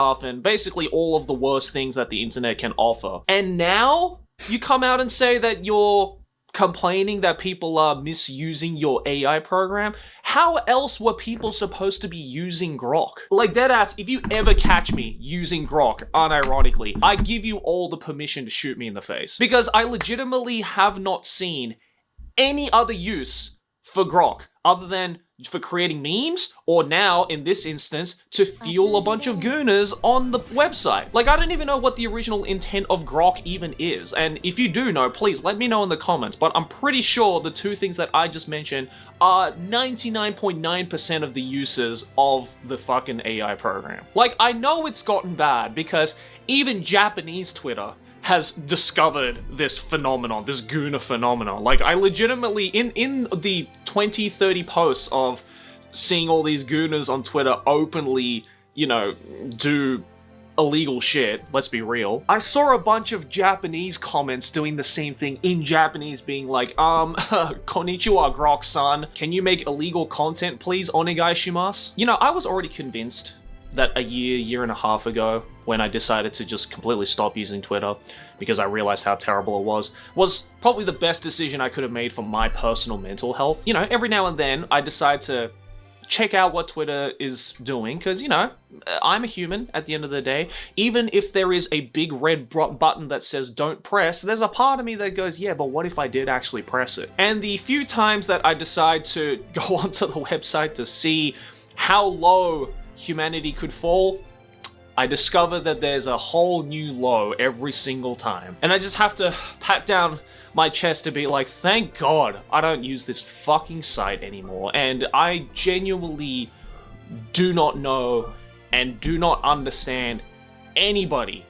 and basically all of the worst things that the internet can offer. And now you come out and say that you're complaining that people are misusing your AI program. How else were people supposed to be using Grok? Like, deadass, if you ever catch me using Grok, unironically, I give you all the permission to shoot me in the face. Because I legitimately have not seen any other use for Grok other than for creating memes, or now, in this instance, to fuel a bunch of gooners on the website. Like, I don't even know what the original intent of Grok even is, and if you do know, please let me know in the comments, but I'm pretty sure the two things that I just mentioned are 99.9% of the uses of the fucking AI program. Like, I know it's gotten bad, because even Japanese Twitter has discovered this phenomenon, this gooner phenomenon. Like, I legitimately, in the 20, 30 posts of seeing all these gooners on Twitter openly, you know, do illegal shit, let's be real, I saw a bunch of Japanese comments doing the same thing in Japanese, being like, konnichiwa, Grok-san, can you make illegal content, please, onegai shimasu? You know, I was already convinced that a year and a half ago, when I decided to just completely stop using Twitter because I realized how terrible it was probably the best decision I could have made for my personal mental health. You know, every now and then I decide to check out what Twitter is doing, because, you know, I'm a human at the end of the day. Even if there is a big red button that says don't press, there's a part of me that goes, yeah, but what if I did actually press it? And the few times that I decide to go onto the website to see how low humanity could fall, I discover that there's a whole new low every single time. And I just have to pat down my chest to be like, thank God I don't use this fucking site anymore. And I genuinely do not know and do not understand anybody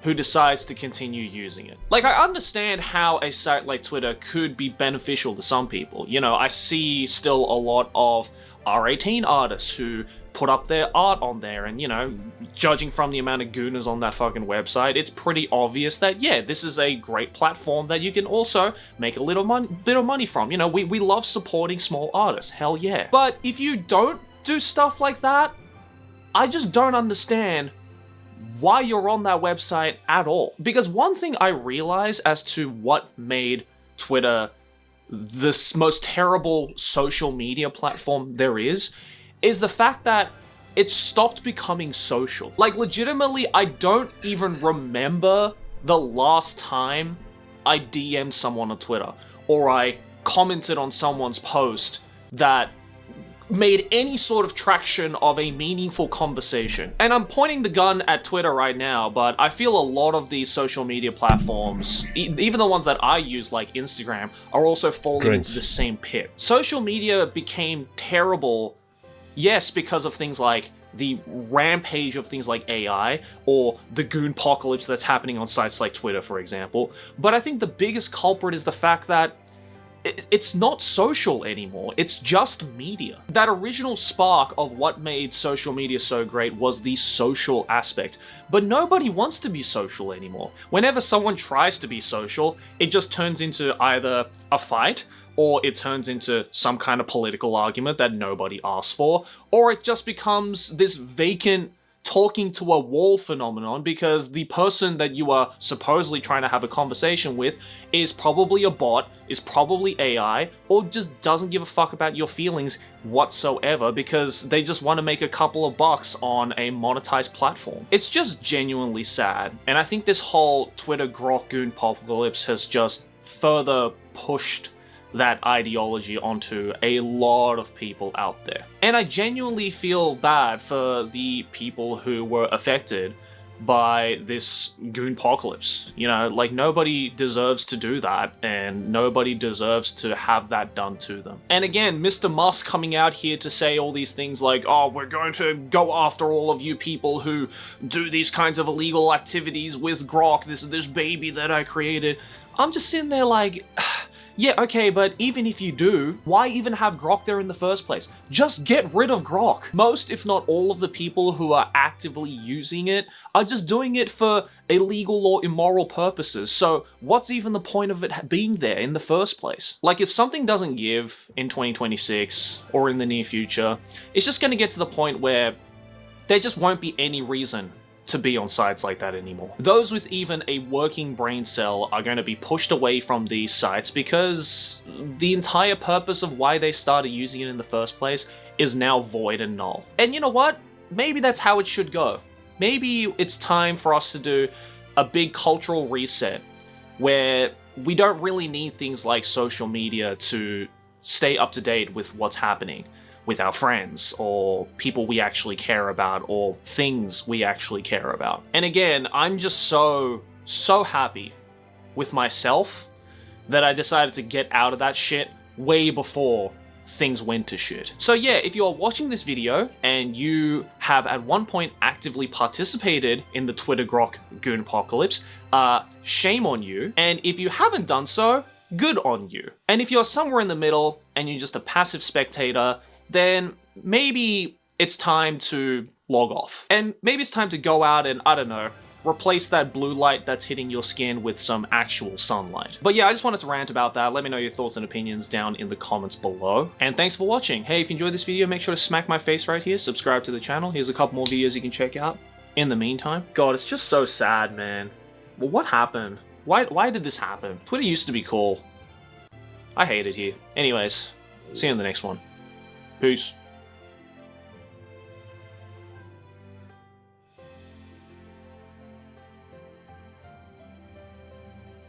who decides to continue using it. Like, I understand how a site like Twitter could be beneficial to some people. You know, I see still a lot of R18 artists who put up their art on there, and, you know, judging from the amount of gooners on that fucking website, it's pretty obvious that, yeah, this is a great platform that you can also make a little money from. You know, we love supporting small artists, hell yeah. But if you don't do stuff like that, I just don't understand why you're on that website at all. Because one thing I realize as to what made Twitter the most terrible social media platform there is the fact that it stopped becoming social. Like, legitimately, I don't even remember the last time I DM'd someone on Twitter, or I commented on someone's post that made any sort of traction of a meaningful conversation. And I'm pointing the gun at Twitter right now, but I feel a lot of these social media platforms, even the ones that I use like Instagram, are also falling into the same pit. Social media became terrible, yes, because of things like the rampage of things like AI, or the goonpocalypse that's happening on sites like Twitter, for example. But I think the biggest culprit is the fact that it's not social anymore. It's just media. That original spark of what made social media so great was the social aspect. But nobody wants to be social anymore. Whenever someone tries to be social, it just turns into either a fight, or it turns into some kind of political argument that nobody asked for, or it just becomes this vacant talking to a wall phenomenon, because the person that you are supposedly trying to have a conversation with is probably a bot, is probably AI, or just doesn't give a fuck about your feelings whatsoever, because they just want to make a couple of bucks on a monetized platform. It's just genuinely sad, and I think this whole Twitter Grok goonpocalypse has just further pushed that ideology onto a lot of people out there. And I genuinely feel bad for the people who were affected by this goonpocalypse. You know, like, nobody deserves to do that, and nobody deserves to have that done to them. And again, Mr. Musk coming out here to say all these things like, oh, we're going to go after all of you people who do these kinds of illegal activities with Grok, this baby that I created. I'm just sitting there like, yeah, okay, but even if you do, why even have Grok there in the first place? Just get rid of Grok. Most, if not all, of the people who are actively using it are just doing it for illegal or immoral purposes. So what's even the point of it being there in the first place? Like, if something doesn't give in 2026 or in the near future, it's just going to get to the point where there just won't be any reason to be on sites like that anymore. Those with even a working brain cell are going to be pushed away from these sites because the entire purpose of why they started using it in the first place is now void and null. And you know what? Maybe that's how it should go. Maybe it's time for us to do a big cultural reset where we don't really need things like social media to stay up to date with what's happening with our friends or people we actually care about or things we actually care about. And again, I'm just so happy with myself that I decided to get out of that shit way before things went to shit. So yeah, if you're watching this video and you have at one point actively participated in the Twitter Grok Goon Apocalypse, shame on you. And if you haven't done so, good on you. And if you're somewhere in the middle and you're just a passive spectator, then maybe it's time to log off. And maybe it's time to go out and, I don't know, replace that blue light that's hitting your skin with some actual sunlight. But yeah, I just wanted to rant about that. Let me know your thoughts and opinions down in the comments below. And thanks for watching. Hey, if you enjoyed this video, make sure to smack my face right here, subscribe to the channel. Here's a couple more videos you can check out. In the meantime, God, it's just so sad, man. Well, what happened? Why did this happen? Twitter used to be cool. I hate it here. Anyways, see you in the next one. Peace.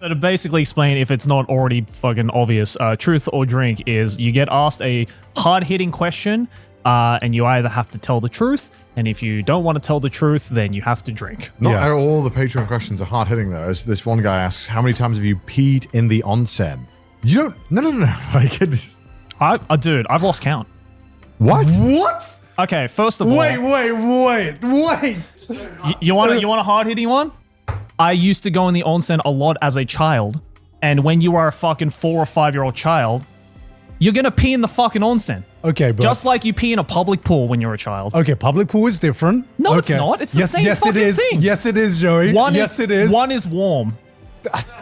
So to basically explain, if it's not already fucking obvious, truth or drink is you get asked a hard-hitting question, and you either have to tell the truth, and if you don't want to tell the truth, then you have to drink. Not all the Patreon questions are hard-hitting, though. As this one guy asks, how many times have you peed in the onsen? You don't... No. Like, it's... Dude, I've lost count. What? What? Okay, first of all... Wait. You want a hard-hitting one? I used to go in the onsen a lot as a child, and when you are a fucking 4 or 5-year-old child, you're gonna pee in the fucking onsen. Okay, but... Just like you pee in a public pool when you're a child. Okay, public pool is different. No, it's not. It's the same fucking thing. Yes, it is, Joey. Yes, it is. One is warm.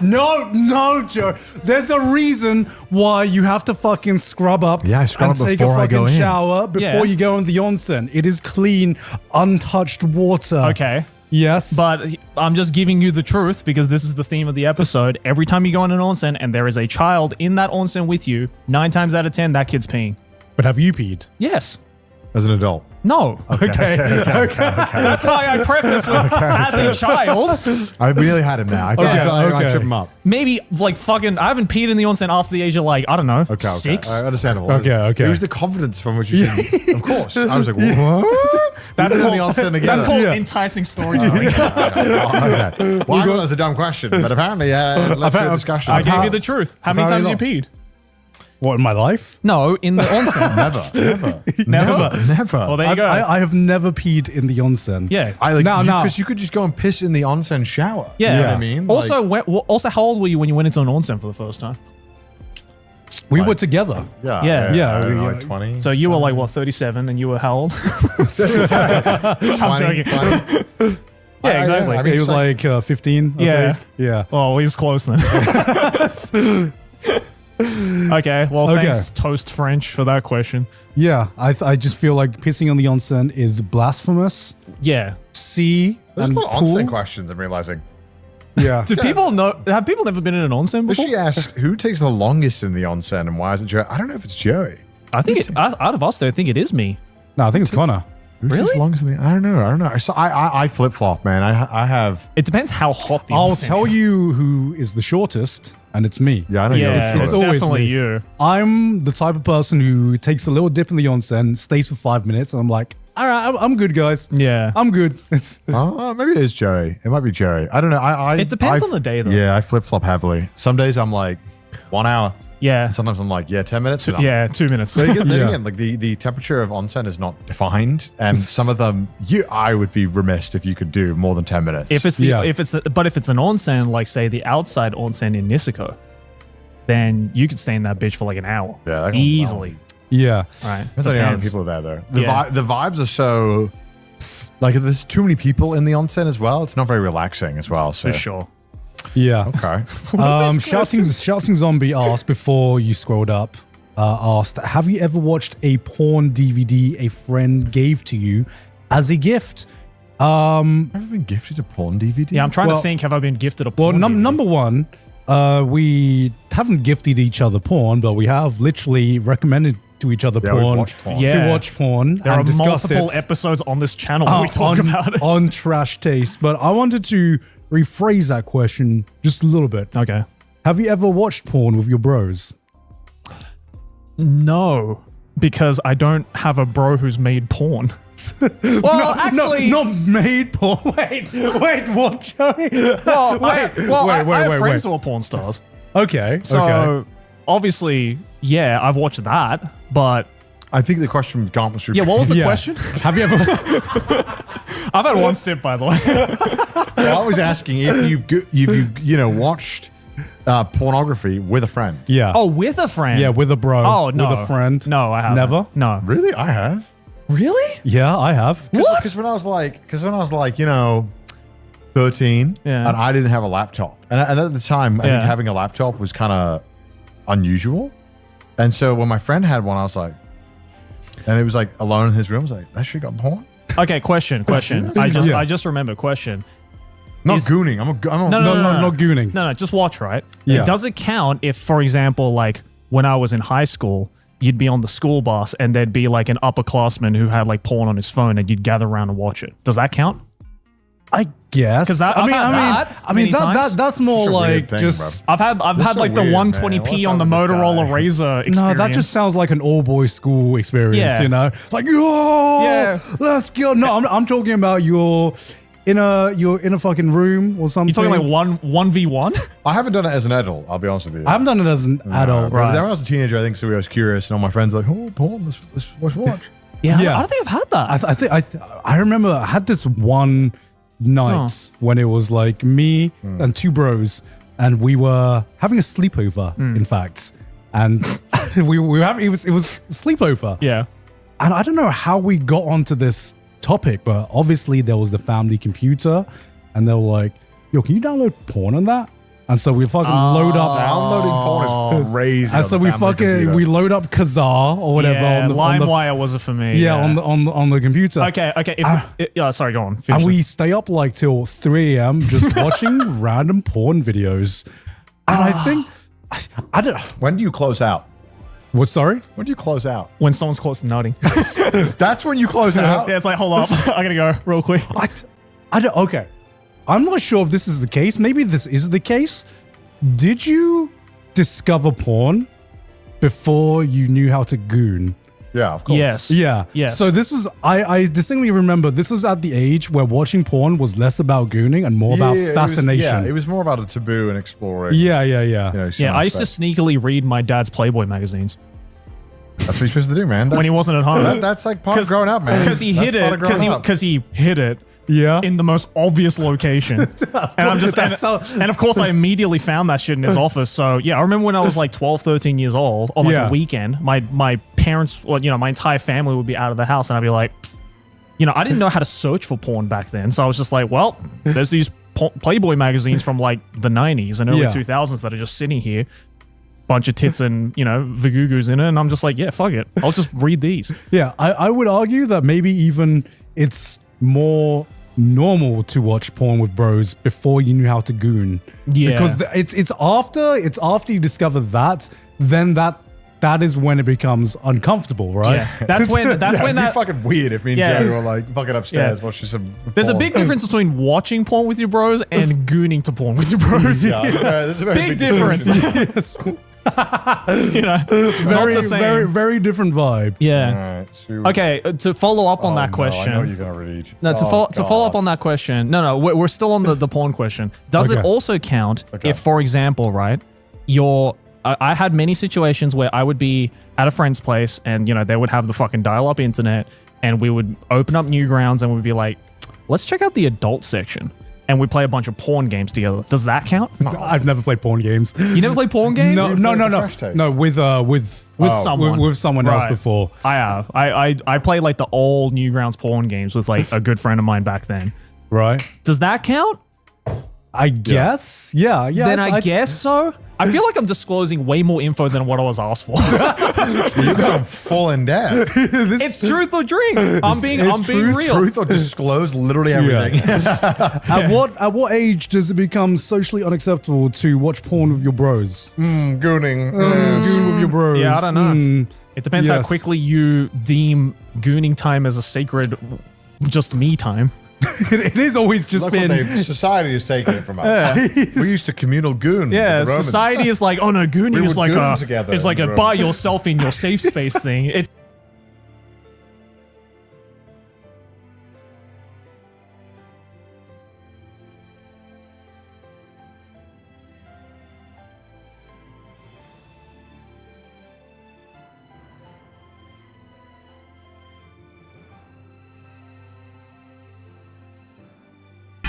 No, Joe. There's a reason why you have to fucking scrub up scrub and up take a before I go fucking in. shower before you go in the onsen. It is clean, untouched water. Okay. Yes. But I'm just giving you the truth because this is the theme of the episode. Every time you go in an onsen and there is a child in that onsen with you, 9 times out of 10, that kid's peeing. But have you peed? Yes. As an adult? No. Okay. That's why I preface with as a child. I really had him now. I think I trip him up. Maybe like fucking, I haven't peed in the onsen after the age of like, I don't know, 6. Understandable. Okay. It was the confidence from which you said, of course. I was like, what? That's called, that's called enticing storytelling. Okay. Well, I thought that was a dumb question, but apparently, let's do a discussion. I gave you the truth. How many times have you peed? What, in my life? No, in the onsen. Never. Well, there you go. I have never peed in the onsen. Yeah. Because you could just go and piss in the onsen shower. Yeah. You know what I mean? Also, how old were you when you went into an onsen for the first time? We were together. Yeah. Like 20. So you were like, what, 37, and you were how old? 20, I'm joking. 20. Yeah, exactly. I mean, He was like 15, I think. Yeah. Oh, he's close then. Okay, well, thanks, Toast French, for that question. Yeah, I just feel like pissing on the onsen is blasphemous. Yeah. Sea There's and a lot of pool. onsen questions, I'm realizing. Yeah. Do people know? Have people never been in an onsen before? She asked, who takes the longest in the onsen and why is it Joey? I don't know if it's Joey. I think out of us, I think it is me. No, I think it's Connor. Who takes the longest in the... I don't know. So I flip-flop, man. I have... It depends how hot the I'll onsen tell is. you who is the shortest, and it's me. Yeah, I know Yeah, you're it's always definitely me. you. I'm the type of person who takes a little dip in the onsen, stays for 5 minutes, and I'm like, all right, I'm good, guys. Yeah. I'm good. Maybe it is Joey. It might be Joey. I don't know. It depends on the day, though. Yeah, I flip-flop heavily. Some days I'm like 1 hour. Yeah. Sometimes I'm like, 10 minutes. Yeah, 2 minutes. Then again, like the temperature of onsen is not defined, and some of them, I would be remiss if you could do more than 10 minutes. If it's but if it's an onsen, like say the outside onsen in Niseko, then you could stay in that bitch for like an hour. Yeah, that can- easily. Yeah. Right. Depends on how many people are there, though. Yeah. The vibes are so... Like, there's too many people in the onsen as well. It's not very relaxing as well. So. For sure. Yeah. Okay. Shouting Zombie asked before you scrolled up, asked, have you ever watched a porn DVD a friend gave to you as a gift? Have you been gifted a porn DVD? Yeah, I'm trying to Well- think. Have I been gifted a Well, porn? DVD? number one, we haven't gifted each other porn, but we have literally recommended to each other Yeah, we've porn, watched porn. Yeah. to watch porn There and are discuss multiple it episodes on this channel where we talk on, about it. on trash taste. But I wanted to rephrase that question just a little bit. Okay. Have you ever watched porn with your bros? No, because I don't have a bro who's made porn. Well, actually, not made porn. Wait, what, Joey? well, I have friends wait. who are porn stars. Okay, So okay. obviously, yeah, I've watched that. But I think the question Gaunt was yeah, what was the Yeah. question? Have you ever? I've had one sip, by the way. I was asking if you've watched pornography with a friend. Yeah. Oh, with a friend. yeah, with a bro. Oh, no. With a friend. No, I haven't. Never? No. Really? I have. Really? Yeah, I have. Because when I was like, 13, Yeah. and I didn't have a laptop, and at the time, I think Yeah. having a laptop was kind of unusual, and so when my friend had one, I was like, and it was like alone in his room, I was like, that shit got porn. Okay, question. Yeah. I just remember question. Not Is- gooning. I'm No, Not gooning. No, just watch, right? Yeah. Does it count if, for example, like when I was in high school, you'd be on the school bus and there'd be like an upperclassman who had like porn on his phone and you'd gather around and watch it? Does that count? I guess. 'Cause I've had that many times. that's more It's a weird like thing, just. I've had so like the weird, 120p man. on the What's up with this Motorola guy? Razr experience. No, that just sounds like an all boys school experience, Yeah. you know? Like, oh, Yeah. let's go. No, I'm talking about you're in a fucking room or something. You're talking like 1v1? I haven't done it as an adult. I'll be honest with you. I haven't done it as an adult. Because Right. when I was a teenager, I think so. I was curious, and all my friends were like, "Oh, porn, let's watch." Yeah, Yeah. I don't think I've had that. I remember I had this one night when it was like me and two bros, and we were having a sleepover. In fact, and we were having it was sleepover. Yeah. And I don't know how we got onto this topic, but obviously there was the family computer, and they were like, "Yo, can you download porn on that?" And so we fucking load up. Downloading porn is crazy. And on so the we family fucking computer. load up Kazaa or whatever Yeah, on the LimeWire wasn't for me. yeah, on the computer. Okay. Yeah, sorry, go on. Finish And it. we stay up like till 3 a.m. just watching random porn videos. And I think I don't. When do you close out? What? Sorry. When do you close out? when someone's close to nutting. That's when you close out. Yeah, it's like, hold up. I gotta go real quick. I don't. Okay. I'm not sure if this is the case. Maybe this is the case. Did you discover porn before you knew how to goon? Yeah, of course. Yes. Yeah. Yes. So this was, I distinctly remember this was at the age where watching porn was less about gooning and more about fascination. It was more about a taboo and exploring. Yeah. You know, some Yeah, I used to aspect. sneakily read my dad's Playboy magazines That's what you're supposed to do, man. when he wasn't at home. That's like part of growing up, man. Because he That's hid part it. of growing up. Because he hid it Yeah. in the most obvious location. And I'm just and of course I immediately found that shit in his office. So yeah, I remember when I was like 12, 13 years old on like Yeah. a weekend, my parents, well, my entire family would be out of the house and I'd be like, I didn't know how to search for porn back then. So I was just like, well, there's these Playboy magazines from like the 90s and early Yeah. 2000s that are just sitting here. Bunch of tits and, vagugus in it. And I'm just like, yeah, fuck it. I'll just read these. Yeah, I would argue that maybe even it's more normal to watch porn with bros before you knew how to goon. Yeah. Because it's after you discover that, then that is when it becomes uncomfortable, right? Yeah. That's when It'd be that fucking weird if me and Yeah. Joe were like fucking upstairs Yeah. watching some. there's a porn. big difference between watching porn with your bros and gooning to porn with your bros. Yeah, there's a very Big difference. Yes. Not Very, the same. very, very different vibe. Yeah. Alright, shoot. Oh, Okay, to follow up on that no, question. I know you're gonna read. No, to follow up on that question. No, we're still on the porn question. Does it Okay. also count Okay. if, for example, right, I had many situations where I would be at a friend's place and, they would have the fucking dial-up internet and we would open up Newgrounds and we'd be like, let's check out the adult section. And we play a bunch of porn games together. Does that count? I've never played porn games. You never play porn games? No, you no, play no, the no, trash tape? no. With someone. with someone else Right. before. I have. I played like the old Newgrounds porn games with like a good friend of mine back then. Right. Does that count? I guess. Yeah. Then I guess so. I feel like I'm disclosing way more info than what I was asked for. You're going full in depth. It's truth or drink. I'm being real. Truth or disclose literally everything. At what age does it become socially unacceptable to watch porn with your bros? Gooning. Goon with your bros. Yeah, I don't know. It depends how Yes. quickly you deem gooning time as a sacred, just me time. It is always just Look been. what society is taking it from us. We used to communal goon. Yeah, with the Romans. society is like, oh no, gooning We is would like goon a, together it's like in a the by room. yourself in your safe space thing. It,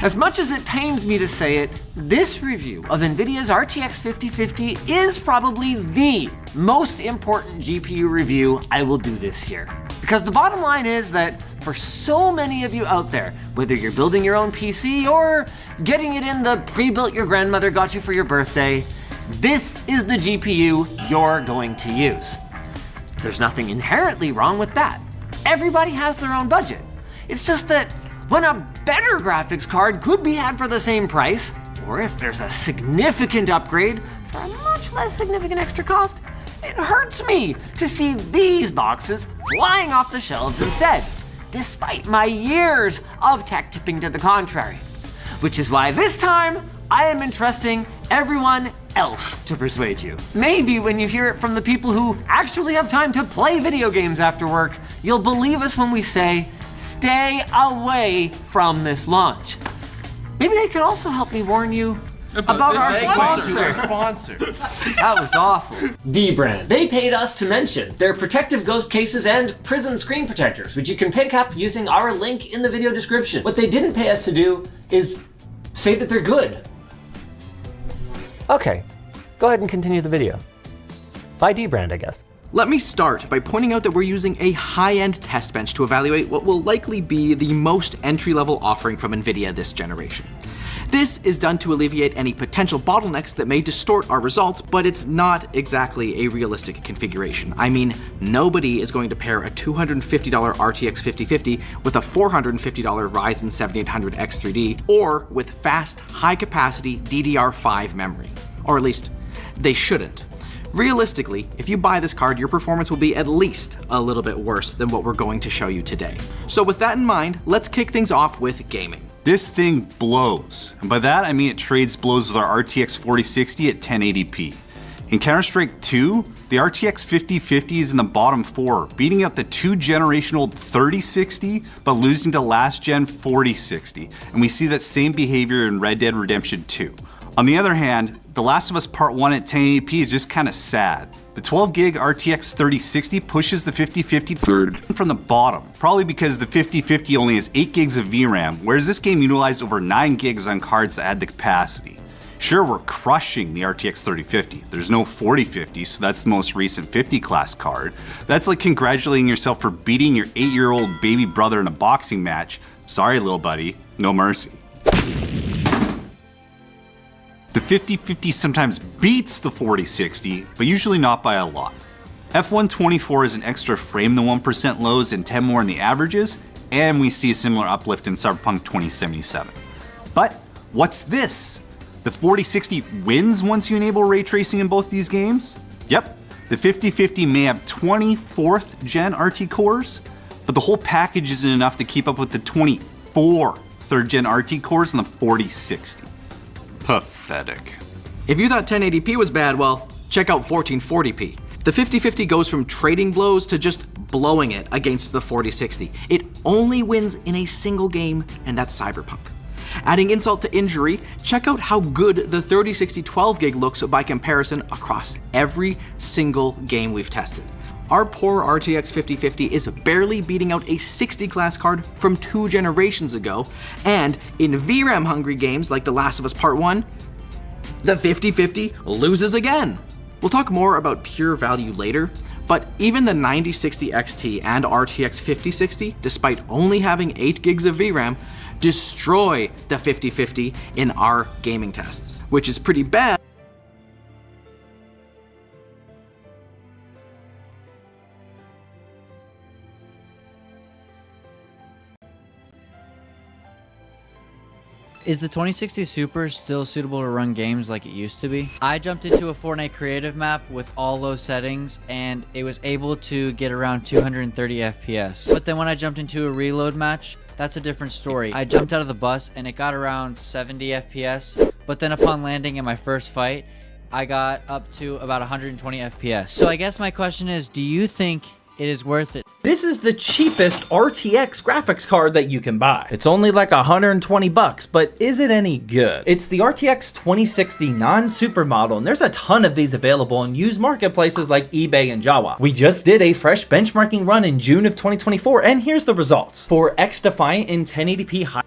As much as it pains me to say it, this review of NVIDIA's RTX 5050 is probably the most important GPU review I will do this year. Because the bottom line is that for so many of you out there, whether you're building your own PC or getting it in the pre-built your grandmother got you for your birthday, this is the GPU you're going to use. There's nothing inherently wrong with that. Everybody has their own budget. It's just that when a better graphics card could be had for the same price, or if there's a significant upgrade for a much less significant extra cost, it hurts me to see these boxes flying off the shelves instead, despite my years of tech tipping to the contrary. Which is why this time, I am entrusting everyone else to persuade you. Maybe when you hear it from the people who actually have time to play video games after work, you'll believe us when we say, stay away from this launch. Maybe they can also help me warn you about our sponsor. Sponsors. That was awful. D-Brand. They paid us to mention their protective ghost cases and prism screen protectors, which you can pick up using our link in the video description. What they didn't pay us to do is say that they're good. Okay, go ahead and continue the video. By D-Brand, I guess. Let me start by pointing out that we're using a high-end test bench to evaluate what will likely be the most entry-level offering from NVIDIA this generation. This is done to alleviate any potential bottlenecks that may distort our results, but it's not exactly a realistic configuration. I mean, nobody is going to pair a $250 RTX 5050 with a $450 Ryzen 7800 X3D, or with fast, high-capacity DDR5 memory. Or at least, they shouldn't. Realistically, if you buy this card, your performance will be at least a little bit worse than what we're going to show you today. So with that in mind, let's kick things off with gaming. This thing blows. And by that, I mean it trades blows with our RTX 4060 at 1080p. In Counter-Strike 2, the RTX 5050 is in the bottom 4, beating out the 2-generation-old 3060, but losing to last-gen 4060. And we see that same behavior in Red Dead Redemption 2. On the other hand, The Last of Us Part 1 at 1080p is just kinda sad. The 12GB RTX 3060 pushes the 5050 third from the bottom, probably because the 5050 only has 8GB of VRAM, whereas this game utilized over 9GB on cards that had the capacity. Sure, we're crushing the RTX 3050. There's no 4050, so that's the most recent 50 class card. That's like congratulating yourself for beating your 8-year-old baby brother in a boxing match. Sorry, little buddy, no mercy. The 5050 sometimes beats the 4060, but usually not by a lot. F124 is an extra frame in the 1% lows and 10 more in the averages, and we see a similar uplift in Cyberpunk 2077. But what's this? The 4060 wins once you enable ray tracing in both these games? Yep, the 5050 may have 24th gen RT cores, but the whole package isn't enough to keep up with the 24 3rd gen RT cores in the 4060. Pathetic. If you thought 1080p was bad, well, check out 1440p. The 5050 goes from trading blows to just blowing it against the 4060. It only wins in a single game, and that's Cyberpunk. Adding insult to injury, check out how good the 3060 12GB looks by comparison across every single game we've tested. Our poor RTX 5050 is barely beating out a 60 class card from 2 generations ago, and in VRAM hungry games like The Last of Us Part 1, the 5050 loses again. We'll talk more about pure value later, but even the 9060 XT and RTX 5060, despite only having 8GB of VRAM, destroy the 5050 in our gaming tests, which is pretty bad. Is the 2060 Super still suitable to run games like it used to be? I jumped into a Fortnite creative map with all low settings and it was able to get around 230 FPS. But then when I jumped into a reload match, that's a different story. I jumped out of the bus and it got around 70 FPS, but then upon landing in my first fight, I got up to about 120 FPS. So I guess my question is, do you think it is worth it? This is the cheapest RTX graphics card that you can buy. It's only like 120 bucks, but is it any good? It's the RTX 2060 non-super model, and there's a ton of these available on used marketplaces like eBay and Jawa. We just did a fresh benchmarking run in June of 2024, and here's the results. For X-Defiant in 1080p high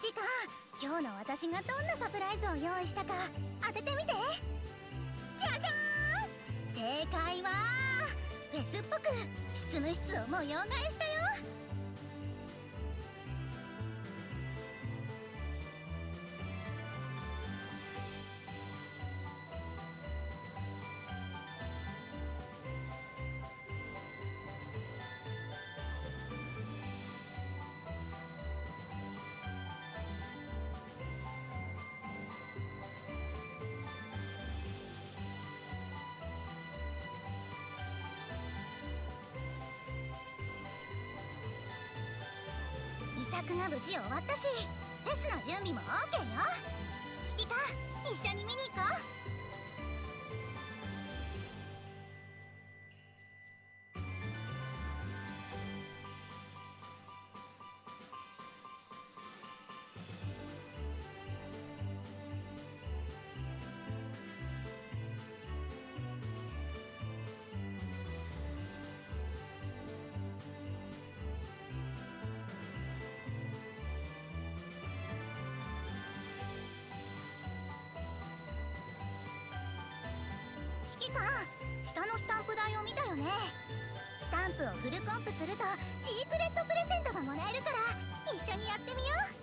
指揮官、今日の私がどんなサプライズを用意したか当ててみて。じゃじゃーん、正解はフェスっぽく執務室を模様替えしたよ。委託が無事終わったし、フェスの準備も OK よ。指揮官、一緒に見に行こう。指揮官、下のスタンプ台を見たよね。スタンプをフルコンプするとシークレットプレゼントがもらえるから一緒にやってみよう。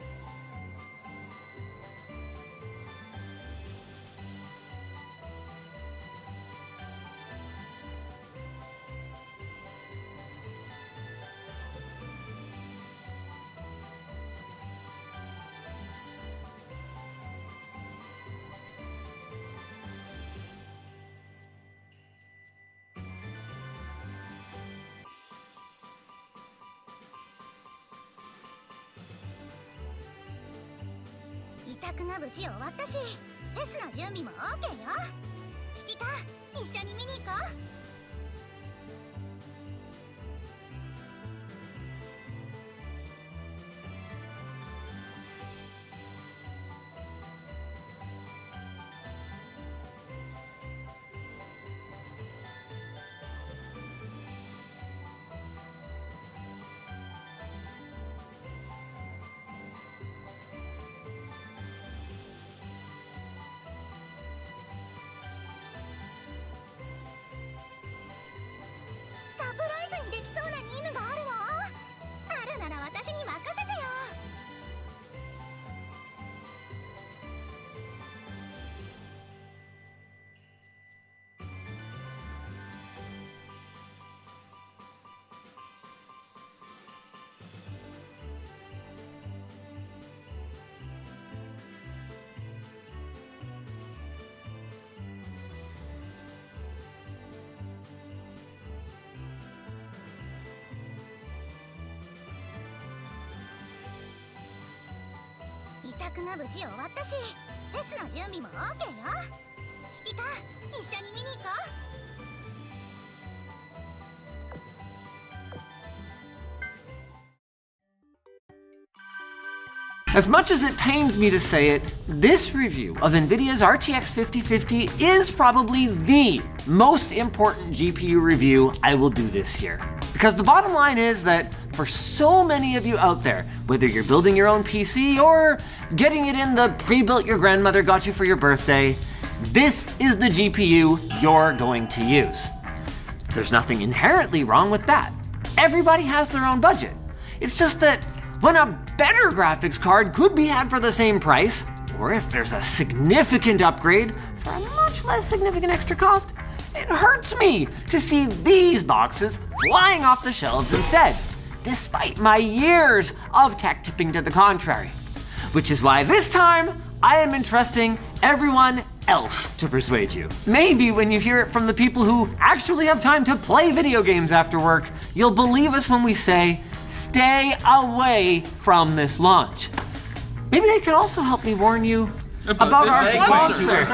委託が無事終わったし、フェスの準備も OK よ。指揮官、一緒に見に行こう。サプライズにできそうな任務があるの？あるなら私に任せてよ。委託が無事終わったし、フェスの準備も OK よ。指揮官、一緒に見に行こう。As much as it pains me to say it, this review of NVIDIA's RTX 5050 is probably the most important GPU review I will do this year. Because the bottom line is that for so many of you out there, whether you're building your own PC or getting it in the pre-built your grandmother got you for your birthday, this is the GPU you're going to use. There's nothing inherently wrong with that. Everybody has their own budget. It's just that when a better graphics card could be had for the same price, or if there's a significant upgrade for a much less significant extra cost, it hurts me to see these boxes flying off the shelves instead, despite my years of tech tipping to the contrary. Which is why this time, I am entrusting everyone else to persuade you. Maybe when you hear it from the people who actually have time to play video games after work, you'll believe us when we say, stay away from this launch. Maybe they can also help me warn you about our sponsors.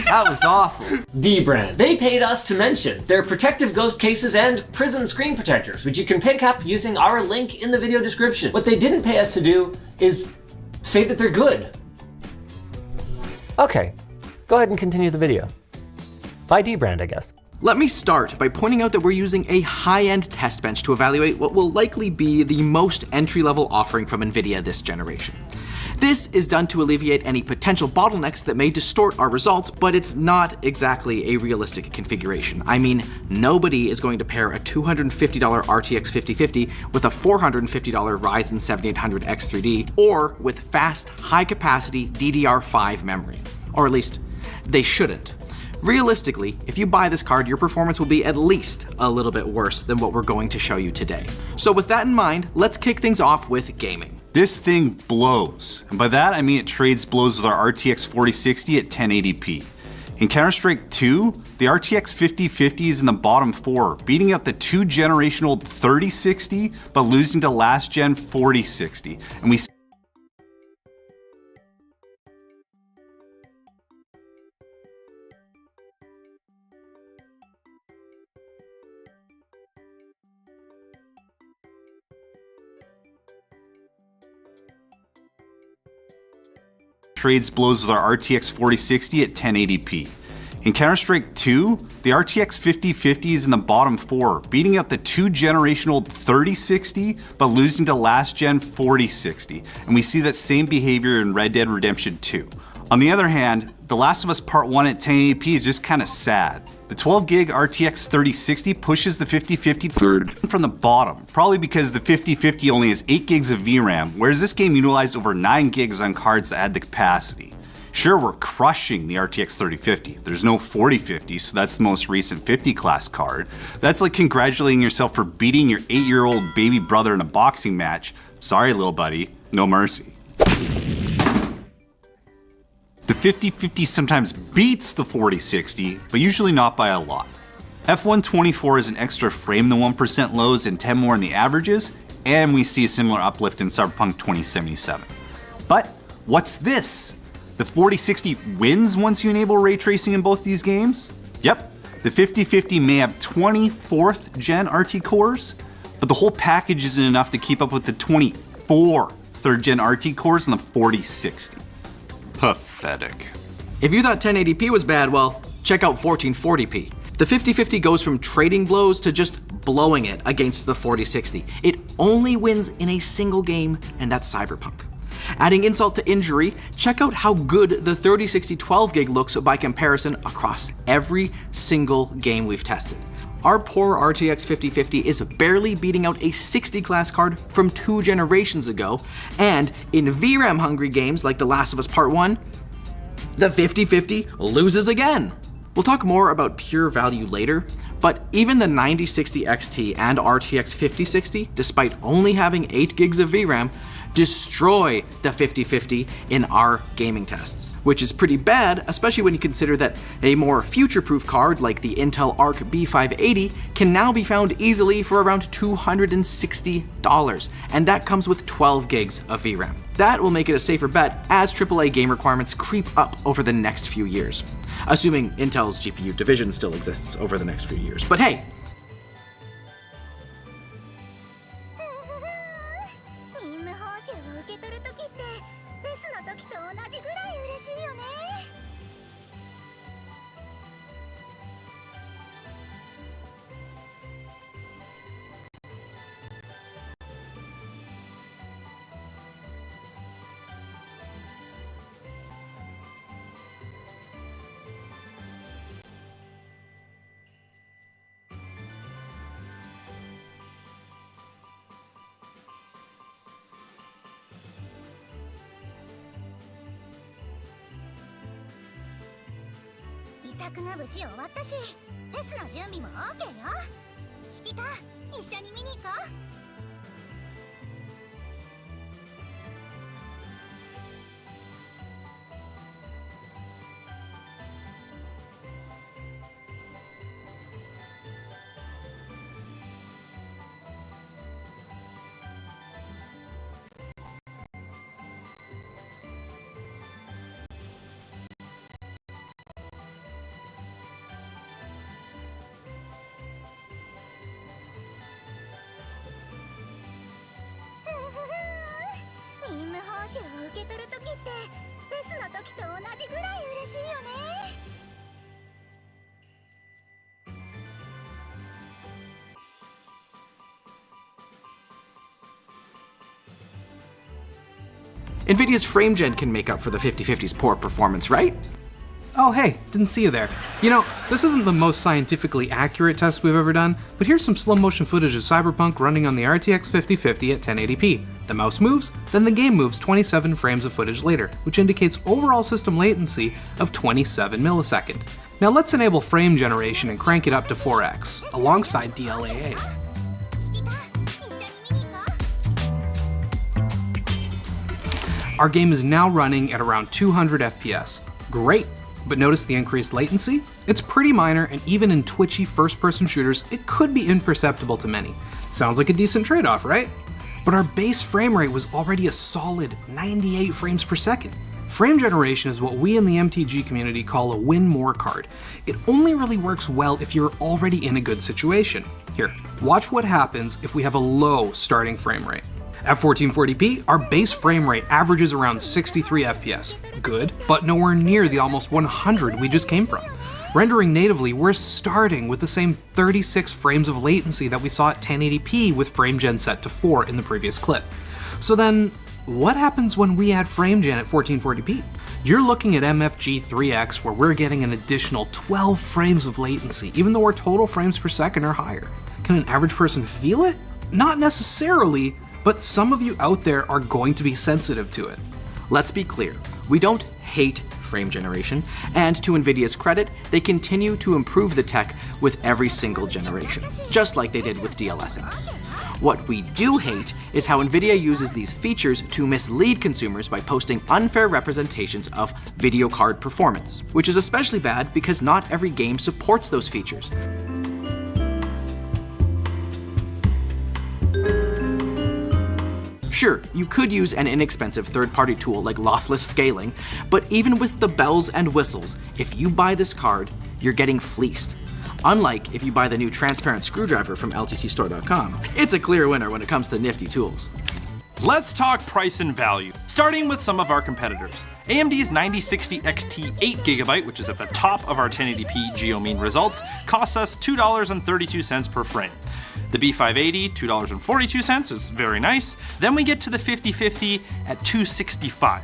That was awful. D-Brand. They paid us to mention their protective ghost cases and prism screen protectors, which you can pick up using our link in the video description. What they didn't pay us to do is say that they're good. Okay, go ahead and continue the video. By D-Brand, I guess. Let me start by pointing out that we're using a high-end test bench to evaluate what will likely be the most entry-level offering from NVIDIA this generation. This is done to alleviate any potential bottlenecks that may distort our results, but it's not exactly a realistic configuration. I mean, nobody is going to pair a $250 RTX 5050 with a $450 Ryzen 7800 X3D, or with fast, high-capacity DDR5 memory. Or at least, they shouldn't. Realistically, if you buy this card, your performance will be at least a little bit worse than what we're going to show you today. So with that in mind, let's kick things off with gaming. This thing blows. And by that, I mean it trades blows with our RTX 4060 at 1080p. In Counter-Strike 2, the RTX 5050 is in the bottom 4, beating out the 2 generation old 3060, but losing to last gen 4060. And we trades blows with our RTX 4060 at 1080p. In Counter-Strike 2, the RTX 5050 is in the bottom 4, beating out the 2 generation old 3060, but losing to last gen 4060. And we see that same behavior in Red Dead Redemption 2. On the other hand, The Last of Us Part 1 at 1080p is just kinda sad. The 12 gig RTX 3060 pushes the 5050 third from the bottom, probably because the 5050 only has 8 gigs of VRAM, whereas this game utilized over 9 gigs on cards that had the capacity. Sure, we're crushing the RTX 3050. There's no 4050, so that's the most recent 50 class card. That's like congratulating yourself for beating your 8-year-old baby brother in a boxing match. Sorry, little buddy, no mercy. The 5050 sometimes beats the 4060, but usually not by a lot. F124 is an extra frame in the 1% lows and 10 more in the averages, and we see a similar uplift in Cyberpunk 2077. But what's this? The 4060 wins once you enable ray tracing in both these games? Yep, the 5050 may have 24th gen RT cores, but the whole package isn't enough to keep up with the 24 3rd gen RT cores in the 4060. Pathetic. If you thought 1080p was bad, well, check out 1440p. The 5050 goes from trading blows to just blowing it against the 4060. It only wins in a single game, and that's Cyberpunk. Adding insult to injury, check out how good the 3060 12 gig looks by comparison across every single game we've tested. Our poor RTX 5050 is barely beating out a 60 class card from 2 generations ago, and in VRAM hungry games like The Last of Us Part 1, the 5050 loses again. We'll talk more about pure value later, but even the 9060 XT and RTX 5060, despite only having 8 gigs of VRAM, destroy the 5050 in our gaming tests, which is pretty bad, especially when you consider that a more future-proof card like the Intel Arc B580 can now be found easily for around $260, and that comes with 12 gigs of VRAM. That will make it a safer bet as AAA game requirements creep up over the next few years, assuming Intel's GPU division still exists over the next few years. But hey, 受け取るときってフェスの時と同じぐらい嬉しいよね。委託が無事終わったし、フェスの準備も OK よ。指揮官、一緒に見に行こう。任務報酬を受け取るときってフェスの時と同じぐらい嬉しいよね。NVIDIA's FrameGen can make up for the 5050's poor performance, right? Oh hey, didn't see you there. You know, this isn't the most scientifically accurate test we've ever done, but here's some slow motion footage of Cyberpunk running on the RTX 5050 at 1080p. The mouse moves, then the game moves 27 frames of footage later, which indicates overall system latency of 27 milliseconds. Now let's enable frame generation and crank it up to 4x, alongside DLAA. 指揮官、一緒に見に行こう。 Our game is now running at around 200 FPS. Great! But notice the increased latency? It's pretty minor, and even in twitchy first-person shooters, it could be imperceptible to many. Sounds like a decent trade-off, right? But our base frame rate was already a solid 98 frames per second. Frame generation is what we in the MTG community call a win more card. It only really works well if you're already in a good situation. Here, watch what happens if we have a low starting frame rate. At 1440p, our base frame rate averages around 63 FPS. Good, but nowhere near the almost 100 we just came from. Rendering natively, we're starting with the same 36 frames of latency that we saw at 1080p with FrameGen set to 4 in the previous clip. So then, what happens when we add FrameGen at 1440p? You're looking at MFG 3x where we're getting an additional 12 frames of latency, even though our total frames per second are higher. Can an average person feel it? Not necessarily, but some of you out there are going to be sensitive to it. Let's be clear, we don't hate frame generation, and to NVIDIA's credit, they continue to improve the tech with every single generation, just like they did with DLSS. What we do hate is how NVIDIA uses these features to mislead consumers by posting unfair representations of video card performance, which is especially bad because not every game supports those features. Sure, you could use an inexpensive third-party tool like Lothlith Scaling, but even with the bells and whistles, if you buy this card, you're getting fleeced. Unlike if you buy the new transparent screwdriver from LTTstore.com, it's a clear winner when it comes to nifty tools. Let's talk price and value, starting with some of our competitors. AMD's 9060 XT 8GB, which is at the top of our 1080p GeoMean results, costs us $2.32 per frame. The B580, $2.42 is very nice. Then we get to the 5050 at $265.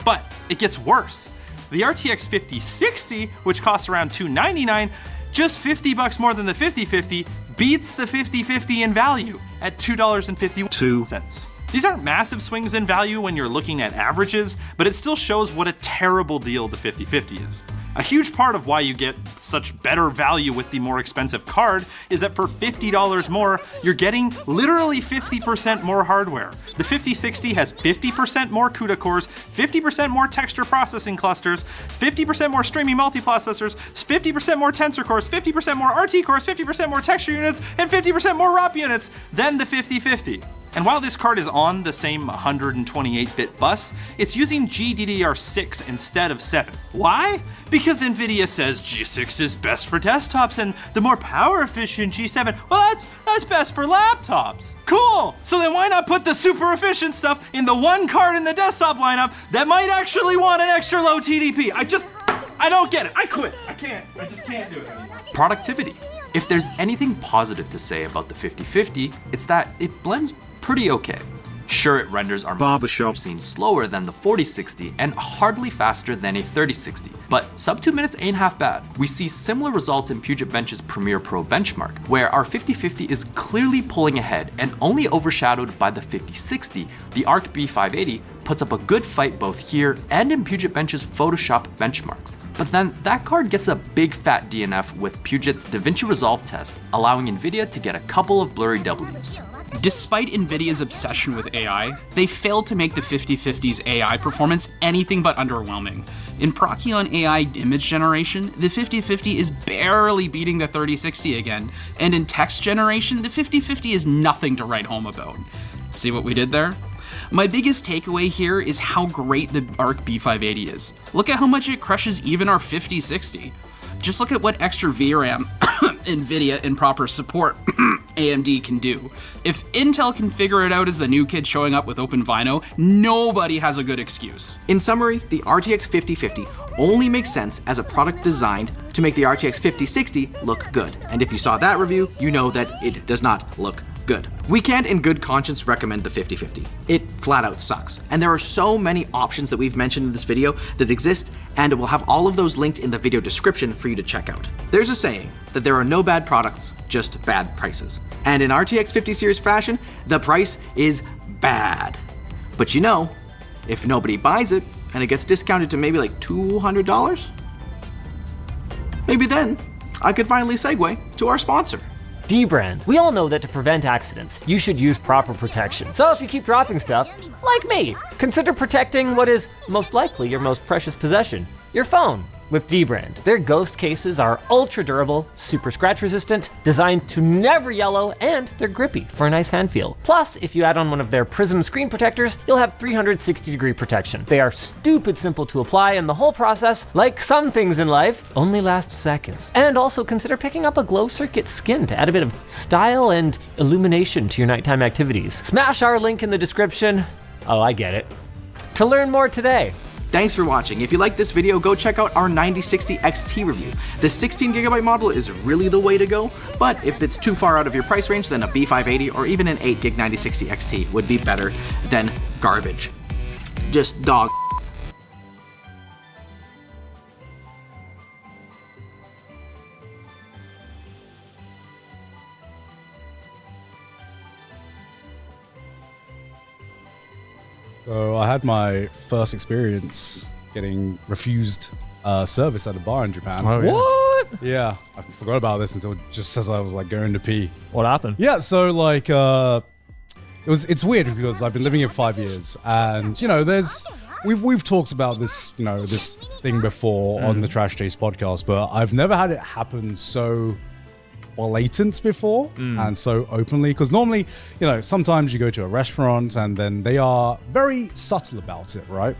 But it gets worse. The RTX 5060, which costs around $299, just $50 more than the 5050, beats the 5050 in value at $2.52. These aren't massive swings in value when you're looking at averages, but it still shows what a terrible deal the 5050 is. A huge part of why you get such better value with the more expensive card is that for $50 more, you're getting literally 50% more hardware. The 5060 has 50% more CUDA cores, 50% more texture processing clusters, 50% more streaming multiprocessors, 50% more tensor cores, 50% more RT cores, 50% more texture units, and 50% more ROP units than the 5050. And while this card is on the same 128-bit bus, it's using GDDR6 instead of 7. Why? Because Nvidia says G6 is best for desktops and the more power-efficient G7, well, that's best for laptops. Cool! So then why not put the super efficient stuff in the one card in the desktop lineup that might actually want an extra low TDP? I don't get it. I quit. I just can't do it anymore. Productivity. If there's anything positive to say about the 5050, it's that it blends pretty okay. Sure, it renders our barbershop scene slower than the 4060 and hardly faster than a 3060, but sub 2 minutes ain't half bad. We see similar results in Puget Bench's Premiere Pro benchmark, where our 5050 is clearly pulling ahead and only overshadowed by the 5060. The Arc B580 puts up a good fight both here and in Puget Bench's Photoshop benchmarks. But then that card gets a big fat DNF with Puget's DaVinci Resolve test, allowing Nvidia to get a couple of blurry W's. Despite Nvidia's obsession with AI, they failed to make the 5050's AI performance anything but underwhelming. In Procyon AI image generation, the 5050 is barely beating the 3060 again, and in text generation, the 5050 is nothing to write home about. See what we did there? My biggest takeaway here is how great the Arc B580 is. Look at how much it crushes even our 5060. Just look at what extra VRAM Nvidia and proper support AMD can do. If Intel can figure it out as the new kid showing up with OpenVINO, nobody has a good excuse. In summary, the RTX 5050 only makes sense as a product designed to make the RTX 5060 look good. And if you saw that review, you know that it does not look good. We can't in good conscience recommend the 5050. It flat out sucks. And there are so many options that we've mentioned in this video that exist, and we'll have all of those linked in the video description for you to check out. There's a saying that there are no bad products, just bad prices. And in RTX 50 series fashion, the price is bad. But you know, if nobody buys it and it gets discounted to maybe like $200, maybe then I could finally segue to our sponsor. D-Brand. We all know that to prevent accidents, you should use proper protection. So if you keep dropping stuff, like me, consider protecting what is most likely your most precious possession, your phone. With D-Brand, their ghost cases are ultra durable, super scratch resistant, designed to never yellow, and they're grippy for a nice hand feel. Plus, if you add on one of their Prism screen protectors, you'll have 360-degree protection. They are stupid simple to apply, and the whole process, like some things in life, only lasts seconds. And also consider picking up a glow circuit skin to add a bit of style and illumination to your nighttime activities. Smash our link in the description. Oh, I get it. To learn more today. Thanks for watching. If you like this video, go check out our 9060 XT review. The 16GB model is really the way to go, but if it's too far out of your price range, then a B580 or even an 8GB 9060 XT would be better than garbage. Just dog. So I had my first experience getting refused service at a bar in Japan. Oh, yeah. What? Yeah, I forgot about this until just as I was like going to pee. What happened? Yeah, so like it's weird because I've been living here for 5 years, and you know we've talked about this this thing before on the Trash Taste podcast, but I've never had it happen so blatant before and so openly, because normally sometimes you go to a restaurant and then they are very subtle about it, right?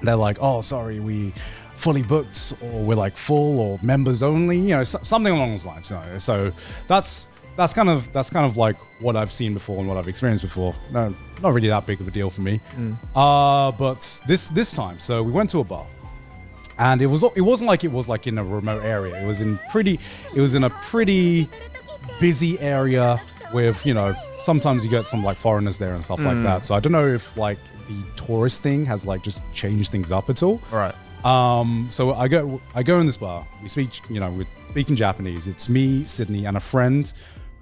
They're like, oh sorry, we fully booked, or we're like full, or members only, something along those lines. So that's kind of like what I've seen before and what I've experienced before. No, not really that big of a deal for me. But this time, so we went to a bar. And it wasn't like it was like in a remote area. It was in a pretty busy area with, sometimes you get some like foreigners there and stuff like that. So I don't know if like the tourist thing has like just changed things up at all. Right. So I go in this bar. We speak, we're speaking Japanese. It's me, Sydney, and a friend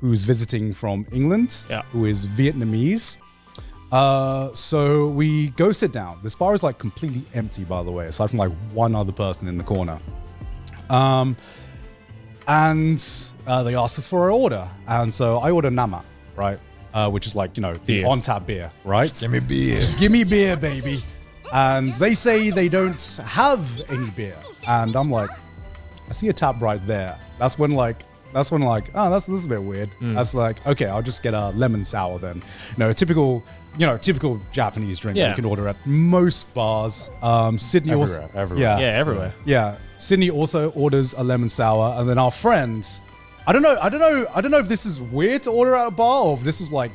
who's visiting from England, who is Vietnamese. So we go sit down. This bar is like completely empty, by the way, aside from like one other person in the corner. And they asked us for our order. And so I order Nama, right? Which is like, the on-tap beer, right? Give me beer. Just give me beer, baby. And they say they don't have any beer. And I'm like, I see a tap right there. That's when like That's when like, oh, this is a bit weird. That's like, okay, I'll just get a lemon sour then. A typical Japanese drink that you can order at most bars. Sydney Everywhere. Yeah, everywhere. Yeah, Sydney also orders a lemon sour, and then our friends. I don't know if this is weird to order at a bar, or if this is like,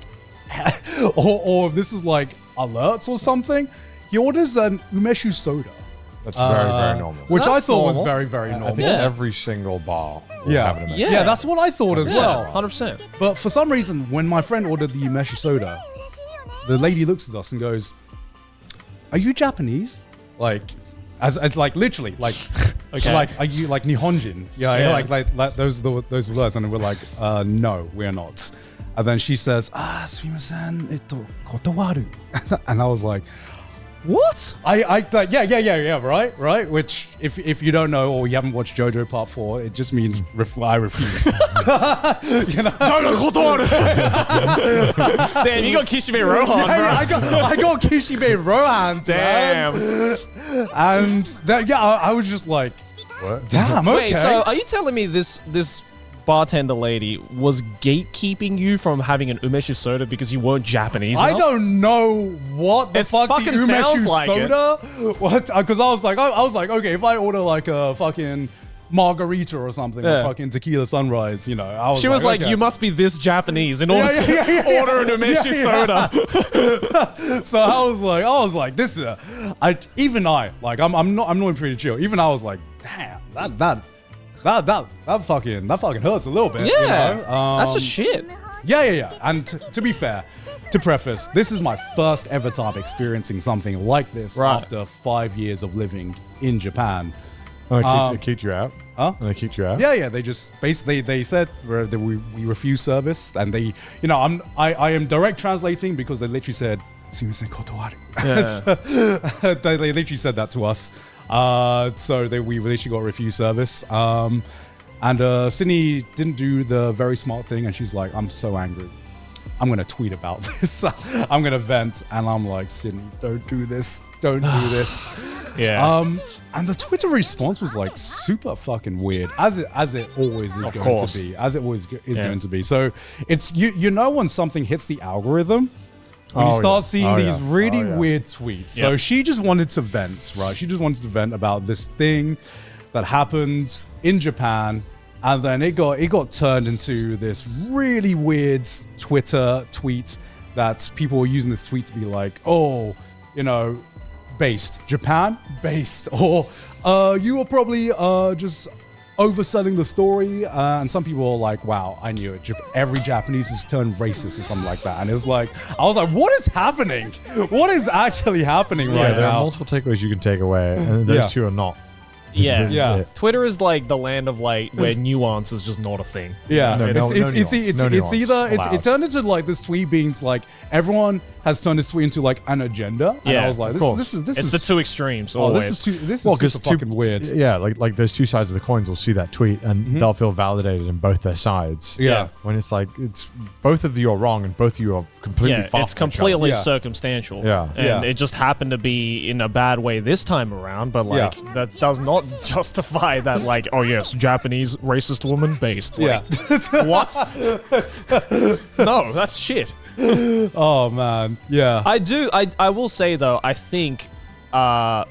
or if this is like alerts or something. He orders an umeshu soda. That's very, very normal. Which That's I thought normal. was very, very normal. I think every single bar will have an umeshu. Yeah, that's what I thought as well. 100%. But for some reason, when my friend ordered the umeshu soda, the lady looks at us and goes, "Are you Japanese?" Like, as like literally, like, Okay. like, are you like Nihonjin? Yeah. Like those words, and we're like, no, we're not. And then she says, sumimasen, kotowaru. And I was like, what? I thought, yeah, right. Which, if you don't know or you haven't watched JoJo Part 4, it just means I refuse. You know? Damn, you got Kishibe Rohan, bro. I got Kishibe Rohan. Damn. And that, I was just like, What? damn. Okay. Wait, so are you telling me this bartender lady was gatekeeping you from having an umeshu soda because you weren't Japanese enough? I don't know what the It fuck the fucking umeshu sounds like it. soda. What? Because I was like, okay, if I order like a fucking margarita or something, or fucking tequila sunrise, She was like, okay. you must be this Japanese in order to order an umeshu soda. So I was like, this is I'm not pretty chill. Even I was like, damn, that fucking hurts a little bit. Yeah, that's Um, just shit. Yeah. And to be fair, to preface, this is my first ever time experiencing something like this after 5 years of living in Japan. Oh, it kicked you out? Huh? They kicked you out? Yeah. They just basically they said that we refuse service, and they, I am direct translating because they literally said, "Sumimasen kotowaru." They literally said that to us. So we literally got refuse service. And Sydney didn't do the very smart thing, and she's like, "I'm so angry. I'm gonna tweet about this. I'm gonna vent." And I'm like, "Sydney, don't do this. Don't do this." Yeah. And the Twitter response was like super fucking weird, as it always is going to be, as it always is going to be. So it's when something hits the algorithm, when you start seeing these really weird tweets. So she just wanted to vent, right? She just wanted to vent about this thing that happened in Japan, and then it got turned into this really weird Twitter tweet that people were using this tweet to be like, oh, Japan based, or you were probably just overselling the story, and some people are like, wow, I knew it, every Japanese has turned racist or something like that. And it was like, I was like, what is happening? What is actually happening right there now? are multiple takeaways you can take away, and those two are not. Yeah. Twitter is like the land of like where nuance is just not a thing. Yeah, it turned into like this tweet being like everyone has turned this tweet into like an agenda. And I was like, this is it's the two extremes. Always. This is super fucking weird. Yeah, like there's two sides of the coins will see that tweet and they'll feel validated in both their sides. Yeah. When it's like it's both of you are wrong and both of you are completely far it's from each other. completely circumstantial. Yeah. And it just happened to be in a bad way this time around, but like that does not justify that like, oh yes, Japanese racist woman based. Like, what? No, that's shit. Oh man, yeah. I will say though, I think I've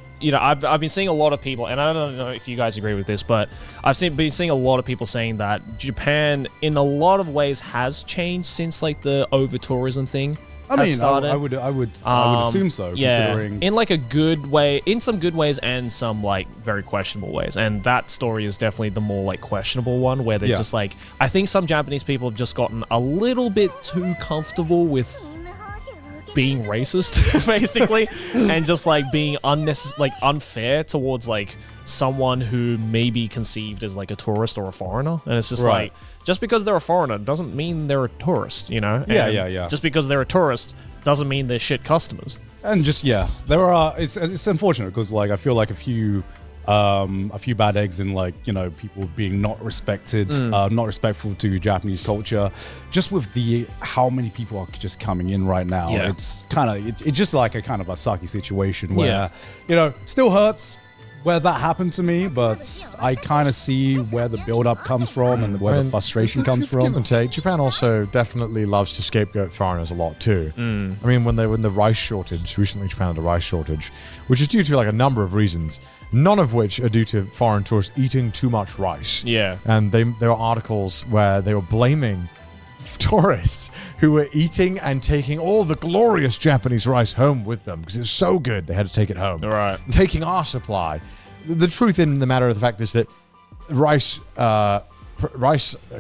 been seeing a lot of people, and I don't know if you guys agree with this, but I've been seeing a lot of people saying that Japan in a lot of ways has changed since like the over tourism thing started. I would assume so. Considering in like a good way, in some good ways and some like very questionable ways, and that story is definitely the more like questionable one, where they're just like, I think some Japanese people have just gotten a little bit too comfortable with being racist, basically, and just like being unfair towards like someone who may be conceived as like a tourist or a foreigner, and it's just like, just because they're a foreigner doesn't mean they're a tourist, And just because they're a tourist doesn't mean they're shit customers. And just there are. It's unfortunate because like I feel like a few bad eggs in like people being not respected, not respectful to Japanese culture. Just with how many people are just coming in right now, it's kind of it's just like a kind of a sucky situation where still hurts. where that happened to me, but I kind of see where the build-up comes from and where the frustration comes it's from. Give and take. Japan also definitely loves to scapegoat foreigners a lot too. I mean, when the rice shortage recently, Japan had a rice shortage, which is due to like a number of reasons, none of which are due to foreign tourists eating too much rice. Yeah. And there were articles where they were blaming tourists who were eating and taking all the glorious Japanese rice home with them because it's so good they had to take it home. Right. Taking our supply. The truth in the matter of the fact is that rice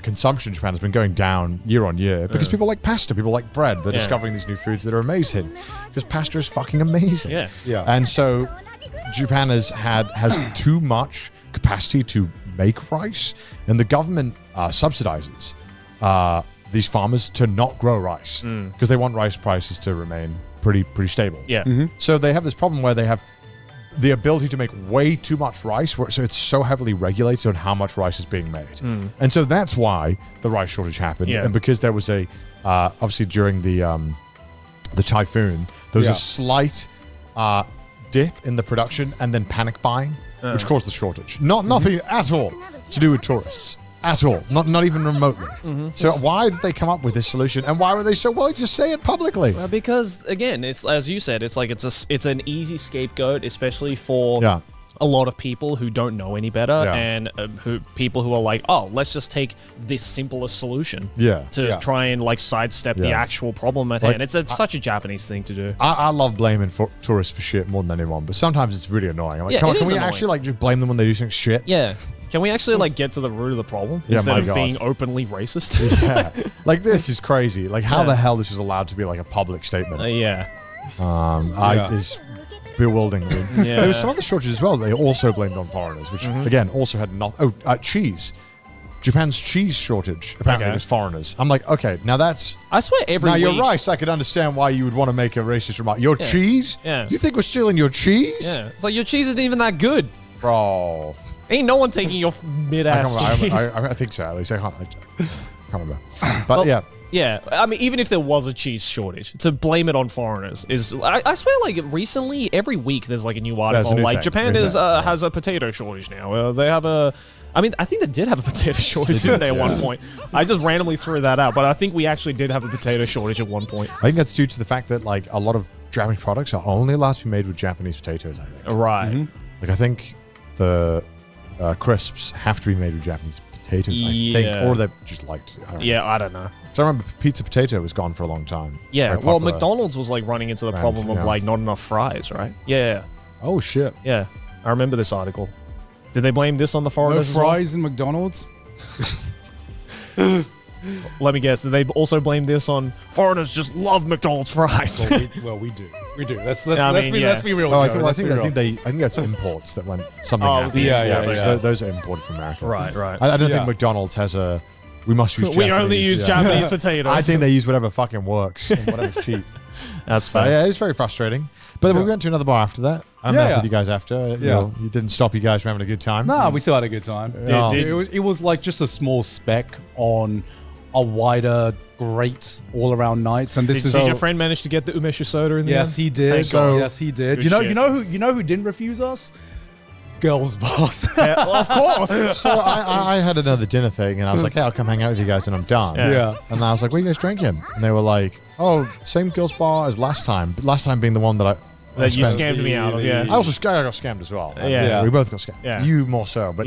consumption in Japan has been going down year on year because people like pasta, people like bread. They're discovering these new foods that are amazing because pasta is fucking amazing. Yeah. And so Japan has too much capacity to make rice, and the government subsidizes these farmers to not grow rice because they want rice prices to remain pretty stable. Yeah. So they have this problem where they have the ability to make way too much rice, so it's so heavily regulated on how much rice is being made. And so that's why the rice shortage happened. Yeah. And because there was obviously during the typhoon, there was a slight dip in the production and then panic buying, which caused the shortage. Nothing at all to do with tourists. At all. Not even remotely. So why did they come up with this solution, and why were they so willing to say it publicly? Because again, it's as you said, it's like it's an easy scapegoat, especially for a lot of people who don't know any better, and people who are like, oh, let's just take this simplest solution to try and like sidestep the actual problem at hand. It's such a Japanese thing to do. I love blaming tourists for shit more than anyone, but sometimes it's really annoying. I'm like, come on, can we actually like just blame them when they do something shit? Yeah. Can we actually like get to the root of the problem instead of being openly racist? Like this is crazy. Like how the hell this was allowed to be like a public statement? Is bewildering. There was some other shortages as well. They also blamed on foreigners, which again also had cheese. Japan's cheese shortage apparently was foreigners. I'm like, okay, now that's. I swear every week. Now your rice, I could understand why you would want to make a racist remark. Your cheese? Yeah. You think we're stealing your cheese? Yeah. It's like your cheese isn't even that good, bro. Ain't no one taking your mid-ass cheese. I think so, at least. I can't remember. But yeah. Yeah, I mean, even if there was a cheese shortage, to blame it on foreigners is, I swear, like, recently, every week there's, like, a new article. Like, Japan has a potato shortage now. They have I think they did have a potato shortage, didn't they, at one point? I just randomly threw that out, but I think we actually did have a potato shortage at one point. I think that's due to the fact that, like, a lot of Japanese products are only allowed to be made with Japanese potatoes, I think. Right. Like, I think the crisps have to be made with Japanese potatoes, I think, or they're just liked. I don't know. So I remember pizza potato was gone for a long time. Yeah, well, McDonald's was like running into the problem of like not enough fries, right? Yeah. Oh shit. Yeah, I remember this article. Did they blame this on the No foreigners? fries in McDonald's? Let me guess. Did they also blame this on foreigners just love McDonald's fries? Well, we do. We do. Let's be real. Oh, I think that's imports that when something happens. Those are imported from America. Right. I don't think McDonald's has a. We must use. We only use Japanese potatoes. I think they use whatever fucking works and whatever's cheap. That's fine. Yeah, it's very frustrating. But we went to another bar after that. I met with you guys after. You didn't stop you guys from having a good time. Nah, we still had a good time. It was like just a small speck on a wider, great all-around night. And did your friend manage to get the umeshu soda in the end? Yes, he did. Yes, he did. You know who didn't refuse us? Girls' boss. Of course. So I had another dinner thing, and I was like, hey, I'll come hang out with you guys, and I'm done. Yeah. And I was like, what are you guys drinking? And they were like, oh, same girls' bar as last time. But last time being the one that you scammed me out of, I got scammed as well. Yeah. We both got scammed. Yeah. You more so. But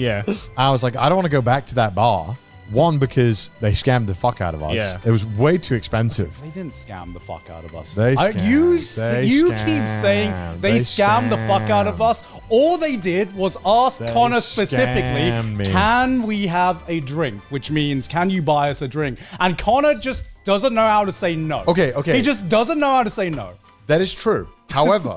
I was like, I don't want to go back to that bar. One, because they scammed the fuck out of us. Yeah. It was way too expensive. They didn't scam the fuck out of us. They you keep saying they scammed the fuck out of us. All they did was ask Connor specifically, can we have a drink? Which means, can you buy us a drink? And Connor just doesn't know how to say no. Okay. He just doesn't know how to say no. That is true. However,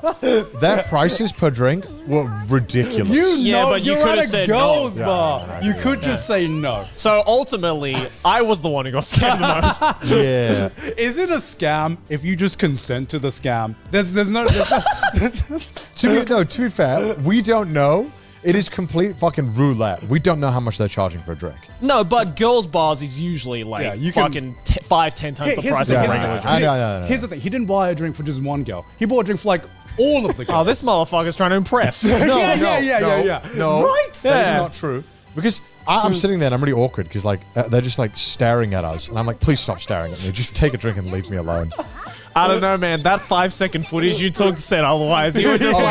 their prices per drink were ridiculous. But you could have said girls no. bar. You could just say no. So ultimately, I was the one who got scammed the most. Yeah. Is it a scam if you just consent to the scam? There's no. To be fair, we don't know It is complete fucking roulette. We don't know how much they're charging for a drink. No, but girls' bars is usually like Yeah, you can- fucking 5-10 times the price of thing, a here's the regular thing. drink. I know. Here's the thing. He didn't buy a drink for just one girl. He bought a drink for like all of the girls. Oh, this motherfucker's trying to impress. No, No. right? That Yeah. is not true. Because I'm sitting there and I'm really awkward because like they're just like staring at us, and I'm like, please stop staring at me. Just take a drink and leave me alone. I don't know, man. That 5-second footage you took said otherwise. You were just come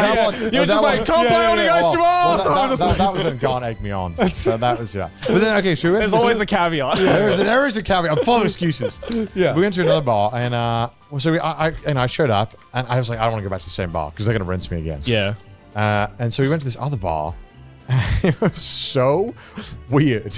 play on the That was when Garn egged me on. So that was, yeah. But then, okay, so we went There's to always a caveat. there is a caveat. I'm full of excuses. Yeah. We went to another bar, and I showed up, and I was like, I don't want to go back to the same bar because they're gonna rinse me again. Yeah. And so we went to this other bar. It was so weird.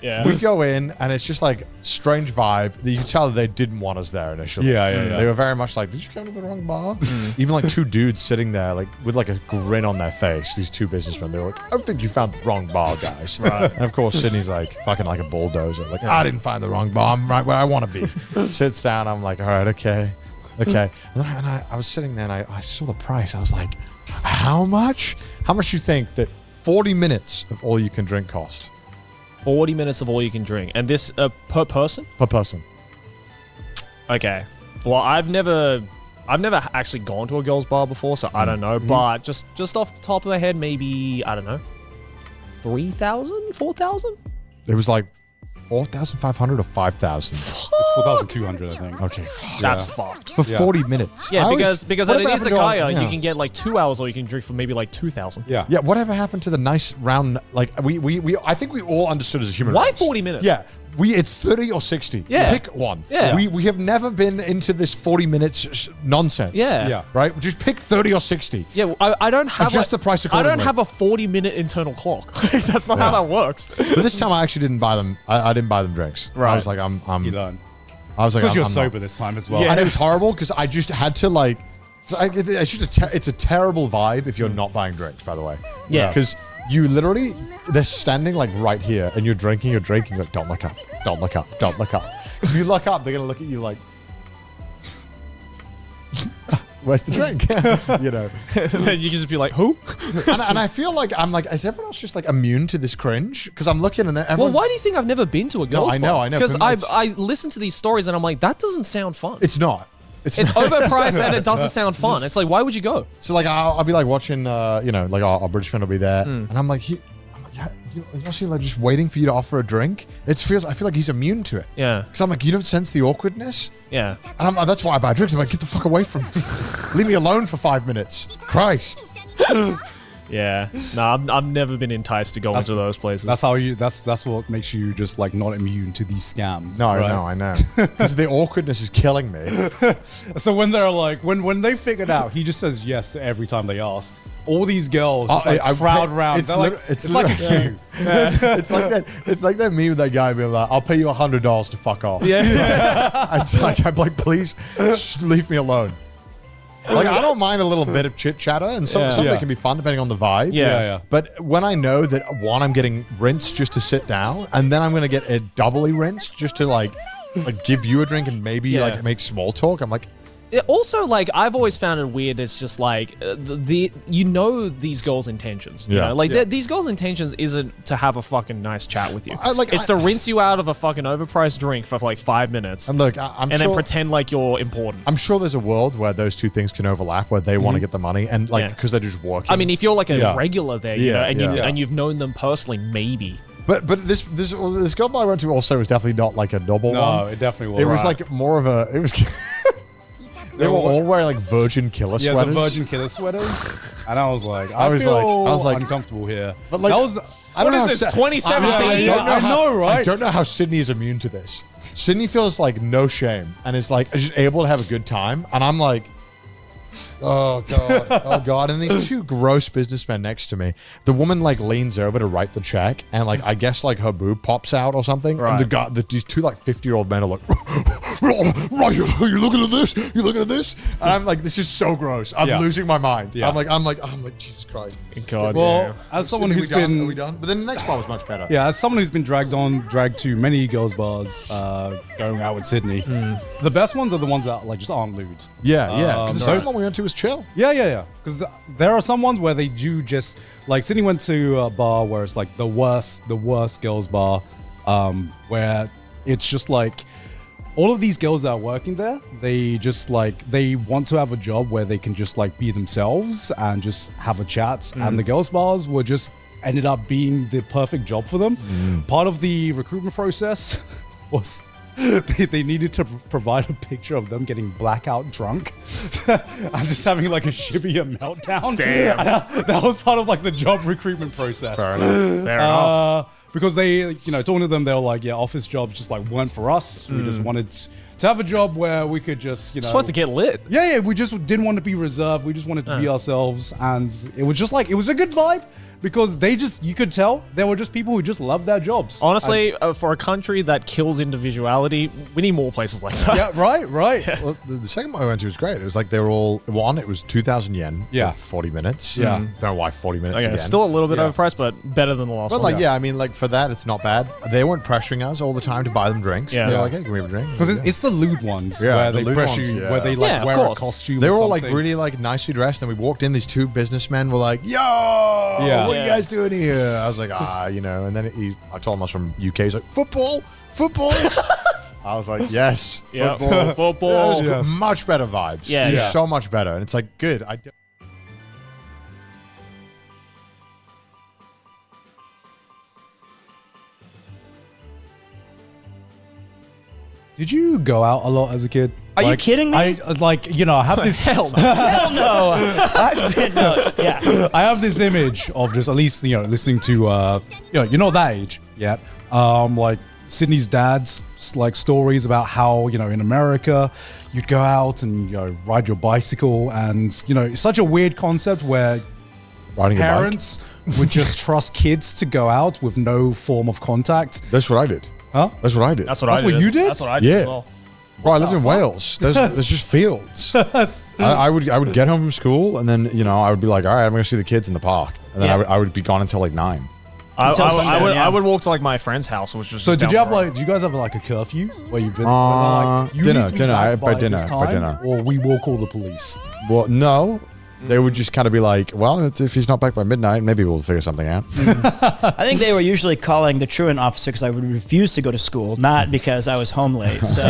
Yeah. We go in, and it's just like strange vibe. You can tell that they didn't want us there initially. Yeah. They were very much like, did you come to the wrong bar? Even like two dudes sitting there, like with like a grin on their face. These two businessmen. They were like, I think you found the wrong bar, guys. Right. And of course, Sydney's like fucking like a bulldozer. Like, I didn't find the wrong bar. I'm right where I want to be. Sits down. I'm like, all right, okay. And I was sitting there, and I saw the price. I was like, how much? How much do you think that 40 minutes of all you can drink cost? 40 minutes of all you can drink. And this per person? Per person. Okay. Well, I've never actually gone to a girls' bar before, so I don't know. But just off the top of my head, maybe, I don't know, 3,000? 4,000? It was like 4,500 or 5,000. 4,200, I think. Okay. That's fucked. For 40 minutes. Yeah, I because what at an happened to our- izakaya, yeah. you can get like 2 hours, or you can drink for maybe like 2,000. Yeah. Yeah, whatever happened to the nice round, like, we I think we all understood as a human Why race. 40 minutes? Yeah. It's 30 or 60. Yeah. Pick one. Yeah. We have never been into this 40 minutes nonsense. Yeah. Right? Just pick 30 or 60. Yeah, I don't have Adjust the price I don't accordingly. have a 40-minute internal clock. That's not how that works. But this time I actually didn't buy them. I didn't buy them drinks. Right. I was like, You learn. I was like, Because you're I'm not. sober this time as well. And it was horrible because I just had to like. It's a terrible vibe if you're not buying drinks, by the way. Yeah. Because you literally, they're standing like right here and you're drinking, like, don't look up, don't look up, don't look up. Because if you look up, they're going to look at you like, where's the drink? You know. And then you can just be like, who? And I feel like, I'm like, is everyone else just like immune to this cringe? Because I'm looking and Well, everyone. why do you think I've never been to a girls' I know, bar? I know. Because For me, it's- I listen to these stories and I'm like, that doesn't sound fun. It's not. It's It's overpriced and it doesn't sound fun. It's like, why would you go? So like I'll be like watching, like our British friend will be there, and I'm like, he's actually like just waiting for you to offer a drink. I feel like he's immune to it. Yeah. Because I'm like, you don't sense the awkwardness, Yeah. and that's why I buy drinks. I'm like, get the fuck away from me, leave me alone for 5 minutes. Christ. Yeah. No, I've never been enticed to go into those places. That's how you. That's what makes you just like not immune to these scams. No, right? I know. Because the awkwardness is killing me. So when they're like, when they figured out, he just says yes to every time they ask. All these girls just crowd round. It's, It's like a queue. It's like that. It's like that meme with that guy being like, "I'll pay you $100 to fuck off." Yeah. It's like I'm like, please, just leave me alone. Like I don't mind a little bit of chit chatter, and some of it can be fun depending on the vibe. Yeah. But when I know that one, I'm getting rinsed just to sit down, and then I'm gonna get a doubly rinsed just to like give you a drink and maybe like make small talk. I'm like, Also, like, I've always found it weird. It's just like these girls' intentions. You Yeah. know? Like these girls' intentions isn't to have a fucking nice chat with you. It's I- to rinse you out of a fucking overpriced drink for like 5 minutes. and look, and then pretend like you're important. I'm sure there's a world where those two things can overlap, where they want to get the money and like because they're just working. I mean, if you're like a regular there, you know, Yeah. and you've known them personally, maybe. But this girl I went to also was definitely not like a double one. No, it definitely was. It was like more of a. It was. They were all wearing like Virgin Killer Yeah, sweaters. the Virgin Killer sweaters. And I was like, I was like uncomfortable here. But like, that was. I don't What know is how this, Sa- 2017? I know, right? I don't know how Sydney is immune to this. Sydney feels like no shame and is like just able to have a good time, and I'm like, oh god, oh god. And these two gross businessmen next to me. The woman like leans over to write the check, and like I guess like her boob pops out or something. Right. And the guy, these two like 50-year-old men are like, right, you looking at this? You looking at this? And I'm like, this is so gross. I'm losing my mind. Yeah. I'm like, Jesus Christ. God Well, damn. as someone Sydney, who's we done? been Are we done? But then the next bar was much better. Yeah, as someone who's been dragged to many girls' bars, going out with Sydney, the best ones are the ones that like just aren't lewd. Yeah. Because the those- second one we went to was was chill. Yeah. Because there are some ones where they do just like Sydney went to a bar where it's like the worst girls bar, where it's just like all of these girls that are working there, they just like they want to have a job where they can just like be themselves and just have a chat. And the girls bars were just ended up being the perfect job for them. Part of the recruitment process was they needed to provide a picture of them getting blackout drunk and just having like a shivvy and meltdown. Damn. That was part of like the job recruitment process. Fair enough. Because they, talking to them, they were like, yeah, office jobs just like weren't for us. We just wanted to have a job where we could just, Just want to get lit. Yeah, we just didn't want to be reserved. We just wanted to be ourselves. And it was just like, it was a good vibe because you could tell they were just people who just love their jobs. Honestly, for a country that kills individuality, we need more places like that. Yeah, right. Well, the second one I went to was great. It was like they were all, it was 2,000 yen for 40 minutes. Yeah. Don't know why 40 minutes Okay, again. still a little bit overpriced, but better than the last But one. like, I mean, like for that, it's not bad. They weren't pressuring us all the time to buy them drinks. Yeah. They were like, hey, can we have a drink? Because it's the lewd ones Yeah, where the they lewd pressure ones, you, yeah. where they like Yeah, of wear a course. costume. They or were all like something. really like nicely dressed, and we walked in. These two businessmen were like, "Yo, Yeah. what are you guys doing here?" I was like, and then I told him I was from UK. He's like, "Football." I was like, "Yes, Yeah. football." Football. Yeah, it was Yes. much better vibes. Yeah. Just Yeah. so much better, and it's like good. Did you go out a lot as a kid? Are you kidding me? I have this Hell no. Hell no. I've been, yeah. I have this image of just at least listening to you're not that age yet. Like Sydney's dad's like stories about how in America you'd go out and ride your bicycle, and it's such a weird concept where Riding a bike. parents would just trust kids to go out with no form of contact. That's what I did. Huh? That's what I did. That's what That's I what did. you did? That's what I did Yeah. as well. Bro, I lived in Wales. There's just fields. I would get home from school, and then I would be like, all right, I'm gonna see the kids in the park, and then I would be gone until like 9. Until sundown, yeah. I would walk to like my friend's house, which was So just did down you the have road. like? Do you guys have like a curfew where you've been? dinner, by dinner. Or we will call the police. Well, no. They would just kind of be like, well, if he's not back by midnight, maybe we'll figure something out. I think they were usually calling the truant officer because I would refuse to go to school, not because I was home late. So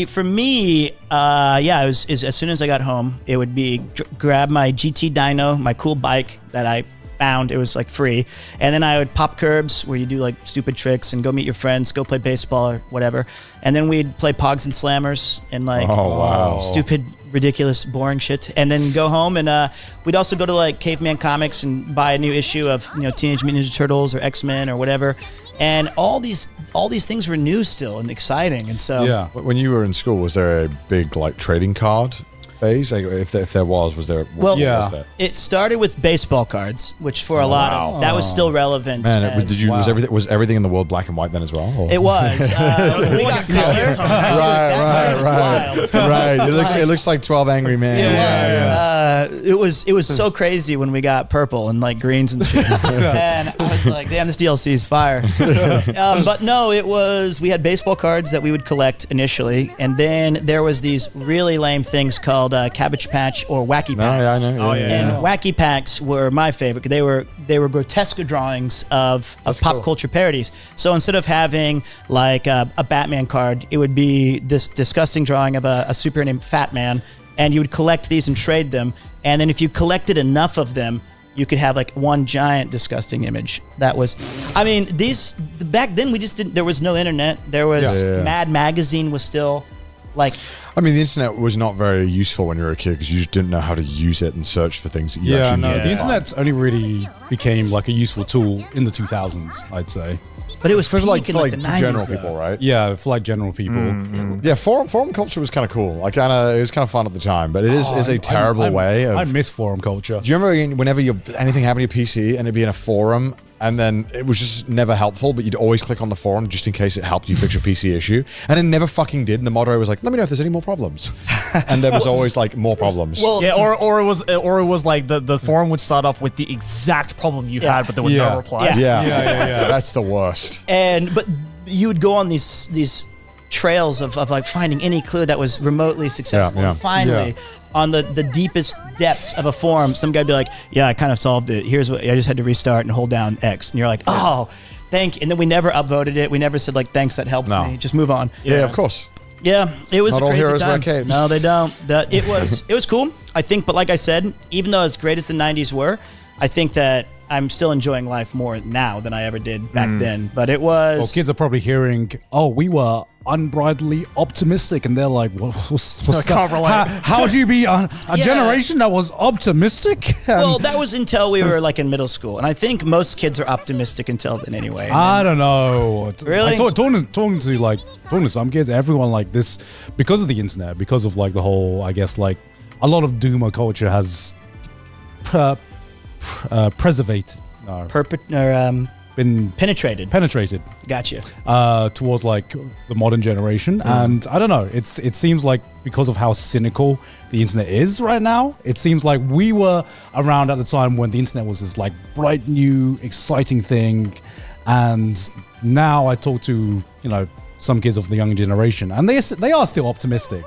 for me, it was as soon as I got home, it would be grab my GT Dyno, my cool bike that I found. It was like free, and then I would pop curbs where you do like stupid tricks and go meet your friends, go play baseball or whatever, and then we'd play Pogs and Slammers and like stupid, ridiculous, boring shit, and then go home. And we'd also go to like Caveman Comics and buy a new issue of Teenage Mutant Ninja Turtles or X-Men or whatever. And all these things were new still and exciting. And so When you were in school, was there a big like trading card phase? Like, if there was there? What was that? It started with baseball cards, which for a lot of that was still relevant. Man, was everything in the world black and white then as well? Or? It was. We got color. Right. It looks like 12 Angry Men. It was so crazy when we got purple and like greens and shit. And I was like, damn, this DLC is fire. But no, we had baseball cards that we would collect initially, and then there was these really lame things called Cabbage Patch or Wacky Packs. I know. And Wacky Packs were my favorite. They were grotesque drawings of pop culture parodies. So instead of having like a Batman card, it would be this disgusting drawing of a superhero named Fat Man, and you would collect these and trade them. And then if you collected enough of them, you could have like one giant disgusting image. That was, back then we just didn't, there was no internet. There was Mad Magazine was still like, I mean, the internet was not very useful when you were a kid because you just didn't know how to use it and search for things that you actually needed. The internet only really became like a useful tool in the 2000s, I'd say. But it was for like the 90s, general though. people, right? Yeah, for like general people. Yeah, forum culture was kind of cool. It was kind of fun at the time, but it is a terrible way of. I miss forum culture. Do you remember whenever anything happened to your PC and it'd be in a forum? And then it was just never helpful, but you'd always click on the forum just in case it helped you fix your PC issue. And it never fucking did. And the moderator was like, let me know if there's any more problems. And there was always like more problems. Or it was like the forum would start off with the exact problem you had, but there were no replies. Yeah. That's the worst. But you would go on these trails of like finding any clue that was remotely successful. Yeah, And finally, on the deepest depths of a forum, some guy would be like, yeah, I kind of solved it. Here's what I just had to restart and hold down X. And you're like, oh, thank you. And then we never upvoted it. We never said like, thanks, that helped me. Just move on. Yeah, of course. Yeah, it was Not a all crazy heroes wear time. capes. No, they don't. It was cool. I think, but like I said, even though as great as the 90s were, I think that I'm still enjoying life more now than I ever did back then. But it was... Well, kids are probably hearing, oh, we were unbridledly optimistic, and they're like, what's that? How do you be a generation that was optimistic? Well, that was until we were like in middle school. And I think most kids are optimistic until then anyway. I don't know. Really? Talking to some kids, everyone like this, because of the internet, because of like the whole, I guess, like a lot of doomer culture has been penetrated. Gotcha. Towards like the modern generation, and I don't know. It seems like because of how cynical the internet is right now, it seems like we were around at the time when the internet was this like bright new exciting thing, and now I talk to some kids of the younger generation, and they are still optimistic.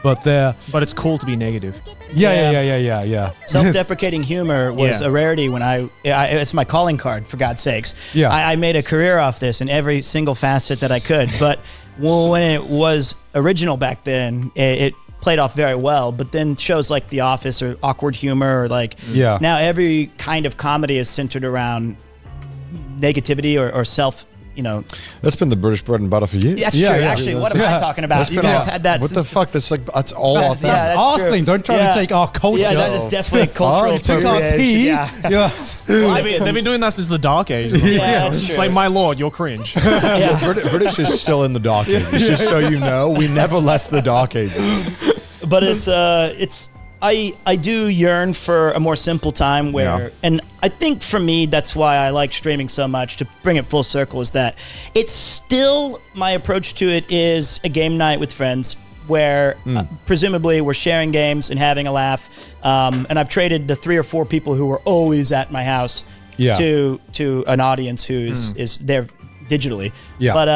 But it's cool to be negative. Yeah. Self-deprecating humor was a rarity when it's my calling card, for God's sakes. Yeah. I made a career off this in every single facet that I could. But when it was original back then, it played off very well. But then shows like The Office or awkward humor or like now every kind of comedy is centered around negativity or self. That's been the British bread and butter for years. That's true. Actually, what am I talking about? You guys had that. What the fuck? That's all. That's our thing. Don't try to take our culture. Yeah, that is definitely cultural. Took our tea. They've been doing that since the Dark Age. That's it's true. like, my lord, you're cringe. British is still in the Dark Ages. Just so you know, we never left the Dark Ages. But it's. I do yearn for a more simple time where, and I think for me, that's why I like streaming so much, to bring it full circle, is that it's still, my approach to it is a game night with friends where presumably we're sharing games and having a laugh. And I've traded the 3 or 4 people who were always at my house to an audience who is there digitally. Yeah. But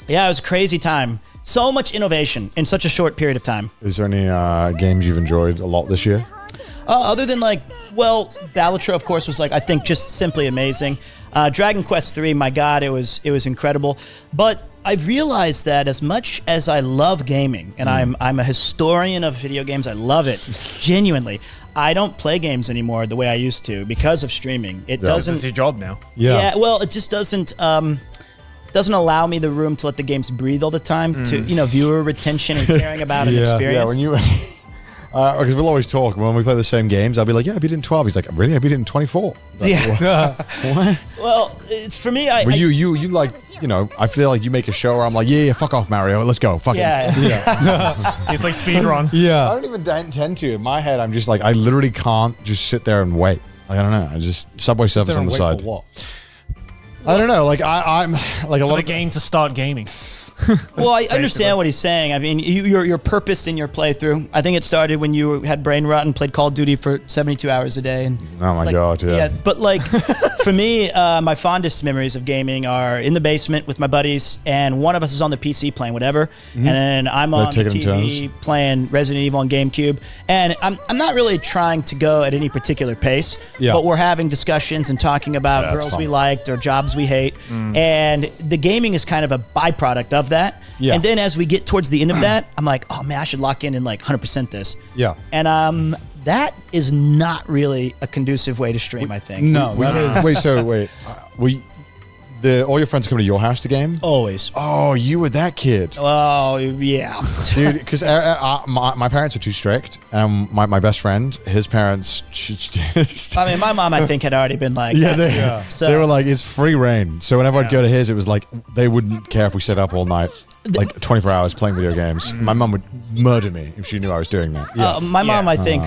it was a crazy time. So much innovation in such a short period of time. Is there any games you've enjoyed a lot this year? Other than Balatro, of course, was I think just simply amazing. Dragon Quest III, my God, it was incredible. But I've realized that as much as I love gaming, and I'm a historian of video games, I love it, genuinely. I don't play games anymore the way I used to because of streaming. It doesn't. It's your job now. Yeah. Well, it just doesn't allow me the room to let the games breathe all the time, to viewer retention and caring about an experience. Yeah, when you because we'll always talk when we play the same games. I'll be like, I beat it in 12. He's like, really? I beat it in 24. Like, what? Well, it's for me. You like, I feel like you make a show where I'm like, yeah, fuck off, Mario, let's go, fuck it. It's like speedrun. I don't even intend to. In my head, I'm just like, I literally can't just sit there and wait. Like, I don't know. I just Subway Surfers on the side. For what? I don't know. Like I'm like a lot of the game to start gaming. Well, I understand what he's saying. I mean, your purpose in your playthrough. I think it started when you had brain rot and played Call of Duty for 72 hours a day. And oh my God, yeah. But for me, my fondest memories of gaming are in the basement with my buddies, and one of us is on the PC playing whatever, and then I'm on the TV playing Resident Evil on GameCube. And I'm not really trying to go at any particular pace, but we're having discussions and talking about girls we liked or jobs we hate, and the gaming is kind of a byproduct of that. And then as we get towards the end of that, I'm like, oh man, I should lock in and 100% this. And that is not really a conducive way to stream, I think. No, all your friends come to your house to game? Always. Oh, you were that kid. Oh, yeah. Dude, because my parents were too strict. And my best friend, his parents... I mean, my mom, I think, had already been like... They were like, it's free reign. So whenever I'd go to his, it was like, they wouldn't care if we stayed up all night. 24 hours playing video games. My mum would murder me if she knew I was doing that. My mom, I think,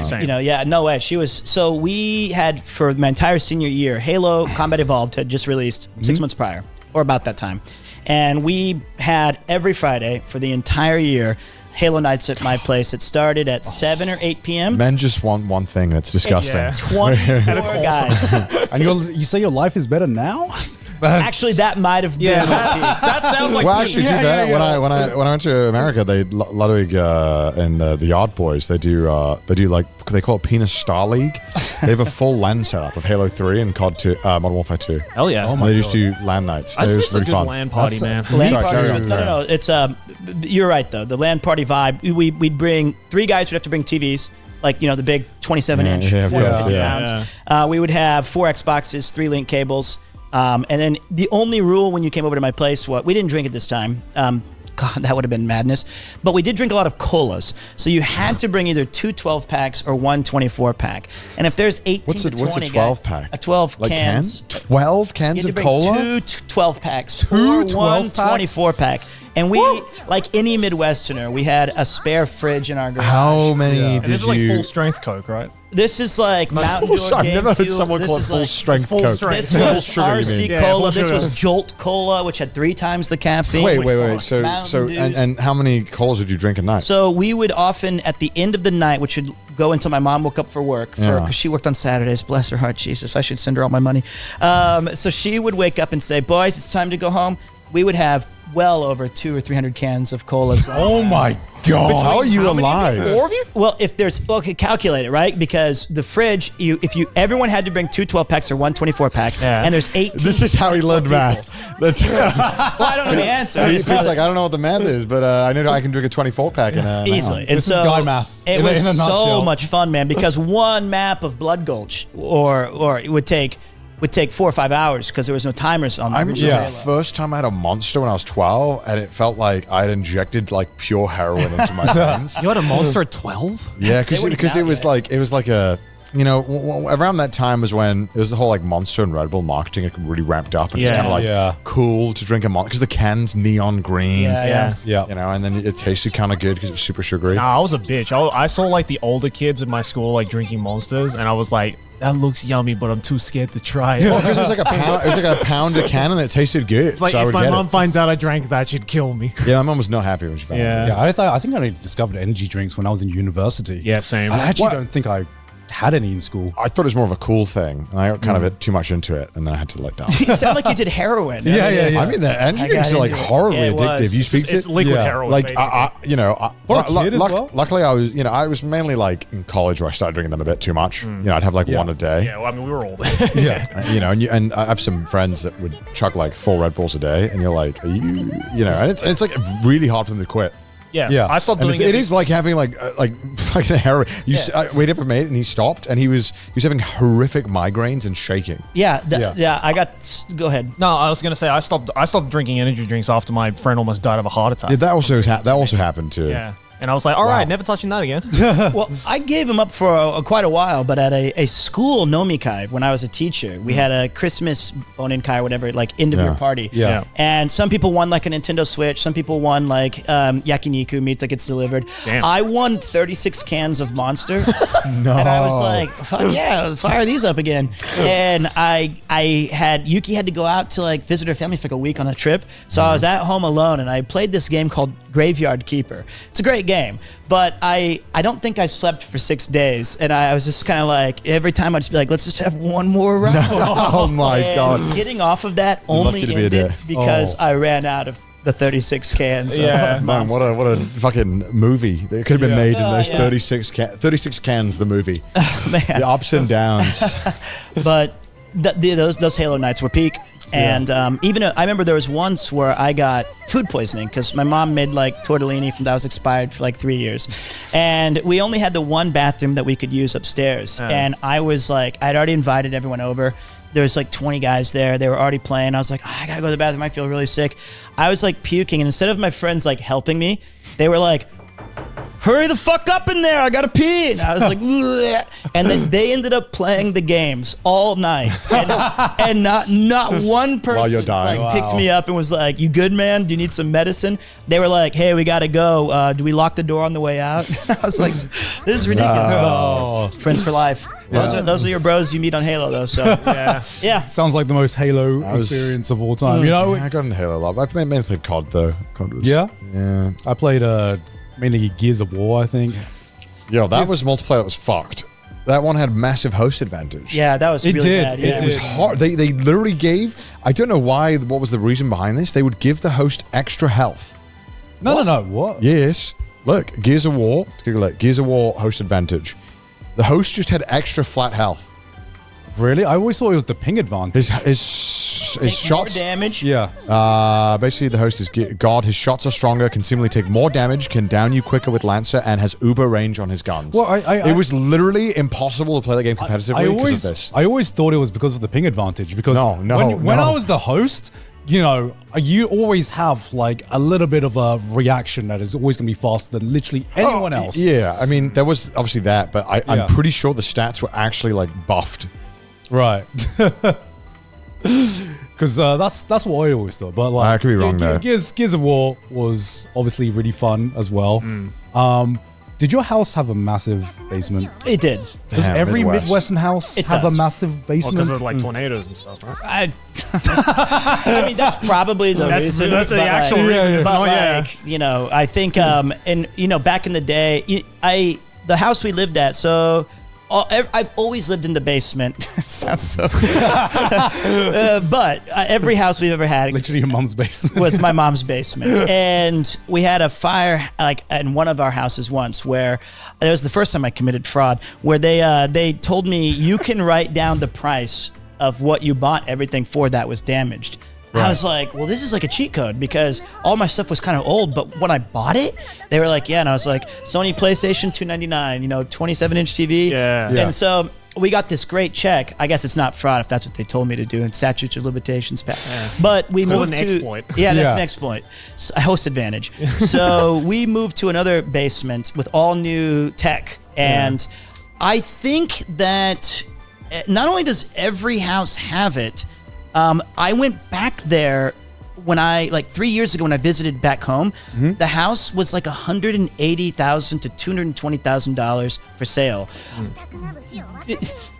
no way. She was, so we had, for my entire senior year, Halo Combat Evolved had just released 6 months prior, or about that time. And we had every Friday for the entire year, Halo nights at my place. It started at 7 or 8 p.m. Men just want one thing that's disgusting. 24 guys. And you say your life is better now? Actually, that might have been. That sounds like well, actually, when I went to America, Ludwig and the Yard Boys, they do like they call it Penis Star League. They have a full LAN setup of Halo 3 and COD 2, Modern Warfare 2. Hell yeah! Oh my they just do LAN nights. I It was missed a really good fun. LAN party, man. LAN parties, no. It's you're right though. The LAN party vibe. We'd bring 3 guys. Would have to bring TVs, like the big 27-inch, 450 pounds. We would have 4 Xboxes, 3 link cables, and then the only rule when you came over to my place, we didn't drink at this time. God, that would have been madness. But we did drink a lot of colas. So you had to bring either 2 12-packs or 1 24-pack. And if there's 18 to 20 What's a 12-pack? A 12 like cans. 12 cans of cola? 2 12-packs. 2 or 1 12-packs? 24-pack. And we, like any Midwesterner, we had a spare fridge in our garage. How many did and this you... is like full strength Coke, right? This is like Mountain Dew. I've never heard Fuel. someone This call it is full like- strength full Coke. strength. This Full was sugar, you RC mean? Cola. full This sugar. was Jolt Cola, which had 3 times the caffeine. Wait. So Mountain Dews. and how many colas would you drink a night? So we would often, at the end of the night, which would go until my mom woke up for work, because she worked on Saturdays. Bless her heart, Jesus. I should send her all my money. So she would wake up and say, "Boys, it's time to go home." We would have well over 200 or 300 cans of colas. Oh my God! How are you alive? 4 of you? Well, if there's calculate it, right? Because the fridge, everyone had to bring 2 12-packs or 1 24-pack, and there's 18. This is how he learned math. Well, I don't know the answer. Pete's like, I don't know what the math is, but I know I can drink a 24-pack in an Easily. hour. And This is guy math. It in a was so nutshell. much fun, man, because one map of Blood Gulch or it would take 4 or 5 hours because there was no timers on the I remember original the Halo. first time I had a monster when I was 12, and it felt like I had injected like pure heroin into my veins. You had a monster at 12? Yeah, They wouldn't because know it was yet. like a around that time was when it was the whole like Monster and Red Bull marketing had really ramped up, and it's kind of like cool to drink a monster because the can's neon green. Yeah. And then it tasted kind of good because it was super sugary. Nah, I was a bitch. I saw like the older kids in my school like drinking Monsters, and I was like, that looks yummy, but I'm too scared to try it. Well, because it was like a pound. It was like a pound a can, and it tasted good. It's like so I if would my get mom it. finds out I drank that, she'd kill me. Yeah, my mom was not happy when she found it. Yeah. Yeah, I think I discovered energy drinks when I was in university. Yeah, same. I actually What? don't think I had any in school. I thought it was more of a cool thing, and I got kind of too much into it, and then I had to let down. You sound like you did heroin. Yeah. I mean, the energy I drinks got are like into it. horribly Yeah, it addictive. was. You speak It's to liquid Yeah. heroin, like basically. For a kid as well? luckily I was I was mainly like in college where I started drinking them a bit too much. I'd have like one a day. Yeah, well, I mean, we were all Yeah. And I have some friends that would chug like 4 Red Bulls a day, and you're like, are you and it's like really hard for them to quit. Yeah. I stopped And doing it is like having like fucking heroin. We had a mate, and he stopped, and he was having horrific migraines and shaking. Yeah. I got. Go ahead. No, I was gonna say I stopped drinking energy drinks after my friend almost died of a heart attack. Yeah, that also happened too. Yeah. And I was like, all right, never touching that again. Well, I gave him up for quite a while, but at a school nomikai when I was a teacher, we had a Christmas bonin-kai or whatever, like end of year party. Yeah. And some people won like a Nintendo Switch. Some people won like yakiniku meats that gets delivered. Damn. I won 36 cans of Monster. No. And I was like, fuck yeah, let's fire these up again. And I had Yuki had to go out to like visit her family for like a week on a trip. So I was at home alone, and I played this game called Graveyard Keeper. It's a great game, but I don't think I slept for 6 days, and I was just kind of like, every time I'd just be like, let's just have one more round. Oh my And God. Getting off of that only lucky to be a ended day. because I ran out of the 36 cans. Yeah. of Man, Monster. what a fucking movie that could have been made in those yeah. 36 cans. The movie, Man. the ups and downs. But those Halo nights were peak. And even I remember there was once where I got food poisoning because my mom made like tortellini that was expired for like 3 years, and we only had the one bathroom that we could use upstairs. And I was like, I'd already invited everyone over. There was like 20 guys there. They were already playing. I was like, I gotta go to the bathroom. I feel really sick. I was like puking, and instead of my friends like helping me, they were like, hurry the fuck up in there, I gotta pee. And I was like, bleh. And then they ended up playing the games all night. And not one While you're person dying. like, picked me up and was like, you good, man? Do you need some medicine? They were like, hey, we gotta go. Do we lock the door on the way out? I was like, this is ridiculous. Oh. But friends for life. Those are your bros you meet on Halo, though. So yeah. Sounds like the most Halo experience of all time. You know? I got into Halo a lot. I mainly played COD though. COD was, Yeah? Yeah. I played mainly Gears of War, I think. Yo, that was multiplayer that was fucked. That one had massive host advantage. Yeah, that was really bad. Yeah. It was hard. They literally gave, I don't know why, what was the reason behind this? They would give the host extra health. No, what? Yes. Look, Gears of War, let's Google it. Gears of War host advantage. The host just had extra flat health. Really? I always thought it was the ping advantage. His shots. More damage. Yeah. Basically, the host is God. His shots are stronger, can seemingly take more damage, can down you quicker with Lancer, and has uber range on his guns. Well, it was literally impossible to play the game competitively because of this. I always thought it was because of the ping advantage. Because when I was the host, you always have like a little bit of a reaction that is always going to be faster than literally anyone else. Yeah, I mean, there was obviously that, but I'm pretty sure the stats were actually like buffed. Right. Because that's what I always thought. But like, I could be wrong there. Gears of War was obviously really fun as well. Did your house have a massive basement? It did. Does every Midwestern house have a massive basement? Because of like tornadoes and stuff, right? I mean, that's probably the reason. That's the actual reason. But I think, and back in the day, the house we lived at, so I've always lived in the basement. It sounds so. But every house we've ever had, literally your mom's basement, was my mom's basement, and we had a fire like in one of our houses once where it was the first time I committed fraud. Where they told me you can write down the price of what you bought everything for that was damaged. Right. I was like, well, this is like a cheat code because all my stuff was kind of old, but when I bought it, they were like, yeah, and I was like, Sony PlayStation $299, 27-inch TV. Yeah. And so we got this great check. I guess it's not fraud if that's what they told me to do, and statutes of limitations pass. Yeah. But we moved to exploit. Yeah, that's an exploit. A host advantage. So we moved to another basement with all new tech, and I think that not only does every house have it, I went back there when 3 years ago when I visited back home. The house was like $180,000 to $220,000 for sale.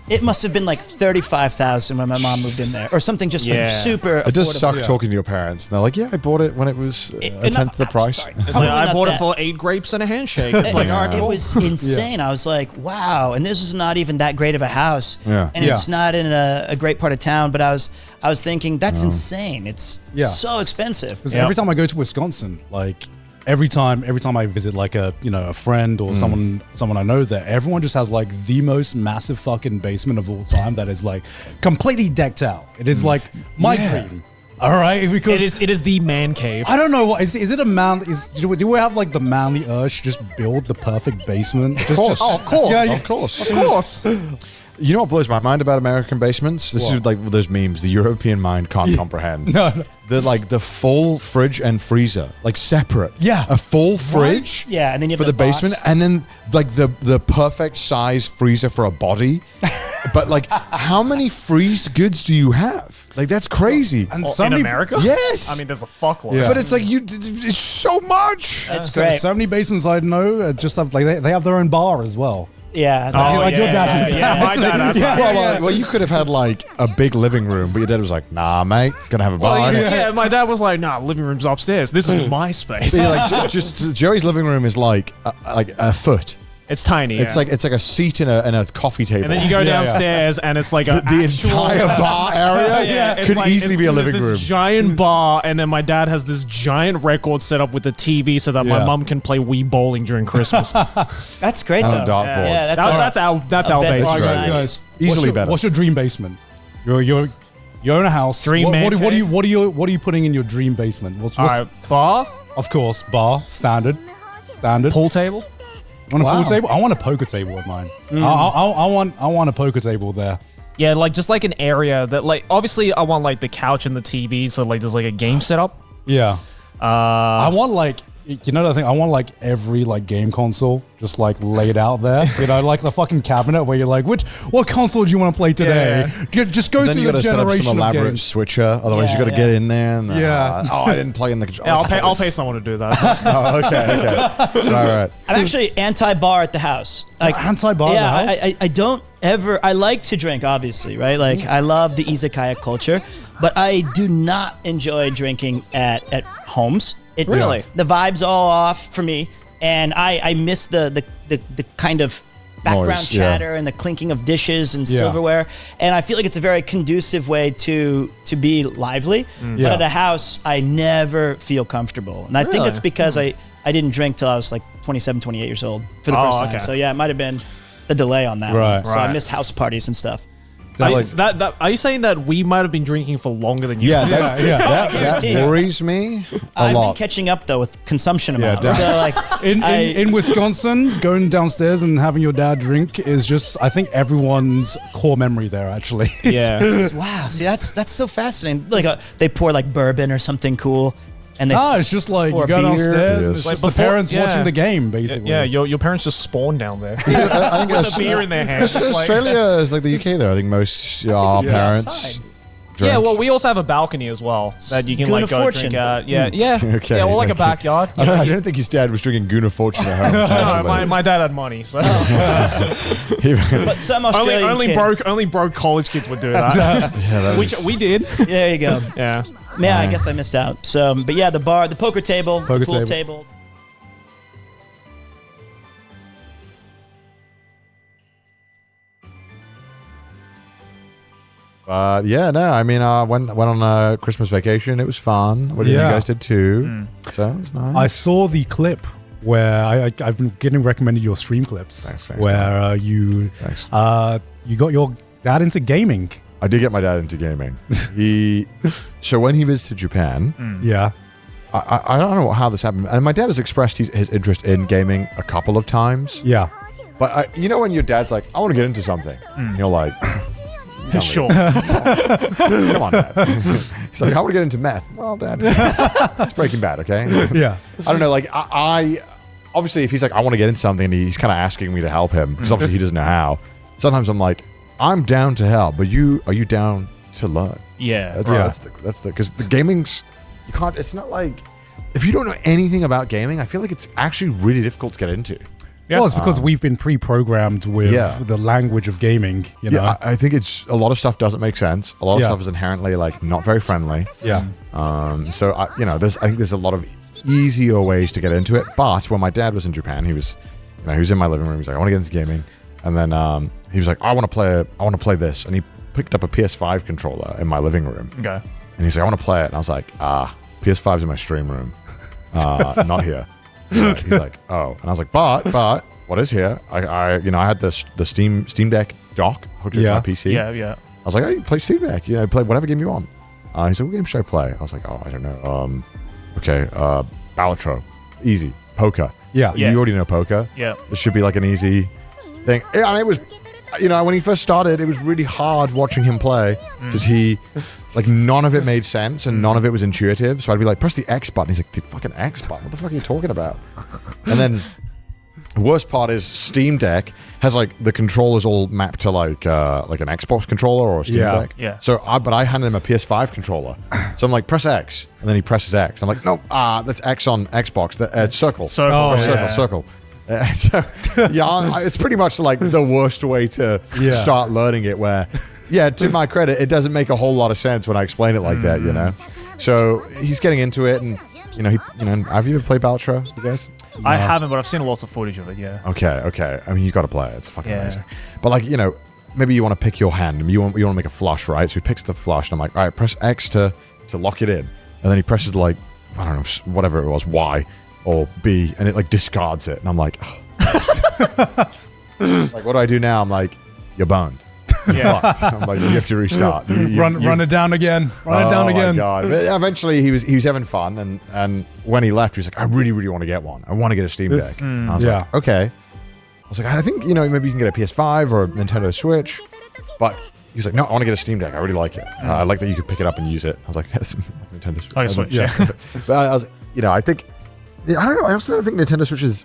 It must have been like $35,000 when my mom moved in there, or something just like super. It does suck talking to your parents. And they're like, "Yeah, I bought it when it was a tenth the price." It's like I bought it for 8 grapes and a handshake. It's like, all right, it was insane. I was like, "Wow!" And this is not even that great of a house, and it's not in a great part of town. But I was thinking that's insane. It's so expensive. Because every time I go to Wisconsin, like. Every time I visit like a friend or someone I know there, everyone just has like the most massive fucking basement of all time that is like completely decked out. It is like my dream. All right, because it is the man cave. I don't know what is it a man? Do we have like the manly urge to just build the perfect basement? Of course. Of course. Yeah, of course. You know what blows my mind about American basements? This is like those memes the European mind can't comprehend. No. They're like the full fridge and freezer, like separate. Yeah. A full fridge. Yeah, and then you have for the basement, box. and then like the perfect size freezer for a body. But like, how many freezed goods do you have? Like that's crazy. And in America? Yes. I mean, there's a fuckload. Yeah. But it's like it's so much. That's great. So many basements I know just have like they have their own bar as well. Yeah. Your dad is my dad has that. Well, you could have had like a big living room, but your dad was like, "Nah, mate, gonna have a bar." My dad was like, "Nah, living room's upstairs. This is my space." Like, just Joey's living room is like a foot. It's tiny. It's like a seat and a coffee table. And then you go downstairs, and it's like the entire bar area could easily be a living room. This giant bar, and then my dad has this giant record set up with the TV so that my mum can play Wii bowling during Christmas. That's great though. Dartboards. Yeah, that's our best. basement. Guys, Easily better. What's your dream basement? You own a house. Dream man what are you putting in your dream basement? What's all right, bar? Of course, bar. Standard. Pool table? Want a pool table? I want a poker table at mine. I want a poker table there. Yeah, like just like an area that like obviously I want like the couch and the TV, so like there's like a game setup. Yeah. I want like the thing. I want like every like game console just like laid out there. Like the fucking cabinet where you're like, what console do you want to play today? Just go then through you the got to set up generation some of elaborate games. switcher. Otherwise, you got to get in there. And, I didn't play in the control. Yeah, I'll pay someone to do that. Oh, okay. All right. I'm actually anti-bar at the house. Like anti-bar at the house? I don't ever. I like to drink, obviously, right? Like I love the izakaya culture, but I do not enjoy drinking at homes. Really? The vibe's all off for me, and I miss the kind of background Noise, chatter and the clinking of dishes and silverware. And I feel like it's a very conducive way to be lively. But at a house, I never feel comfortable. And I think it's because I didn't drink till I was like 27, 28 years old for the first time. So yeah, it might have been the delay on that one. So I missed house parties and stuff. Are you saying that we might have been drinking for longer than you? Yeah, that worries me a lot. I've been catching up though with consumption amounts. So like in Wisconsin, going downstairs and having your dad drink is just, I think, everyone's core memory there. Actually, wow. See, that's so fascinating. Like they pour like bourbon or something cool. And it's just like you go downstairs. It's like the parents watching the game, basically. Yeah, your parents just spawn down there. I think with a beer in their hands. Australia is like the UK, though. I think most our parents. Drink. Yeah, well, we also have a balcony as well that you can like go drink at. Yeah. Okay, yeah, well, like a backyard. I don't think his dad was drinking Guna Fortune at home. No, my dad had money, so. But some Australian kids. only broke college kids would do that. Which we did. There you go. Yeah. Yeah, I guess I missed out. So, but yeah, the bar, the poker table, the pool table. Yeah, no, I mean, went on a Christmas vacation. It was fun. What you guys did too. So it was nice. I saw the clip where I've been getting recommended your stream clips. Thanks, where you got your dad into gaming. I did get my dad into gaming. So when he visited Japan, I don't know how this happened. And my dad has expressed his interest in gaming a couple of times. Yeah. But you know when your dad's like, I want to get into something. And you're like, sure. Come on, Dad. He's like, I want to get into meth. Well, Dad, it's Breaking Bad, okay? Yeah. I don't know, like, I obviously, if he's like, I want to get into something, and he's kind of asking me to help him, because obviously he doesn't know how. Sometimes I'm like, I'm down to help, but are you down to learn? Yeah. That's the because the gaming's, you can't, it's not like, if you don't know anything about gaming, I feel like it's actually really difficult to get into. Yeah. Well, it's because we've been pre-programmed with the language of gaming. You know? Yeah, I think it's a lot of stuff doesn't make sense. A lot of stuff is inherently like not very friendly. Yeah. So I think there's a lot of easier ways to get into it. But when my dad was in Japan, he was in my living room. He's like, I want to get into gaming, and then he was like, I want to play this, and he picked up a PS5 controller in my living room. Okay. And he's like, I want to play it, and I was like, PS5's in my stream room, not here. He's like, oh, and I was like, but what is here? I had the Steam Deck dock hooked into my PC. Yeah. I was like, oh, you play Steam Deck, play whatever game you want. He said, what game should I play? I was like, oh, I don't know. Okay, Balatro, easy. Poker. Yeah. You already know poker. Yeah. This should be like an easy thing. Yeah, and it was, when he first started, it was really hard watching him play because none of it made sense and none of it was intuitive. So I'd be like, press the X button. He's like, the fucking X button? What the fuck are you talking about? And then the worst part is Steam Deck has the controllers all mapped to like an Xbox controller or a Steam Deck. Yeah. So I handed him a PS5 controller. So I'm like, press X, and then he presses X. I'm like, no, that's X on Xbox. Circle. Circle. It's pretty much like the worst way to start learning it. Where, to my credit, it doesn't make a whole lot of sense when I explain it like that. So he's getting into it, and have you ever played Balatro, you guys? No. I haven't, but I've seen lots of footage of it. Yeah. Okay. I mean, you got to play it. It's fucking amazing. But maybe you want to pick your hand, and you want to make a flush, right? So he picks the flush, and I'm like, all right, press X to lock it in, and then he presses I don't know, whatever it was, Y or B, and it discards it, and I'm like, oh. What do I do now? I'm like, you're boned. Yeah. I'm like, you have to restart. Run it down again. Run it down again. My God. But eventually, he was having fun, and when he left, he was like, I really, really want to get one. I want to get a Steam Deck. I was like, okay. I was like, I think maybe you can get a PS5 or a Nintendo Switch, but he was like, no, I want to get a Steam Deck. I really like it. I like that you could pick it up and use it. I was like, yes, Nintendo Switch. I Switch. Yeah. But I was, I think, I don't know. I also don't think Nintendo Switch is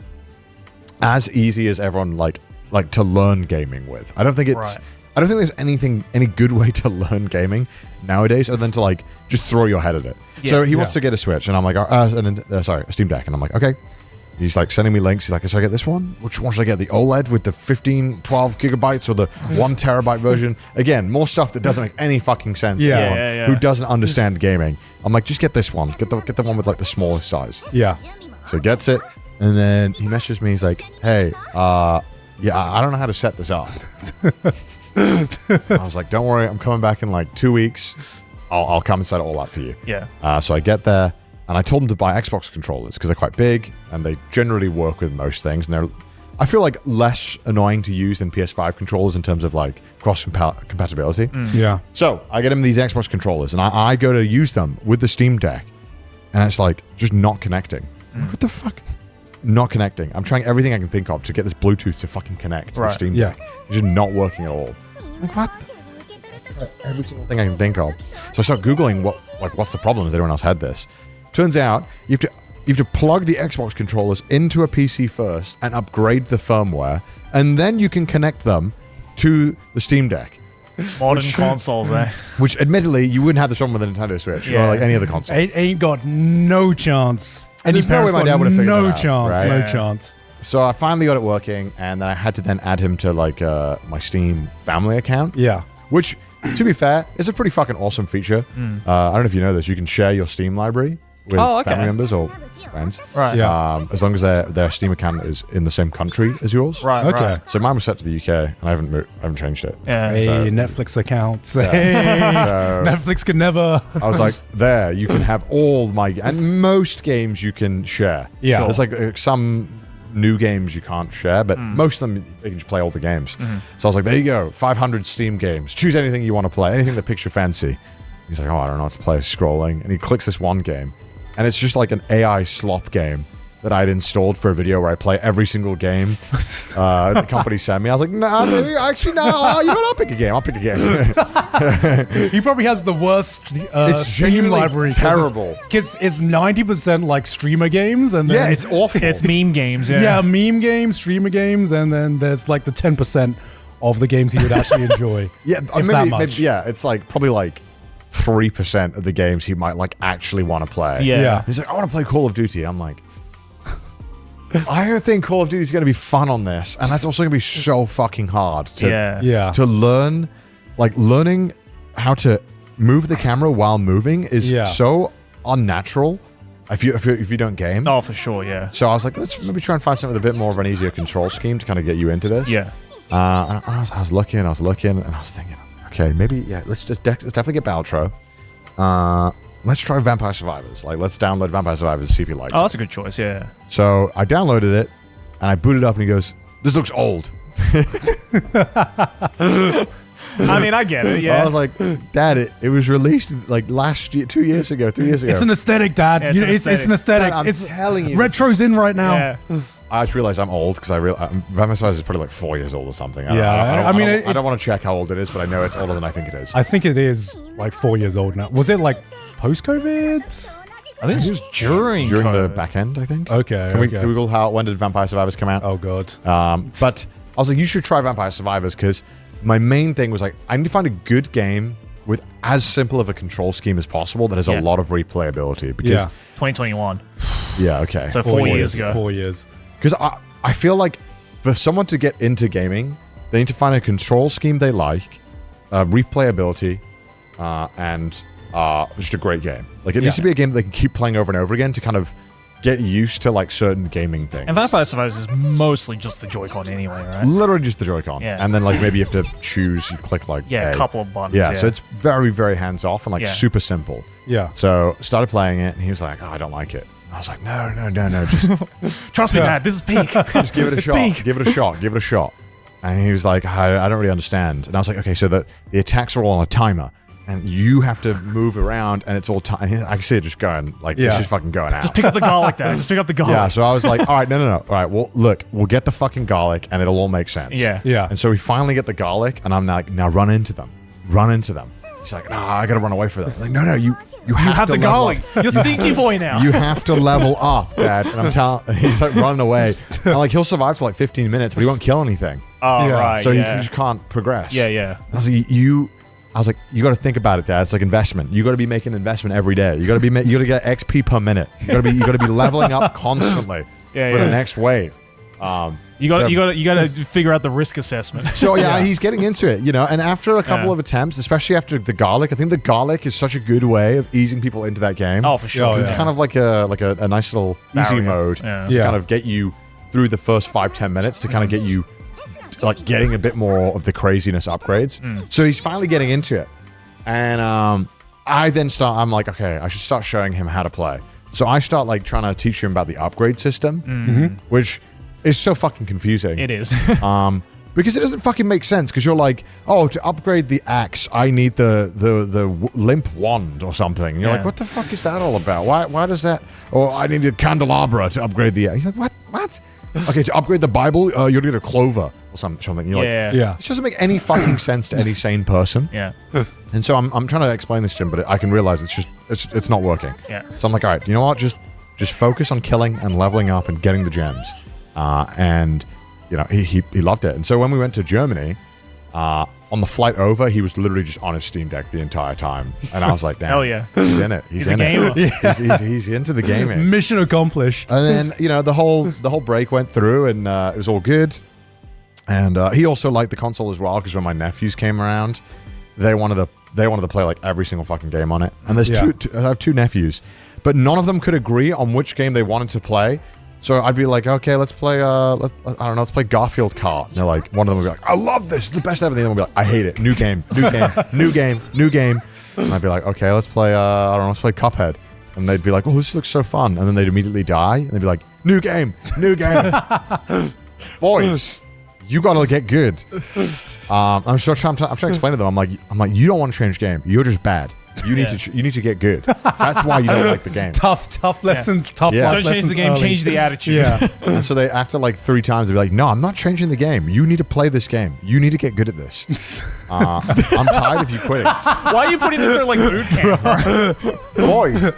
as easy as everyone like to learn gaming with. I don't think it's. Right. I don't think there's any good way to learn gaming nowadays other than to just throw your head at it. Yeah, so he wants to get a Switch, and I'm like, a Steam Deck, and I'm like, okay. He's sending me links. He's like, should I get this one? Which one should I get? The OLED with the 12 gigabytes or the 1 terabyte version? Again, more stuff that doesn't make any fucking sense to anyone who doesn't understand gaming. I'm like, just get this one. Get the one with the smallest size. Yeah. So he gets it, and then he messages me. He's like, hey, yeah, I don't know how to set this up. I was like, don't worry, I'm coming back in like 2 weeks. I'll come and set it all up for you. Yeah. So I get there, and I told them to buy Xbox controllers because they're quite big, and they generally work with most things. And they're, I feel like, less annoying to use than PS5 controllers in terms of like cross compatibility. Yeah. So I get them these Xbox controllers, and I go to use them with the Steam Deck, and it's like just not connecting. What the fuck? Not connecting. I'm trying everything I can think of to get this Bluetooth to fucking connect to the Steam Deck. It's just not working at all. Like, what? Every single thing I can think of. So I start Googling what's the problem? Has anyone else had this? Turns out you have to plug the Xbox controllers into a PC first and upgrade the firmware, and then you can connect them to the Steam Deck. Modern consoles, eh? Which, admittedly, you wouldn't have this problem with a Nintendo Switch or like any other console. Ain't got no chance. And there's no way my dad would have figured no that out, chance, right? no chance. So I finally got it working, and then I had to then add him to like my Steam family account. Yeah. Which, to be fair, is a pretty fucking awesome feature. I don't know if you know this. You can share your Steam library with family members or friends. Right. Yeah. As long as their Steam account is in the same country as yours. Right. Okay. Right. So mine was set to the UK, and I haven't changed it. Yeah. Hey, So- Netflix accounts. Yeah. Hey, So- Netflix could never. I was like, there, you can have all my... And most games you can share. Yeah. There's like some new games you can't share, but most of them, they can just play all the games. So I was like, there you go, 500 Steam games. Choose anything you want to play, anything that picks your fancy. He's like, oh, I don't know what to play. Scrolling. And he clicks this one game. And it's just like an AI slop game that I'd installed for a video where I play every single game the company sent me. I was like, nah, actually, no, you know what? I'll pick a game. I'll pick a game. He probably has the worst It's Steam genuinely library. terrible. Because it's 90% like streamer games, and then Yeah, it's awful. It's meme games, yeah. yeah, meme games, streamer games, and then there's like the 10% of the games he would actually enjoy. Yeah, if that much. yeah, it's like probably like 3% of the games he might like actually want to play. Yeah. Yeah. He's like, I want to play Call of Duty. I'm like, I don't think Call of Duty is going to be fun on this, and that's also going to be so fucking hard to Yeah. to learn. Like learning how to move the camera while moving is so unnatural. If you don't game. Oh, for sure, yeah. So I was like, let's maybe try and find something with a bit more of an easier control scheme to kind of get you into this. Yeah. And I was looking, and I was thinking, okay, maybe, yeah, let's definitely get Baltro. Let's try Vampire Survivors. Like, let's download Vampire Survivors and see if he likes it. Oh, that's a good choice, yeah. So I downloaded it, and I booted up, and he goes, this looks old. I mean, I get it, yeah. I was like, Dad, it was released like last year, 2 years ago, 3 years ago. It's an aesthetic, Dad. Yeah, it's an aesthetic. Dad, I'm it's telling you. Retro's in right now. Yeah. I just realized I'm old because Vampire Survivors is probably like 4 years old or something. I don't want to check how old it is, but I know it's older than I think it is. I think it is like 4 years old now. Was it like post-COVID? I think it was during the COVID. back end, I think. Okay. Can we okay. Google when did Vampire Survivors come out? Oh god. But I was like, you should try Vampire Survivors because my main thing was like, I need to find a good game with as simple of a control scheme as possible that has a lot of replayability. Because 2021. Yeah, okay. So 4 years ago. 4 years. Because I feel like for someone to get into gaming, they need to find a control scheme they like, replayability, and just a great game. Like it needs to be a game that they can keep playing over and over again to kind of get used to like certain gaming things. And Vampire Survivors is mostly just the Joy-Con anyway, right? Literally just the Joy-Con. Yeah. And then like maybe you have to choose, you click like a A. couple of buttons. Yeah, so it's very, very hands off and like Yeah. super simple. Yeah. So started playing it and he was like, oh, I don't like it. And I was like, no, just Trust me, Dad, this is peak. just give it a It's shot. peak. Give it a shot. Give it a shot. And he was like, I don't really understand. And I was like, okay, so the attacks are all on a timer. And you have to move around, and it's all time. I can see it just going, like, it's just fucking going out. Just pick up the garlic, Dad. Just pick up the garlic. Yeah, so I was like, all right, no. All right, well, look, we'll get the fucking garlic, and it'll all make sense. Yeah. Yeah. And so we finally get the garlic, and I'm like, now run into them. Run into them. He's like, no, I gotta run away from them. I'm like, no, you have the to garlic. level up. You're stinky boy now. You have to level up, Dad. And I'm telling, he's like running away. And like, he'll survive for like 15 minutes, but he won't kill anything. Oh, Yeah. right. So you yeah. just can't progress. Yeah. I was like, you got to think about it, Dad. It's like investment. You got to be making investment every day. You got to get XP per minute. You got to be leveling up constantly for the next wave. You got to figure out the risk assessment. So he's getting into it, And after a couple of attempts, especially after the garlic, I think the garlic is such a good way of easing people into that game. Oh, for sure. 'Cause it's kind of like a nice little easy Barrier. mode Yeah. to kind of get you through the first 5-10 minutes to kind of get you like getting a bit more of the craziness upgrades. So he's finally getting into it. And I'm like, okay, I should start showing him how to play. So I start like trying to teach him about the upgrade system, which is so fucking confusing. It is. Because it doesn't fucking make sense. Because you're like, oh, to upgrade the axe, I need the limp wand or something. And you're like, what the fuck is that all about? Why does that? Or I need a candelabra to upgrade the axe. You're like, what? Okay, to upgrade the Bible, you'll need a clover or something. You're like, this doesn't make any fucking sense to any sane person. Yeah. And so I'm trying to explain this to him, but I can realize it's not working. Yeah. So I'm like, all right, you know what? Just focus on killing and leveling up and getting the gems. And you know, he loved it. And so when we went to Germany, on the flight over, he was literally just on his Steam Deck the entire time. And I was like, damn. Hell yeah. He's in it. He's in a gamer. it. He's into the gaming. Mission accomplished. And then, you know, the whole break went through and it was all good. And he also liked the console as well, because when my nephews came around, they wanted to play like every single fucking game on it. And there's I have two nephews, but none of them could agree on which game they wanted to play. So I'd be like, okay, let's play, let's play Garfield Kart. And they're like, one of them would be like, I love this, it's the best ever. The other one would be like, I hate it, new game, new game. And I'd be like, okay, let's play, let's play Cuphead. And they'd be like, oh, this looks so fun. And then they'd immediately die. And they'd be like, new game. Boys, you gotta get good. I'm trying to explain to them. I'm like, you don't want to change the game. You're just bad. You need to get good. That's why you don't like the game. Tough lessons. Tough life Don't change the game. early. Change the attitude. Yeah. And so they, after like 3 times, they'd be like, no, I'm not changing the game. You need to play this game. You need to get good at this. I'm tired of you quitting. Why are you putting this through like boot camp, bro? Boys,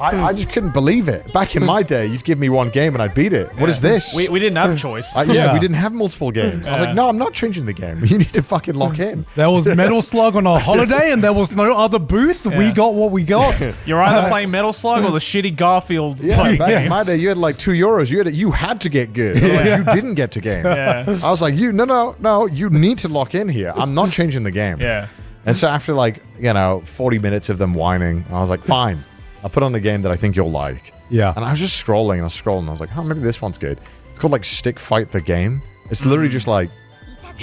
I just couldn't believe it. Back in my day, you'd give me one game and I'd beat it. What is this? We didn't have a choice. We didn't have multiple games. I was like, no, I'm not changing the game. You need to fucking lock in. There was Metal Slug on our holiday and there was no other booth. Yeah. We got what we got. You're either playing Metal Slug or the shitty Garfield. Back in my day, you had like €2. You had to get good. Otherwise you didn't get to game. I was like, no, you need to lock in here. I'm not changing the game. Yeah. And so after 40 minutes of them whining, I was like, fine. I'll put on the game that I think you'll like. Yeah. And I was just scrolling and I was like, oh, maybe this one's good. It's called like Stick Fight the Game. It's literally just like...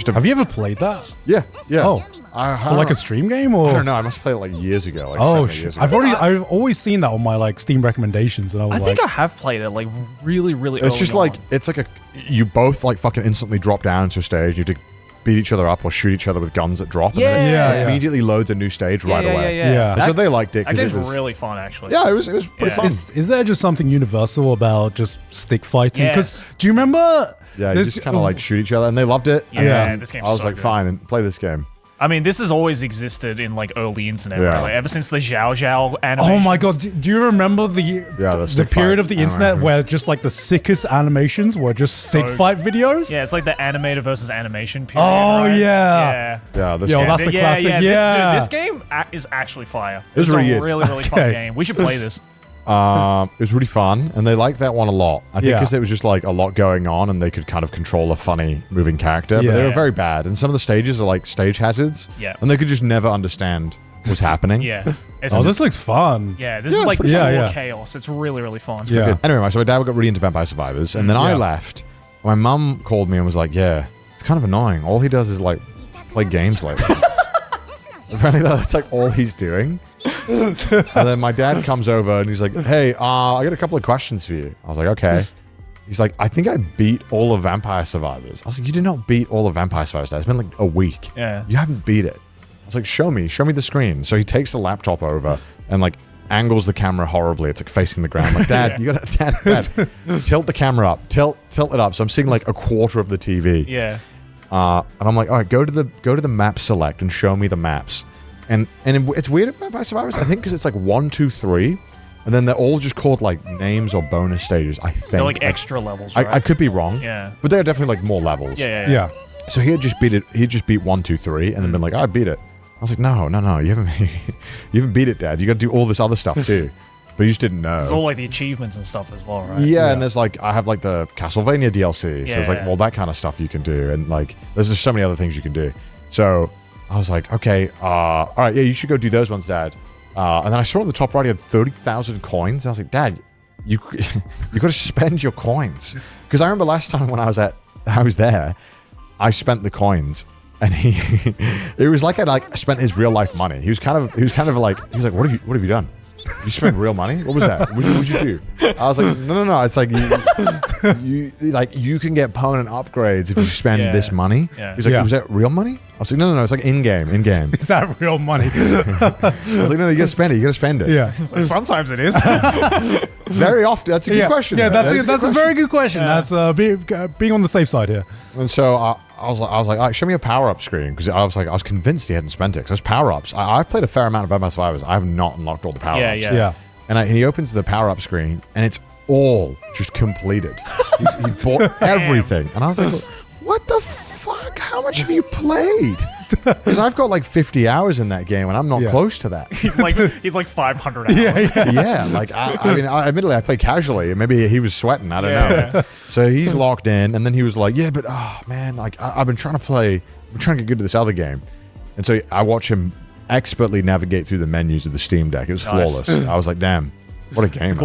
Have you ever played that? Yeah. Oh. For like a stream game or? I don't know. I must have played it like years ago. Like 7 years ago. I've always seen that on my like Steam recommendations, and I think I have played it like really early. It's just like it's like you both like fucking instantly drop down to a stage. You have to beat each other up or shoot each other with guns that drop. And then it immediately loads a new stage right away. Yeah. So they liked it. That game's it was really fun, actually. Yeah, it was pretty fun. Is there just something universal about just stick fighting? Because do you remember? Yeah, you just kind of like shoot each other, and they loved it. Yeah, this game's I was so like, good. fine, and play this game. I mean, this has always existed in like early internet, right? Like, ever since the Zhao Zhao animations. Oh my god, do you remember the period of the internet where just like the sickest animations were just stick fight videos? Yeah, it's like the animator versus animation period. Oh right? yeah. Yeah, this that's the classic. This game is actually fire. It's a really good. really fun game. We should play this. It was really fun, and they liked that one a lot. I think because there was just like a lot going on, and they could kind of control a funny moving character. But they were very bad, and some of the stages are like stage hazards. Yeah. And they could just never understand what's happening. Yeah. This looks fun. Yeah, this is like pure chaos. It's really fun. Good. Anyway, so my dad got really into Vampire Survivors, and then I left. My mum called me and was like, "Yeah, it's kind of annoying. All he does is like play games lately." Apparently that's like all he's doing. And then my dad comes over and he's like, hey, I got a couple of questions for you. I was like, okay. He's like, I think I beat all of Vampire Survivors. I was like, you did not beat all of Vampire Survivors, Dad. It's been like a week. Yeah. You haven't beat it. I was like, show me the screen. So he takes the laptop over and like angles the camera horribly. It's like facing the ground. I'm like, Dad, you gotta Dad, tilt the camera up. Tilt it up. So I'm seeing like a quarter of the TV. Yeah. And I'm like, all right, go to the map select and show me the maps. And it's weird at Vampire Survivors, I think, because it's like 1, 2, 3, and then they're all just called like names or bonus stages. I think They're like extra levels. Right? I could be wrong. Yeah. But they're definitely like more levels. Yeah. So he had just beat it. He had just beat 1, 2, 3, and then been like, I beat it. I was like, no, you haven't beat it, Dad. You got to do all this other stuff too. But you just didn't know. It's all like the achievements and stuff as well, right? Yeah, and there's like, I have like the Castlevania DLC. Yeah. So there's like all that kind of stuff you can do. And like, there's just so many other things you can do. So I was like, okay, all right, yeah, you should go do those ones, Dad. And then I saw on the top right, he had 30,000 coins. And I was like, Dad, you got to spend your coins. Because I remember last time when I was there, I spent the coins. And it was like I spent his real life money. He was kind of like, what have you done? You spent real money? What was that? What did you do? I was like, no. It's like you can get permanent upgrades if you spend this money. Yeah. He's like, was that real money? I was like, no. It's like in game. Is that real money? I was like, no, you gotta spend it. You gotta spend it. Yeah. Like, sometimes it is. Very often. That's a good question. Yeah, that's a very good question. That's being on the safe side here. And so I was like, all right, show me a power-up screen, because I was convinced he hadn't spent it. Because there's power-ups. I've played a fair amount of Vampire Survivors. I have not unlocked all the power-ups. Yeah. And he opens the power-up screen, and it's all just completed. he bought everything, and I was like, what the fuck? How much have you played? Because I've got like 50 hours in that game, and I'm not close to that. He's like 500 hours. Yeah, like I mean, admittedly, I play casually. Maybe he was sweating. I don't know. So he's locked in, and then he was like, "Yeah, but man, like I've been trying to get good at this other game," and so I watch him expertly navigate through the menus of the Steam Deck. It was flawless. I was like, "Damn, what a game!"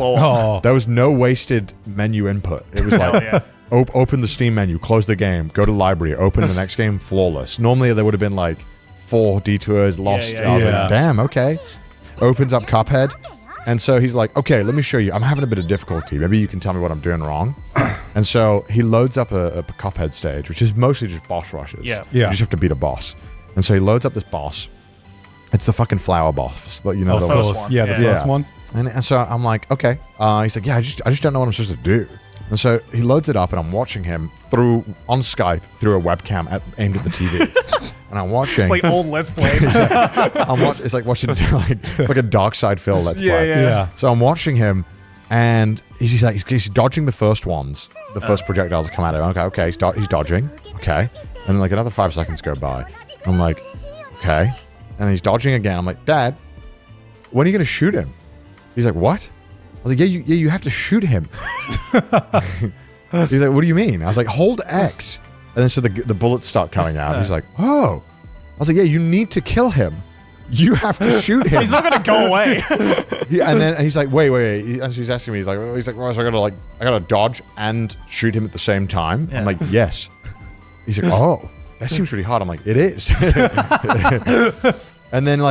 There was no wasted menu input. It was like. Open the Steam menu, close the game, go to library, open the next game, flawless. Normally there would have been like 4 detours lost. I was like, damn, okay. Opens up Cuphead. And so he's like, okay, let me show you. I'm having a bit of difficulty. Maybe you can tell me what I'm doing wrong. And so he loads up a Cuphead stage, which is mostly just boss rushes. You just have to beat a boss. And so he loads up this boss. It's the fucking flower boss. You know, the first one. Yeah, the first one. And so I'm like, okay. He's like, yeah, I just don't know what I'm supposed to do. And so he loads it up, and I'm watching him on Skype through a webcam aimed at the TV. And I'm watching. It's like old Let's Plays. It's like watching like a Dark Side Phil Let's Play. Yeah. So I'm watching him, and he's dodging the first ones. The first projectiles that come at him. Okay, he's dodging. Okay. And then like another 5 seconds go by. I'm like, okay. And he's dodging again. I'm like, Dad, when are you going to shoot him? He's like, what? I was like, you have to shoot him. He's like, what do you mean? I was like, hold X. And then so the bullets start coming out. He's like, oh. I was like, yeah, you need to kill him. You have to shoot him. He's not going to go away. And he's like, wait. And she's asking me, he's like, well, so I gotta dodge and shoot him at the same time. I'm like, yes. He's like, oh, that seems really hard. I'm like, it is. And then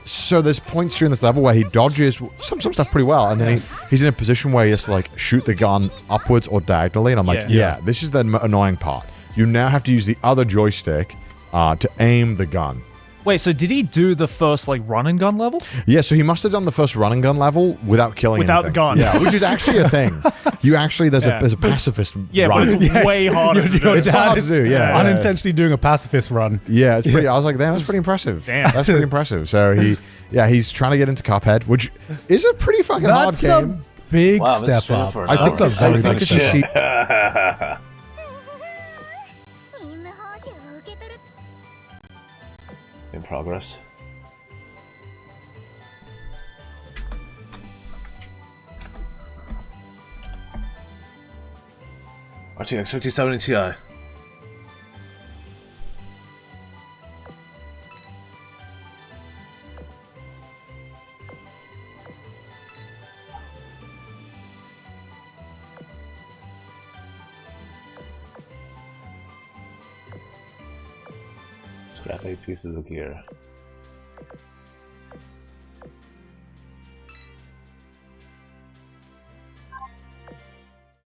so there's points during this level where he dodges some stuff pretty well, and then he's in a position where he has to shoot the gun upwards or diagonally, and I'm like, yeah, this is the annoying part. You now have to use the other joystick to aim the gun. Wait, so did he do the first run and gun level? Yeah, so he must have done the first run and gun level without killing anything. The gun. Yeah, which is actually a thing. There's a pacifist run. But it's way harder to do. It's hard to do, Unintentionally doing a pacifist run. Yeah, it's pretty. I was like, damn, that's pretty impressive. Damn. That's pretty impressive. So he's trying to get into Cuphead, which is a pretty fucking hard game. That's a big step up. I think that's a very big step. In progress. RTX 5070 Ti. Scrap 8 pieces of gear.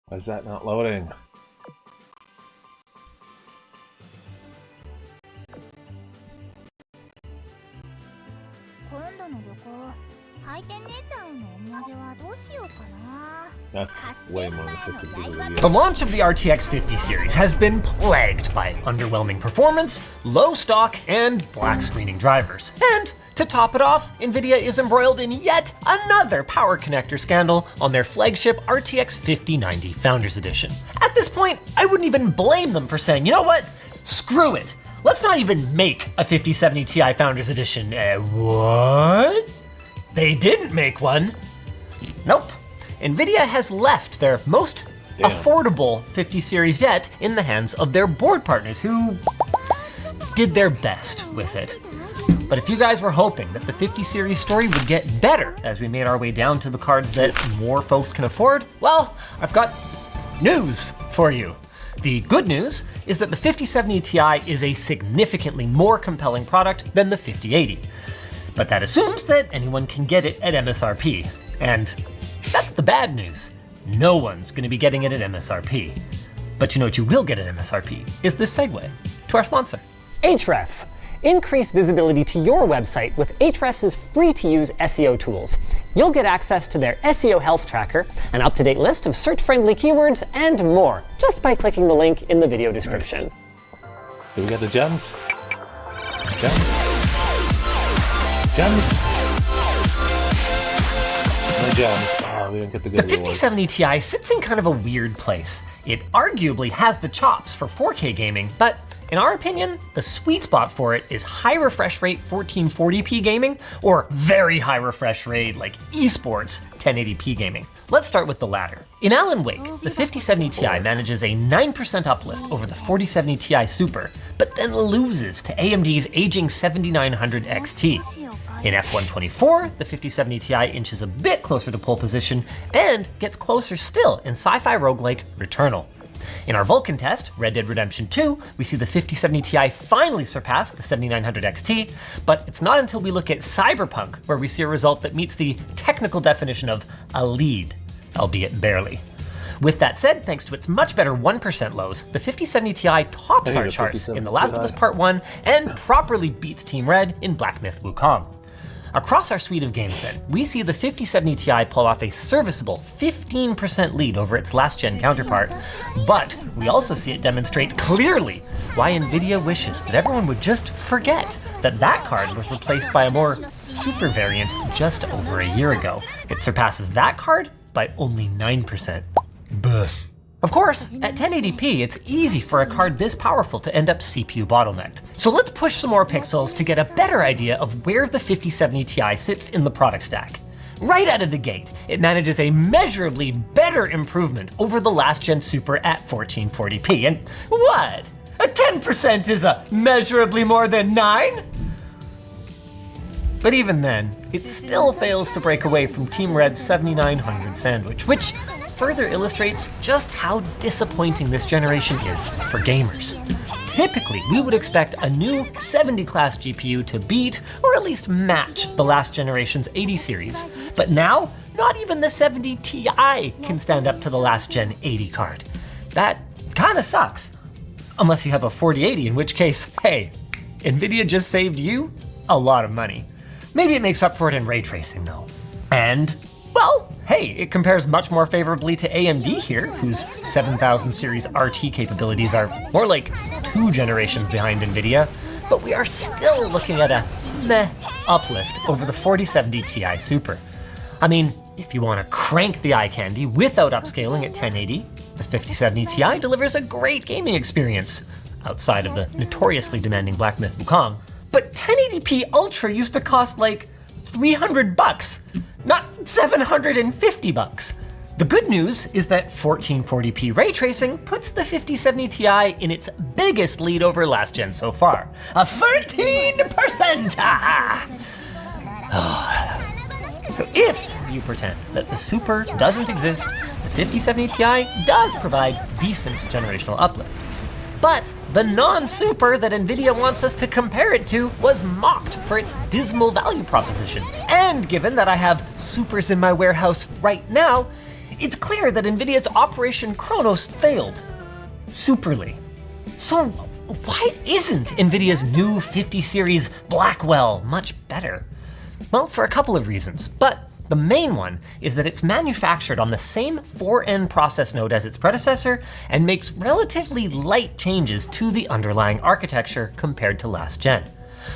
Why is that not loading? That's way more than 50 pieces of gear. The launch of the RTX 50 series has been plagued by underwhelming performance, low stock, and black screening drivers. And to top it off, Nvidia is embroiled in yet another power connector scandal on their flagship RTX 5090 Founders Edition. At this point, I wouldn't even blame them for saying, you know what? Screw it. Let's not even make a 5070 Ti Founders Edition. What? They didn't make one. Nope. Nvidia has left their most affordable 50 series yet in the hands of their board partners who did their best with it. But if you guys were hoping that the 50 series story would get better as we made our way down to the cards that more folks can afford, well, I've got news for you. The good news is that the 5070 Ti is a significantly more compelling product than the 5080. But that assumes that anyone can get it at MSRP. And that's the bad news. No one's gonna be getting it at MSRP. But you know what you will get at MSRP is this segue to our sponsor. Ahrefs. Increase visibility to your website with Ahrefs' free-to-use SEO tools. You'll get access to their SEO health tracker, an up-to-date list of search-friendly keywords, and more, just by clicking the link in the video description. Do we get the gems? Gems? Gems? No gems. Oh, we didn't get the good The 5070 Ti sits in kind of a weird place. It arguably has the chops for 4K gaming, but in our opinion, the sweet spot for it is high refresh rate 1440p gaming or very high refresh rate like esports 1080p gaming. Let's start with the latter. In Alan Wake, the 5070 Ti manages a 9% uplift over the 4070 Ti Super, but then loses to AMD's aging 7900 XT. In F124, the 5070 Ti inches a bit closer to pole position and gets closer still in sci-fi roguelike Returnal. In our Vulcan test, Red Dead Redemption 2, we see the 5070 Ti finally surpass the 7900 XT, but it's not until we look at Cyberpunk where we see a result that meets the technical definition of a lead, albeit barely. With that said, thanks to its much better 1% lows, the 5070 Ti tops our charts in The Last of Us Part 1 and properly beats Team Red in Black Myth Wukong. Across our suite of games then, we see the 5070 Ti pull off a serviceable 15% lead over its last-gen counterpart, but we also see it demonstrate clearly why Nvidia wishes that everyone would just forget that that card was replaced by a more super variant just over a year ago. It surpasses that card by only 9%. Buh. Of course, at 1080p, it's easy for a card this powerful to end up CPU bottlenecked. So let's push some more pixels to get a better idea of where the 5070 Ti sits in the product stack. Right out of the gate, it manages a measurably better improvement over the last-gen Super at 1440p. And what? A 10% is a measurably more than 9? But even then, it still fails to break away from Team Red's 7900 sandwich, which further illustrates just how disappointing this generation is for gamers. Typically, we would expect a new 70 class GPU to beat or at least match the last generation's 80 series. But now, not even the 70 Ti can stand up to the last gen 80 card. That kinda sucks. Unless you have a 4080, in which case, hey, Nvidia just saved you a lot of money. Maybe it makes up for it in ray tracing though. And, well, hey, it compares much more favorably to AMD here, whose 7000 series RT capabilities are more like 2 generations behind Nvidia, but we are still looking at a meh uplift over the 4070 Ti Super. I mean, if you want to crank the eye candy without upscaling at 1080, the 5070 Ti delivers a great gaming experience, outside of the notoriously demanding Black Myth Wukong. But 1080p Ultra used to cost like $300, not $750. The good news is that 1440p ray tracing puts the 5070 Ti in its biggest lead over last gen so far, a 13%. So if you pretend that the Super doesn't exist, the 5070 Ti does provide decent generational uplift. But the non-Super that Nvidia wants us to compare it to was mocked for its dismal value proposition. And given that I have Supers in my warehouse right now, it's clear that Nvidia's Operation Chronos failed. Superly. So why isn't Nvidia's new 50 series Blackwell much better? Well, for a couple of reasons, but the main one is that it's manufactured on the same 4N process node as its predecessor and makes relatively light changes to the underlying architecture compared to last gen.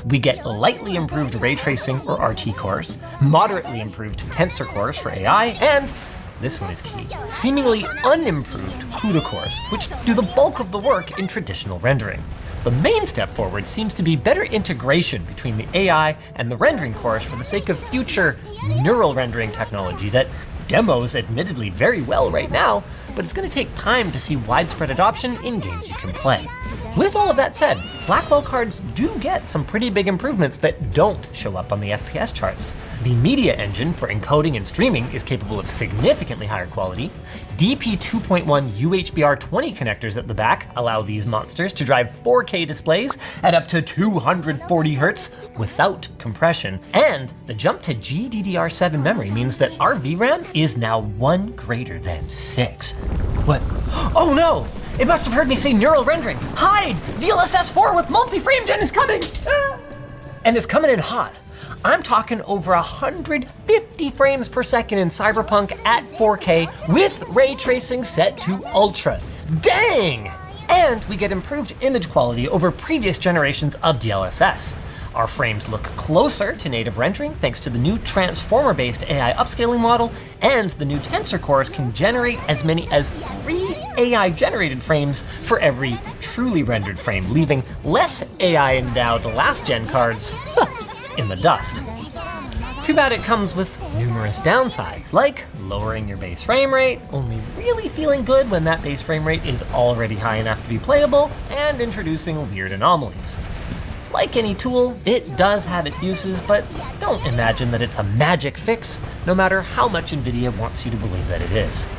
We get lightly improved ray tracing or RT cores, moderately improved tensor cores for AI, and this one is key, seemingly unimproved CUDA cores, which do the bulk of the work in traditional rendering. The main step forward seems to be better integration between the AI and the rendering cores for the sake of future neural rendering technology that demos admittedly very well right now, but it's going to take time to see widespread adoption in games you can play. With all of that said, Blackwell cards do get some pretty big improvements that don't show up on the FPS charts. The media engine for encoding and streaming is capable of significantly higher quality. DP 2.1 UHBR20 connectors at the back allow these monsters to drive 4K displays at up to 240 Hz without compression. And the jump to GDDR7 memory means that our VRAM is now 1 greater than 6. What? Oh no! It must have heard me say neural rendering. Hide! DLSS 4 with multi-frame gen is coming! Ah! And it's coming in hot. I'm talking over 150 frames per second in Cyberpunk at 4K with ray tracing set to ultra. Dang! And we get improved image quality over previous generations of DLSS. Our frames look closer to native rendering thanks to the new transformer-based AI upscaling model, and the new tensor cores can generate as many as 3 AI-generated frames for every truly rendered frame, leaving less AI-endowed last-gen cards in the dust. Too bad it comes with numerous downsides, like lowering your base frame rate, only really feeling good when that base frame rate is already high enough to be playable, and introducing weird anomalies. Like any tool, it does have its uses, but don't imagine that it's a magic fix, no matter how much NVIDIA wants you to believe that it is.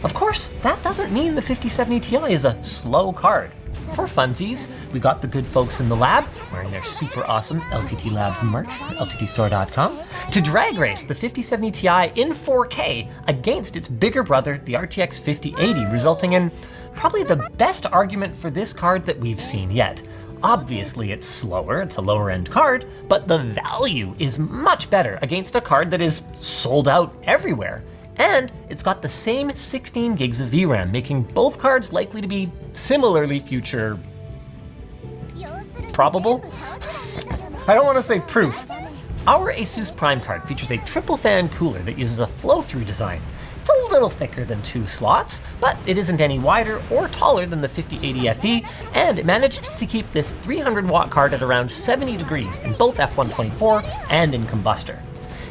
Of course, that doesn't mean the 5070 Ti is a slow card. For funsies, we got the good folks in the lab, wearing their super awesome LTT Labs merch at lttstore.com, to drag race the 5070 Ti in 4K against its bigger brother, the RTX 5080, resulting in probably the best argument for this card that we've seen yet. Obviously it's slower, it's a lower end card, but the value is much better against a card that is sold out everywhere. And it's got the same 16 gigs of VRAM, making both cards likely to be similarly future probable? I don't want to say proof. Our Asus Prime card features a triple fan cooler that uses a flow-through design. It's a little thicker than 2 slots, but it isn't any wider or taller than the 5080 FE, and it managed to keep this 300 watt card at around 70 degrees in both F124 and in Combustor.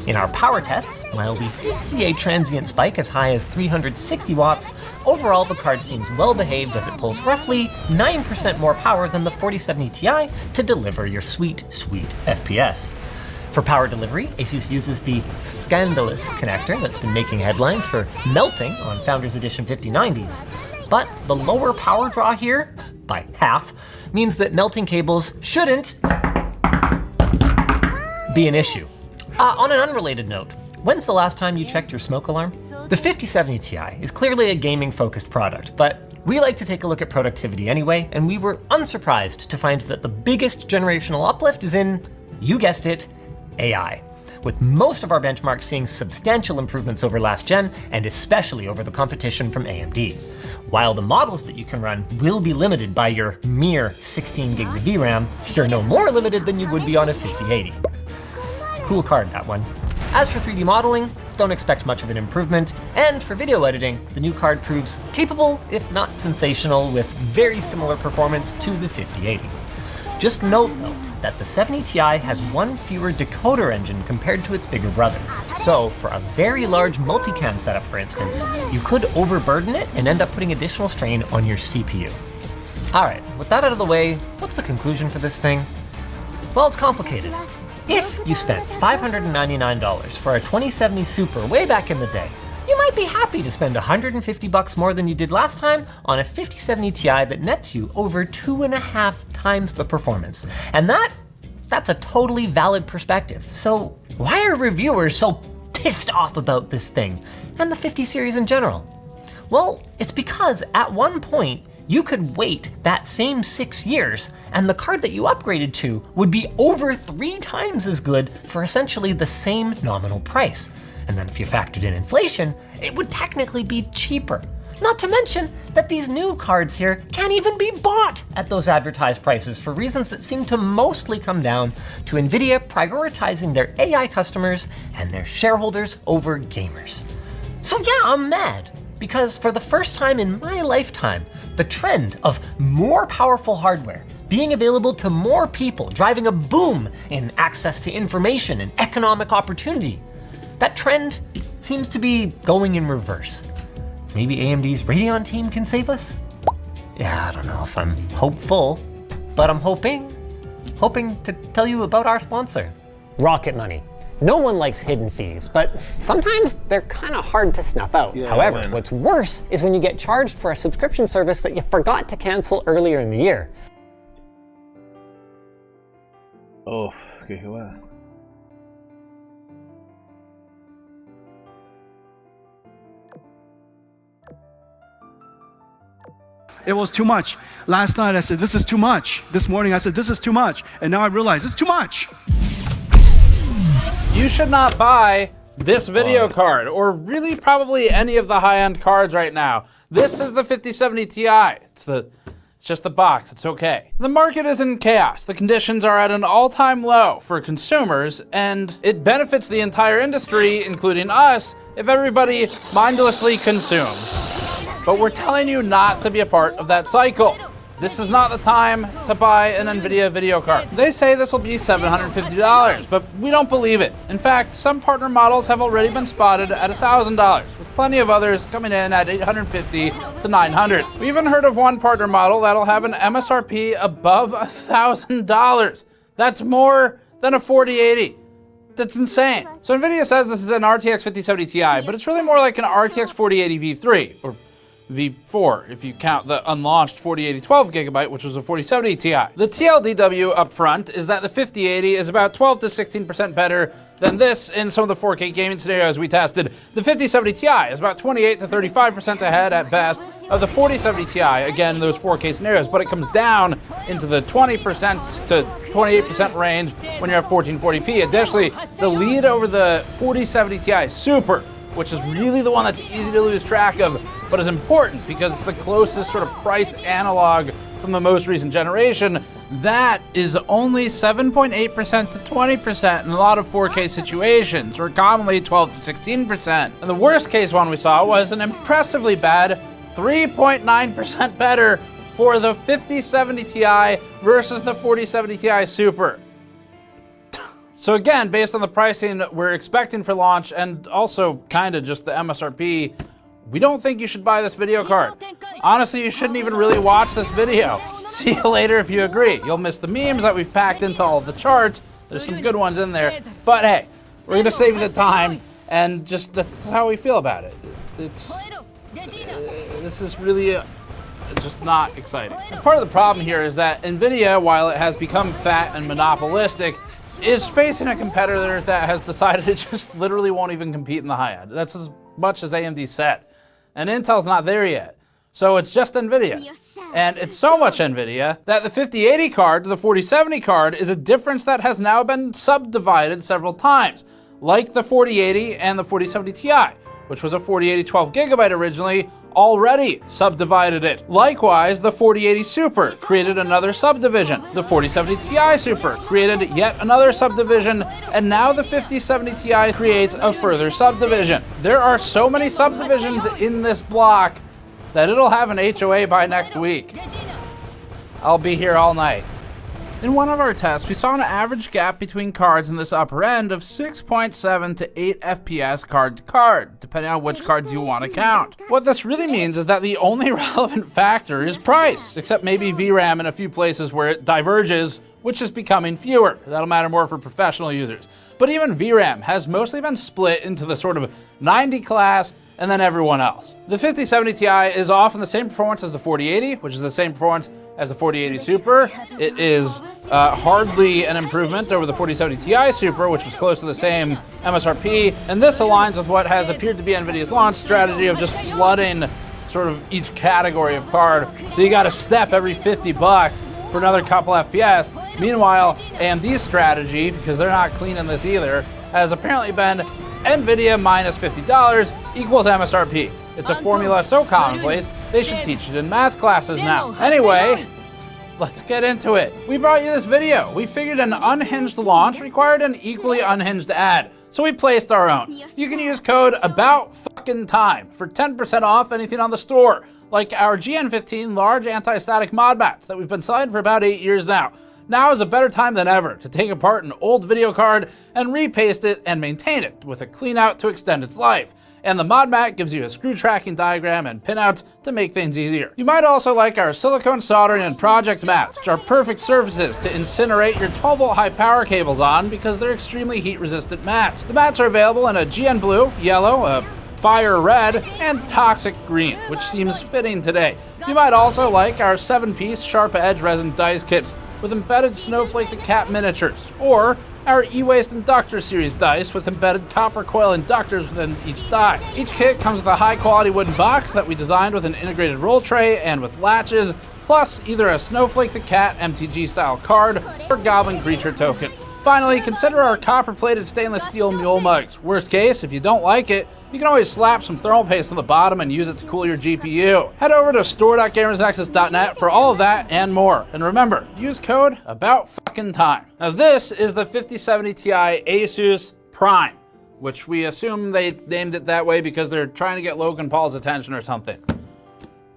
In our power tests, while we did see a transient spike as high as 360 watts, overall the card seems well behaved as it pulls roughly 9% more power than the 4070 Ti to deliver your sweet, sweet FPS. For power delivery, Asus uses the scandalous connector that's been making headlines for melting on Founders Edition 5090s. But the lower power draw here, by half, means that melting cables shouldn't be an issue. On an unrelated note, when's the last time you checked your smoke alarm? The 5070 Ti is clearly a gaming-focused product, but we like to take a look at productivity anyway, and we were unsurprised to find that the biggest generational uplift is in, you guessed it, AI, with most of our benchmarks seeing substantial improvements over last gen, and especially over the competition from AMD. While the models that you can run will be limited by your mere 16 gigs of VRAM, you're no more limited than you would be on a 5080. Cool card, that one. As for 3D modeling, don't expect much of an improvement, and for video editing, the new card proves capable, if not sensational, with very similar performance to the 5080. Just note, though, that the 70 Ti has 1 fewer decoder engine compared to its bigger brother. So, for a very large multicam setup, for instance, you could overburden it and end up putting additional strain on your CPU. Alright, with that out of the way, what's the conclusion for this thing? Well, it's complicated. If you spent $599 for a 2070 Super way back in the day, you might be happy to spend $150 more than you did last time on a 5070 Ti that nets you over 2.5 times the performance. And that's a totally valid perspective. So why are reviewers so pissed off about this thing and the 50 series in general? Well, it's because at one point, you could wait that same 6 years and the card that you upgraded to would be over 3 times as good for essentially the same nominal price. And then if you factored in inflation, it would technically be cheaper. Not to mention that these new cards here can't even be bought at those advertised prices for reasons that seem to mostly come down to NVIDIA prioritizing their AI customers and their shareholders over gamers. So yeah, I'm mad, because for the first time in my lifetime, the trend of more powerful hardware being available to more people, driving a boom in access to information and economic opportunity, that trend seems to be going in reverse. Maybe AMD's Radeon team can save us? Yeah, I don't know if I'm hopeful. But I'm hoping to tell you about our sponsor, Rocket Money. No one likes hidden fees, but sometimes they're kind of hard to snuff out. However, what's worse is when you get charged for a subscription service that you forgot to cancel earlier in the year. Oh, qué va. It was too much. Last night I said, this is too much. This morning I said, this is too much. And now I realize it's too much. You should not buy this video card, or really probably any of the high-end cards right now. This is the 5070 Ti. It's just the box, it's okay. The market is in chaos. The conditions are at an all-time low for consumers, and it benefits the entire industry, including us, if everybody mindlessly consumes. But we're telling you not to be a part of that cycle. This is not the time to buy an NVIDIA video card. They say this will be $750, but we don't believe it. In fact, some partner models have already been spotted at $1,000, with plenty of others coming in at $850 to $900. We even heard of one partner model that'll have an MSRP above $1,000. That's more than a 4080. That's insane. So NVIDIA says this is an RTX 5070 Ti, but it's really more like an RTX 4080 V3, or V4, if you count the unlaunched 4080 12GB, which was a 4070 Ti. The TLDW up front is that the 5080 is about 12 to 16% better than this in some of the 4K gaming scenarios we tested. The 5070 Ti is about 28 to 35% ahead at best of the 4070 Ti, again, those 4K scenarios, but it comes down into the 20% to 28% range when you're at 1440p. Additionally, the lead over the 4070 Ti Super, which is really the one that's easy to lose track of, but is important because it's the closest sort of price analog from the most recent generation. That is only 7.8% to 20% in a lot of 4K situations, or commonly 12 to 16%. And the worst case one we saw was an impressively bad 3.9% better for the 5070 Ti versus the 4070 Ti Super. So again, based on the pricing we're expecting for launch, and also kind of just the MSRP, we don't think you should buy this video card. Honestly, you shouldn't even really watch this video. See you later if you agree. You'll miss the memes that we've packed into all of the charts. There's some good ones in there. But hey, we're gonna save you the time, and just that's how we feel about it. This is really just not exciting. And part of the problem here is that NVIDIA, while it has become fat and monopolistic, is facing a competitor that has decided it just literally won't even compete in the high end. That's as much as AMD said. And Intel's not there yet. So it's just NVIDIA. And it's so much NVIDIA that the 5080 card to the 4070 card is a difference that has now been subdivided several times, like the 4080 and the 4070 Ti, which was a 4080 12GB originally, already subdivided it. Likewise, the 4080 Super created another subdivision. The 4070 Ti Super created yet another subdivision, and now the 5070 Ti creates a further subdivision. There are so many subdivisions in this block that it'll have an HOA by next week. I'll be here all night. In one of our tests, we saw an average gap between cards in this upper end of 6.7 to 8 FPS card to card, depending on which cards you want to count. What this really means is that the only relevant factor is price, except maybe VRAM in a few places where it diverges, which is becoming fewer. That'll matter more for professional users. But even VRAM has mostly been split into the sort of 90 class and then everyone else. The 5070 Ti is often the same performance as the 4080, which is the same performance as the 4080 Super. It is hardly an improvement over the 4070 Ti Super, which was close to the same MSRP. And this aligns with what has appeared to be NVIDIA's launch strategy of just flooding sort of each category of card. So you got to step every 50 bucks for another couple FPS. Meanwhile, AMD's strategy, because they're not cleaning this either, has apparently been NVIDIA minus $50 equals MSRP. It's a formula so commonplace, they should teach it in math classes now. Anyway, let's get into it. We brought you this video. We figured an unhinged launch required an equally unhinged ad, so we placed our own. You can use code ABOUTFUCKINGTIME for 10% off anything on the store, like our GN15 large anti-static mod mats that we've been selling for about 8 years now. Now is a better time than ever to take apart an old video card and repaste it and maintain it with a clean out to extend its life. And the mod mat gives you a screw tracking diagram and pinouts to make things easier. You might also like our silicone soldering and project mats, which are perfect surfaces to incinerate your 12-volt high power cables on because they're extremely heat-resistant mats. The mats are available in a GN blue, yellow, a fire red, and toxic green, which seems fitting today. You might also like our 7-piece sharp edge resin dice kits with embedded Snowflake the Cat miniatures, or our E-Waste Inductor Series dice with embedded copper coil inductors within each die. Each kit comes with a high-quality wooden box that we designed with an integrated roll tray and with latches, plus either a Snowflake the Cat MTG-style card or Goblin Creature token. Finally, consider our copper-plated stainless steel mule mugs. Worst case, if you don't like it, you can always slap some thermal paste on the bottom and use it to cool your GPU. Head over to store.gamersnexus.net for all of that and more. And remember, use code ABOUTFUCKINGTIME. Now this is the 5070 Ti Asus Prime, which we assume they named it that way because they're trying to get Logan Paul's attention or something.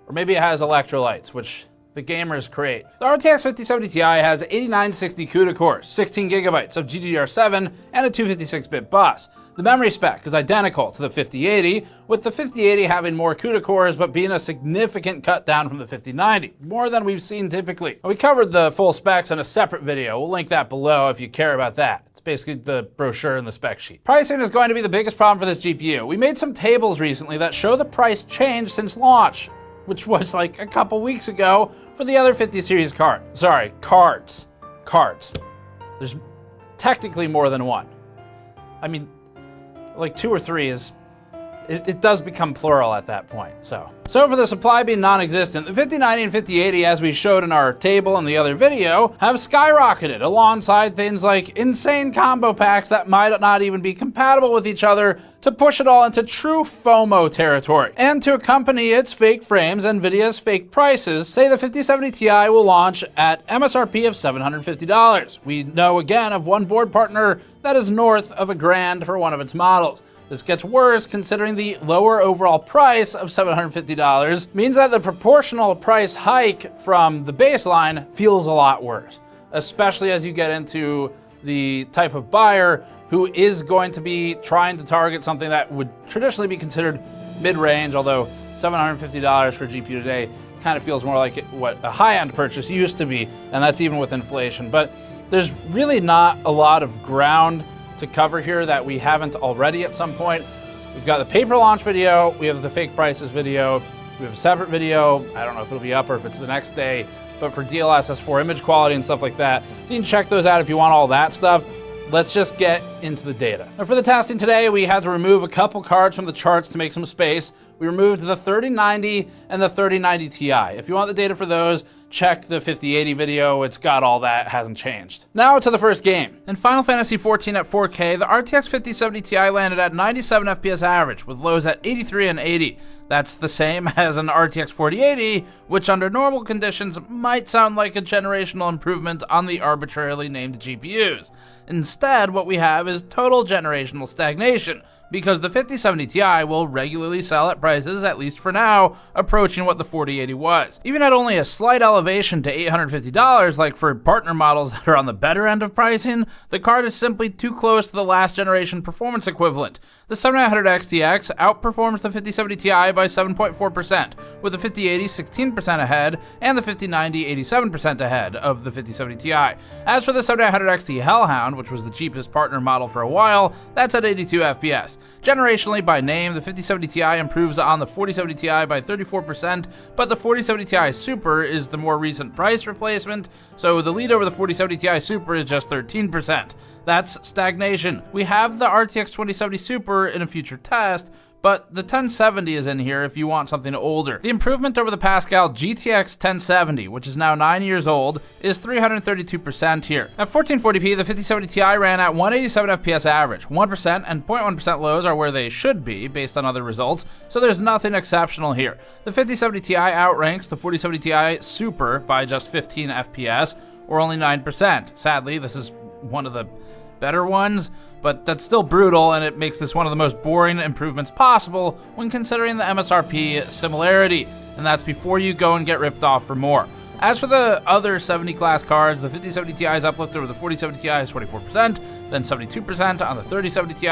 Or maybe it has electrolytes, which the gamers create. The RTX 5070 Ti has 8960 CUDA cores, 16 gigabytes of GDDR7, and a 256-bit bus. The memory spec is identical to the 5080, with the 5080 having more CUDA cores but being a significant cut down from the 5090, more than we've seen typically. We covered the full specs in a separate video. We'll link that below if you care about that. It's basically the brochure and the spec sheet. Pricing is going to be the biggest problem for this GPU. We made some tables recently that show the price change since launch, which was like a couple weeks ago for the other 50 series card. Sorry, cards. There's technically more than one. I mean, like 2 or 3 is, it does become plural at that point, so for the supply being non-existent, the 5090 and 5080, as we showed in our table in the other video, have skyrocketed alongside things like insane combo packs that might not even be compatible with each other to push it all into true FOMO territory. And to accompany its fake frames, NVIDIA's fake prices say the 5070 Ti will launch at MSRP of $750. We know again of one board partner that is north of $1,000 for one of its models. This gets worse considering the lower overall price of $750 means that the proportional price hike from the baseline feels a lot worse, especially as you get into the type of buyer who is going to be trying to target something that would traditionally be considered mid-range, although $750 for a GPU today kind of feels more like what a high-end purchase used to be, and that's even with inflation. But there's really not a lot of ground to cover here that we haven't already at some point. We've got the paper launch video, we have the fake prices video, we have a separate video, I don't know if it'll be up or if it's the next day, but for DLSS 4 image quality and stuff like that. So you can check those out if you want all that stuff. Let's just get into the data. Now for the testing today, we had to remove a couple cards from the charts to make some space. We removed the 3090 and the 3090 Ti. If you want the data for those, check the 5080 video. It's got all that, hasn't changed. Now to the first game. In Final Fantasy XIV at 4K, the RTX 5070 Ti landed at 97 FPS average, with lows at 83 and 80. That's the same as an RTX 4080, which under normal conditions might sound like a generational improvement on the arbitrarily named GPUs. Instead, what we have is total generational stagnation, because the 5070 Ti will regularly sell at prices, at least for now, approaching what the 4080 was. Even at only a slight elevation to $850, like for partner models that are on the better end of pricing, the card is simply too close to the last generation performance equivalent. The 7900 XTX outperforms the 5070 Ti by 7.4%, with the 5080 16% ahead, and the 5090 87% ahead of the 5070 Ti. As for the 7900 XT Hellhound, which was the cheapest partner model for a while, that's at 82 FPS. Generationally by name, the 5070 Ti improves on the 4070 Ti by 34%, but the 4070 Ti Super is the more recent price replacement, so the lead over the 4070 Ti Super is just 13%. That's stagnation. We have the RTX 2070 Super in a future test, but the 1070 is in here if you want something older. The improvement over the Pascal GTX 1070, which is now 9 years old, is 332% here. At 1440p, the 5070 Ti ran at 187 FPS average. 1% and 0.1% lows are where they should be, based on other results, so there's nothing exceptional here. The 5070 Ti outranks the 4070 Ti Super by just 15 FPS, or only 9%. Sadly, this is one of the better ones, but that's still brutal, and it makes this one of the most boring improvements possible when considering the MSRP similarity, and that's before you go and get ripped off for more. As for the other 70 class cards, the 5070 Ti's uplift over the 4070 Ti is 24%, then 72% on the 3070 Ti,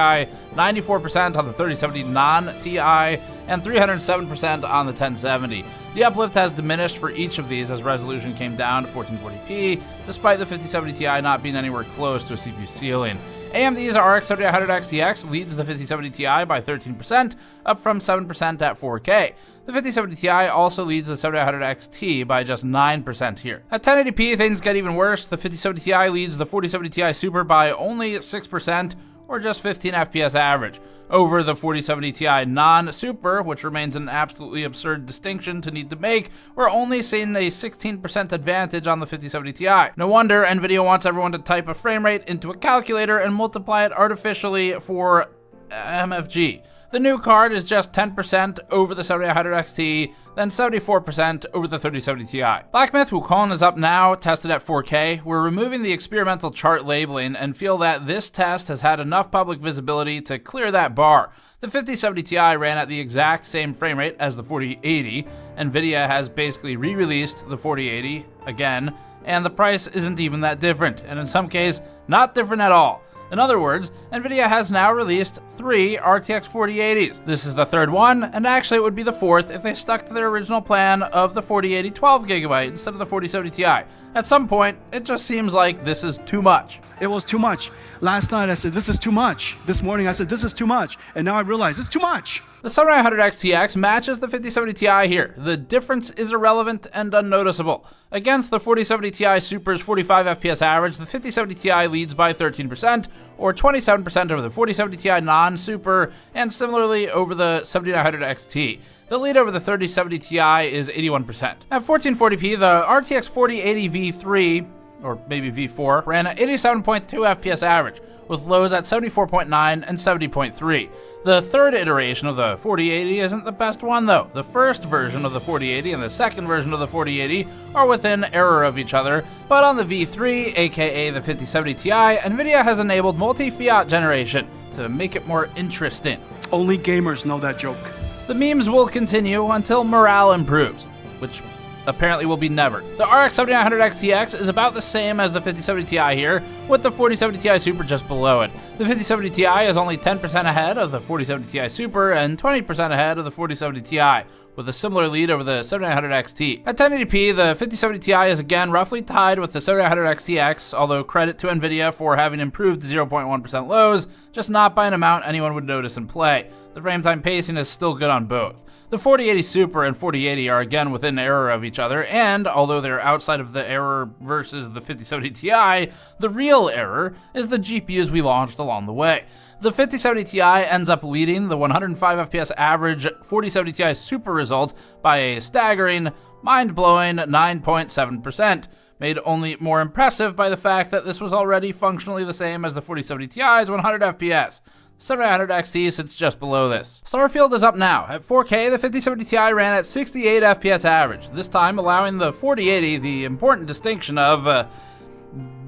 94% on the 3070 non-Ti, and 307% on the 1070. The uplift has diminished for each of these as resolution came down to 1440p, despite the 5070 Ti not being anywhere close to a CPU ceiling. AMD's RX 7900X TX leads the 5070 Ti by 13%, up from 7% at 4K. The 5070 Ti also leads the 7900X T by just 9% here. At 1080p, things get even worse. The 5070 Ti leads the 4070 Ti Super by only 6%, or just 15 FPS average, over the 4070 Ti non-Super, which remains an absolutely absurd distinction to need to make. We're only seeing a 16% advantage on the 5070 Ti. No wonder Nvidia wants everyone to type a frame rate into a calculator and multiply it artificially for MFG. The new card is just 10% over the 7900X T, then 74% over the 3070 Ti. Black Myth Wukong is up now, tested at 4K. We're removing the experimental chart labeling and feel that this test has had enough public visibility to clear that bar. The 5070 Ti ran at the exact same frame rate as the 4080. Nvidia has basically re-released the 4080 again, and the price isn't even that different, and in some cases, not different at all. In other words, Nvidia has now released 3 RTX 4080s. This is the third one, and actually it would be the fourth if they stuck to their original plan of the 4080 12GB instead of the 4070 Ti. At some point, it just seems like this is too much. It was too much. Last night I said, this is too much. This morning I said, this is too much. And now I realize it's too much. The 7900X TX matches the 5070 Ti here. The difference is irrelevant and unnoticeable. Against the 4070 Ti Super's 45 FPS average, the 5070 Ti leads by 13%, or 27% over the 4070 Ti non-Super, and similarly over the 7900X T. The lead over the 3070 Ti is 81%. At 1440p, the RTX 4080 V3, or maybe V4, ran at 87.2 FPS average, with lows at 74.9 and 70.3. The third iteration of the 4080 isn't the best one though. The first version of the 4080 and the second version of the 4080 are within error of each other, but on the V3, aka the 5070 Ti, Nvidia has enabled multi-fiat generation to make it more interesting. Only gamers know that joke. The memes will continue until morale improves, which apparently will be never. The RX 7900X TX is about the same as the 5070 Ti here, with the 4070 Ti Super just below it. The 5070 Ti is only 10% ahead of the 4070 Ti Super and 20% ahead of the 4070 Ti, with a similar lead over the 7900X T. At 1080p, the 5070 Ti is again roughly tied with the 7900X TX, although credit to Nvidia for having improved 0.1% lows, just not by an amount anyone would notice in play. The frame time pacing is still good on both. The 4080 Super and 4080 are again within error of each other, and although they're outside of the error versus the 5070 Ti, the real error is the GPUs we launched along the way. The 5070 Ti ends up leading the 105 FPS average 4070 Ti Super result by a staggering, mind-blowing 9.7%, made only more impressive by the fact that this was already functionally the same as the 4070 Ti's 100 FPS. 7900XT sits just below this. Starfield is up now. At 4K, the 5070 Ti ran at 68 FPS average, this time allowing the 4080 the important distinction of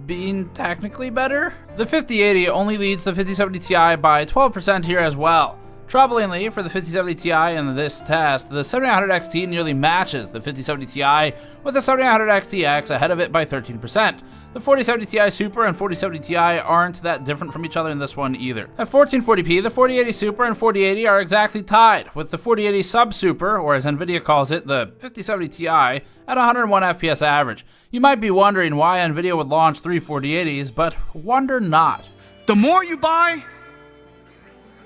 being technically better. The 5080 only leads the 5070 Ti by 12% here as well. Troublingly, for the 5070 Ti in this test, the 7900XT nearly matches the 5070 Ti, with the 7900XTX ahead of it by 13%. The 4070 Ti Super and 4070 Ti aren't that different from each other in this one either. At 1440p, the 4080 Super and 4080 are exactly tied, with the 4080 Sub Super, or as Nvidia calls it, the 5070 Ti, at 101 FPS average. You might be wondering why Nvidia would launch 3 4080s, but wonder not. The more you buy,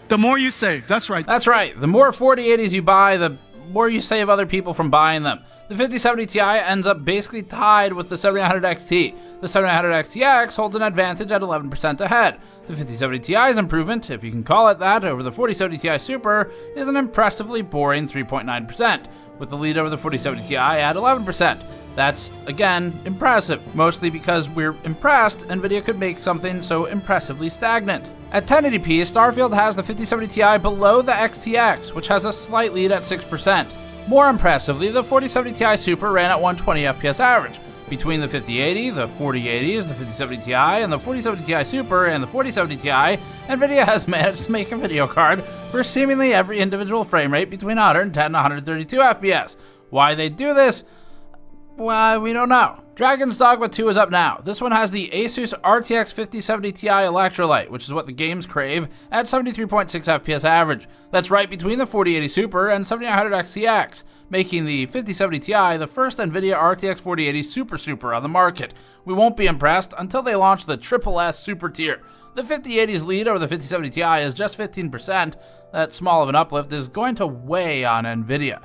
the more you save. That's right. That's right. The more 4080s you buy, the more you save other people from buying them. The 5070 Ti ends up basically tied with the 7900XT. The 7900XTX holds an advantage at 11% ahead. The 5070 Ti's improvement, if you can call it that, over the 4070 Ti Super is an impressively boring 3.9%, with the lead over the 4070 Ti at 11%. That's, again, impressive, mostly because we're impressed Nvidia could make something so impressively stagnant. At 1080p, Starfield has the 5070 Ti below the XTX, which has a slight lead at 6%. More impressively, the 4070 Ti Super ran at 120 FPS average. Between the 5080, the 4080s, the 5070 Ti, and the 4070 Ti Super and the 4070 Ti, Nvidia has managed to make a video card for seemingly every individual frame rate between 110 and 132 FPS. Why they do this? Well, we don't know. Dragon's Dogma 2 is up now. This one has the Asus RTX 5070 Ti Electrolyte, which is what the games crave, at 73.6 FPS average. That's right between the 4080 Super and 7900 XTX, making the 5070 Ti the first NVIDIA RTX 4080 Super on the market. We won't be impressed until they launch the SSS Super tier. The 5080's lead over the 5070 Ti is just 15%. That small of an uplift is going to weigh on NVIDIA.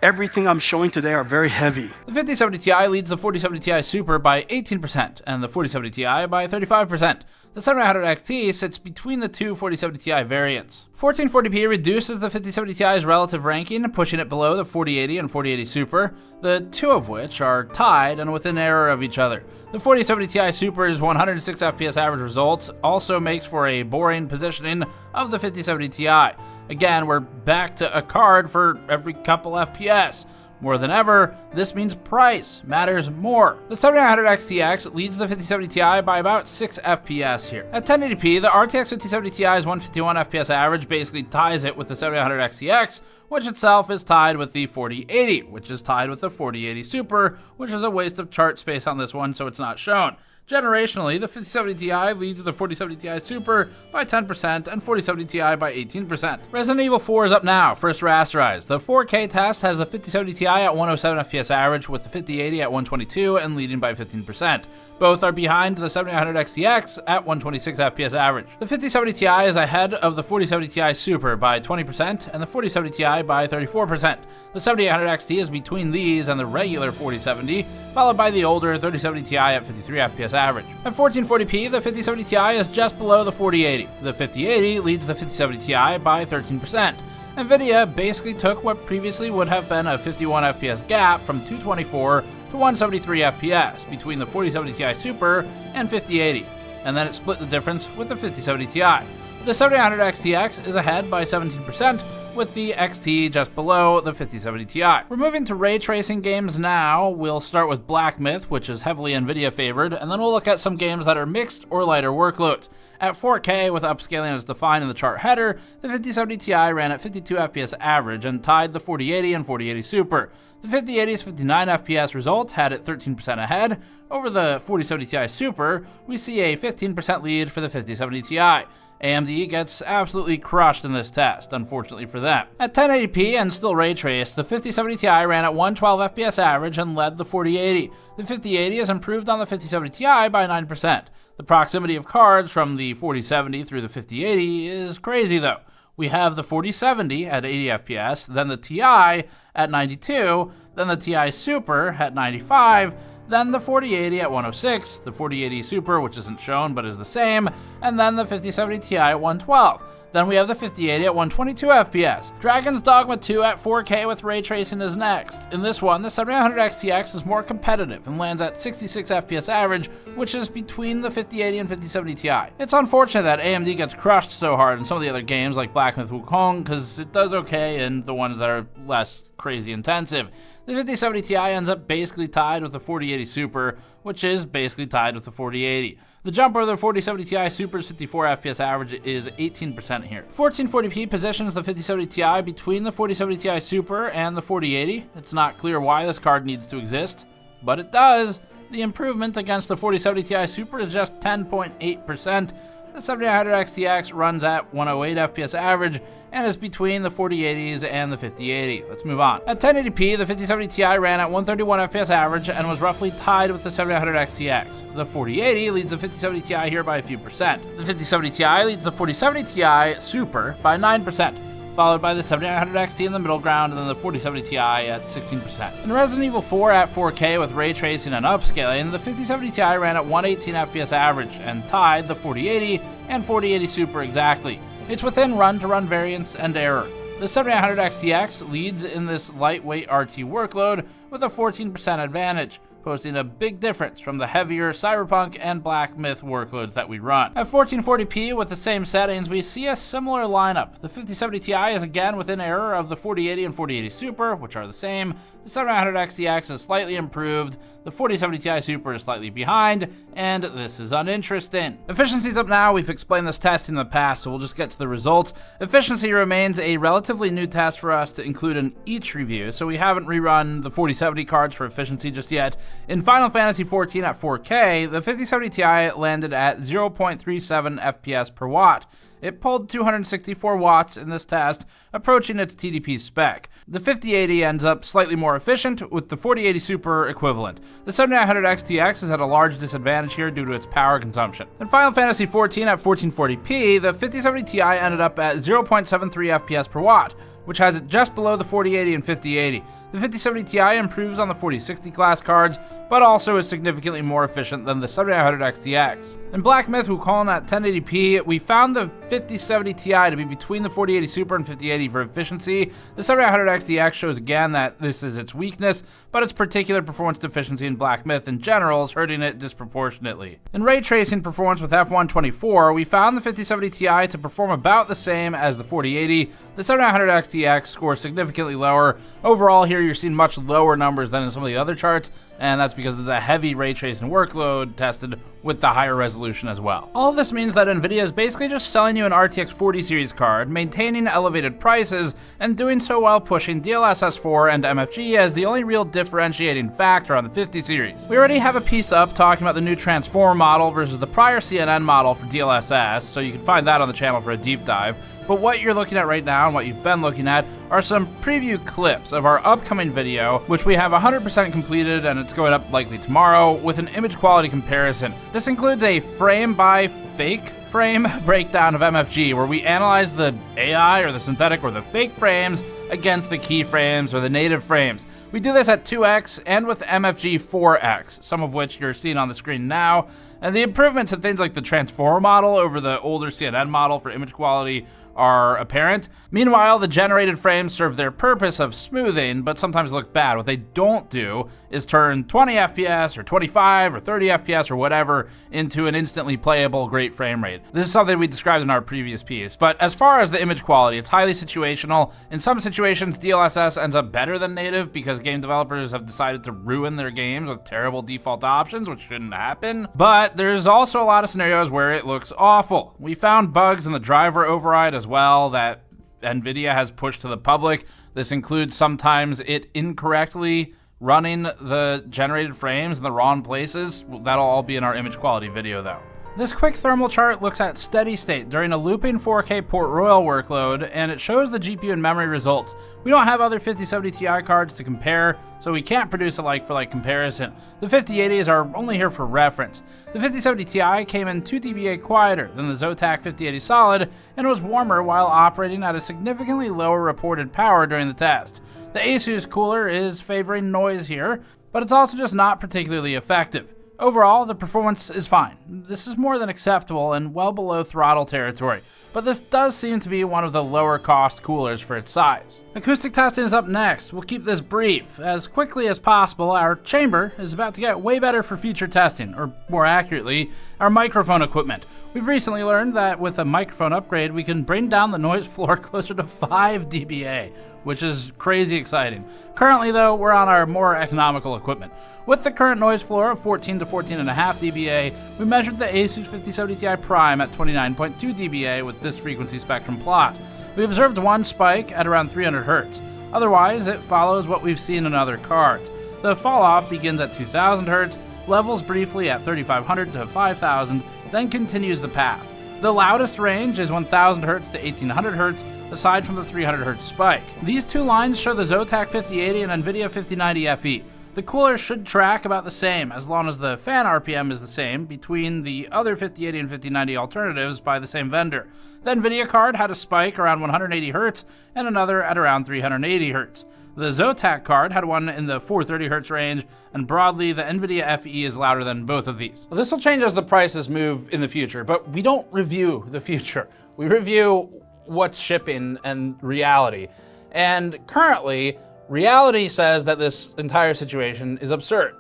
Everything I'm showing today are very heavy. The 5070 Ti leads the 4070 Ti Super by 18% and the 4070 Ti by 35%. The 7900 XT sits between the two 4070 Ti variants. 1440p reduces the 5070 Ti's relative ranking, pushing it below the 4080 and 4080 Super, the two of which are tied and within error of each other. The 4070 Ti Super's 106 FPS average results also makes for a boring positioning of the 5070 Ti. Again, we're back to a card for every couple FPS. More than ever, this means price matters more. The 7900 XTX leads the 5070 Ti by about 6 FPS here. At 1080p, the RTX 5070 Ti's 151 FPS average basically ties it with the 7900 XTX, which itself is tied with the 4080, which is tied with the 4080 Super, which is a waste of chart space on this one, so it's not shown. Generationally, the 5070 Ti leads the 4070 Ti Super by 10% and 4070 Ti by 18%. Resident Evil 4 is up now, first rasterized. The 4K test has the 5070 Ti at 107 FPS average with the 5080 at 122 and leading by 15%. Both are behind the 7900 XTX at 126 FPS average. The 5070 Ti is ahead of the 4070 Ti Super by 20% and the 4070 Ti by 34%. The 7800 XT is between these and the regular 4070, followed by the older 3070 Ti at 53 FPS average. At 1440p, the 5070 Ti is just below the 4080. The 5080 leads the 5070 Ti by 13%. NVIDIA basically took what previously would have been a 51 FPS gap from 224 to 173 FPS between the 4070 Ti Super and 5080, and then it split the difference with the 5070 Ti. The 7900 XTX is ahead by 17%, with the XT just below the 5070 Ti. We're moving to ray tracing games now. We'll start with Black Myth, which is heavily NVIDIA favored, and then we'll look at some games that are mixed or lighter workloads. At 4K, with upscaling as defined in the chart header, the 5070 Ti ran at 52 FPS average and tied the 4080 and 4080 Super. The 5080's 59 FPS result had it 13% ahead. Over the 4070 Ti Super, we see a 15% lead for the 5070 Ti. AMD gets absolutely crushed in this test, unfortunately for them. At 1080p and still ray traced, the 5070 Ti ran at 112 FPS average and led the 4080. The 5080 is improved on the 5070 Ti by 9%. The proximity of cards from the 4070 through the 5080 is crazy though. We have the 4070 at 80 FPS, then the Ti at 92, then the Ti Super at 95, then the 4080 at 106, the 4080 Super, which isn't shown but is the same, and then the 5070 Ti at 112. Then we have the 5080 at 122 FPS. Dragon's Dogma 2 at 4K with ray tracing is next. In this one, the 7900 XTX is more competitive and lands at 66 FPS average, which is between the 5080 and 5070 Ti. It's unfortunate that AMD gets crushed so hard in some of the other games like Black Myth Wukong, because it does okay in the ones that are less crazy intensive. The 5070 Ti ends up basically tied with the 4080 Super, which is basically tied with the 4080. The jump over the 4070 Ti Super's 54 FPS average is 18% here. 1440p positions the 5070 Ti between the 4070 Ti Super and the 4080. It's not clear why this card needs to exist, but it does. The improvement against the 4070 Ti Super is just 10.8%. The 7900 XTX runs at 108 FPS average and is between the 4080s and the 5080. Let's move on. At 1080p, the 5070 Ti ran at 131 FPS average and was roughly tied with the 7900 XTX. The 4080 leads the 5070 Ti here by a few percent. The 5070 Ti leads the 4070 Ti Super by 9%, followed by the 7900 XT in the middle ground, and then the 4070 Ti at 16%. In Resident Evil 4 at 4K with ray tracing and upscaling, the 5070 Ti ran at 118 FPS average and tied the 4080 and 4080 Super exactly. It's within run-to-run variance and error. The 7900 XTX leads in this lightweight RT workload with a 14% advantage, posting a big difference from the heavier Cyberpunk and Black Myth workloads that we run. At 1440p with the same settings, we see a similar lineup. The 5070 Ti is again within error of the 4080 and 4080 Super, which are the same. The 7900 XTX is slightly improved, the 4070 Ti Super is slightly behind, and this is uninteresting. Efficiency's up now. We've explained this test in the past, so we'll just get to the results. Efficiency remains a relatively new test for us to include in each review, so we haven't rerun the 4070 cards for efficiency just yet. In Final Fantasy XIV at 4K, the 5070 Ti landed at 0.37 FPS per watt. It pulled 264 watts in this test, approaching its TDP spec. The 5080 ends up slightly more efficient, with the 4080 Super equivalent. The 7900 XTX is at a large disadvantage here due to its power consumption. In Final Fantasy XIV at 1440p, the 5070 Ti ended up at 0.73 FPS per watt, which has it just below the 4080 and 5080. The 5070 Ti improves on the 4060 class cards, but also is significantly more efficient than the 7900 XTX. In Black Myth Wukong at 1080p, we found the 5070 Ti to be between the 4080 Super and 5080 for efficiency. The 7900 XTX shows again that this is its weakness, but its particular performance deficiency in Black Myth in general is hurting it disproportionately. In ray tracing performance with F124, we found the 5070 Ti to perform about the same as the 4080. The 7900 XTX scores significantly lower. Overall here you're seeing much lower numbers than in some of the other charts, and that's because there's a heavy ray tracing workload tested with the higher resolution as well. All of this means that Nvidia is basically just selling you an RTX 40 series card, maintaining elevated prices, and doing so while pushing DLSS 4 and MFG as the only real differentiating factor on the 50 series. We already have a piece up talking about the new Transformer model versus the prior CNN model for DLSS, so you can find that on the channel for a deep dive. But what you're looking at right now and what you've been looking at are some preview clips of our upcoming video, which we have 100% completed and it's going up likely tomorrow, with an image quality comparison. This includes a frame by fake frame breakdown of MFG, where we analyze the AI or the synthetic or the fake frames against the keyframes or the native frames. We do this at 2x and with MFG 4x, some of which you're seeing on the screen now. And the improvements in things like the Transformer model over the older CNN model for image quality are apparent. Meanwhile, the generated frames serve their purpose of smoothing, but sometimes look bad. What they don't do is turn 20 FPS or 25 or 30 FPS or whatever into an instantly playable great frame rate. This is something we described in our previous piece. But as far as the image quality, it's highly situational. In some situations, DLSS ends up better than native because game developers have decided to ruin their games with terrible default options, which shouldn't happen. But there's also a lot of scenarios where it looks awful. We found bugs in the driver override as well that Nvidia has pushed to the public. This includes sometimes it incorrectly running the generated frames in the wrong places. That'll all be in our image quality video though. This quick thermal chart looks at steady state during a looping 4K Port Royal workload, and it shows the GPU and memory results. We don't have other 5070 Ti cards to compare, so we can't produce a like-for-like comparison. The 5080s are only here for reference. The 5070 Ti came in 2 dBA quieter than the Zotac 5080 Solid, and was warmer while operating at a significantly lower reported power during the test. The Asus cooler is favoring noise here, but it's also just not particularly effective. Overall, the performance is fine. This is more than acceptable and well below throttle territory, but this does seem to be one of the lower cost coolers for its size. Acoustic testing is up next. We'll keep this brief. As quickly as possible, our chamber is about to get way better for future testing, or more accurately, our microphone equipment. We've recently learned that with a microphone upgrade, we can bring down the noise floor closer to 5 dBA, which is crazy exciting. Currently though, we're on our more economical equipment. With the current noise floor of 14 to 14.5 dBA, we measured the Asus 5070 Ti Prime at 29.2 dBA with this frequency spectrum plot. We observed one spike at around 300 Hz. Otherwise, it follows what we've seen in other cards. The fall off begins at 2000 Hz, levels briefly at 3500 to 5000, then continues the path. The loudest range is 1000 Hz to 1800 Hz, aside from the 300 Hz spike. These two lines show the Zotac 5080 and NVIDIA 5090 FE. The cooler should track about the same, as long as the fan RPM is the same between the other 5080 and 5090 alternatives by the same vendor. The NVIDIA card had a spike around 180 Hz and another at around 380 Hz. The Zotac card had one in the 430 Hz range, and broadly, the NVIDIA FE is louder than both of these. This will change as the prices move in the future, but we don't review the future. We review what's shipping and reality. And currently, reality says that this entire situation is absurd.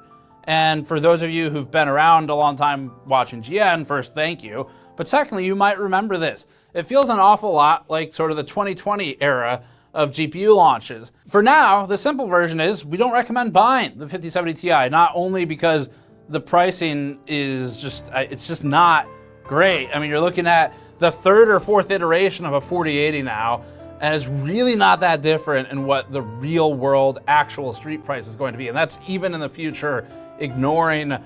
And for those of you who've been around a long time watching GN, first, thank you. But secondly, you might remember this. It feels an awful lot like sort of the 2020 era of GPU launches. For now, the simple version is we don't recommend buying the 5070 Ti, not only because the pricing is just, it's just not great. I mean, you're looking at the third or fourth iteration of a 4080 now, and it's really not that different in what the real world actual street price is going to be. And that's even in the future, ignoring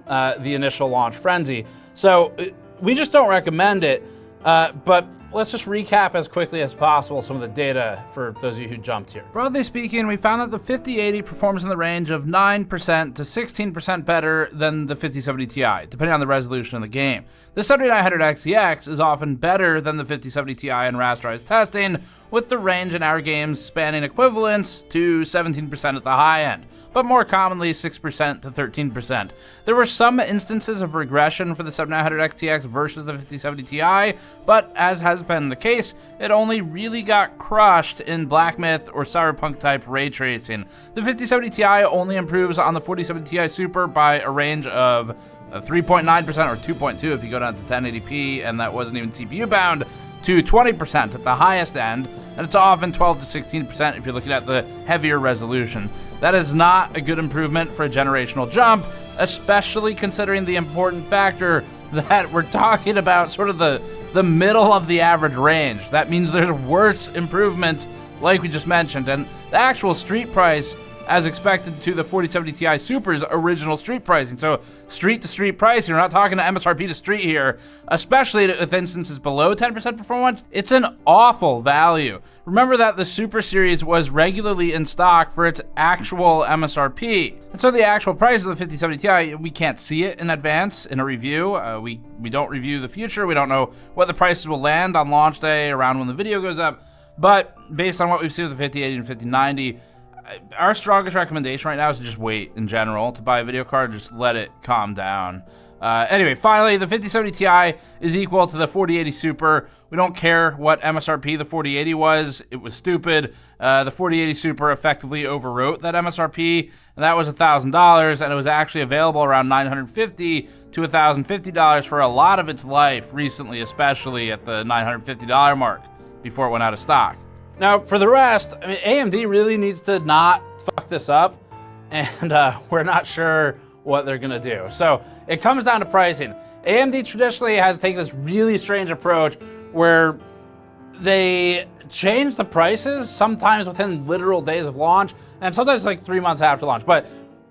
the initial launch frenzy. So we just don't recommend it, but let's just recap as quickly as possible some of the data for those of you who jumped here. Broadly speaking, we found that the 5080 performs in the range of 9% to 16% better than the 5070 Ti, depending on the resolution of the game. The 7900 XTX is often better than the 5070 Ti in rasterized testing, with the range in our games spanning equivalence to 17% at the high end, but more commonly 6% to 13%. There were some instances of regression for the 7900 XTX versus the 5070 Ti, but as has been the case, it only really got crushed in Black Myth or Cyberpunk type ray tracing. The 5070 Ti only improves on the 4070 Ti Super by a range of 3.9% or 2.2 if you go down to 1080p, and that wasn't even CPU bound, to 20% at the highest end, and it's often 12 to 16% if you're looking at the heavier resolutions. That is not a good improvement for a generational jump, especially considering the important factor that we're talking about sort of the middle of the average range. That means there's worse improvements like we just mentioned, and the actual street price as expected to the 4070 Ti Super's original street pricing. So street to street pricing, we're not talking to MSRP to street here, especially with instances below 10% performance. It's an awful value. Remember that the Super Series was regularly in stock for its actual MSRP. And so the actual price of the 5070 Ti, we can't see it in advance in a review. We don't review the future. We don't know what the prices will land on launch day around when the video goes up. But based on what we've seen with the 5080 and 5090, our strongest recommendation right now is to just wait in general to buy a video card. Just let it calm down. Anyway, finally, the 5070 Ti is equal to the 4080 Super. We don't care what MSRP the 4080 was. It was stupid. The 4080 Super effectively overwrote that MSRP, and that was $1,000, and it was actually available around $950 to $1,050 for a lot of its life, recently especially at the $950 mark, before it went out of stock. Now, for the rest, I mean, AMD really needs to not fuck this up, and we're not sure what they're gonna do. So it comes down to pricing. AMD traditionally has taken this really strange approach where they change the prices sometimes within literal days of launch, and sometimes like 3 months after launch. But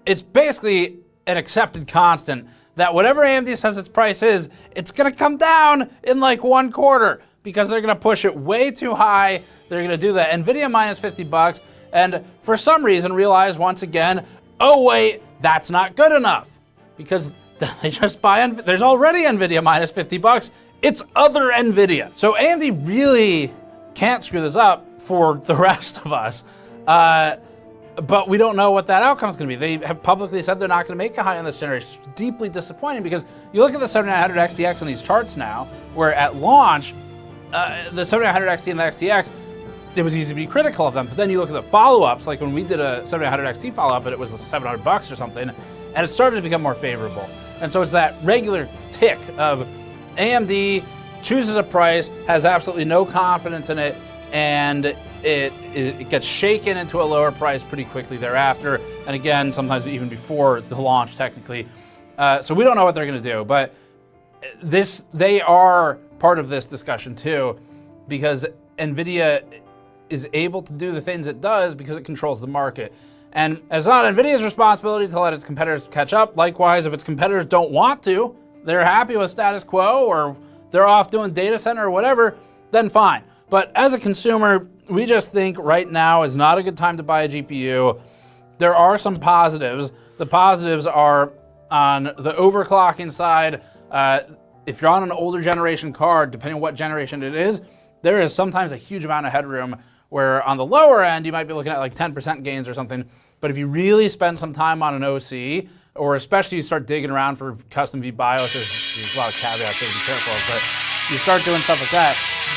it's basically an accepted constant that whatever AMD says its price is, it's gonna come down in like 1 quarter, because they're gonna push it way too high. They're gonna do the NVIDIA minus $50, and for some reason realize once again, oh wait, that's not good enough, because they just buy, there's already NVIDIA minus $50, it's other NVIDIA. So AMD really can't screw this up for the rest of us, but we don't know what that outcome is gonna be. They have publicly said they're not gonna make a high on this generation. It's deeply disappointing, because you look at the 7900 XTX on these charts now, where at launch, the 7900 XT and the XTX, it was easy to be critical of them, but then you look at the follow-ups, like when we did a 7900 XT follow-up, and it was $700 or something, and it started to become more favorable. And so it's that regular tick of AMD chooses a price, has absolutely no confidence in it, and it gets shaken into a lower price pretty quickly thereafter, and again, sometimes even before the launch, technically. So we don't know what they're gonna do, but they are part of this discussion too, because NVIDIA is able to do the things it does because it controls the market. And it's not NVIDIA's responsibility to let its competitors catch up. Likewise, if its competitors don't want to, they're happy with status quo, or they're off doing data center or whatever, then fine. But as a consumer, we just think right now is not a good time to buy a GPU. There are some positives. The positives are on the overclocking side. If you're on an older generation card, depending on what generation it is, there is sometimes a huge amount of headroom, where on the lower end, you might be looking at like 10% gains or something. But if you really spend some time on an OC, or especially you start digging around for custom vBIOS, there's a lot of caveats to be careful of, but you start doing stuff like that,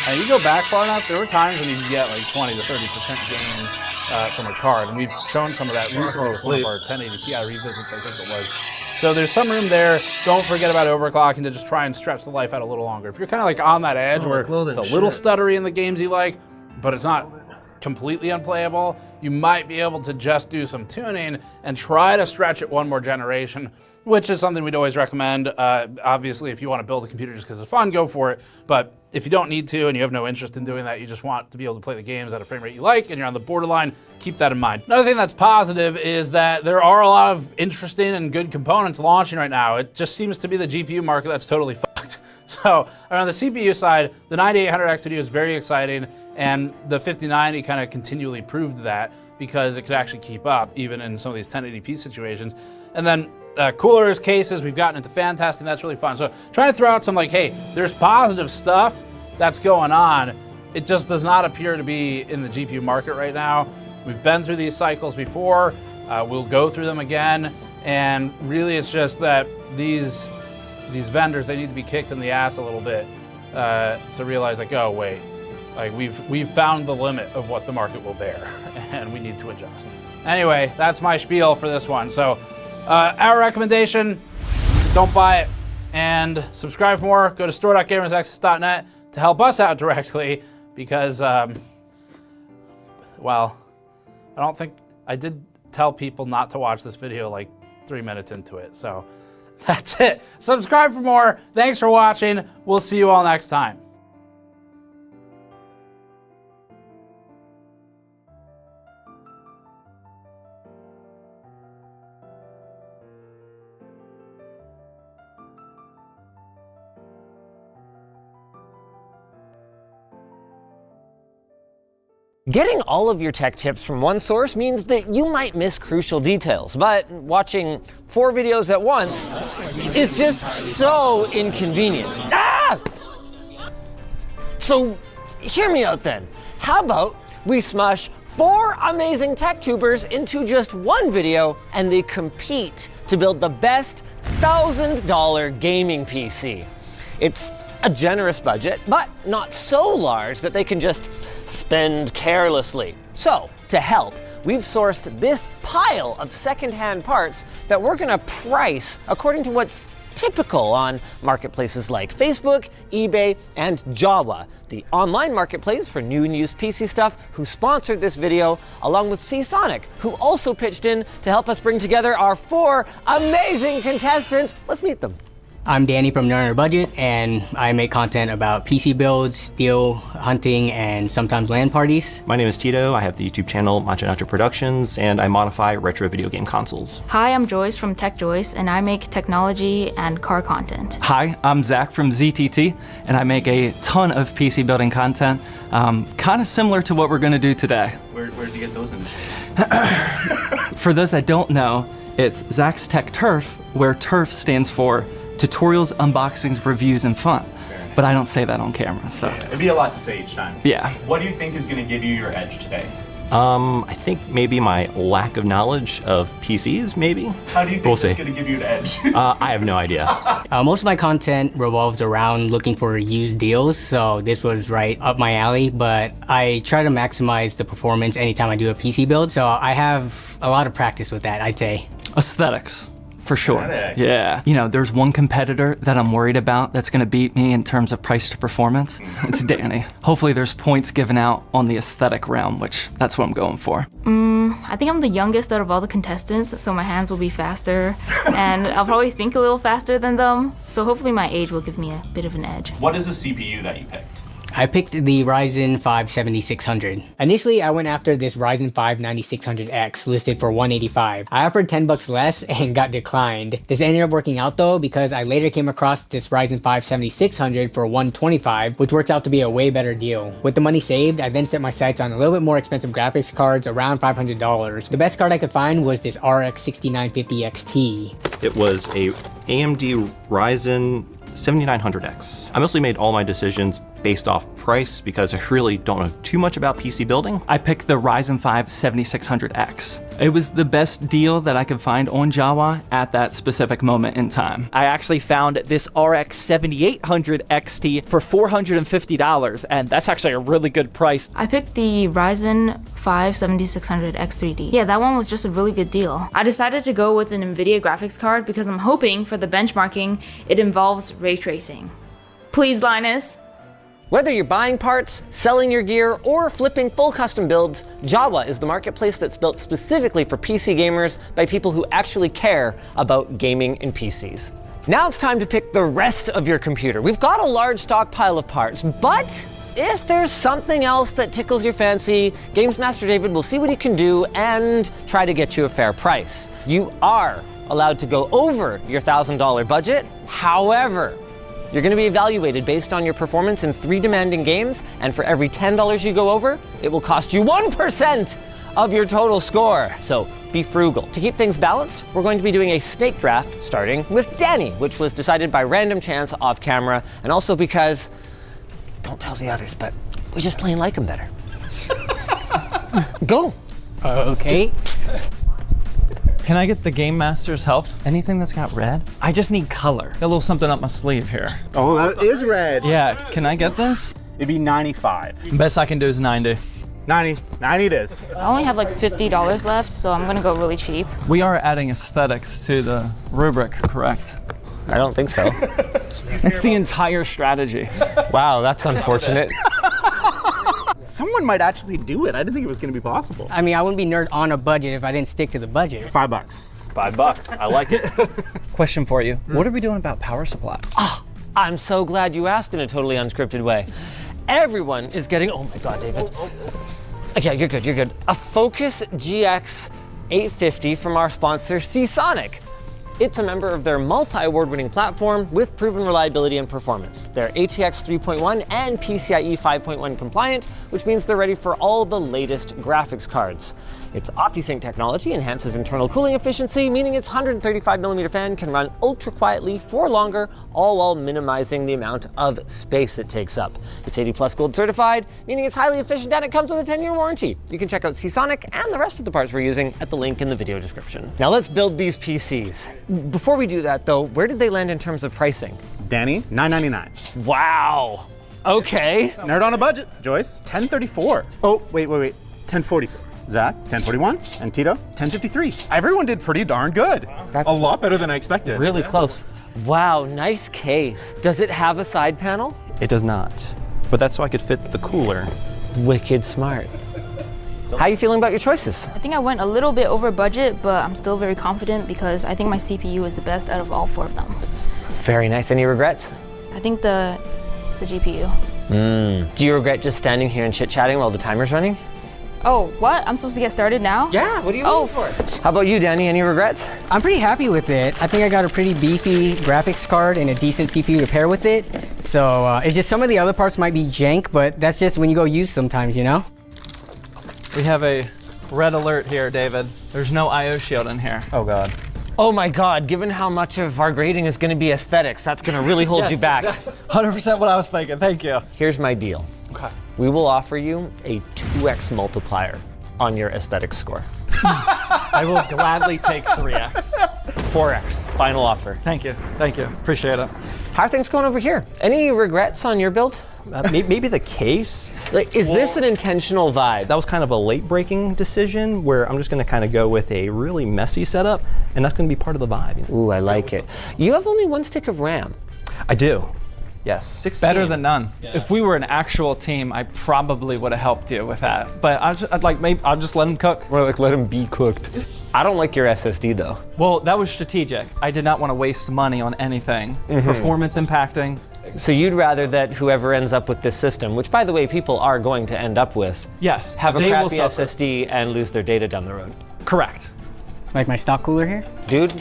and you go back far enough, there were times when you could get like 20 to 30% gains from a card. And we've shown some of that recently with one of our 1080 Ti revisits, I think it was. So there's some room there. Don't forget about overclocking to just try and stretch the life out a little longer. If you're kind of like on that edge where it's a little stuttery in the games you like, but it's not completely unplayable, you might be able to just do some tuning and try to stretch it one more generation, which is something we'd always recommend. Obviously, if you want to build a computer just because it's fun, go for it. But if you don't need to and you have no interest in doing that, you just want to be able to play the games at a frame rate you like and you're on the borderline, keep that in mind. Another thing that's positive is that there are a lot of interesting and good components launching right now. It just seems to be the GPU market that's totally fucked. So on the CPU side, the 9800X video is very exciting, and the 5090 kind of continually proved that because it could actually keep up even in some of these 1080p situations. And then coolers, cases, we've gotten into fan testing, that's really fun. So trying to throw out some like, hey, there's positive stuff that's going on. It just does not appear to be in the GPU market right now. We've been through these cycles before, we'll go through them again, and really it's just that these vendors, they need to be kicked in the ass a little bit to realize like, oh wait, like we've found the limit of what the market will bear and we need to adjust. Anyway, that's my spiel for this one. So our recommendation, don't buy it, and subscribe for more. Go to store.gamersaccess.net to help us out directly because, well, I don't think, I did tell people not to watch this video like 3 minutes into it. So that's it. Subscribe for more. Thanks for watching. We'll see you all next time. Getting all of your tech tips from one source means that you might miss crucial details, but watching 4 videos at once is just so inconvenient. Ah! So hear me out then. How about we smush 4 amazing tech tubers into just one video and they compete to build the best $1,000 gaming PC. It's a generous budget, but not so large that they can just spend carelessly. So, to help, we've sourced this pile of secondhand parts that we're gonna price according to what's typical on marketplaces like Facebook, eBay, and Jawa, the online marketplace for new and used PC stuff, who sponsored this video, along with Seasonic, who also pitched in to help us bring together our 4 amazing contestants. Let's meet them. I'm Danny from Nerd Under Budget, and I make content about PC builds, steel hunting, and sometimes LAN parties. My name is Tito. I have the YouTube channel Macho Nacho Productions, and I modify retro video game consoles. Hi, I'm Joyce from Tech Joyce, and I make technology and car content. Hi, I'm Zach from ZTT, and I make a ton of PC building content, kind of similar to what we're going to do today. Where did you get those in? For those that don't know, it's Zach's Tech Turf, where TURF stands for tutorials, unboxings, reviews, and fun. But I don't say that on camera, so. Yeah, it'd be a lot to say each time. Yeah. What do you think is going to give you your edge today? I think maybe my lack of knowledge of PCs, maybe. How do you think it's going to give you an edge? I have no idea. Most of my content revolves around looking for used deals, so this was right up my alley, but I try to maximize the performance anytime I do a PC build, so I have a lot of practice with that, I'd say. Aesthetics. For sure. Yeah. You know, there's one competitor that I'm worried about that's going to beat me in terms of price to performance. It's Danny. Hopefully there's points given out on the aesthetic realm, which that's what I'm going for. I think I'm the youngest out of all the contestants, so my hands will be faster, and I'll probably think a little faster than them, so hopefully my age will give me a bit of an edge. What is the CPU that you picked? I picked the Ryzen 5 7600. Initially, I went after this Ryzen 5 9600X listed for $185. I offered $10 less and got declined. This ended up working out though because I later came across this Ryzen 5 7600 for $125, which worked out to be a way better deal. With the money saved, I then set my sights on a little bit more expensive graphics cards, around $500. The best card I could find was this RX 6950 XT. It was a AMD Ryzen 7900X. I mostly made all my decisions based off price because I really don't know too much about PC building. I picked the Ryzen 5 7600X. It was the best deal that I could find on Jawa at that specific moment in time. I actually found this RX 7800 XT for $450, and that's actually a really good price. I picked the Ryzen 5 7600 X3D. Yeah, that one was just a really good deal. I decided to go with an NVIDIA graphics card because I'm hoping for the benchmarking it involves ray tracing. Please, Linus. Whether you're buying parts, selling your gear, or flipping full custom builds, Jawa is the marketplace that's built specifically for PC gamers by people who actually care about gaming and PCs. Now it's time to pick the rest of your computer. We've got a large stockpile of parts, but if there's something else that tickles your fancy, Games Master David will see what he can do and try to get you a fair price. You are allowed to go over your $1,000 budget. However, you're going to be evaluated based on your performance in 3 demanding games, and for every $10 you go over, it will cost you 1% of your total score. So be frugal. To keep things balanced, we're going to be doing a snake draft starting with Danny, which was decided by random chance off camera, and also because, don't tell the others, but we just plain like him better. Go. Okay. Can I get the Game Master's help? Anything that's got red? I just need color. Got a little something up my sleeve here. Oh, that is red. Yeah, can I get this? It'd be 95. Best I can do is 90. 90 it is. I only have like $50 left, so I'm gonna go really cheap. We are adding aesthetics to the rubric, correct? I don't think so. It's the entire strategy. Wow, that's unfortunate. Someone might actually do it. I didn't think it was going to be possible. I mean, I wouldn't be nerd on a budget if I didn't stick to the budget. $5. $5. I like it. Question for you. What are we doing about power supplies? I'm so glad you asked in a totally unscripted way. Everyone is getting, oh my God, David. Okay, you're good. A Focus GX 850 from our sponsor, Seasonic. It's a member of their multi-award winning platform with proven reliability and performance. They're ATX 3.1 and PCIe 5.1 compliant, which means they're ready for all the latest graphics cards. Its OptiSync technology enhances internal cooling efficiency, meaning its 135mm fan can run ultra quietly for longer, all while minimizing the amount of space it takes up. It's 80+ gold certified, meaning it's highly efficient and it comes with a 10-year warranty. You can check out Seasonic and the rest of the parts we're using at the link in the video description. Now let's build these PCs. Before we do that though, where did they land in terms of pricing? Danny, $9.99. Wow. Okay. Nerd on a budget. Joyce, $10.34. Oh, wait. $10.44. Zach, $10.41, and Tito, $10.53. Everyone did pretty darn good. That's a lot better than I expected. Really close. Wow, nice case. Does it have a side panel? It does not, but that's so I could fit the cooler. Wicked smart. How are you feeling about your choices? I think I went a little bit over budget, but I'm still very confident because I think my CPU is the best out of all 4 of them. Very nice. Any regrets? I think the GPU. Do you regret just standing here and chit-chatting while the timer's running? Oh, what? I'm supposed to get started now? Yeah, what are you waiting for? How about you, Danny? Any regrets? I'm pretty happy with it. I think I got a pretty beefy graphics card and a decent CPU to pair with it. So it's just some of the other parts might be jank, but that's just when you go use sometimes, you know? We have a red alert here, David. There's no IO shield in here. Oh God. Oh my God, given how much of our grading is gonna be aesthetics, that's gonna really hold you back. Exactly. 100% what I was thinking, thank you. Here's my deal. Okay. We will offer you a 2x multiplier on your aesthetics score. I will gladly take 3x. 4x, final offer. Thank you, appreciate it. How are things going over here? Any regrets on your build? Maybe the case. Like, is this an intentional vibe? That was kind of a late-breaking decision where I'm just going to kind of go with a really messy setup, and that's going to be part of the vibe. Ooh, I like it. You have only 1 stick of RAM. I do. Yes. 16. Better than none. Yeah. If we were an actual team, I probably would have helped you with that. But I'll just let him cook. Or let him be cooked. I don't like your SSD though. Well, that was strategic. I did not want to waste money on anything. Performance impacting. So you'd rather that whoever ends up with this system, which by the way, people are going to end up with, yes, have a crappy SSD and lose their data down the road. Correct. Like my stock cooler here? Dude,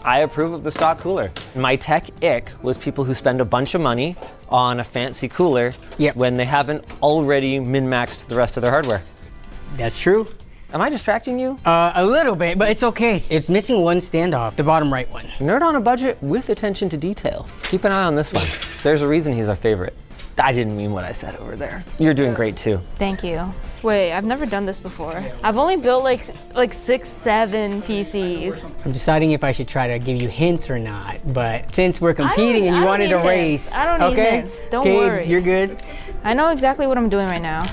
I approve of the stock cooler. My tech ick was people who spend a bunch of money on a fancy cooler when they haven't already min-maxed the rest of their hardware. That's true. Am I distracting you? A little bit, but it's okay. It's missing 1 standoff, the bottom right one. Nerd on a budget with attention to detail. Keep an eye on this one. There's a reason he's our favorite. I didn't mean what I said over there. You're doing great too. Thank you. Wait, I've never done this before. I've only built like 6, 7 PCs. I'm deciding if I should try to give you hints or not, but since we're competing and you wanted a race. I don't need hints, don't worry. You're good? I know exactly what I'm doing right now.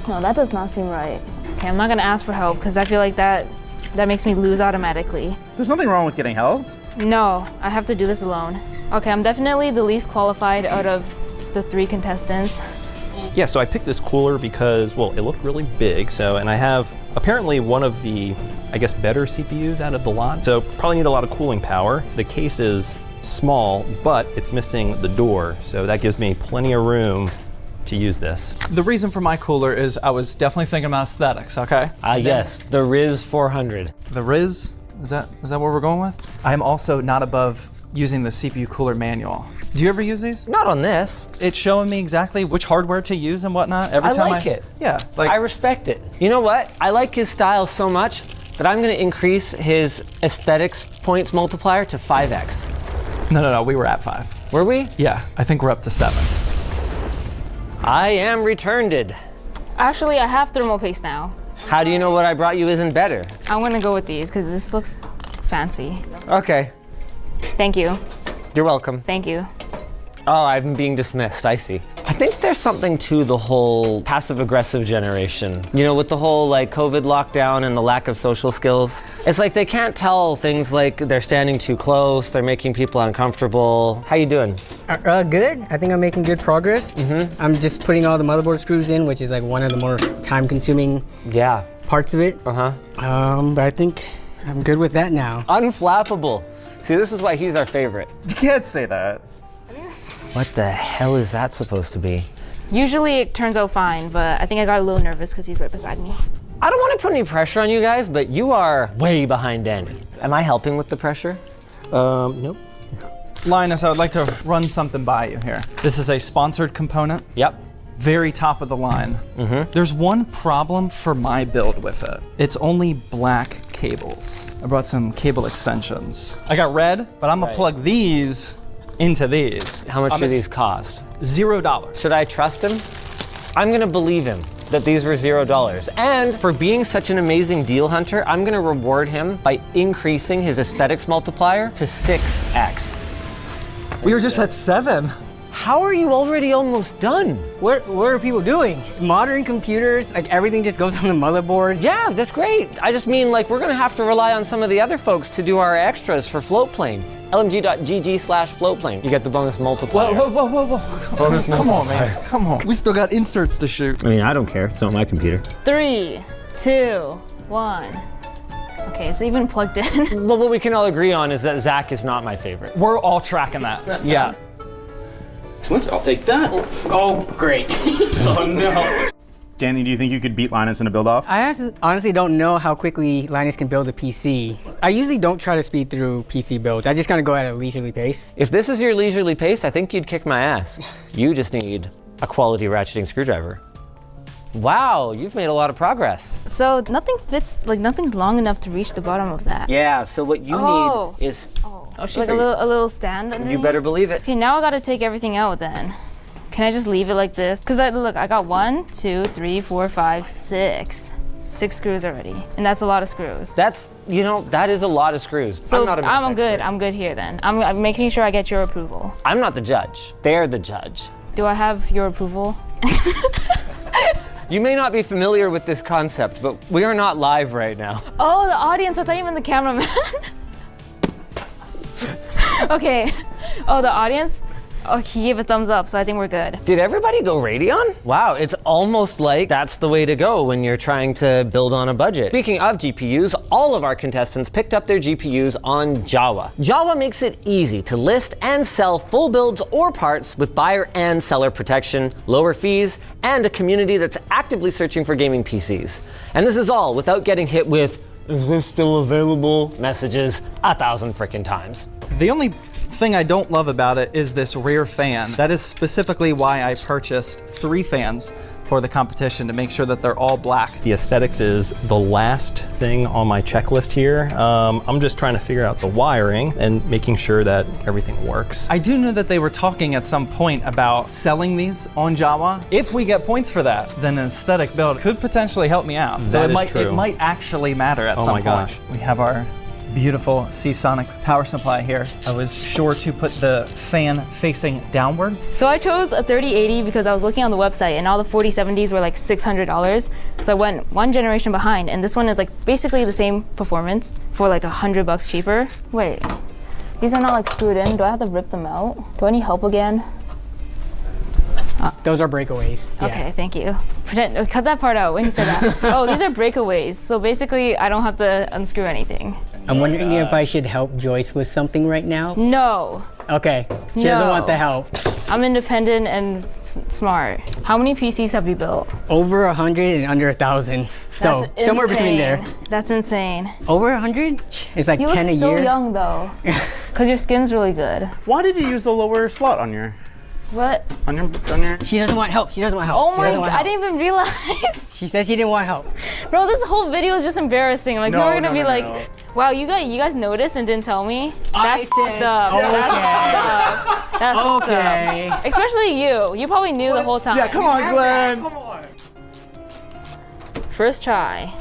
No, that does not seem right. Okay, I'm not gonna ask for help because I feel like that makes me lose automatically. There's nothing wrong with getting help. No, I have to do this alone. Okay, I'm definitely the least qualified out of the 3 contestants. Yeah, so I picked this cooler because, well, it looked really big. So, and I have apparently one of the, I guess, better CPUs out of the lot. So probably need a lot of cooling power. The case is small, but it's missing the door. So that gives me plenty of room to use this. The reason for my cooler is I was definitely thinking about aesthetics, okay? Yes, the Riz 400. The Riz? Is that what we're going with? I am also not above using the CPU cooler manual. Do you ever use these? Not on this. It's showing me exactly which hardware to use and whatnot every time I like it. Yeah. I respect it. You know what? I like his style so much that I'm gonna increase his aesthetics points multiplier to 5x. No, we were at 5. Were we? Yeah, I think we're up to 7. I am returned. Actually, I have thermal paste now. How do you know what I brought you isn't better? I'm gonna go with these because this looks fancy. Okay. Thank you. You're welcome. Thank you. Oh, I'm being dismissed, I see. I think there's something to the whole passive-aggressive generation. You know, with the whole like COVID lockdown and the lack of social skills. It's like they can't tell things like they're standing too close, they're making people uncomfortable. How you doing? Good. I think I'm making good progress. I'm just putting all the motherboard screws in, which is like one of the more time-consuming parts of it. But I think I'm good with that now. Unflappable. See, this is why he's our favorite. You can't say that. What the hell is that supposed to be? Usually it turns out fine, but I think I got a little nervous because he's right beside me. I don't want to put any pressure on you guys, but you are way behind Danny. Am I helping with the pressure? Nope. Linus, I would like to run something by you here. This is a sponsored component. Yep. Very top of the line. There's one problem for my build with it. It's only black cables. I brought some cable extensions. I got red, but I'm gonna plug these into these. How much do these cost? $0. Should I trust him? I'm gonna believe him that these were $0. And for being such an amazing deal hunter, I'm gonna reward him by increasing his aesthetics multiplier to 6x. We were just at 7. How are you already almost done? What are people doing? Modern computers, like everything just goes on the motherboard. Yeah, that's great. I just mean like we're gonna have to rely on some of the other folks to do our extras for Floatplane. LMG.GG/Floatplane. You get the bonus multiplier. Whoa. Bonus Come on, man. Come on. We still got inserts to shoot. I mean, I don't care. It's not my computer. 3, 2, 1. Okay, it's even plugged in. Well, what we can all agree on is that Zach is not my favorite. We're all tracking that. Yeah. Excellent, I'll take that. Oh, great. Oh no. Danny, do you think you could beat Linus in a build-off? I honestly don't know how quickly Linus can build a PC. I usually don't try to speed through PC builds. I just kind of go at a leisurely pace. If this is your leisurely pace, I think you'd kick my ass. You just need a quality ratcheting screwdriver. Wow, you've made a lot of progress. So nothing fits, like nothing's long enough to reach the bottom of that. Yeah, so what you need is... Like a little stand underneath? You better believe it. Okay, now I gotta take everything out then. Can I just leave it like this? Cause look, I got 1, 2, 3, 4, 5, 6. 6 screws already, and that's a lot of screws. That's, that is a lot of screws. So I'm good. I'm good here then. I'm making sure I get your approval. I'm not the judge. They're the judge. Do I have your approval? You may not be familiar with this concept, but we are not live right now. Oh, the audience. I thought you meant the cameraman. Okay. Oh, the audience? Oh, he gave a thumbs up, so I think we're good. Did everybody go Radeon? Wow, it's almost like that's the way to go when you're trying to build on a budget. Speaking of GPUs, all of our contestants picked up their GPUs on Java. Java makes it easy to list and sell full builds or parts with buyer and seller protection, lower fees, and a community that's actively searching for gaming PCs. And this is all without getting hit with, "Is this still available?" messages 1,000 frickin' times. The only thing I don't love about it is this rear fan. That is specifically why I purchased 3 fans for the competition, to make sure that they're all black. The aesthetics is the last thing on my checklist here. I'm just trying to figure out the wiring and making sure that everything works. I do know that they were talking at some point about selling these on Java. If we get points for that, then an aesthetic build could potentially help me out. So it might actually matter at some point. Gosh. We have our beautiful Seasonic power supply here. I was sure to put the fan facing downward. So I chose a 3080 because I was looking on the website and all the 4070s were like $600. So I went one generation behind, and this one is like basically the same performance for like $100 cheaper. Wait, these are not like screwed in. Do I have to rip them out? Do I need help again? Those are breakaways. Yeah. Okay, thank you. Cut that part out when you said that. Oh, these are breakaways. So basically, I don't have to unscrew anything. I'm wondering if I should help Joyce with something right now. No. Okay. She doesn't want the help. I'm independent and smart. How many PCs have you built? Over 100 and under 1,000. So That's somewhere between there. insane. That's insane. Over 100? It's like You 10 a look so year. young though, because your skin's really good. Why did you use the lower slot on your? What? On your. She doesn't want help. She doesn't want help. Oh She my doesn't god, want I help. didn't even realize. She said she didn't want help. Bro, this whole video is just embarrassing. Like, No, people are gonna no, be no, like, no. wow, you guys noticed and didn't tell me? That's fucked up. okay. That's fucked up. That's fucked Okay. up. Especially you. You probably knew the whole time. Yeah, come on, Glenn. First try.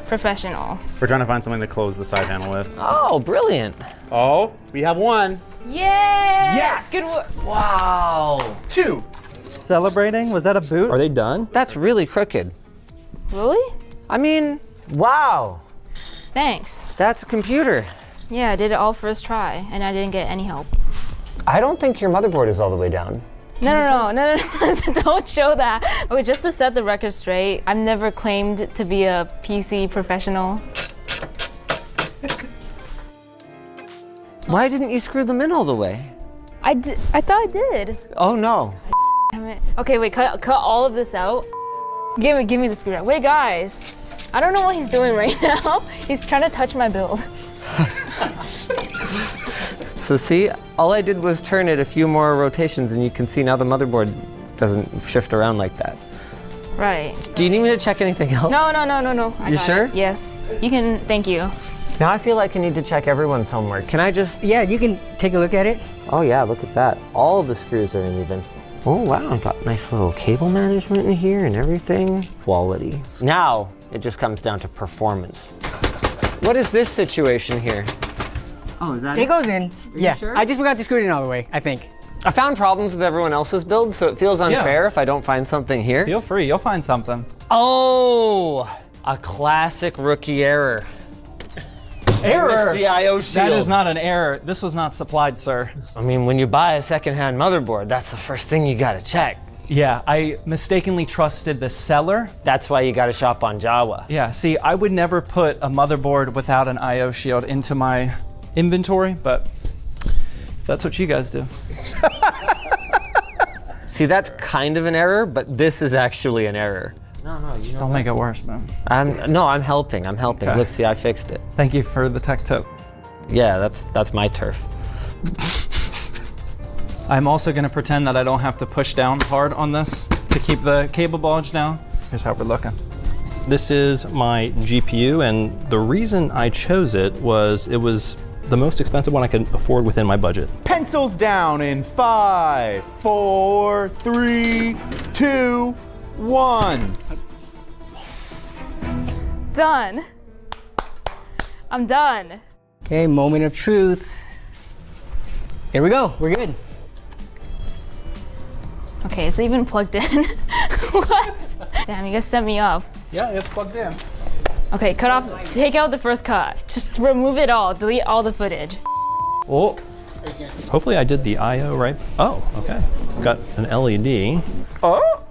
Professional. We're trying to find something to close the side panel with. Oh, brilliant. Oh, we have one. Yay! Yes! Good work. Wow. 2. Celebrating? Was that a boot? Are they done? That's really crooked. Really? I mean, wow. Thanks. That's a computer. Yeah, I did it all first try, and I didn't get any help. I don't think your motherboard is all the way down. No. Don't show that. Okay, just to set the record straight, I've never claimed to be a PC professional. Why didn't you screw them in all the way? I thought I did. Oh no. Damn it. Okay, wait, cut all of this out. Give me the screwdriver. Wait, guys. I don't know what he's doing right now. He's trying to touch my build. So see, all I did was turn it a few more rotations and you can see now the motherboard doesn't shift around like that. Right. Do you need me to check anything else? No. I You got sure? it. Yes. You can, thank you. Now I feel like I need to check everyone's homework. Can I just? Yeah, you can take a look at it. Oh yeah, look at that. All of the screws are uneven. Oh wow, I've got nice little cable management in here and everything. Quality. Now it just comes down to performance. What is this situation here? Oh, is that it? It goes in. Yeah. sure? I just forgot to screw it in all the way, I think. I found problems with everyone else's build, so it feels unfair if I don't find something here. Feel free, you'll find something. Oh, a classic rookie error. Error? The I/O shield. That is not an error. This was not supplied, sir. I mean, when you buy a secondhand motherboard, that's the first thing you gotta check. Yeah, I mistakenly trusted the seller. That's why you gotta shop on Jawa. Yeah, see, I would never put a motherboard without an I/O shield into my inventory, but if that's what you guys do. See, that's kind of an error, but this is actually an error. No, just don't make it worse, man. I'm helping. Okay. Look, see, I fixed it. Thank you for the tech tip. Yeah, that's my turf. I'm also gonna pretend that I don't have to push down hard on this to keep the cable bulge down. Here's how we're looking. This is my GPU, and the reason I chose it was the most expensive one I could afford within my budget. Pencils down in 5, 4, 3, 2, 1. Done. I'm done. Okay, moment of truth. Here we go. We're good. Okay, it's even plugged in. What? Damn, you guys set me up. Yeah, it's plugged in. Okay, cut off, take out the first cut. Just remove it all, delete all the footage. Oh. Hopefully I did the I/O right. Oh, okay. Got an LED. Oh!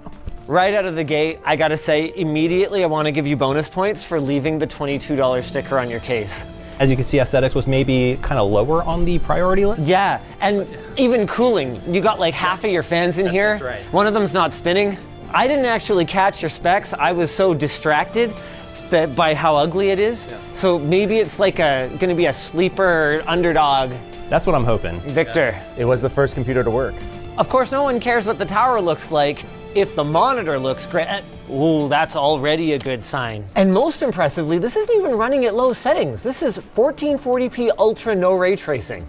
Right out of the gate, I gotta say, immediately I wanna give you bonus points for leaving the $22 sticker on your case. As you can see, aesthetics was maybe kind of lower on the priority list. Yeah, and even cooling. You got like half of your fans in here. That's right. One of them's not spinning. I didn't actually catch your specs. I was so distracted by how ugly it is. So maybe it's like gonna be a sleeper underdog. That's what I'm hoping. Victor. It was the first computer to work. Of course, no one cares what the tower looks like if the monitor looks great. Ooh, that's already a good sign. And most impressively, this isn't even running at low settings. This is 1440p ultra no ray tracing.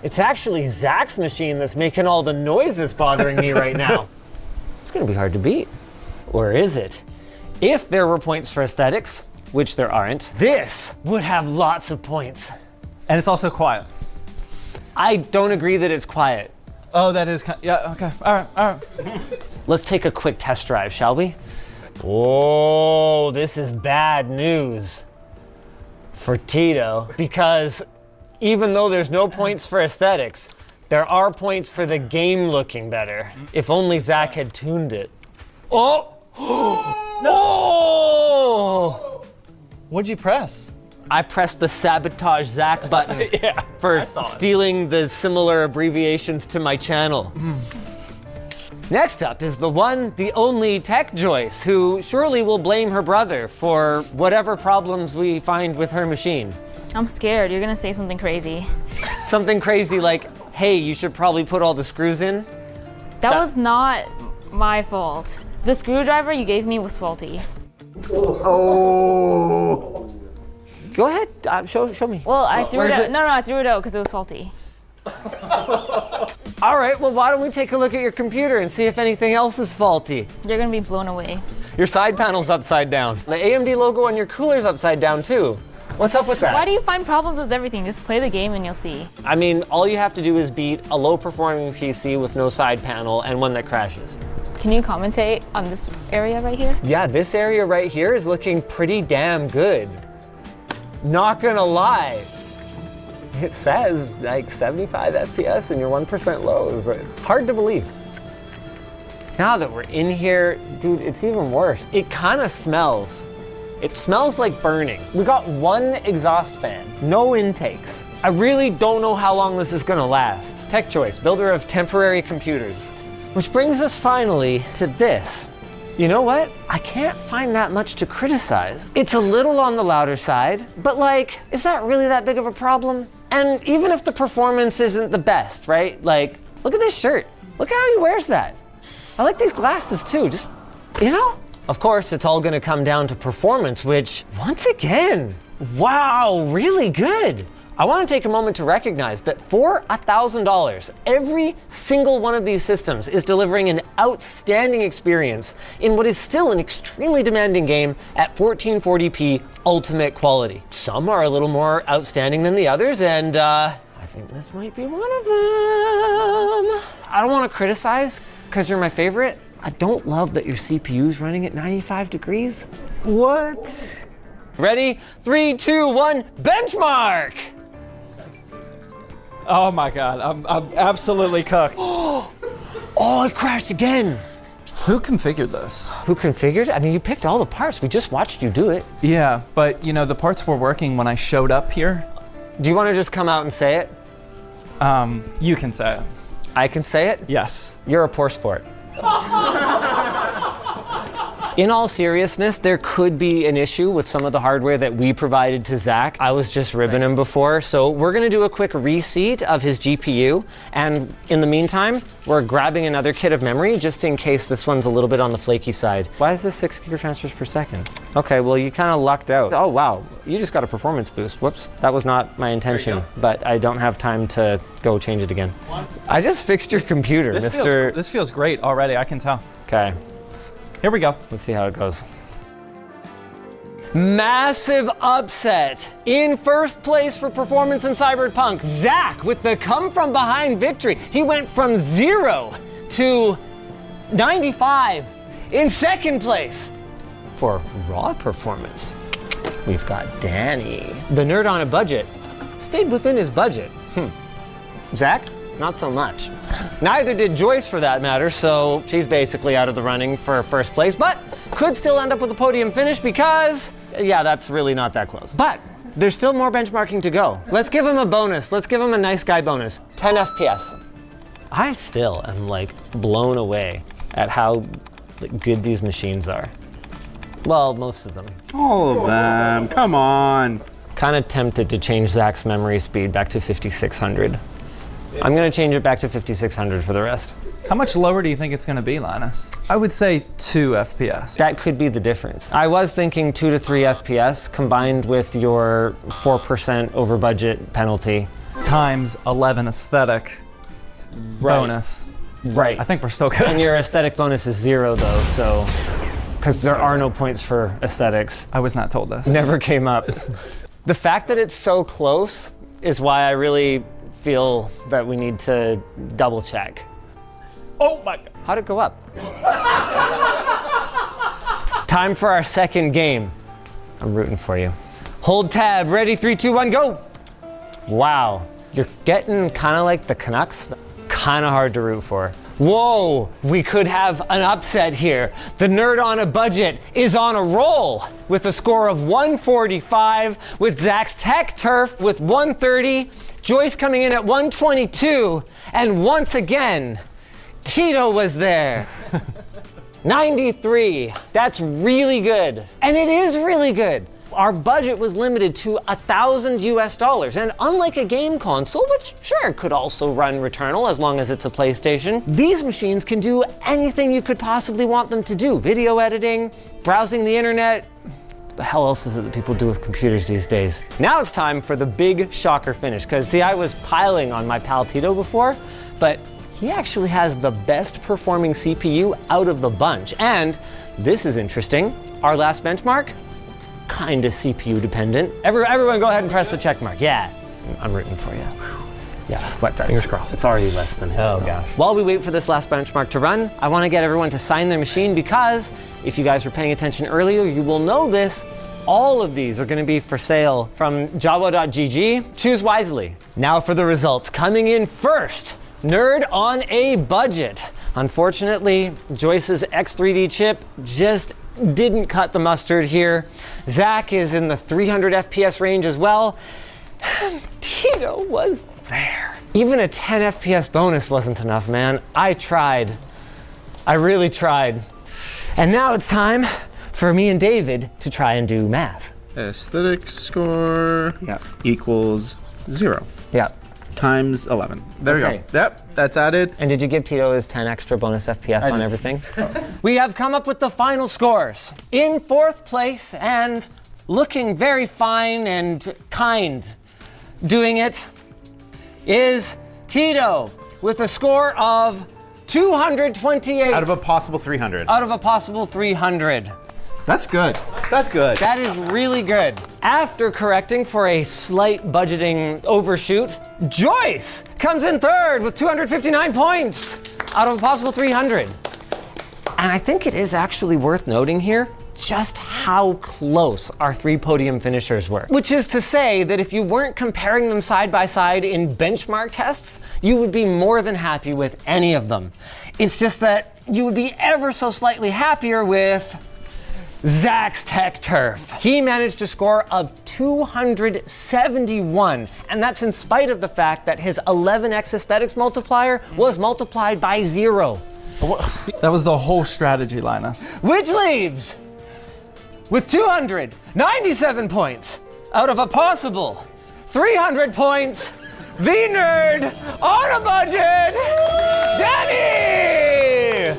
It's actually Zach's machine that's making all the noises bothering me right now. It's gonna be hard to beat. Or is it? If there were points for aesthetics, which there aren't, this would have lots of points. And it's also quiet. I don't agree that it's quiet. Oh, that is yeah, okay, all right. Let's take a quick test drive, shall we? Oh, this is bad news for Tito, because even though there's no points for aesthetics, There are points for the game looking better. If only Zach had tuned it. Oh! Oh! What'd you press? I pressed the sabotage Zach button for stealing the similar abbreviations to my channel. Next up is the one, the only Tech Joyce, who surely will blame her brother for whatever problems we find with her machine. I'm scared. You're gonna say something crazy. Something crazy like, hey, you should probably put all the screws in. That was not my fault. The screwdriver you gave me was faulty. Oh. Go ahead, show me. Well, I threw it out. No, I threw it out because it was faulty. All right, well, why don't we take a look at your computer and see if anything else is faulty? You're gonna be blown away. Your side panel's upside down. The AMD logo on your cooler's upside down too. What's up with that? Why do you find problems with everything? Just play the game and you'll see. I mean, all you have to do is beat a low-performing PC with no side panel and one that crashes. Can you commentate on this area right here? Yeah, this area right here is looking pretty damn good. Not gonna lie. It says like 75 FPS and you're 1% low. It's hard to believe. Now that we're in here, dude, it's even worse. It kind of smells. It smells like burning. We got one exhaust fan, no intakes. I really don't know how long this is gonna last. Tech Choice, builder of temporary computers. Which brings us finally to this. You know what? I can't find that much to criticize. It's a little on the louder side, but like, is that really that big of a problem? And even if the performance isn't the best, right? Like, look at this shirt. Look at how he wears that. I like these glasses too, just, you know? Of course, it's all gonna come down to performance, which, once again, wow, really good. I wanna take a moment to recognize that for $1,000, every single one of these systems is delivering an outstanding experience in what is still an extremely demanding game at 1440p ultimate quality. Some are a little more outstanding than the others, and I think this might be one of them. I don't wanna criticize, because you're my favorite. I don't love that your CPU's running at 95 degrees. What? Ready? 3, 2, 1, benchmark! Oh my God, I'm absolutely cooked. Oh, it crashed again. Who configured this? Who configured it? I mean, you picked all the parts. We just watched you do it. Yeah, but you know, the parts were working when I showed up here. Do you want to just come out and say it? You can say it. I can say it? Yes. You're a poor sport. In all seriousness, there could be an issue with some of the hardware that we provided to Zach. I was just ribbing him before, so we're gonna do a quick reseat of his GPU, and in the meantime, we're grabbing another kit of memory just in case this one's a little bit on the flaky side. Why is this 6 gigatransfers per second? Okay, well, you kind of lucked out. Oh, wow, you just got a performance boost. Whoops, that was not my intention, but I don't have time to go change it again. I just fixed your computer, Mr. This feels great already, I can tell. Okay. Here we go. Let's see how it goes. Massive upset. In first place for performance in Cyberpunk, Zach with the come from behind victory. He went from 0 to 95. In second place for raw performance, we've got Danny. The nerd on a budget stayed within his budget. Zach, not so much. Neither did Joyce for that matter, so she's basically out of the running for first place, but could still end up with a podium finish because, yeah, that's really not that close. But there's still more benchmarking to go. Let's give him a bonus. Let's give him a nice guy bonus. 10 FPS. I still am like blown away at how good these machines are. Well, most of them. All of them, come on. Kind of tempted to change Zach's memory speed back to 5600. I'm gonna change it back to 5600 for the rest. How much lower do you think it's gonna be, Linus? I would say 2 FPS. That could be the difference. I was thinking 2 to 3 FPS combined with your 4% over budget penalty. Times 11 aesthetic bonus. Right. I think we're still good. And your aesthetic bonus is 0 though, so, because there are no points for aesthetics. I was not told this. Never came up. The fact that it's so close is why I really feel that we need to double check. Oh my God. How'd it go up? Time for our second game. I'm rooting for you. Hold tab, ready, 3, 2, 1, go. Wow, You're getting kind of like the Canucks, kind of hard to root for. Whoa, we could have an upset here. The nerd on a budget is on a roll with a score of 145, with Zach's Tech Turf with 130, Joyce coming in at 122, and once again, Tito was there. 93. That's really good. And it is really good. Our budget was limited to $1,000 US, and unlike a game console, which sure could also run Returnal as long as it's a PlayStation, these machines can do anything you could possibly want them to do. Video editing, browsing the internet. The hell else is it that people do with computers these days? Now it's time for the big shocker finish, because see, I was piling on my pal Tito before, but he actually has the best performing CPU out of the bunch. And this is interesting, our last benchmark, kinda CPU dependent. Everyone go ahead and press the check mark. Yeah, I'm rooting for you. Yeah, what? Fingers crossed. It's already less than his. Oh though. gosh. While we wait for this last benchmark to run, I wanna get everyone to sign their machine because if you guys were paying attention earlier, you will know this. All of these are gonna be for sale from jawa.gg. Choose wisely. Now for the results. Coming in first, Nerd on a budget. Unfortunately, Joyce's X3D chip just didn't cut the mustard here. Zach is in the 300 FPS range as well. Tito was there. Even a 10 FPS bonus wasn't enough, man. I tried. I really tried. And now it's time for me and David to try and do math. Aesthetic score equals 0. Yeah. Times 11. There Okay. you go. Yep, that's added. And did you give Tito his 10 extra bonus FPS on everything? We have come up with the final scores. In fourth place and looking very fine and kind doing it is Tito with a score of 228. Out of a possible 300. Out of a possible 300. That's good. That's good. That is really good. After correcting for a slight budgeting overshoot, Joyce comes in third with 259 points out of a possible 300. And I think it is actually worth noting here just how close our three podium finishers were. Which is to say that if you weren't comparing them side by side in benchmark tests, you would be more than happy with any of them. It's just that you would be ever so slightly happier with Zach's Tech Turf. He managed a score of 271, and that's in spite of the fact that his 11x aesthetics multiplier was multiplied by 0. That was the whole strategy, Linus. Which leaves, with 297 points out of a possible 300 points, the nerd on a budget, Danny!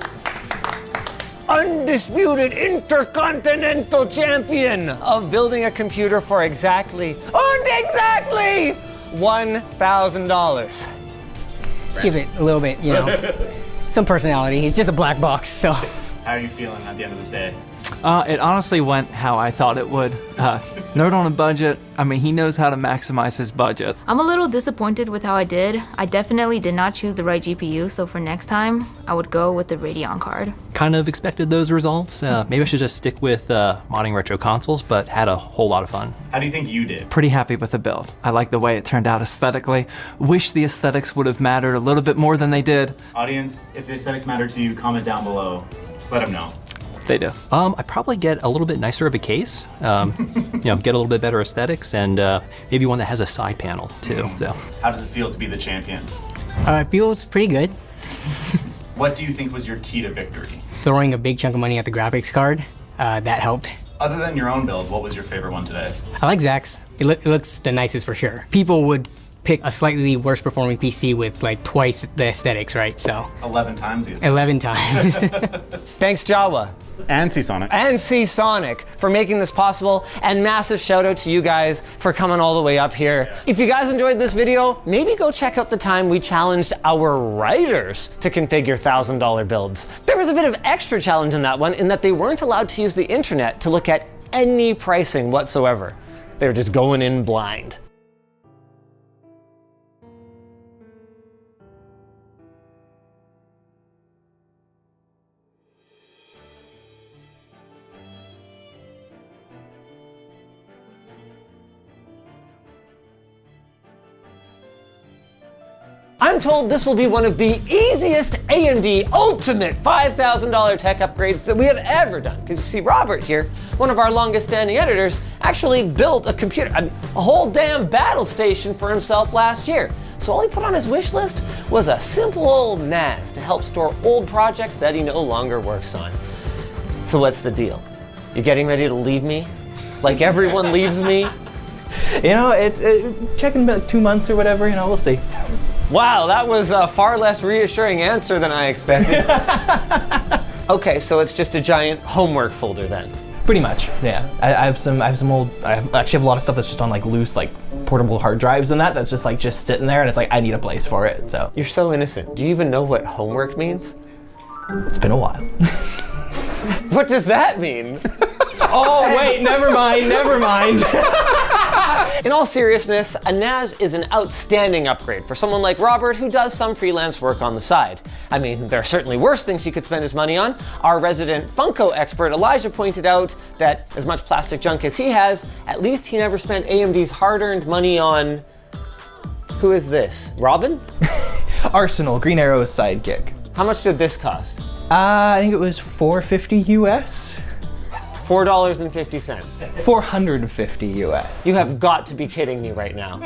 Undisputed intercontinental champion of building a computer for exactly $1,000. Give it a little bit, you know, some personality. He's just a black box, so. How are you feeling at the end of this day? It honestly went how I thought it would. Nerd on a budget, I mean, he knows how to maximize his budget. I'm a little disappointed with how I did. I definitely did not choose the right GPU, so for next time, I would go with the Radeon card. Kind of expected those results. Maybe I should just stick with modding retro consoles, but had a whole lot of fun. How do you think you did? Pretty happy with the build. I like the way it turned out aesthetically. Wish the aesthetics would have mattered a little bit more than they did. Audience, if the aesthetics matter to you, comment down below. Let them know. They do. I'd probably get a little bit nicer of a case, get a little bit better aesthetics, and maybe one that has a side panel too. So. How does it feel to be the champion? It feels pretty good. What do you think was your key to victory? Throwing a big chunk of money at the graphics card, that helped. Other than your own build, what was your favorite one today? I like Zach's. It looks the nicest for sure. People would pick a slightly worse performing PC with like twice the aesthetics, right? So 11 times the aesthetics. 11 times. Thanks, Jawa. And Seasonic. And Seasonic for making this possible, and massive shout out to you guys for coming all the way up here. If you guys enjoyed this video, maybe go check out the time we challenged our writers to configure $1,000 builds. There was a bit of extra challenge in that one in that they weren't allowed to use the internet to look at any pricing whatsoever. They were just going in blind. I'm told this will be one of the easiest AMD ultimate $5,000 tech upgrades that we have ever done. Because you see, Robert here, one of our longest standing editors, actually built a computer, a whole damn battle station for himself last year. So all he put on his wish list was a simple old NAS to help store old projects that he no longer works on. So what's the deal? You getting ready to leave me? Like everyone leaves me? You know, check in like 2 months or whatever, you know, we'll see. Wow, that was a far less reassuring answer than I expected. Okay, so it's just a giant homework folder then. Pretty much, yeah. I actually have a lot of stuff that's just on like loose, like portable hard drives and that's just sitting there, and it's like I need a place for it. So you're so innocent. Do you even know what homework means? It's been a while. What does that mean? Oh wait, never mind. In all seriousness, a NAS is an outstanding upgrade for someone like Robert who does some freelance work on the side. I mean, there are certainly worse things he could spend his money on. Our resident Funko expert Elijah pointed out that as much plastic junk as he has, at least he never spent AMD's hard-earned money on... Who is this? Robin? Arsenal, Green Arrow's sidekick. How much did this cost? I think it was $450 US. $4.50. 450 US. You have got to be kidding me right now.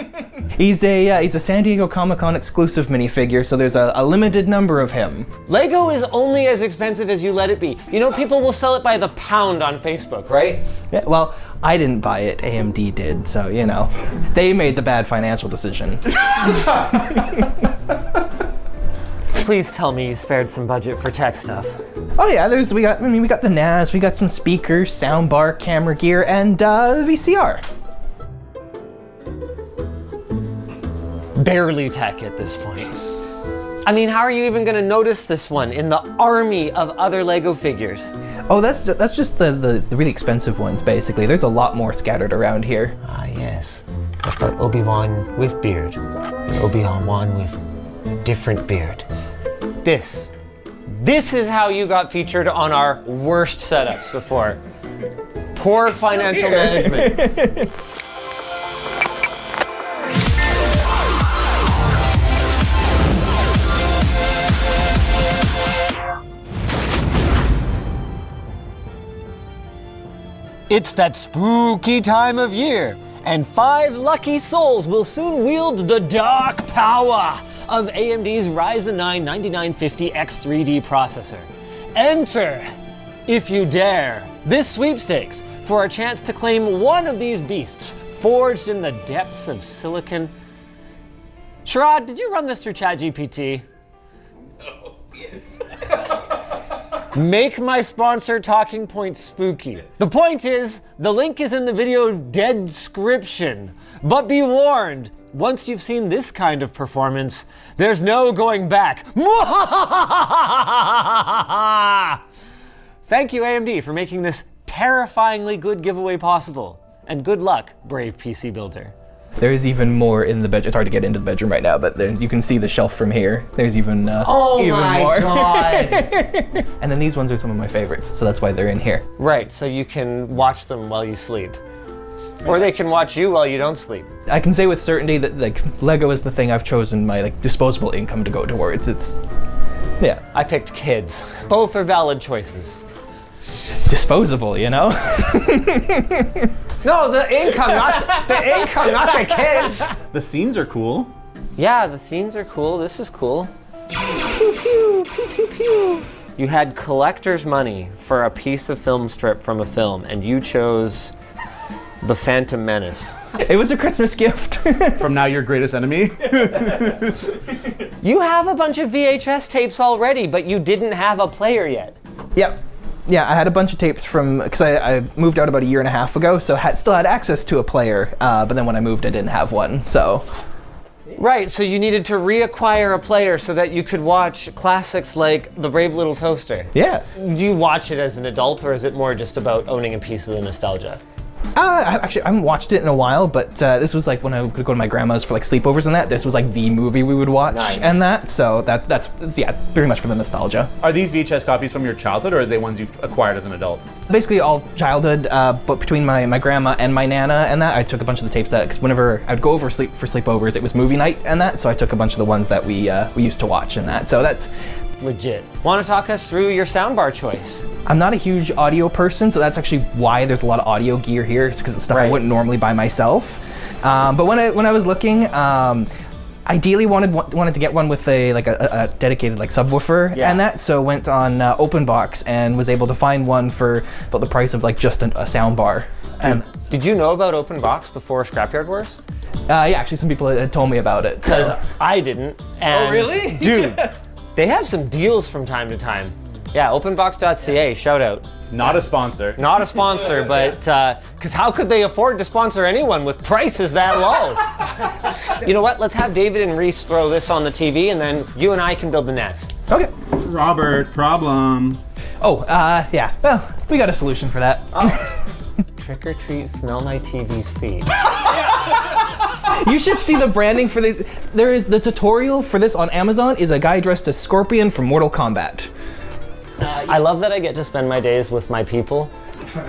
He's a San Diego Comic-Con exclusive minifigure, so there's a limited number of him. Lego is only as expensive as you let it be. You know, people will sell it by the pound on Facebook, right? Yeah, well, I didn't buy it, AMD did, so you know, they made the bad financial decision. Please tell me you spared some budget for tech stuff. Oh yeah, we got the NAS, we got some speakers, soundbar, camera gear, and VCR. Barely tech at this point. I mean, how are you even gonna notice this one in the army of other Lego figures? Oh, that's just the really expensive ones, basically. There's a lot more scattered around here. Ah, yes. What about Obi-Wan with beard? And Obi-Wan with different beard? This is how you got featured on our worst setups before. Poor financial management. It's that spooky time of year, and 5 lucky souls will soon wield the dark power of AMD's Ryzen 9 9950X3D processor. Enter, if you dare, this sweepstakes for a chance to claim one of these beasts forged in the depths of silicon. Sherrod, did you run this through ChatGPT? Oh, yes. Make my sponsor Talking Point spooky. The point is, the link is in the video description. But be warned, once you've seen this kind of performance, there's no going back. Thank you, AMD, for making this terrifyingly good giveaway possible. And good luck, brave PC builder. There is even more in the bedroom. It's hard to get into the bedroom right now, but you can see the shelf from here. There's even even more. God. And then these ones are some of my favorites, so that's why they're in here. Right, so you can watch them while you sleep. Or they can watch you while you don't sleep. I can say with certainty that Lego is the thing I've chosen my disposable income to go towards. Yeah. I picked kids. Both are valid choices. Disposable, you know? No, the income, not the kids. The scenes are cool. Yeah, the scenes are cool. This is cool. Pew, pew, pew, pew, pew. You had collector's money for a piece of film strip from a film, and you chose The Phantom Menace. It was a Christmas gift. From Now Your Greatest Enemy. You have a bunch of VHS tapes already, but you didn't have a player yet. Yep. Yeah, I had a bunch of tapes because I moved out about a year and a half ago, so still had access to a player, but then when I moved I didn't have one, so. Right, so you needed to reacquire a player so that you could watch classics like The Brave Little Toaster. Yeah. Do you watch it as an adult, or is it more just about owning a piece of the nostalgia? Actually, I haven't watched it in a while, but this was like when I would go to my grandma's for like sleepovers and that. This was like the movie we would watch and that. So that's very much for the nostalgia. Are these VHS copies from your childhood, or are they ones you've acquired as an adult? Basically all childhood, but between my grandma and my nana and that, I took a bunch of the tapes that, because whenever I'd go over for sleepovers, it was movie night and that, so I took a bunch of the ones that we used to watch and that. So that's legit. Want to talk us through your soundbar choice? I'm not a huge audio person, so that's actually why there's a lot of audio gear here. It's because it's stuff I wouldn't normally buy myself. But when I was looking, ideally wanted to get one with a dedicated like subwoofer and that. So went on OpenBox and was able to find one for about the price of like just a sound bar. Did you know about OpenBox before Scrapyard Wars? Yeah, actually some people had told me about it. Because I didn't. And oh really? Dude, they have some deals from time to time. Yeah, openbox.ca, shout out. Not a sponsor. Not a sponsor, but because how could they afford to sponsor anyone with prices that low? You know what? Let's have David and Reese throw this on the TV, and then you and I can build the nest. Okay. Robert, problem. Oh, yeah. Well, we got a solution for that. Trick or treat, smell my TV's feed. You should see the branding for this. There is the tutorial for this on Amazon is a guy dressed as Scorpion from Mortal Kombat. I love that I get to spend my days with my people.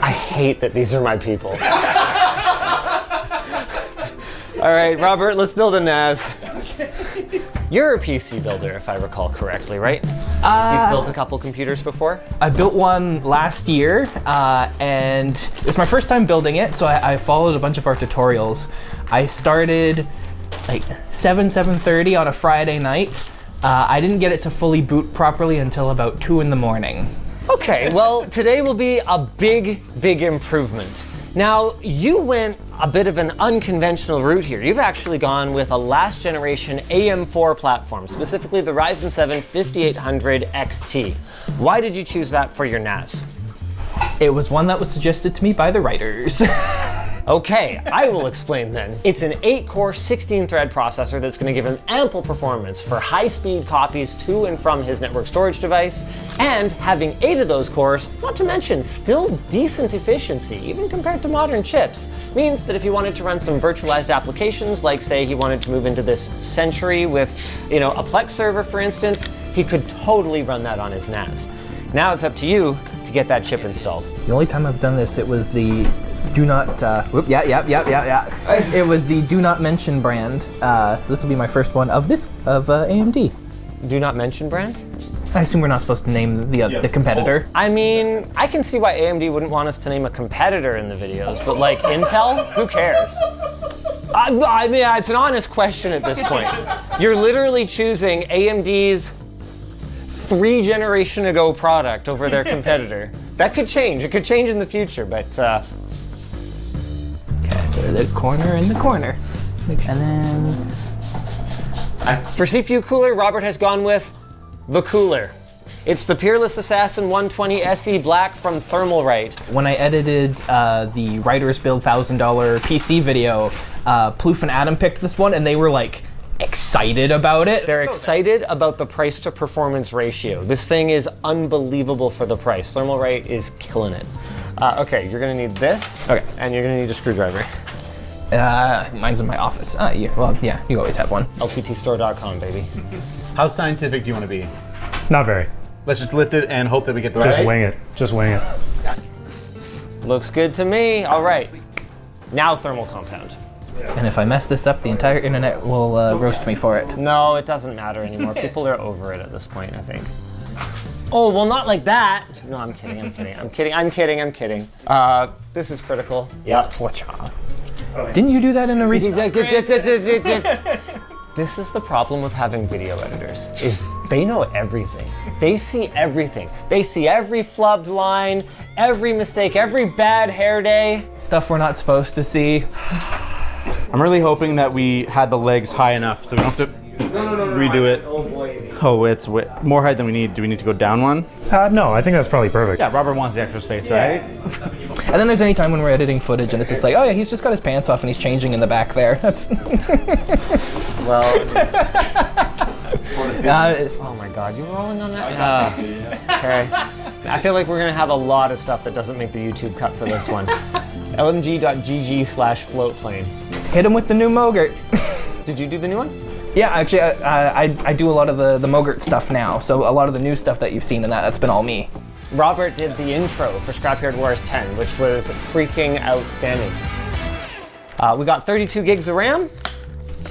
I hate that these are my people. All right, Robert, let's build a NAS. You're a PC builder, if I recall correctly, right? You've built a couple computers before? I built one last year, and it's my first time building it, so I followed a bunch of our tutorials. I started like 7:30 on a Friday night. I didn't get it to fully boot properly until about 2 in the morning. Okay, well, today will be a big improvement. Now, you went a bit of an unconventional route here. You've actually gone with a last generation AM4 platform, specifically the Ryzen 7 5800 XT. Why did you choose that for your NAS? It was one that was suggested to me by the writers. Okay, I will explain then. It's an 8-core, 16-thread processor that's going to give him ample performance for high-speed copies to and from his network storage device, and having 8 of those cores, not to mention still decent efficiency, even compared to modern chips, means that if he wanted to run some virtualized applications, like say he wanted to move into this century with, a Plex server, for instance, he could totally run that on his NAS. Now it's up to you to get that chip installed. The only time I've done this, it was the do not, It was the Do Not Mention brand. So this will be my first one of AMD. Do Not Mention brand? I assume we're not supposed to name the competitor. I mean, I can see why AMD wouldn't want us to name a competitor in the videos, but like Intel, who cares? I mean, it's an honest question at this point. You're literally choosing AMD's 3 generation ago product over their competitor. That could change. It could change in the future, but okay, so the corner in the corner. And then for CPU cooler, Robert has gone with the cooler. It's the Peerless Assassin 120 SE Black from Thermalright. When I edited the Writers Build $1,000 PC video, Ploof and Adam picked this one, and they were like excited about it. They're excited about the price to performance ratio. This thing is unbelievable for the price. Thermalright is killing it. Okay, you're gonna need this. Okay. And you're gonna need a screwdriver. Mine's in my office. Yeah, you always have one. LTTstore.com, baby. How scientific do you want to be? Not very. Let's just lift it and hope that we get the Just right. wing it. Just wing it. Looks good to me. All right. Now thermal compound. And if I mess this up, the entire internet will roast me for it. No, it doesn't matter anymore. People are over it at this point, I think. Oh, well, not like that. No, I'm kidding. This is critical. Yep. Watch out. Didn't you do that in a recent? This is the problem with having video editors, is they know everything. They see everything. They see every flubbed line, every mistake, every bad hair day. Stuff we're not supposed to see. I'm really hoping that we had the legs high enough so we don't have to redo it. Oh boy. Oh, it's more height than we need. Do we need to go down one? No, I think that's probably perfect. Yeah, Robert wants the extra space, right? And then there's any time when we're editing footage and it's just like, oh yeah, he's just got his pants off and he's changing in the back there. That's well. Oh my God, you rolling on that? Okay. I feel like we're gonna have a lot of stuff that doesn't make the YouTube cut for this one. lmg.gg/floatplane. Hit him with the new Mogurt. Did you do the new one? Yeah, actually, I do a lot of the Mogurt stuff now, so a lot of the new stuff that you've seen in that's been all me. Robert did the intro for Scrapyard Wars 10, which was freaking outstanding. We got 32 gigs of RAM.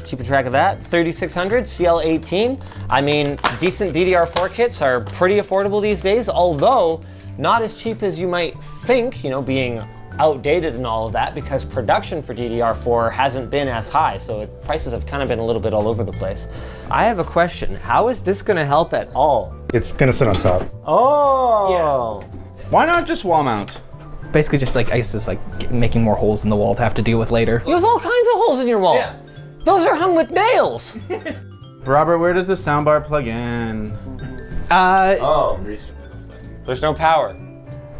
Keeping track of that. 3600 CL18. I mean, decent DDR4 kits are pretty affordable these days, although not as cheap as you might think, you know, being outdated and all of that, because production for DDR4 hasn't been as high, so prices have kind of been a little bit all over the place. I have a question. How is this going to help at all? It's going to sit on top. Oh! Yeah. Why not just wall mount? Basically just like ice is like making more holes in the wall to have to deal with later. You have all kinds of holes in your wall. Yeah. Those are hung with nails. Robert, where does the soundbar plug in? There's no power.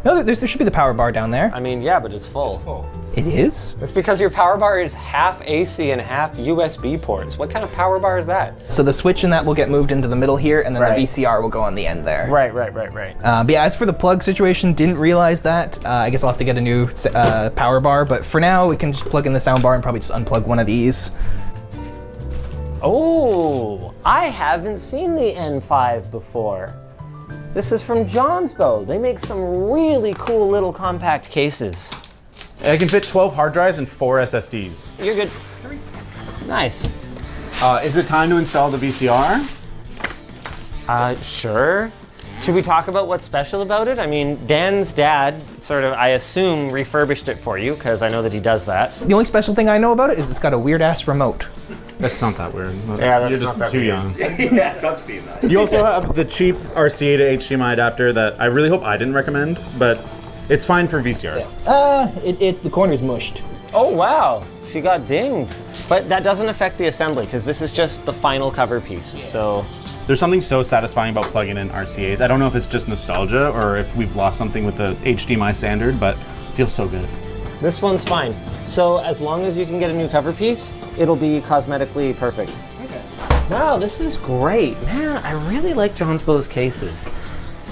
No, there should be the power bar down there. I mean, yeah, but it's full. It is? It's because your power bar is half AC and half USB ports. What kind of power bar is that? So the switch in that will get moved into the middle here, and then the VCR will go on the end there. Right. But yeah, as for the plug situation, didn't realize that. I guess I'll have to get a new power bar, but for now, we can just plug in the sound bar and probably just unplug one of these. Oh, I haven't seen the N5 before. This is from Johnsbow. They make some really cool little compact cases. I can fit 12 hard drives and 4 SSDs. You're good. Nice. Is it time to install the VCR? Sure. Should we talk about what's special about it? I mean, Dan's dad sort of, I assume, refurbished it for you, because I know that he does that. The only special thing I know about it is it's got a weird-ass remote. That's not that weird. Yeah, that's You're just not that too weird. young. Yeah, I've seen that. You also have the cheap RCA to HDMI adapter that I really hope I didn't recommend, but it's fine for VCRs. The corner's mushed. Oh, wow. She got dinged. But that doesn't affect the assembly, because this is just the final cover piece, so... There's something so satisfying about plugging in RCAs. I don't know if it's just nostalgia or if we've lost something with the HDMI standard, but it feels so good. This one's fine. So as long as you can get a new cover piece, it'll be cosmetically perfect. Okay. Wow, this is great. Man, I really like Johnsbow's cases.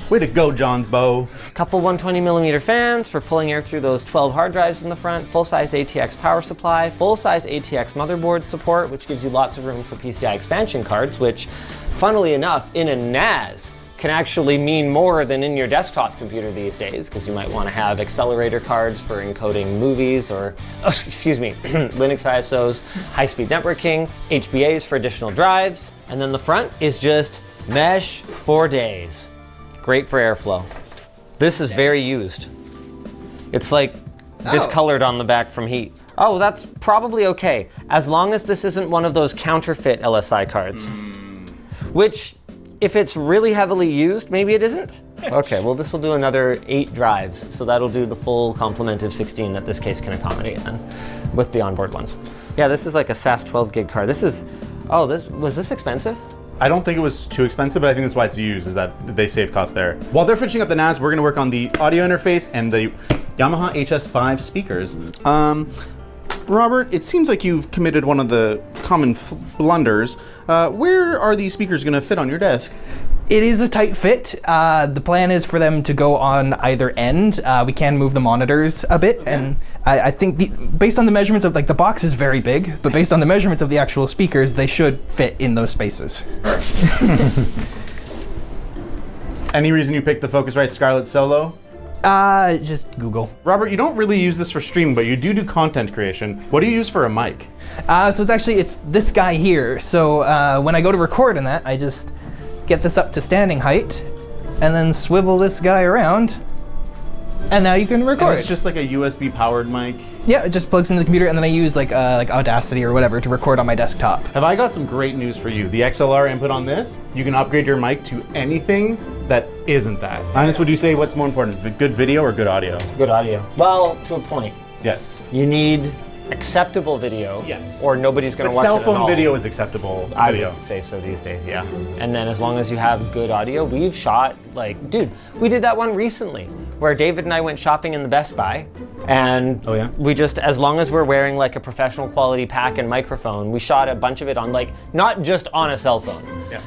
Way to go, Johnsbow. Couple 120mm fans for pulling air through those 12 hard drives in the front, full-size ATX power supply, full-size ATX motherboard support, which gives you lots of room for PCI expansion cards, which, funnily enough, in a NAS, can actually mean more than in your desktop computer these days, because you might want to have accelerator cards for encoding movies or, Linux ISOs, high-speed networking, HBAs for additional drives, and then the front is just mesh for days. Great for airflow. This is very used. It's like discolored on the back from heat. Oh, that's probably okay, as long as this isn't one of those counterfeit LSI cards. Which, if it's really heavily used, maybe it isn't. Okay, well this will do another 8 drives, so that'll do the full complement of 16 that this case can accommodate then, with the onboard ones. Yeah, this is like a SAS 12 gig card. This is, was this expensive? I don't think it was too expensive, but I think that's why it's used, is that they save cost there. While they're finishing up the NAS, we're gonna work on the audio interface and the Yamaha HS5 speakers. Robert, it seems like you've committed one of the common blunders. Where are these speakers gonna fit on your desk? It is a tight fit. The plan is for them to go on either end. We can move the monitors a bit, and I think based on the measurements of, like, the box is very big, but based on the measurements of the actual speakers, they should fit in those spaces. Any reason you picked the Focusrite Scarlett Solo? Just Google. Robert, you don't really use this for streaming, but you do content creation. What do you use for a mic? So it's this guy here. So when I go to record in that, I just get this up to standing height, and then swivel this guy around, and now you can record. And it's just like a USB powered mic? Yeah, it just plugs into the computer, and then I use like Audacity or whatever to record on my desktop. Have I got some great news for you? The XLR input on this, you can upgrade your mic to anything that isn't that. Linus, would you say what's more important, good video or good audio? Good audio. Well, to a point. Yes. You need acceptable video, yes, or nobody's going to watch it cell at all. phone video is acceptable video. I would say so these days, yeah. And then as long as you have good audio, we've shot, like, dude, we did that one recently where David and I went shopping in the Best Buy, and we just, as long as we're wearing like a professional quality pack and microphone, we shot a bunch of it on, like, not just on a cell phone,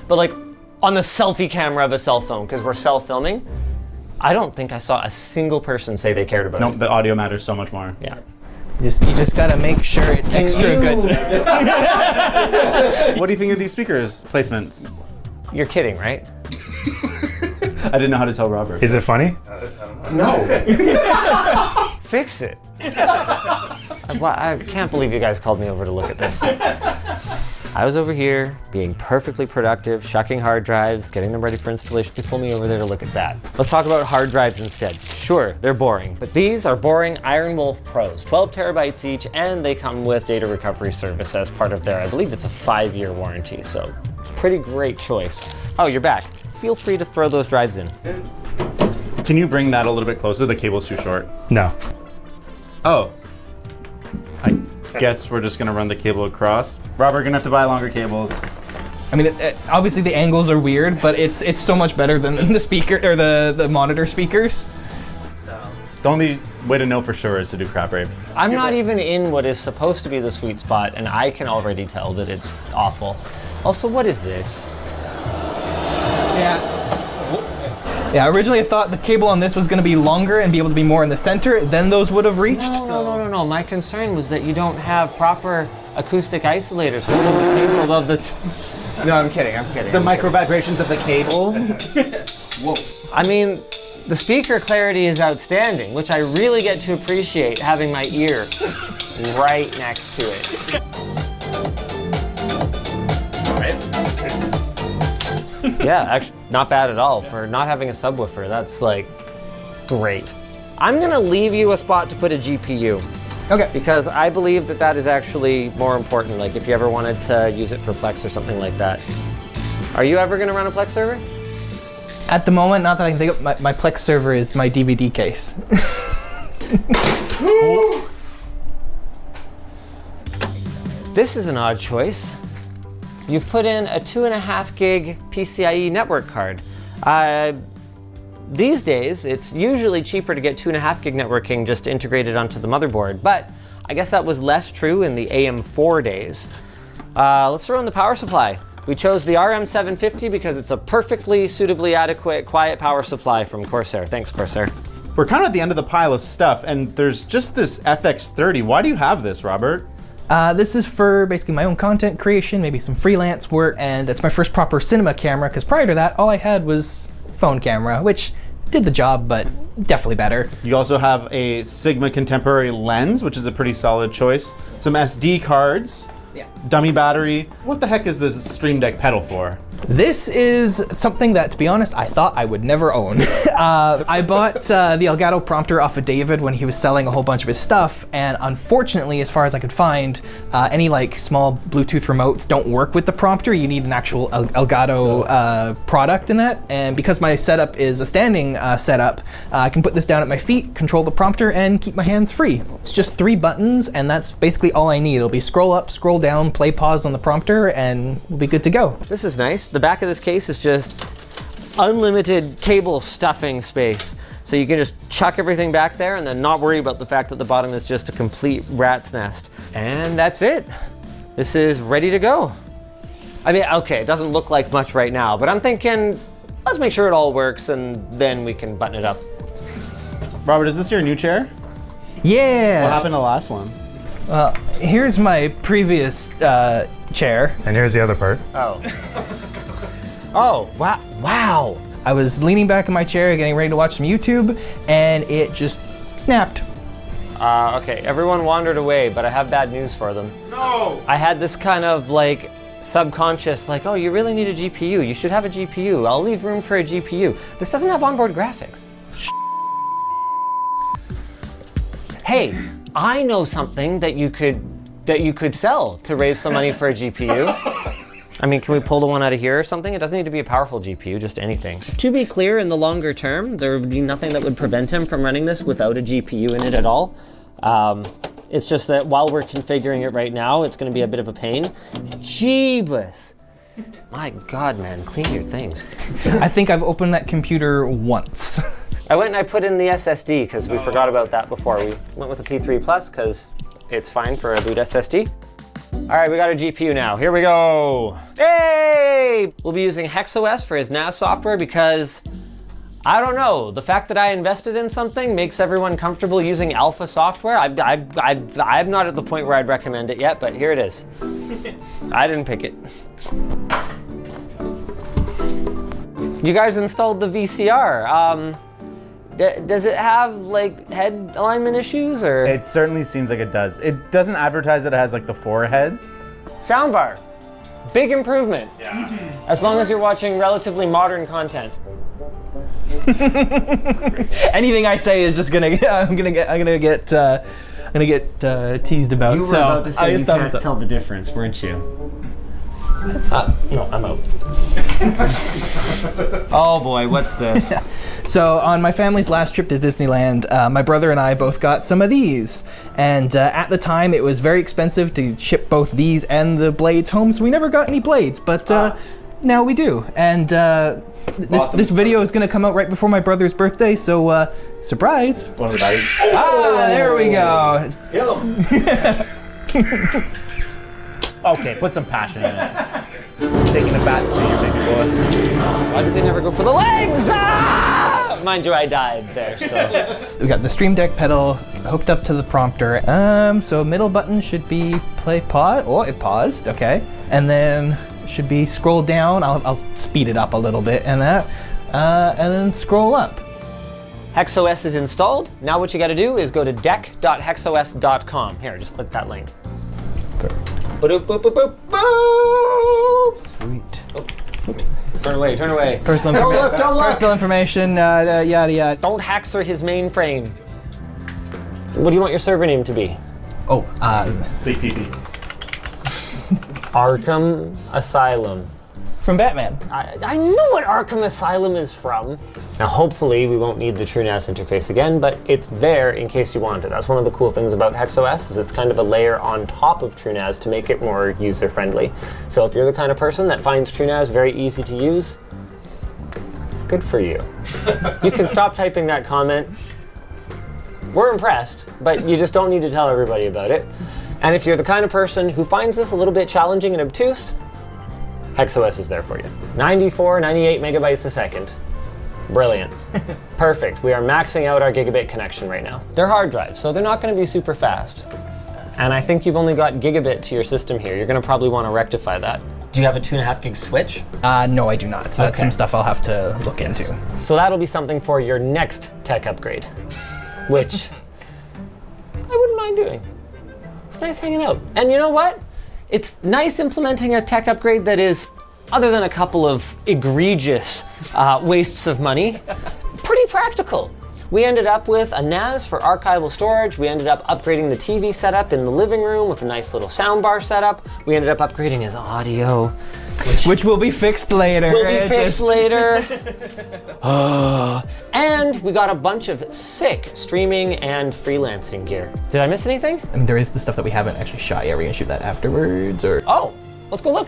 but like on the selfie camera of a cell phone, because we're self-filming. I don't think I saw a single person say they cared about it. No, the audio matters so much more. Yeah. You just gotta make sure it's extra good. What do you think of these speakers placements? You're kidding, right? I didn't know how to tell Robert. Is it funny? No. Fix it. I can't believe you guys called me over to look at this. I was over here being perfectly productive, shucking hard drives, getting them ready for installation. You pulled me over there to look at that. Let's talk about hard drives instead. Sure, they're boring, but these are boring Iron Wolf Pros, 12 terabytes each, and they come with data recovery service as part of their, I believe it's a 5-year warranty, so pretty great choice. Oh, you're back. Feel free to throw those drives in. Can you bring that a little bit closer? The cable's too short. No. Oh. I guess we're just gonna run the cable across. Robert, gonna have to buy longer cables. I mean, obviously the angles are weird, but it's so much better than the speaker or the monitor speakers. The only way to know for sure is to do crap rave. I'm not even in what is supposed to be the sweet spot, and I can already tell that it's awful. Also, what is this? Yeah, originally I thought the cable on this was going to be longer and be able to be more in the center, then those would have reached. No. My concern was that you don't have proper acoustic isolators holding the cable above the... No, I'm kidding. The micro vibrations of the cable. Whoa. I mean, the speaker clarity is outstanding, which I really get to appreciate having my ear right next to it. Yeah, actually, not bad at all. For not having a subwoofer, that's like great. I'm gonna leave you a spot to put a GPU. Okay. Because I believe that is actually more important, like if you ever wanted to use it for Plex or something like that. Are you ever gonna run a Plex server? At the moment, not that I can think of, my Plex server is my DVD case. This is an odd choice. You've put in a 2.5 gig PCIe network card. These days, it's usually cheaper to get 2.5 gig networking just integrated onto the motherboard, but I guess that was less true in the AM4 days. Let's throw in the power supply. We chose the RM750 because it's a perfectly suitably adequate quiet power supply from Corsair. Thanks, Corsair. We're kind of at the end of the pile of stuff, and there's just this FX30. Why do you have this, Robert? This is for basically my own content creation, maybe some freelance work, and it's my first proper cinema camera, because prior to that, all I had was phone camera, which did the job, but definitely better. You also have a Sigma Contemporary lens, which is a pretty solid choice. Some SD cards, dummy battery. What the heck is this Stream Deck pedal for? This is something that, to be honest, I thought I would never own. I bought the Elgato prompter off of David when he was selling a whole bunch of his stuff, and unfortunately, as far as I could find, any like small Bluetooth remotes don't work with the prompter. You need an actual Elgato product in that, and because my setup is a standing setup, I can put this down at my feet, control the prompter, and keep my hands free. It's just 3 buttons, and that's basically all I need. It'll be scroll up, scroll down, play, pause on the prompter, and we'll be good to go. This is nice. The back of this case is just unlimited cable stuffing space. So you can just chuck everything back there and then not worry about the fact that the bottom is just a complete rat's nest. And that's it. This is ready to go. I mean, okay, it doesn't look like much right now, but I'm thinking, let's make sure it all works and then we can button it up. Robert, is this your new chair? Yeah. What happened to the last one? Here's my previous chair. And here's the other part. Oh. Oh, wow. I was leaning back in my chair, getting ready to watch some YouTube, and it just snapped. Okay, everyone wandered away, but I have bad news for them. No! I had this kind of like subconscious, like, oh, you really need a GPU. You should have a GPU. I'll leave room for a GPU. This doesn't have onboard graphics. Hey, I know something that you could sell to raise some money for a GPU. I mean, can we pull the one out of here or something? It doesn't need to be a powerful GPU, just anything. To be clear, in the longer term, there would be nothing that would prevent him from running this without a GPU in it at all. It's just that while we're configuring it right now, it's gonna be a bit of a pain. Jeebus. My God, man, clean your things. I think I've opened that computer once. I went and I put in the SSD because we forgot about that before. We went with the P3 Plus because it's fine for a boot SSD. All right, we got a GPU now. Here we go. Hey! We'll be using HexOS for his NAS software because I don't know. The fact that I invested in something makes everyone comfortable using alpha software. I'm not at the point where I'd recommend it yet, but here it is. I didn't pick it. You guys installed the VCR. Does it have like head alignment issues or? It certainly seems like it does. It doesn't advertise that it has like the 4 heads. Soundbar. Big improvement. Yeah. As long as you're watching relatively modern content. Anything I say is just gonna get teased about. You were about to say you can't tell the difference, weren't you? No, I'm out. Oh boy, what's this? So on my family's last trip to Disneyland, my brother and I both got some of these. And at the time, it was very expensive to ship both these and the blades home, so we never got any blades, but now we do. And this video is gonna come out right before my brother's birthday, so surprise. One of the batteries. Ah, there we go. Kill him. Okay, put some passion in it. Taking a bat to your baby boy. Why did they never go for the legs? Ah! Mind you, I died there, so. We got the Stream Deck pedal hooked up to the prompter. So middle button should be play pause. Oh, it paused, okay. And then should be scroll down. I'll speed it up a little bit and that. And then scroll up. HexOS is installed. Now what you gotta do is go to deck.hexos.com. Here, just click that link. Boop, boop, boop, boop, boop. Sweet. Oh. Oops. Turn away, turn away. Personal don't look, don't look. Personal information, yada yada. Don't haxer his mainframe. What do you want your server name to be? Oh, Big PP. Arkham Asylum. From Batman. I know what Arkham Asylum is from. Now hopefully we won't need the TrueNAS interface again, but it's there in case you want it. That's one of the cool things about HexOS is it's kind of a layer on top of TrueNAS to make it more user-friendly. So if you're the kind of person that finds TrueNAS very easy to use, good for you. You can stop typing that comment. We're impressed, but you just don't need to tell everybody about it. And if you're the kind of person who finds this a little bit challenging and obtuse, HexOS is there for you. 94, 98 megabytes a second. Brilliant. Perfect. We are maxing out our gigabit connection right now. They're hard drives, so they're not going to be super fast. And I think you've only got gigabit to your system here. You're going to probably want to rectify that. Do you have a 2.5 gig switch? No, I do not. So that's some stuff I'll have to look into. So that'll be something for your next tech upgrade, which I wouldn't mind doing. It's nice hanging out. And you know what? It's nice implementing a tech upgrade that is, other than a couple of egregious wastes of money, pretty practical. We ended up with a NAS for archival storage. We ended up upgrading the TV setup in the living room with a nice little soundbar setup. We ended up upgrading his audio. Which will be fixed later. Will be fixed later. And we got a bunch of sick streaming and freelancing gear. Did I miss anything? I mean, there is the stuff that we haven't actually shot yet. Are we gonna shoot that afterwards, or? Oh, let's go look.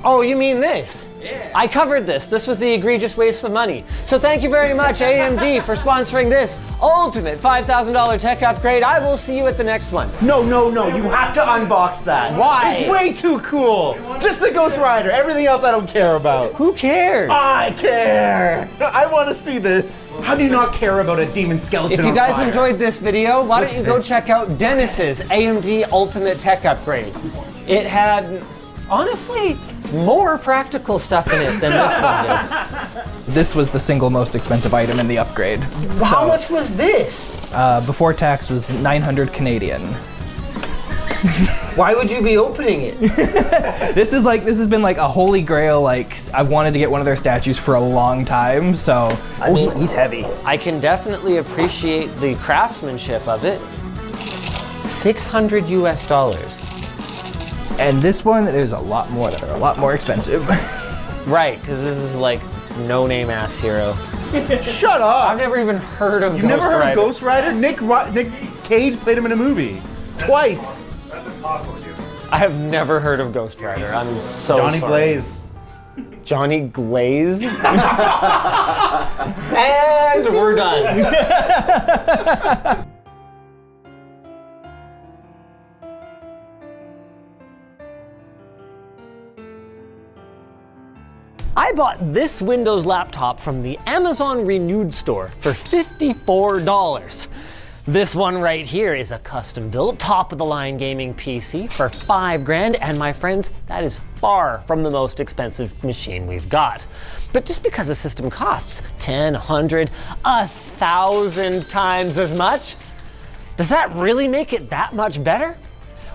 Oh, you mean this? Yeah. I covered this. This was the egregious waste of money. So thank you very much, AMD, for sponsoring this ultimate $5,000 tech upgrade. I will see you at the next one. No, no, no. You have to unbox that. Why? It's way too cool. Just the Ghost Rider. Everything else I don't care about. Who cares? I care. I want to see this. How do you not care about a demon skeleton If you guys on fire? enjoyed this video, why don't you go check out Dennis's AMD Ultimate Tech Upgrade. It had, honestly, more practical stuff in it than this one did. This was the single most expensive item in the upgrade. How much was this? Before tax was 900 Canadian. Why would you be opening it? This has been like a holy grail. Like, I've wanted to get one of their statues for a long time. So I mean, he's heavy. I can definitely appreciate the craftsmanship of it. $600 US. And this one, there's a lot more that are a lot more expensive. Right, because this is like no-name ass hero. Shut up! I've never even heard of You've Ghost never heard Rider. of Ghost Rider? Nick Cage played him in a movie. Twice. That's impossible to do. I have never heard of Ghost Rider. I'm so Johnny sorry. Blaze. Johnny Glaze? And we're done. I bought this Windows laptop from the Amazon Renewed store for $54. This one right here is a custom built, top of the line gaming PC for $5,000, and my friends, that is far from the most expensive machine we've got. But just because a system costs 10, 100, 1,000 times as much, does that really make it that much better?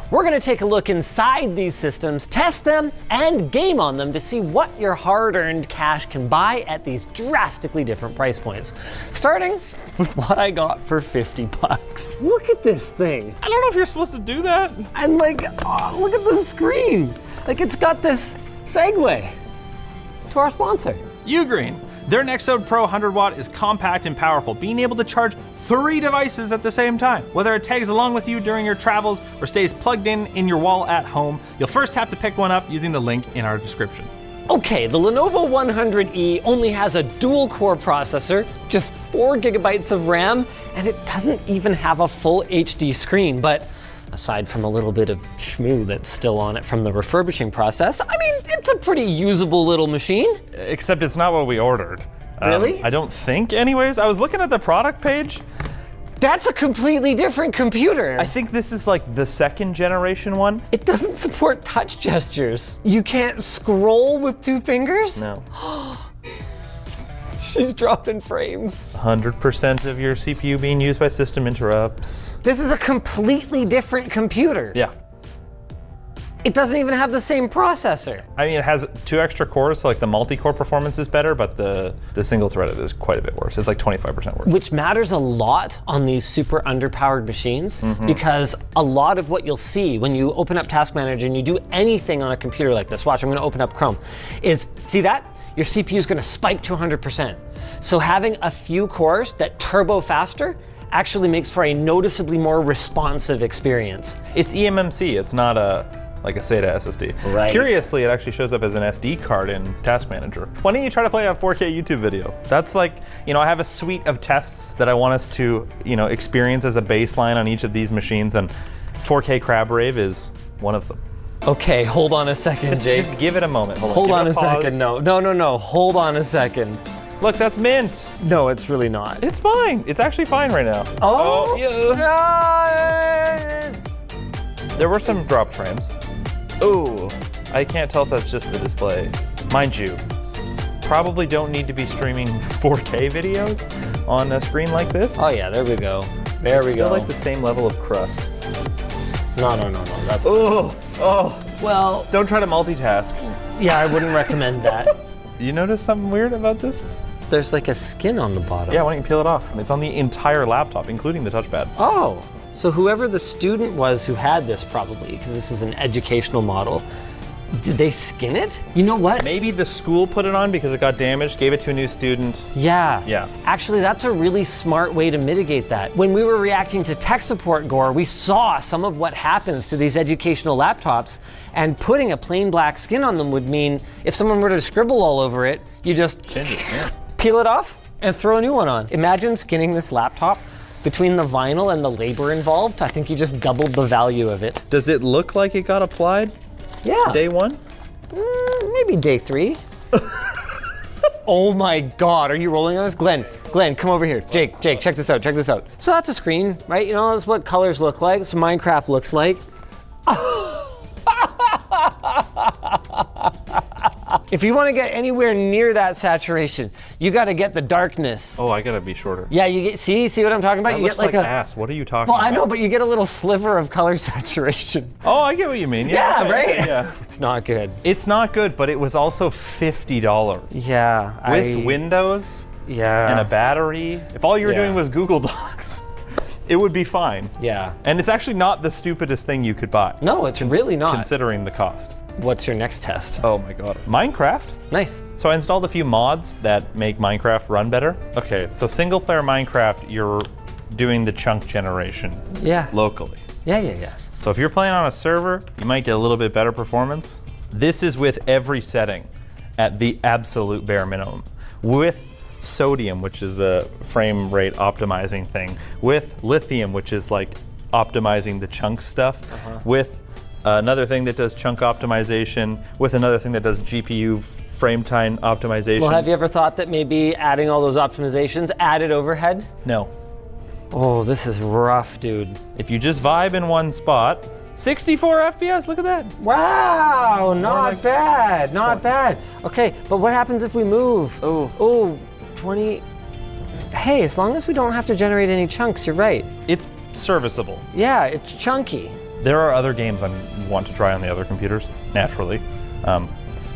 We're gonna take a look inside these systems, test them, and game on them to see what your hard-earned cash can buy at these drastically different price points. Starting with what I got for $50. Look at this thing. I don't know if you're supposed to do that. And like, oh, look at the screen. Like it's got this segue to our sponsor. Ugreen. Their Nexode Pro 100 watt is compact and powerful, being able to charge 3 devices at the same time. Whether it tags along with you during your travels or stays plugged in your wall at home, you'll first have to pick one up using the link in our description. Okay, the Lenovo 100E only has a dual core processor, just 4 gigabytes of RAM, and it doesn't even have a full HD screen, but aside from a little bit of shmoo that's still on it from the refurbishing process, I mean, it's a pretty usable little machine. Except it's not what we ordered. Really? I don't think, anyways. I was looking at the product page. That's a completely different computer. I think this is like the 2nd generation one. It doesn't support touch gestures. You can't scroll with 2 fingers? No. She's dropping frames. 100% of your CPU being used by system interrupts. This is a completely different computer. Yeah. It doesn't even have the same processor. I mean, it has 2 extra cores, so like the multi-core performance is better, but the single-threaded is quite a bit worse. It's like 25% worse. Which matters a lot on these super underpowered machines, because a lot of what you'll see when you open up Task Manager and you do anything on a computer like this, watch, I'm gonna open up Chrome, is, see that? Your CPU is gonna spike to 100%. So having a few cores that turbo faster actually makes for a noticeably more responsive experience. It's eMMC, it's not like a SATA SSD. Right. Curiously, it actually shows up as an SD card in Task Manager. Why don't you try to play a 4K YouTube video? That's like, I have a suite of tests that I want us to, experience as a baseline on each of these machines, and 4K Crab Rave is one of them. Okay, hold on a second, Jake. Just give it a moment. Hold on a second. No. Hold on a second. Look, that's mint. No, it's really not. It's fine. It's actually fine right now. Oh, yeah. There were some drop frames. Ooh, I can't tell if that's just the display. Mind you, probably don't need to be streaming 4K videos on a screen like this. Oh yeah, there we go. There we go. Still like the same level of crust. No, that's Oh. Well, don't try to multitask. Yeah, I wouldn't recommend that. You notice something weird about this? There's like a skin on the bottom. Yeah, why don't you peel it off? It's on the entire laptop, including the touchpad. Oh, so whoever the student was who had this probably, because this is an educational model, did they skin it? You know what? Maybe the school put it on because it got damaged, gave it to a new student. Yeah. Actually, that's a really smart way to mitigate that. When we were reacting to tech support gore, we saw some of what happens to these educational laptops, and putting a plain black skin on them would mean if someone were to scribble all over it, you just peel it off and throw a new one on. Imagine skinning this laptop. Between the vinyl and the labor involved, I think you just doubled the value of it. Does it look like it got applied? Yeah. Day 1? Maybe day 3. Oh my God, are you rolling on this? Glenn, come over here. Jake, check this out. So that's a screen, right? That's what colors look like. That's what Minecraft looks like. If you want to get anywhere near that saturation, you got to get the darkness. Oh, I gotta be shorter. Yeah, you get see what I'm talking about? That you looks get like ass. What are you talking about? Well, I know, but you get a little sliver of color saturation. Oh, I get what you mean. Yeah, okay, right? Yeah. It's not good. It's not good, but it was also $50. Yeah. With Windows and a battery. If all you were doing was Google Docs, it would be fine. Yeah. And it's actually not the stupidest thing you could buy. No, it's really not. Considering the cost. What's your next test? Oh my God. Minecraft. Nice. So I installed a few mods that make Minecraft run better. Okay, so single player Minecraft, you're doing the chunk generation locally. Yeah. So if you're playing on a server, you might get a little bit better performance. This is with every setting at the absolute bare minimum. With sodium, which is a frame rate optimizing thing. With lithium, which is like optimizing the chunk stuff. With another thing that does chunk optimization, with another thing that does GPU frame time optimization. Well, have you ever thought that maybe adding all those optimizations added overhead? No. Oh, this is rough, dude. If you just vibe in one spot, 64 FPS, look at that. Wow, not bad, not bad. Okay, but what happens if we move? Oh, 20. Hey, as long as we don't have to generate any chunks, you're right. It's serviceable. Yeah, it's chunky. There are other games I want to try on the other computers, naturally.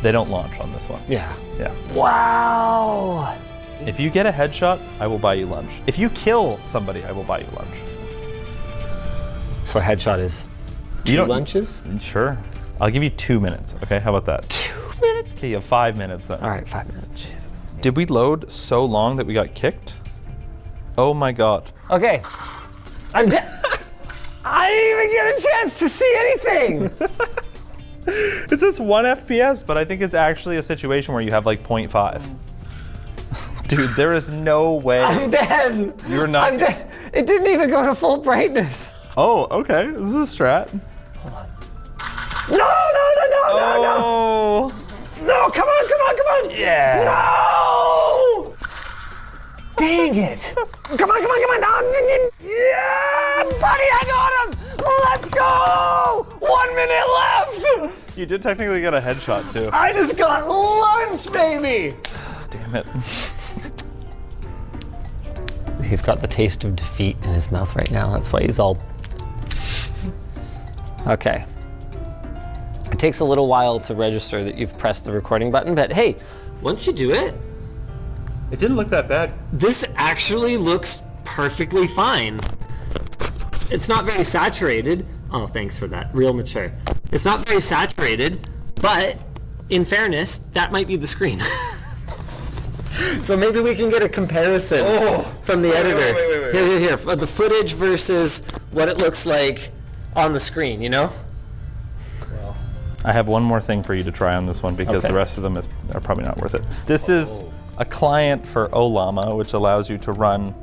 They don't launch on this one. Yeah. Yeah. Wow. If you get a headshot, I will buy you lunch. If you kill somebody, I will buy you lunch. So a headshot is 2 lunches? Sure. I'll give you 2 minutes, okay? How about that? 2 minutes? Okay, you have 5 minutes then. All right, 5 minutes. Jesus. Did we load so long that we got kicked? Oh my God. Okay, I'm dead. I didn't even get a chance to see anything. It says 1 FPS, but I think it's actually a situation where you have like 0.5. Dude, there is no way. I'm dead. You're not. I'm dead. It didn't even go to full brightness. Oh, okay. This is a strat. Hold on. No. No, come on. Yeah. No! Dang it. Come on. Yeah, buddy, I got him. Let's go. 1 minute left. You did technically get a headshot too. I just got lunch, baby. Damn it. He's got the taste of defeat in his mouth right now. That's why he's all... Okay. It takes a little while to register that you've pressed the recording button, but hey, once you do it... It didn't look that bad. This actually looks perfectly fine. It's not very saturated. Oh, thanks for that. Real mature. It's not very saturated, but in fairness, that might be the screen. So maybe we can get a comparison from the editor. Wait. Here. The footage versus what it looks like on the screen, you know? I have one more thing for you to try on this one because the rest of them are probably not worth it. This is a client for Ollama, which allows you to run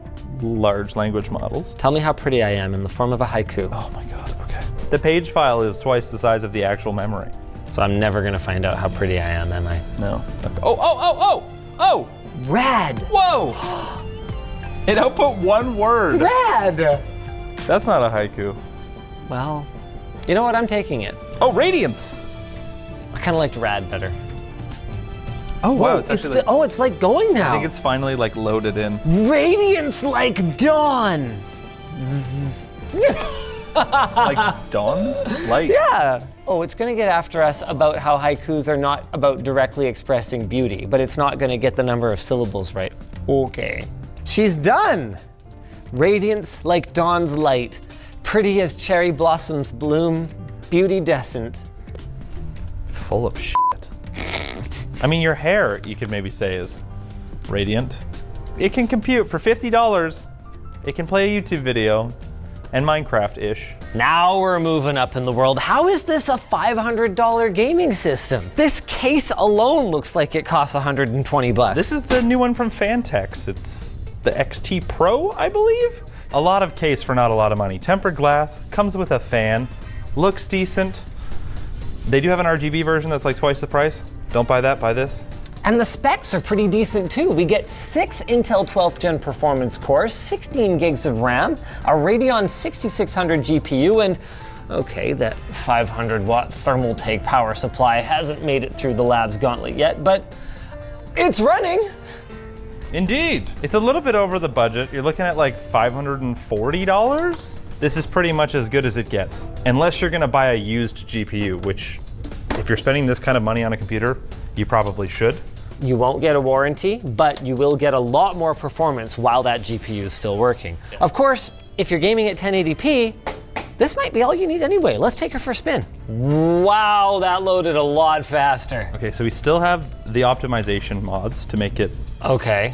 large language models. Tell me how pretty I am in the form of a haiku. Oh my God, okay. The page file is twice the size of the actual memory. So I'm never gonna find out how pretty I am I? No. Okay. Oh! Rad! Whoa! It output one word. Rad! That's not a haiku. Well, you know what? I'm taking it. Oh, radiance! I kind of liked rad better. Oh wow, it's like going now. I think it's finally like loaded in. Radiance like dawn. Like dawn's light? Yeah. Oh, it's gonna get after us about how haikus are not about directly expressing beauty, but it's not gonna get the number of syllables right. Okay. She's done. Radiance like dawn's light, pretty as cherry blossoms bloom, beauty-descent. Full of shit. I mean, your hair, you could maybe say, is radiant. It can compute for $50. It can play a YouTube video and Minecraft-ish. Now we're moving up in the world. How is this a $500 gaming system? This case alone looks like it costs $120. This is the new one from Fantex. It's the XT Pro, I believe? A lot of case for not a lot of money. Tempered glass, comes with a fan, looks decent. They do have an RGB version that's like twice the price. Don't buy that, buy this. And the specs are pretty decent too. We get 6 Intel 12th Gen performance cores, 16 gigs of RAM, a Radeon 6600 GPU, and okay, that 500 watt thermal take power supply hasn't made it through the lab's gauntlet yet, but it's running. Indeed. It's a little bit over the budget. You're looking at like $540. This is pretty much as good as it gets. Unless you're gonna buy a used GPU, which if you're spending this kind of money on a computer, you probably should. You won't get a warranty, but you will get a lot more performance while that GPU is still working. Yeah. Of course, if you're gaming at 1080p, this might be all you need anyway. Let's take her for a spin. Wow, that loaded a lot faster. Okay, so we still have the optimization mods to make it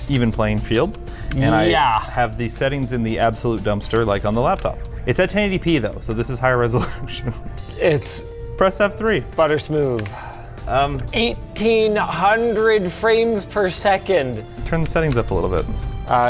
even playing field. And I have the settings in the absolute dumpster like on the laptop. It's at 1080p though, so this is higher resolution. It's press F3. Butter smooth. 1800 frames per second. Turn the settings up a little bit.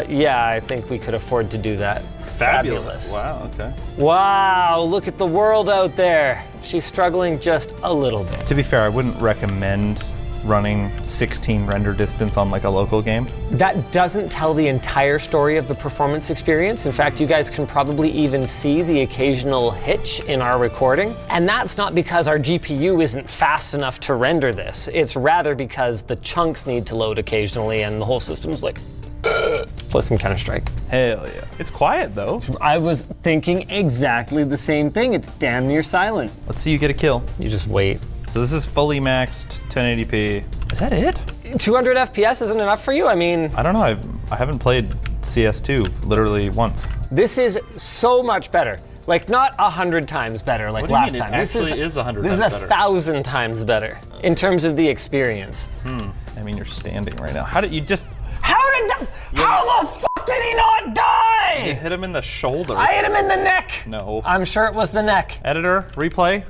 Yeah, I think we could afford to do that. Fabulous. Wow, okay. Wow, look at the world out there. She's struggling just a little bit. To be fair, I wouldn't recommend running 16 render distance on like a local game. That doesn't tell the entire story of the performance experience. In fact, you guys can probably even see the occasional hitch in our recording. And that's not because our GPU isn't fast enough to render this. It's rather because the chunks need to load occasionally and the whole system's like, play some Counter-Strike. Hell yeah. It's quiet though. I was thinking exactly the same thing. It's damn near silent. Let's see you get a kill. You just wait. So this is fully maxed 1080p. Is that it? 200 FPS isn't enough for you? I mean, I don't know. I haven't played CS2 literally once. this is so much better. Like not 100 times better like What do you last mean? It time. This actually is 100 This is times better. 1,000 times better in terms of the experience. I mean, you're standing right now. How did you just... How the fuck did he not You die? hit him in the shoulder. I hit him in the neck. No. I'm sure it was the neck. Editor, replay.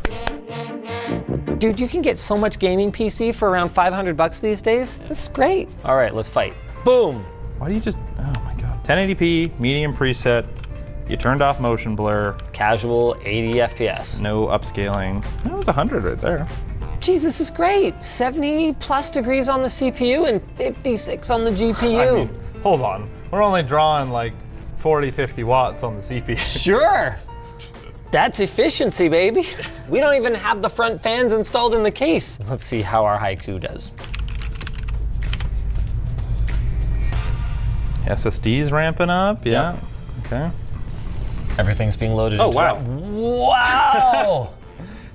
Dude, you can get so much gaming PC for around 500 bucks these days. This is great. All right, let's fight. Boom. Why do you just... Oh my god. 1080p, medium preset. You turned off motion blur. Casual 80 FPS. No upscaling. That was 100 right there. Geez, this is great. 70 plus degrees on the CPU and 56 on the GPU. I mean, hold on. We're only drawing like 40, 50 watts on the CPU. Sure. That's efficiency, baby. We don't even have the front fans installed in the case. Let's see how our Haiku does. SSD's ramping up, yeah. Okay. Everything's being loaded Oh, into wow. it. Wow!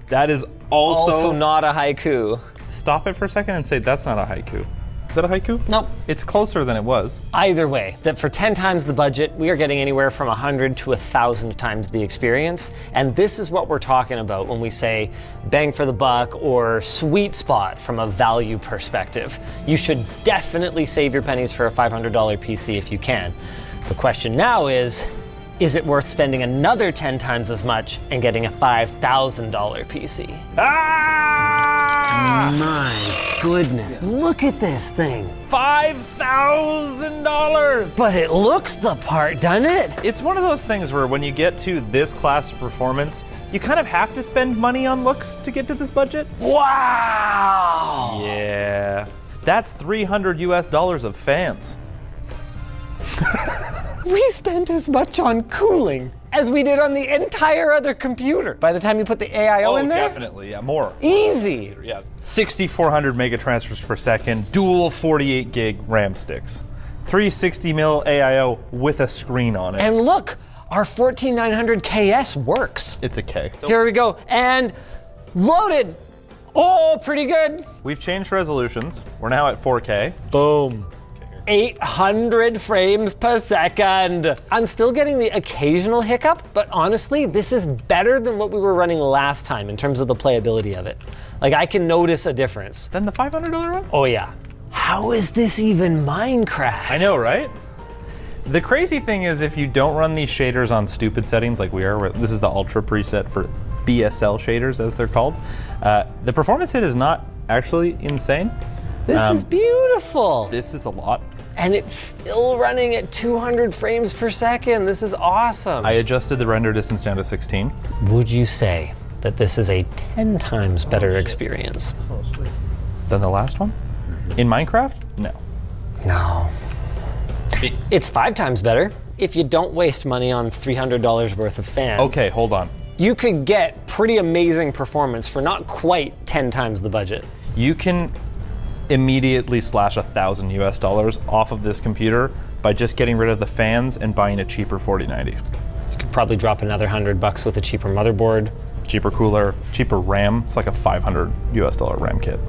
That is also not a haiku. Stop it for a second and say that's not a haiku. Is that a haiku? Nope. It's closer than it was. Either way, that for 10 times the budget, we are getting anywhere from 100 to 1,000 times the experience. And this is what we're talking about when we say bang for the buck or sweet spot from a value perspective. You should definitely save your pennies for a $500 PC if you can. The question now is it worth spending another 10 times as much and getting a $5,000 PC? My goodness, look at this thing. $5,000! But it looks the part, doesn't it? It's one of those things where when you get to this class of performance, you kind of have to spend money on looks to get to this budget. Wow! Yeah. That's $300 US of fans. We spent as much on cooling as we did on the entire other computer. By the time you put the AIO in there? Definitely, yeah, more. Easy. Yeah, 6,400 mega transfers per second, dual 48 gig RAM sticks, 360 mil AIO with a screen on it. And look, our 14900 KS works. It's a K. Here we go, and loaded. Oh, pretty good. We've changed resolutions. We're now at 4K. Boom. 800 frames per second. I'm still getting the occasional hiccup, but honestly, this is better than what we were running last time in terms of the playability of it. Like, I can notice a difference. Then the $500 one? Oh yeah. How is this even Minecraft? I know, right? The crazy thing is if you don't run these shaders on stupid settings like we are, where this is the ultra preset for BSL shaders as they're called, the performance hit is not actually insane. This is beautiful. This is a lot. And it's still running at 200 frames per second. This is awesome. I adjusted the render distance down to 16. Would you say that this is a 10 times better experience than the last one? In Minecraft? No. No. It's 5 times better if you don't waste money on $300 worth of fans. Okay, hold on. You could get pretty amazing performance for not quite 10 times the budget. You can immediately slash $1,000 US off of this computer by just getting rid of the fans and buying a cheaper 4090. You could probably drop another $100 with a cheaper motherboard. Cheaper cooler, cheaper RAM. It's like a $500 US RAM kit.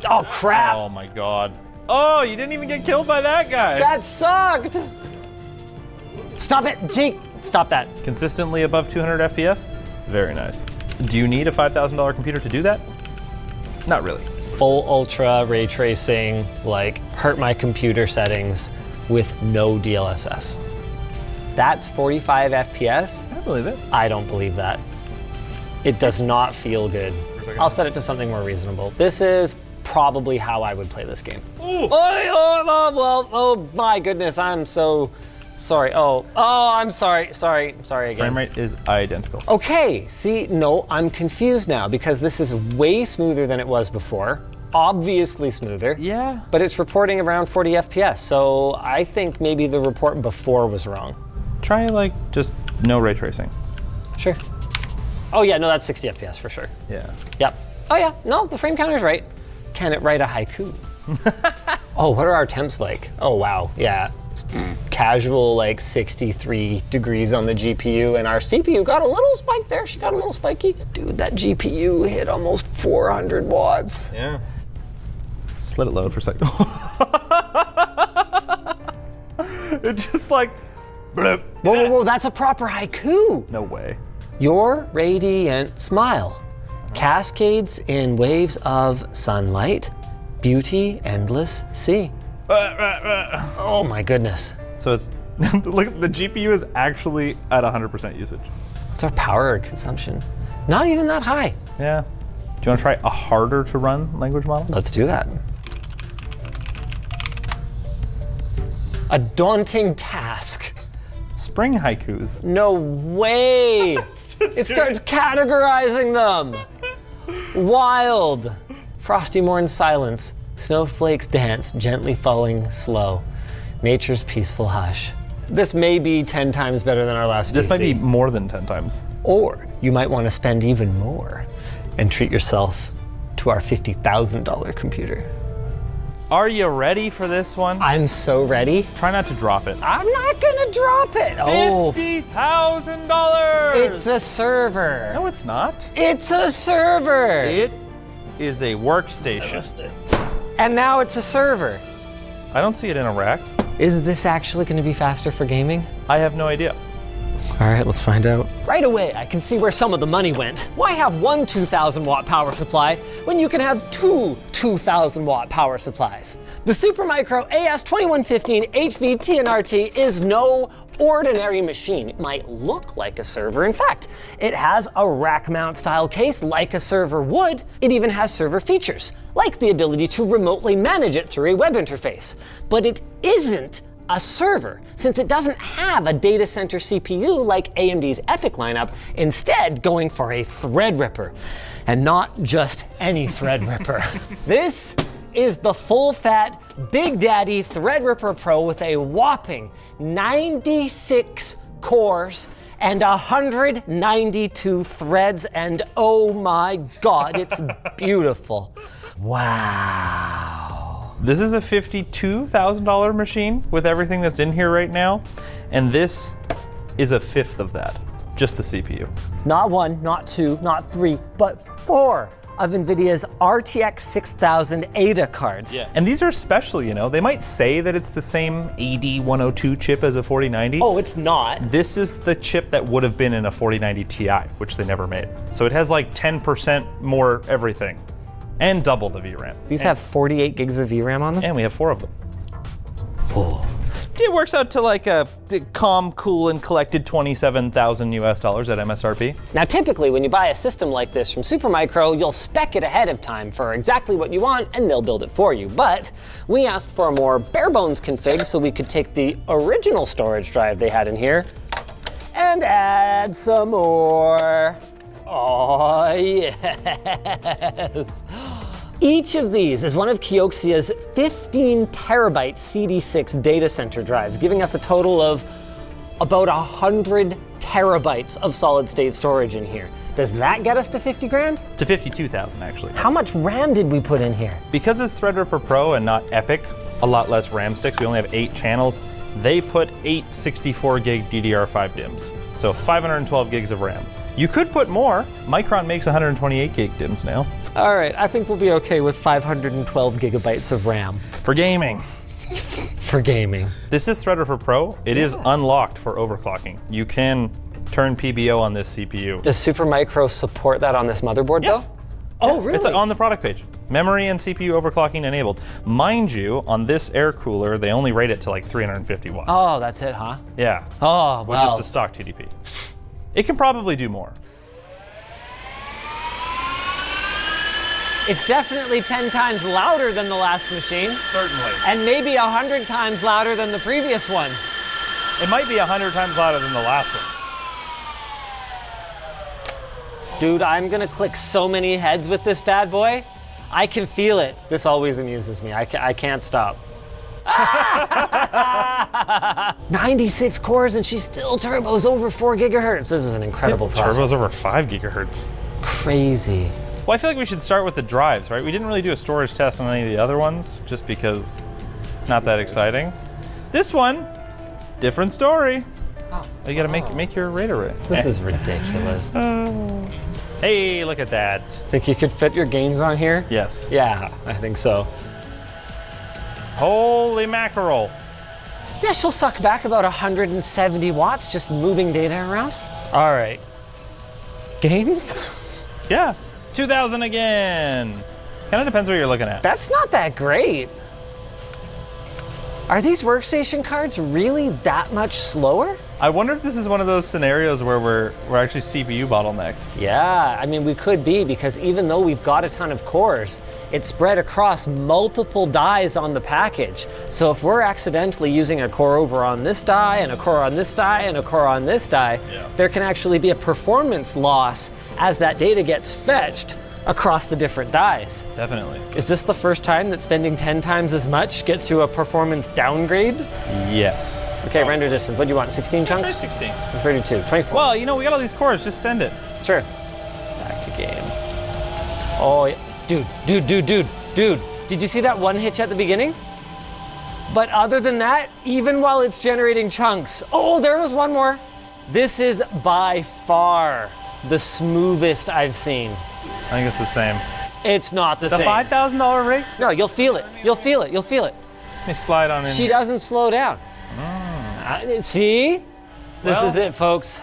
Oh crap! Oh my god. Oh, you didn't even get killed by that guy. That sucked! Stop it, Jake! Stop that. Consistently above 200 FPS? Very nice. Do you need a $5,000 computer to do that? Not really. Full ultra ray tracing, like hurt my computer settings with no DLSS. That's 45 FPS? I believe it. I don't believe that. It does not feel good. I'll set it to something more reasonable. This is probably how I would play this game. Oh my goodness, I'm so Sorry. Oh, I'm sorry. Sorry again. Frame rate is identical. Okay, see, no, I'm confused now because this is way smoother than it was before. Obviously smoother. Yeah. But it's reporting around 40 FPS, so I think maybe the report before was wrong. Try like just no ray tracing. Sure. Oh yeah, no, that's 60 FPS for sure. Yeah. Yep. Oh yeah, no, the frame counter's right. Can it write a haiku? Oh, what are our temps like? Oh wow, yeah. Casual, like 63 degrees on the GPU, and our CPU got a little spike there. She got a little spiky. Dude, that GPU hit almost 400 watts. Yeah. Just let it load for a second. It's just like, bloop. Whoa, that's a proper haiku. No way. Your radiant smile cascades in waves of sunlight, beauty, endless sea. Oh my goodness. So it's, look, the GPU is actually at 100% usage. What's our power consumption? Not even that high. Yeah. Do you want to try a harder to run language model? Let's do that. A daunting task. Spring haikus. No way! It starts categorizing them. Wild. Frosty morn silence. Snowflakes dance, gently falling slow. Nature's peaceful hush. This may be 10 times better than our last This VC. might be more than 10 times. Or you might want to spend even more and treat yourself to our $50,000 computer. Are you ready for this one? I'm so ready. Try not to drop it. I'm not gonna drop it. Oh, $50,000! it's a server. No, it's not. It's a server. It is a workstation. And now it's a server. I don't see it in a rack. Is this actually gonna be faster for gaming? I have no idea. All right, let's find out. Right away, I can see where some of the money went. Why have one 2,000 watt power supply when you can have two 2,000 watt power supplies? The Supermicro AS2115 HV TNRT is no ordinary machine. It might look like a server. In fact, it has a rack mount style case like a server would. It even has server features, like the ability to remotely manage it through a web interface. But it isn't a server, since it doesn't have a data center CPU like AMD's EPYC lineup, instead going for a Threadripper. And not just any Threadripper. This is the full-fat Big Daddy Threadripper Pro with a whopping 96 cores and 192 threads, and oh my God, it's beautiful. Wow. This is a $52,000 machine with everything that's in here right now, and this is a fifth of that, just the CPU. Not one, not two, not three, but four of NVIDIA's RTX 6000 Ada cards. Yeah. And these are special, you know. They might say that it's the same AD102 chip as a 4090. Oh, it's not. This is the chip that would have been in a 4090 Ti, which they never made. So it has like 10% more everything. And double the VRAM. These have 48 gigs of VRAM on them? And we have 4 of them. Oh. It works out to like a calm, cool, and collected $27,000 US at MSRP. Now typically when you buy a system like this from Supermicro, you'll spec it ahead of time for exactly what you want and they'll build it for you. But we asked for a more bare bones config so we could take the original storage drive they had in here and add some more. Oh, yes. Each of these is one of Kioxia's 15 terabyte CD6 data center drives, giving us a total of about 100 terabytes of solid state storage in here. Does that get us to 50 grand? To 52,000 actually. How much RAM did we put in here? Because it's Threadripper Pro and not EPYC, a lot less RAM sticks, we only have 8 channels, they put 8 64 gig DDR5 DIMMs. So 512 gigs of RAM. You could put more. Micron makes 128 gig DIMMs now. All right, I think we'll be okay with 512 gigabytes of RAM. For gaming. For gaming. This is Threadripper Pro. It is unlocked for overclocking. You can turn PBO on this CPU. Does Supermicro support that on this motherboard though? Oh, really? It's on the product page. Memory and CPU overclocking enabled. Mind you, on this air cooler, they only rate it to like 350 watts. Oh, that's it, huh? Yeah. Oh, which is the stock TDP. It can probably do more. It's definitely 10 times louder than the last machine. Certainly. And maybe 100 times louder than the previous one. It might be 100 times louder than the last one. Dude, I'm gonna click so many heads with this bad boy. I can feel it. This always amuses me. I can't stop. 96 cores and she's still turbos over 4 gigahertz. This is an incredible process. Turbos over 5 gigahertz. Crazy. Well, I feel like we should start with the drives, right? We didn't really do a storage test on any of the other ones, just because not that exciting. This one, different story. Oh. You gotta make your RAID array. This is ridiculous. Hey, look at that. Think you could fit your games on here? Yes. Yeah, I think so. Holy mackerel. Yeah, she'll suck back about 170 watts just moving data around. All right. Games? Yeah, 2000 again. Kind of depends what you're looking at. That's not that great. Are these workstation cards really that much slower? I wonder if this is one of those scenarios where we're actually CPU bottlenecked. Yeah, I mean, we could be, because even though we've got a ton of cores, it's spread across multiple dies on the package. So if we're accidentally using a core over on this die and a core on this die and a core on this die, there can actually be a performance loss as that data gets fetched across the different dies. Definitely. Is this the first time that spending 10 times as much gets you a performance downgrade? Yes. Okay, render distance. What do you want, 16 chunks? Try 16. Or 32, 24. Well, you know, we got all these cores, just send it. Sure. Back to game. Oh, yeah. Dude. Did you see that one hitch at the beginning? But other than that, even while it's generating chunks, oh, there was one more. This is by far the smoothest I've seen. I think it's the same. It's not the same. The $5,000 rig? No, you'll feel it. You'll feel it. Let me slide on in. She doesn't slow down. See? This is it, folks.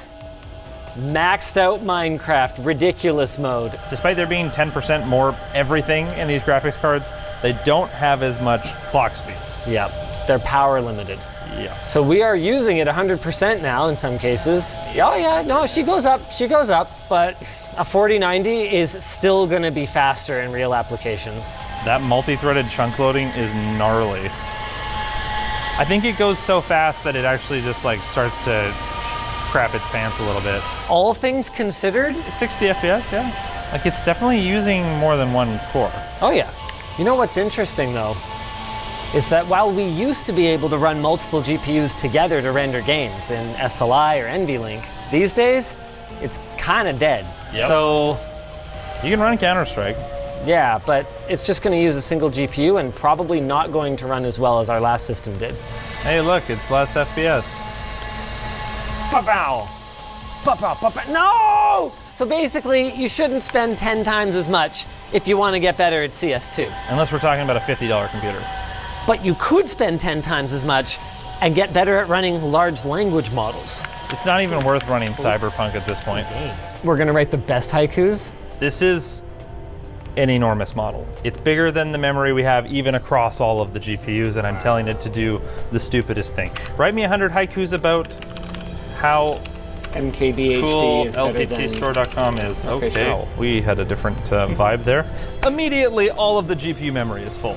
Maxed out Minecraft, ridiculous mode. Despite there being 10% more everything in these graphics cards, they don't have as much clock speed. Yep, they're power limited. Yeah. So we are using it 100% now in some cases. Oh yeah, no, she goes up, but a 4090 is still gonna be faster in real applications. That multi-threaded chunk loading is gnarly. I think it goes so fast that it actually just like starts to crap its pants a little bit. All things considered? It's 60 FPS, yeah. Like it's definitely using more than one core. Oh yeah. You know what's interesting though, is that while we used to be able to run multiple GPUs together to render games in SLI or NVLink, these days, it's kind of dead. Yep. So you can run Counter-Strike. Yeah, but it's just going to use a single GPU and probably not going to run as well as our last system did. Hey, look, it's less FPS. Ba-bow! Ba-bow, ba-bow. No! So basically, you shouldn't spend 10 times as much if you want to get better at CS2. Unless we're talking about a $50 computer. But you could spend 10 times as much and get better at running large language models. It's not even worth running Cyberpunk at this point. We're going to write the best haikus? This is an enormous model. It's bigger than the memory we have even across all of the GPUs, and I'm telling it to do the stupidest thing. Write me 100 haikus about how MKBHD cool is better than LPTstore.com is. Okay, sure. We had a different vibe there. Immediately, all of the GPU memory is full.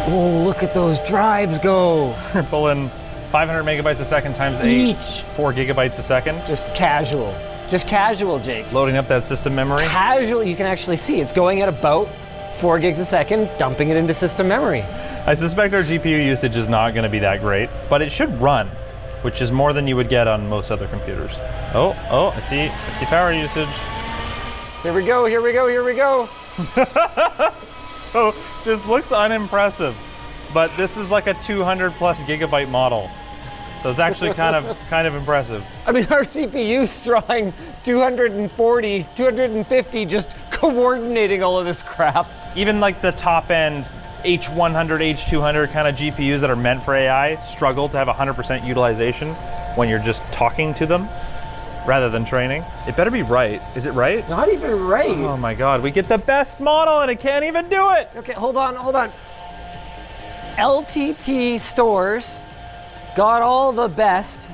Oh, look at those drives go. We're pulling 500 megabytes a second times 8. Each. 4 gigabytes a second. Just casual. Just casual, Jake. Loading up that system memory. Casual, you can actually see it's going at about 4 gigs a second, dumping it into system memory. I suspect our GPU usage is not going to be that great, but it should run, which is more than you would get on most other computers. Oh, I see power usage. Here we go. So this looks unimpressive, but this is like a 200 plus gigabyte model. So it's actually kind of impressive. I mean, our CPU's drawing 240, 250, just coordinating all of this crap. Even like the top end H100, H200 kind of GPUs that are meant for AI struggle to have 100% utilization when you're just talking to them rather than training. It better be right. Is it right? Not even right. Oh my God, we get the best model and it can't even do it. Okay, hold on. LTT stores got all the best.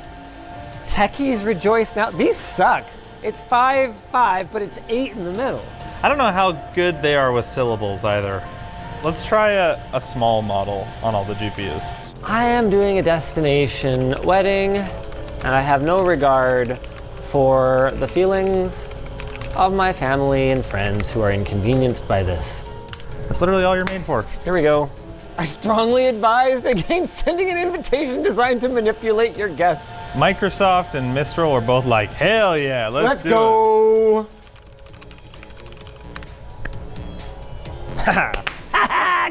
Techies rejoice now. These suck. It's 5.5, but it's 8 in the middle. I don't know how good they are with syllables either. Let's try a small model on all the GPUs. I am doing a destination wedding, and I have no regard for the feelings of my family and friends who are inconvenienced by this. That's literally all you're made for. Here we go. I strongly advise against sending an invitation designed to manipulate your guests. Microsoft and Mistral are both like, hell yeah, let's do go. it.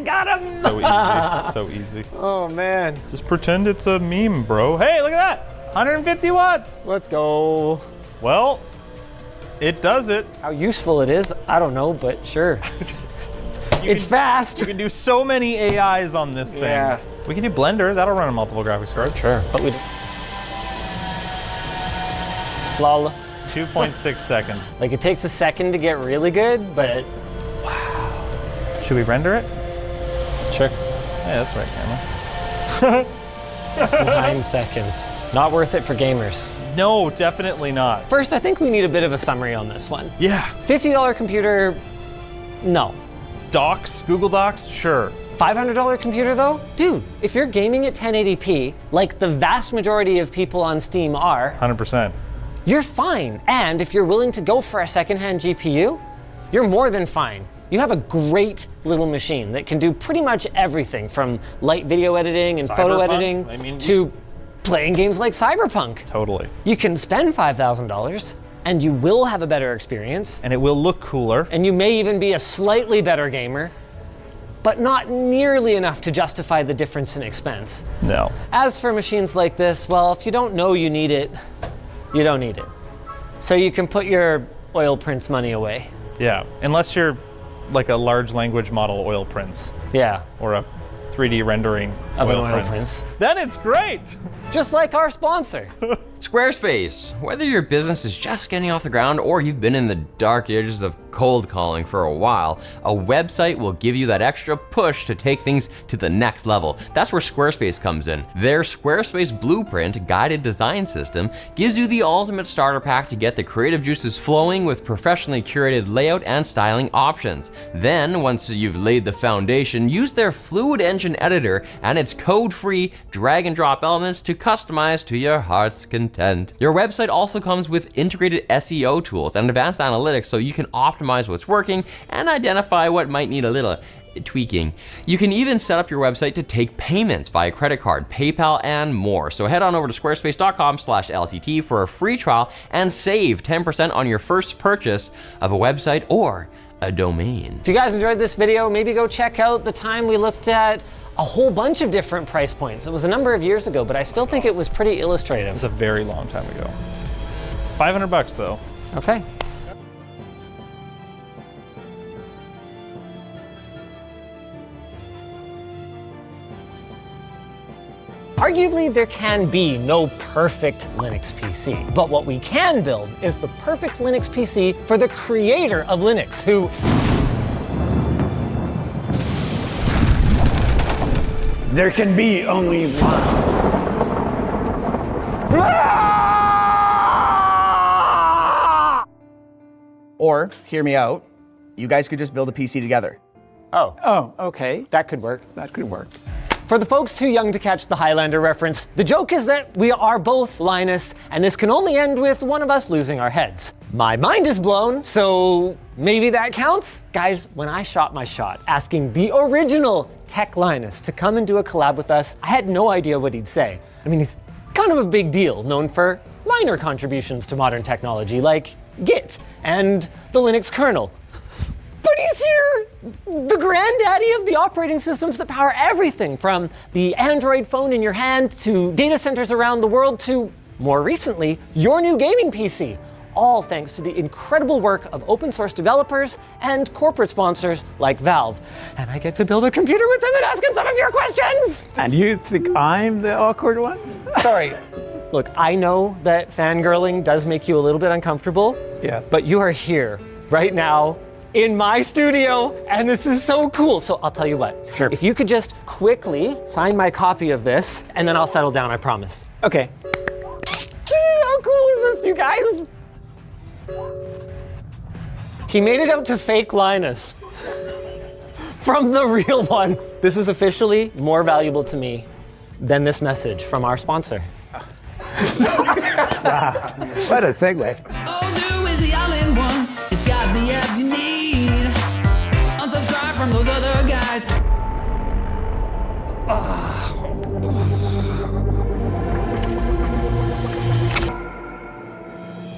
Got him. So easy, so easy. Oh man. Just pretend it's a meme, bro. Hey, look at that, 150 watts. Let's go. Well, it does it. How useful it is, I don't know, but sure. It's fast. You can do so many AIs on this thing. Yeah. We can do Blender, that'll run on multiple graphics cards. Sure, but we lol. 2.6 seconds. Like it takes a second to get really good, but should we render it? Sure. Yeah, that's right, camera. 9 seconds. Not worth it for gamers. No, definitely not. First, I think we need a bit of a summary on this one. Yeah. $50 computer, no. Docs, Google Docs, sure. $500 computer though? Dude, if you're gaming at 1080p, like the vast majority of people on Steam are, 100%. You're fine. And if you're willing to go for a secondhand GPU, you're more than fine. You have a great little machine that can do pretty much everything from light video editing and photo editing to playing games like Cyberpunk. Totally. You can spend $5,000 and you will have a better experience. And it will look cooler. And you may even be a slightly better gamer, but not nearly enough to justify the difference in expense. No. As for machines like this, well, if you don't know you need it, you don't need it. So you can put your oil prints money away. Yeah, unless you're like a large language model oil prints. Yeah. Or a 3D rendering of oil an oil prints. prints. Then it's great. Just like our sponsor. Squarespace. Whether your business is just getting off the ground or you've been in the dark ages of cold calling for a while, a website will give you that extra push to take things to the next level. That's where Squarespace comes in. Their Squarespace Blueprint guided design system gives you the ultimate starter pack to get the creative juices flowing with professionally curated layout and styling options. Then, once you've laid the foundation, use their Fluid Engine editor and its code-free drag and drop elements to customize to your heart's content. Your website also comes with integrated SEO tools and advanced analytics so you can optimize what's working and identify what might need a little tweaking. You can even set up your website to take payments via credit card, PayPal, and more. So head on over to squarespace.com/LTT for a free trial and save 10% on your first purchase of a website or a domain. If you guys enjoyed this video, maybe go check out the time we looked at a whole bunch of different price points. It was a number of years ago, but I still think it was pretty illustrative. It was a very long time ago. $500 though. Okay. Arguably, there can be no perfect Linux PC, but what we can build is the perfect Linux PC for the creator of Linux, who there can be only one. Or, hear me out, you guys could just build a PC together. Oh, okay. That could work. That could work. For the folks too young to catch the Highlander reference, the joke is that we are both Linus, and this can only end with one of us losing our heads. My mind is blown, so maybe that counts? Guys, when I shot my shot asking the original Tech Linus to come and do a collab with us, I had no idea what he'd say. I mean, he's kind of a big deal, known for minor contributions to modern technology like Git and the Linux kernel. But he's here, the granddaddy of the operating systems that power everything from the Android phone in your hand to data centers around the world to, more recently, your new gaming PC. All thanks to the incredible work of open source developers and corporate sponsors like Valve. And I get to build a computer with him and ask him some of your questions. And you think I'm the awkward one? Sorry. Look, I know that fangirling does make you a little bit uncomfortable. Yes. But you are here right now in my studio, and this is so cool. So I'll tell you what. Sure. If you could just quickly sign my copy of this, and then I'll settle down, I promise. Okay. How cool is this, you guys? He made it out to fake Linus from the real one. This is officially more valuable to me then this message from our sponsor. What a segue. Is the all-in-one. It's got the abs you need. Unsubscribe from those other guys.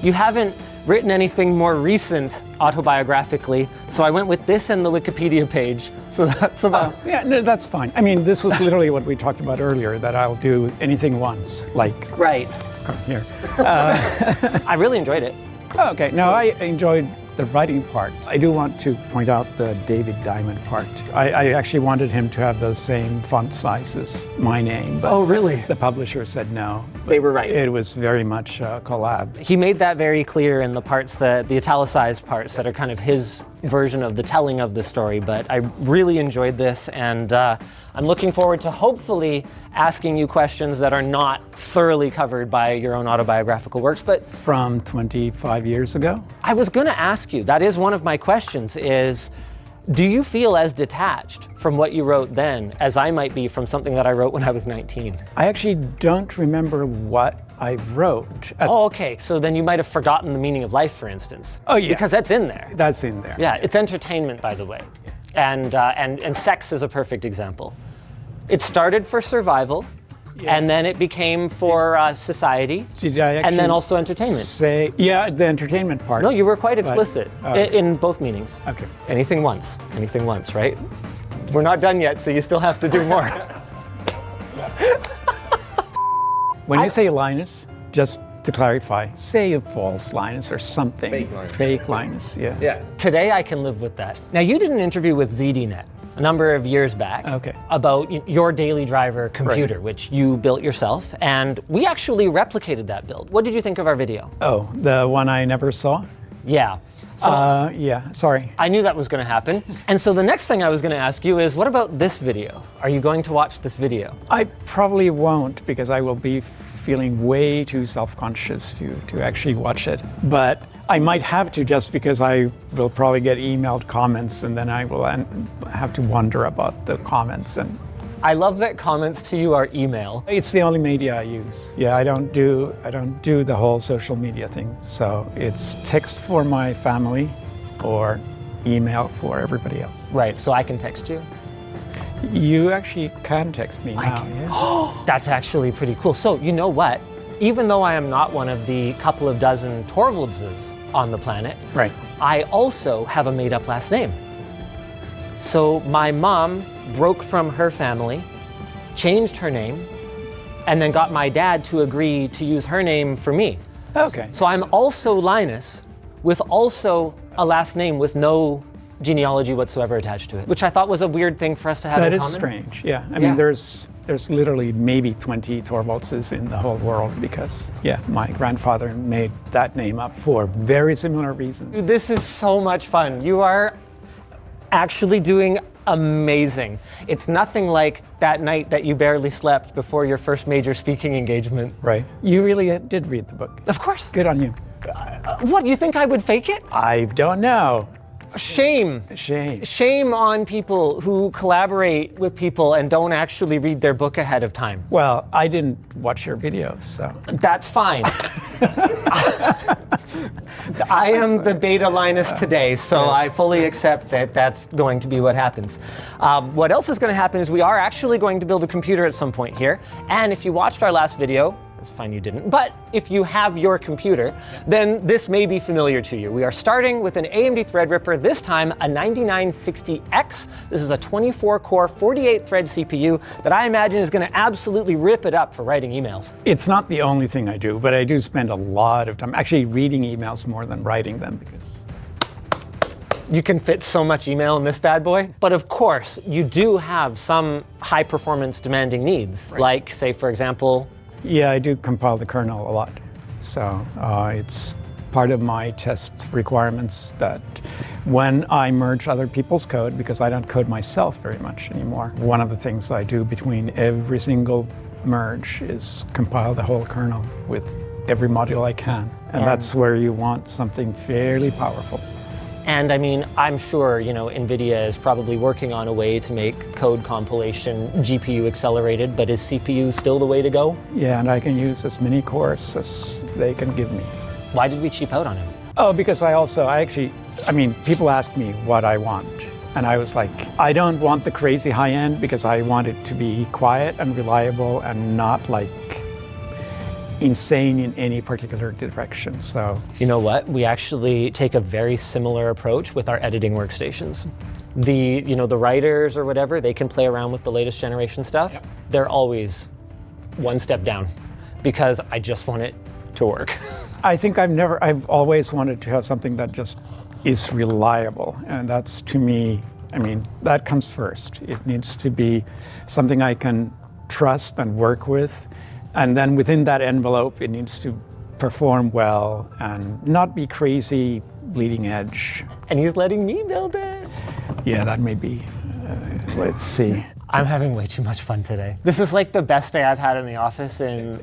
You haven't written anything more recent autobiographically, so I went with this and the Wikipedia page. So that's about... Yeah, no, that's fine. I mean, this was literally what we talked about earlier, that I'll do anything once, like... Right. Come here. I really enjoyed it. Okay, no, I enjoyed the writing part. I do want to point out the David Diamond part. I actually wanted him to have the same font size as my name. But oh, really? The publisher said no. They were right. It was very much a collab. He made that very clear in the parts, the italicized parts that are kind of his version of the telling of the story, but I really enjoyed this, and I'm looking forward to hopefully asking you questions that are not thoroughly covered by your own autobiographical works. But from 25 years ago? I was gonna ask you, that is one of my questions, is do you feel as detached from what you wrote then as I might be from something that I wrote when I was 19? I actually don't remember what I wrote. Oh, okay, so then you might have forgotten the meaning of life, for instance. Oh, yeah. Because that's in there. That's in there. Yeah, it's entertainment, by the way. And sex is a perfect example. It started for survival, and then it became for society, and then also entertainment. Yeah, the entertainment part. No, you were quite explicit in both meanings. Okay. Anything once, right? We're not done yet, so you still have to do more. When you say Linus, just to clarify, say a false Linus or something. Fake Linus, yeah. Today I can live with that. Now, you did an interview with ZDNet a number of years back about your daily driver computer, which you built yourself, and we actually replicated that build. What did you think of our video? Oh, the one I never saw? Yeah. So, yeah, sorry. I knew that was going to happen. And so the next thing I was going to ask you is, what about this video? Are you going to watch this video? I probably won't, because I will be feeling way too self-conscious to actually watch it. But I might have to, just because I will probably get emailed comments, and then I will have to wonder about the comments. And I love that comments to you are email. It's the only media I use. Yeah, I don't do the whole social media thing. So it's text for my family or email for everybody else. Right, so I can text you? You actually can text me now, yeah. That's actually pretty cool. So you know what? Even though I am not one of the couple of dozen Torvaldses on the planet, right, I also have a made-up last name. So my mom broke from her family, changed her name, and then got my dad to agree to use her name for me. Okay. So I'm also Linus, with also a last name with no genealogy whatsoever attached to it, which I thought was a weird thing for us to have in common. That is strange, yeah. I mean, there's literally maybe 20 Torvaldses in the whole world, because, yeah, my grandfather made that name up for very similar reasons. This is so much fun. You are actually doing amazing. It's nothing like that night that you barely slept before your first major speaking engagement. Right. You really did read the book. Of course. Good on you. What, you think I would fake it? I don't know. Shame. Shame. Shame on people who collaborate with people and don't actually read their book ahead of time. Well, I didn't watch your videos, so. That's fine. I am the beta Linus today, so I fully accept that that's going to be what happens. What else is going to happen is we are actually going to build a computer at some point here. And if you watched our last video, it's fine you didn't, but if you have your computer, then this may be familiar to you. We are starting with an AMD Threadripper, this time a 9960X. This is a 24-core, 48-thread CPU that I imagine is going to absolutely rip it up for writing emails. It's not the only thing I do, but I do spend a lot of time actually reading emails more than writing them, because you can fit so much email in this bad boy. But of course, you do have some high-performance demanding needs, like, say, for example, yeah, I do compile the kernel a lot. So it's part of my test requirements that when I merge other people's code, because I don't code myself very much anymore, one of the things I do between every single merge is compile the whole kernel with every module I can. And that's where you want something fairly powerful. And I mean, I'm sure, you know, NVIDIA is probably working on a way to make code compilation GPU accelerated, but is CPU still the way to go? Yeah, and I can use as many cores as they can give me. Why did we cheap out on him? Oh, because I mean, people ask me what I want. And I was like, I don't want the crazy high end because I want it to be quiet and reliable and not like insane in any particular direction. So, you know what? We actually take a very similar approach with our editing workstations. The writers or whatever, they can play around with the latest generation stuff. Yep. They're always one step down because I just want it to work. I think I've always wanted to have something that just is reliable. And that's, to me, I mean, that comes first. It needs to be something I can trust and work with. And then within that envelope, it needs to perform well and not be crazy, bleeding edge. And he's letting me build it. Yeah, that may be. Let's see. I'm having way too much fun today. This is like the best day I've had in the office in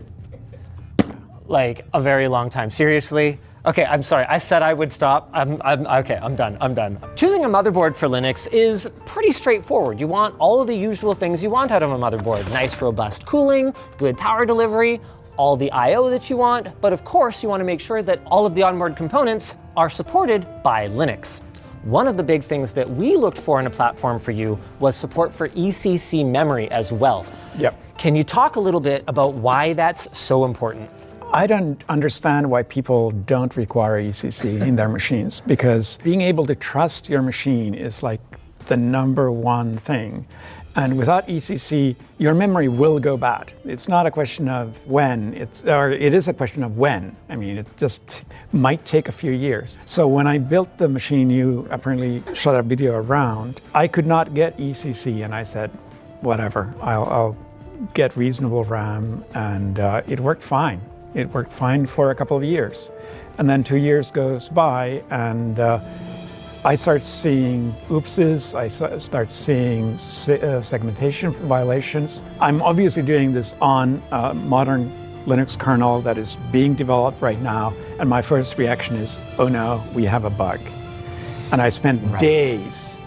like a very long time. Seriously. Okay, I'm sorry. I said I would stop. Okay, I'm done. Choosing a motherboard for Linux is pretty straightforward. You want all of the usual things you want out of a motherboard. Nice, robust cooling, good power delivery, all the I/O that you want, but of course you want to make sure that all of the onboard components are supported by Linux. One of the big things that we looked for in a platform for you was support for ECC memory as well. Yep. Can you talk a little bit about why that's so important? I don't understand why people don't require ECC in their machines, because being able to trust your machine is like the #1 thing. And without ECC, your memory will go bad. It's not a question of when, it is a question of when. I mean, it just might take a few years. So when I built the machine you apparently shot a video around, I could not get ECC, and I said, whatever, I'll get reasonable RAM, and it worked fine. It worked fine for a couple of years. And then 2 years goes by, and I start seeing oopses, I start seeing segmentation violations. I'm obviously doing this on a modern Linux kernel that is being developed right now, and my first reaction is, oh no, we have a bug. And I spent days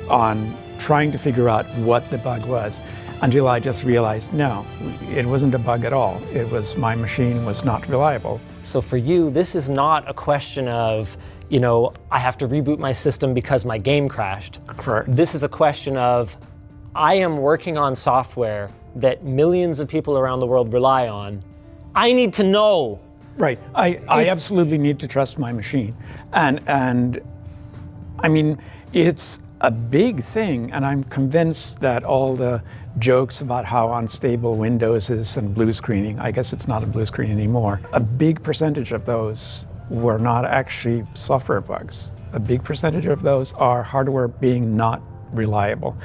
on trying to figure out what the bug was, until I just realized, no, it wasn't a bug at all. It was my machine was not reliable. So for you, this is not a question of, you know, I have to reboot my system because my game crashed. Correct. This is a question of, I am working on software that millions of people around the world rely on. I need to know. Right, I absolutely need to trust my machine. And I mean, it's a big thing, and I'm convinced that all the jokes about how unstable Windows is and blue screening, I guess it's not a blue screen anymore, a big percentage of those were not actually software bugs. A big percentage of those are hardware being not reliable.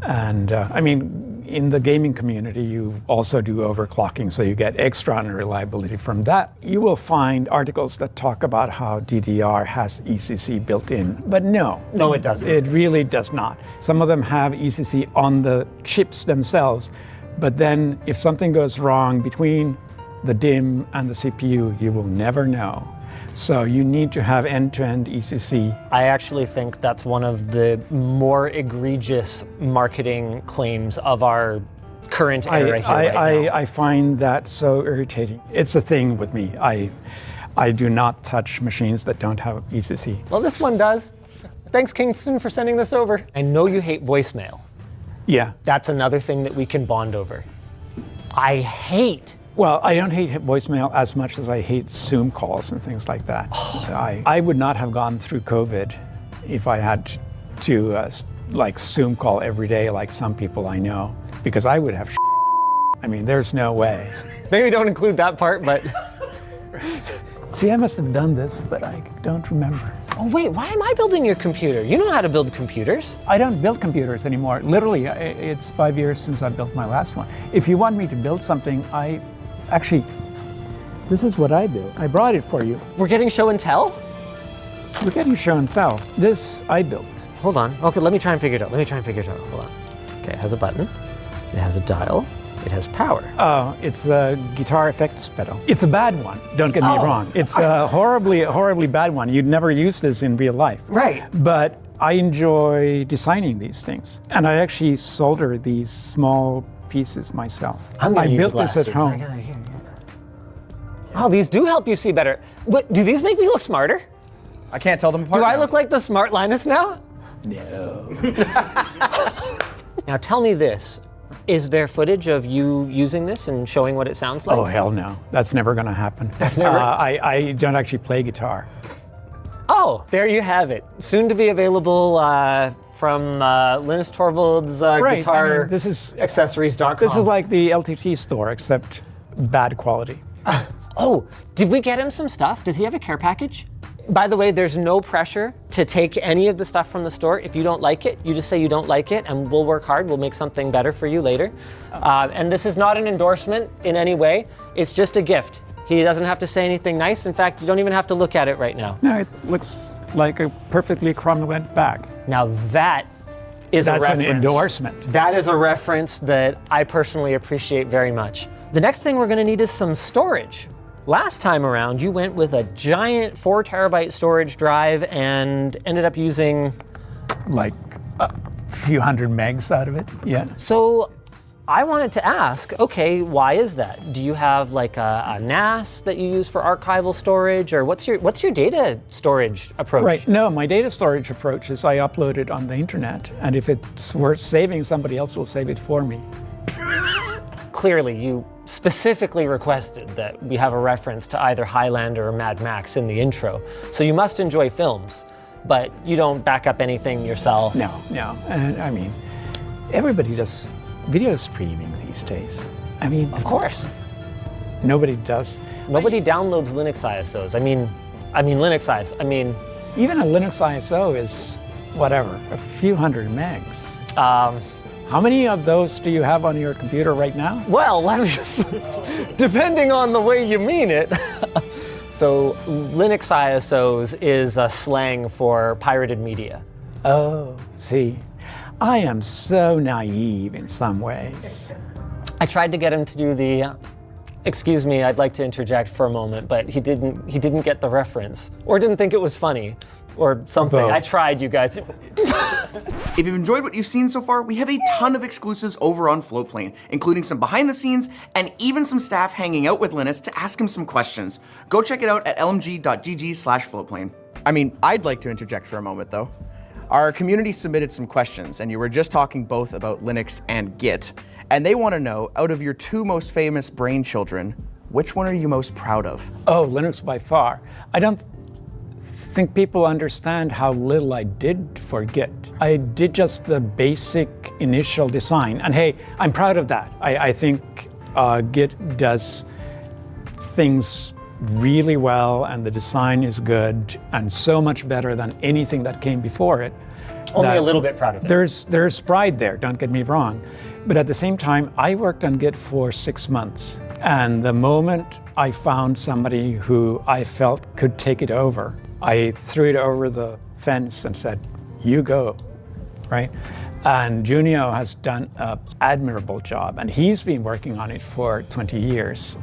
And I mean, in the gaming community, you also do overclocking, so you get extra unreliability from that. You will find articles that talk about how DDR has ECC built in, but no. No, it doesn't. It really does not. Some of them have ECC on the chips themselves, but then if something goes wrong between the DIMM and the CPU, you will never know. So you need to have end-to-end ECC. I actually think that's one of the more egregious marketing claims of our current era here right now. I find that so irritating. It's a thing with me. I do not touch machines that don't have ECC. Well, this one does. Thanks, Kingston, for sending this over. I know you hate voicemail. Yeah. That's another thing that we can bond over. Well, I don't hate voicemail as much as I hate Zoom calls and things like that. I would not have gone through COVID if I had to like Zoom call every day like some people I know, because I would have I mean, there's no way. Maybe don't include that part, but... See, I must have done this, but I don't remember. Oh wait, why am I building your computer? You know how to build computers. I don't build computers anymore. Literally, it's 5 years since I built my last one. If you want me to build something, actually, this is what I built. I brought it for you. We're getting show and tell? We're getting show and tell. This I built. Hold on. Okay, let me try and figure it out. Hold on. Okay, it has a button. It has a dial. It has power. Oh, it's a guitar effects pedal. It's a bad one, don't get me wrong. It's a horribly bad one. You'd never use this in real life. Right. But I enjoy designing these things. And I actually solder these small pieces myself. I built this at home. Oh, these do help you see better. But do these make me look smarter? I can't tell them apart. Do I look like the smart Linus now? No. Now tell me this. Is there footage of you using this and showing what it sounds like? Oh, hell no. That's never going to happen. That's never... I don't actually play guitar. Oh, there you have it. Soon to be available from Linus Torvalds guitar accessories.com. This is like the LTT store, except bad quality. Oh, did we get him some stuff? Does he have a care package? By the way, there's no pressure to take any of the stuff from the store. If you don't like it, you just say you don't like it, and we'll work hard. We'll make something better for you later. And this is not an endorsement in any way. It's just a gift. He doesn't have to say anything nice. In fact, you don't even have to look at it right now. No, it looks like a perfectly crumpled bag. Now that is a reference. That's an endorsement. That is a reference that I personally appreciate very much. The next thing we're going to need is some storage. Last time around, you went with a giant 4 terabyte storage drive and ended up using... like a few hundred megs out of it, yeah. So I wanted to ask, okay, why is that? Do you have like a NAS that you use for archival storage, or what's your data storage approach? Right, no, my data storage approach is I upload it on the internet, and if it's worth saving, somebody else will save it for me. Clearly, you specifically requested that we have a reference to either Highlander or Mad Max in the intro. So you must enjoy films, but you don't back up anything yourself. No. And I mean, everybody does video streaming these days. I mean, of course. Nobody does. Nobody downloads Linux ISOs. I mean Linux ISO. Even a Linux ISO is whatever, a few hundred megs. How many of those do you have on your computer right now? Well, depending on the way you mean it. So Linux ISOs is a slang for pirated media. Oh, see, I am so naive in some ways. I tried to get him to do the, excuse me, I'd like to interject for a moment, but he didn't get the reference, or didn't think it was funny, or something. Both. I tried, you guys. If you've enjoyed what you've seen so far, we have a ton of exclusives over on Floatplane, including some behind the scenes and even some staff hanging out with Linus to ask him some questions. Go check it out at lmg.gg/floatplane. I mean, I'd like to interject for a moment though. Our community submitted some questions, and you were just talking both about Linux and Git, and they want to know, out of your 2 most famous brain children, which one are you most proud of? Oh, Linux by far. I don't think people understand how little I did for Git. I did just the basic initial design, and hey, I'm proud of that. I think Git does things really well, and the design is good, and so much better than anything that came before it. Only a little bit proud of it. There's pride there, don't get me wrong. But at the same time, I worked on Git for 6 months, and the moment I found somebody who I felt could take it over, I threw it over the fence and said, you go, right? And Junio has done an admirable job, and he's been working on it for 20 years.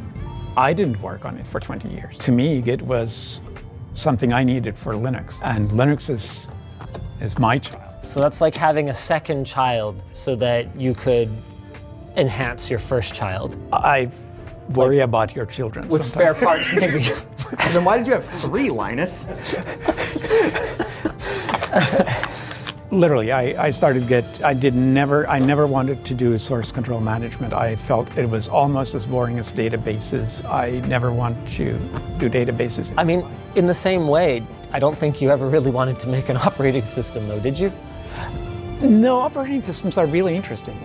I didn't work on it for 20 years. To me, Git was something I needed for Linux, and Linux is my child. So that's like having a second child so that you could enhance your first child. I worry about your children with sometimes. spare parts, maybe. Then why did you have 3, Linus? Literally, I started Git. I never wanted to do source control management. I felt it was almost as boring as databases. I never want to do databases. I mean, in the same way, I don't think you ever really wanted to make an operating system, though, did you? No, operating systems are really interesting.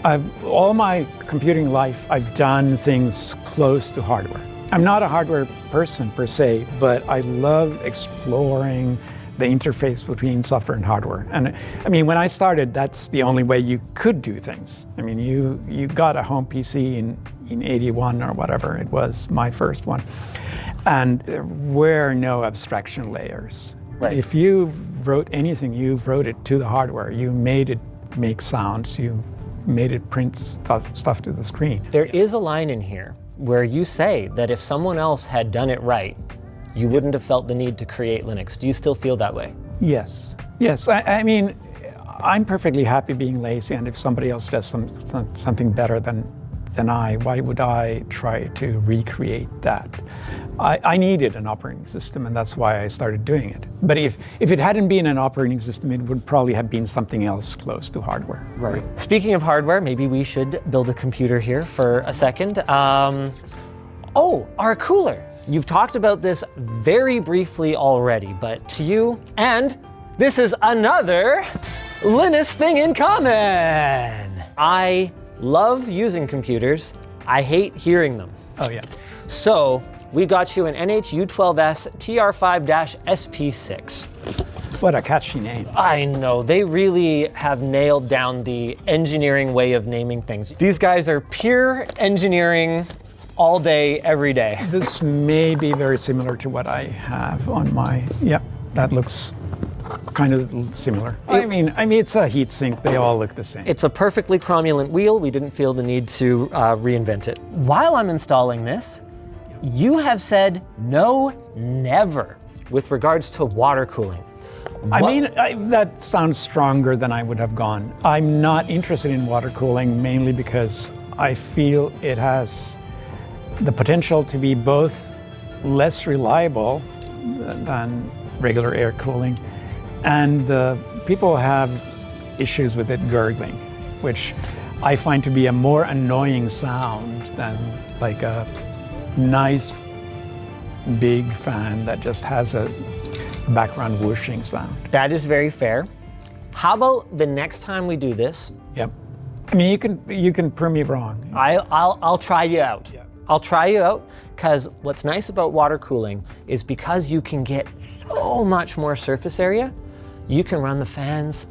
All my computing life, I've done things close to hardware. I'm not a hardware person per se, but I love exploring the interface between software and hardware. And I mean, when I started, that's the only way you could do things. I mean, you got a home PC in 81 or whatever, it was my first one. And there were no abstraction layers. Right. If you wrote anything, you wrote it to the hardware. You made it make sounds. You made it print stuff to the screen. There is a line in here where you say that if someone else had done it right, you wouldn't have felt the need to create Linux. Do you still feel that way? Yes. Yes. I mean, I'm perfectly happy being lazy, and if somebody else does something better than I, why would I try to recreate that? I needed an operating system, and that's why I started doing it. But if it hadn't been an operating system, it would probably have been something else close to hardware. Right. Speaking of hardware, maybe we should build a computer here for a second. Oh, our cooler. You've talked about this very briefly already, but to you, and this is another Linus thing in common. I love using computers. I hate hearing them. Oh yeah. So we got you an NHU12S TR5-SP6. What a catchy name. I know, they really have nailed down the engineering way of naming things. These guys are pure engineering all day, every day. This may be very similar to what I have on my, yep, that looks kind of similar. I mean, it's a heat sink. They all look the same. It's a perfectly cromulent wheel. We didn't feel the need to reinvent it. While I'm installing this, you have said no, never with regards to water cooling. I mean, that sounds stronger than I would have gone. I'm not interested in water cooling mainly because I feel it has the potential to be both less reliable than regular air cooling, and people have issues with it gurgling, which I find to be a more annoying sound than like a nice big fan that just has a background whooshing sound. That is very fair. How about the next time we do this? Yep. I mean, you can prove me wrong. I'll try you out. Yeah. I'll try you out, because what's nice about water cooling is because you can get so much more surface area, you can run the fans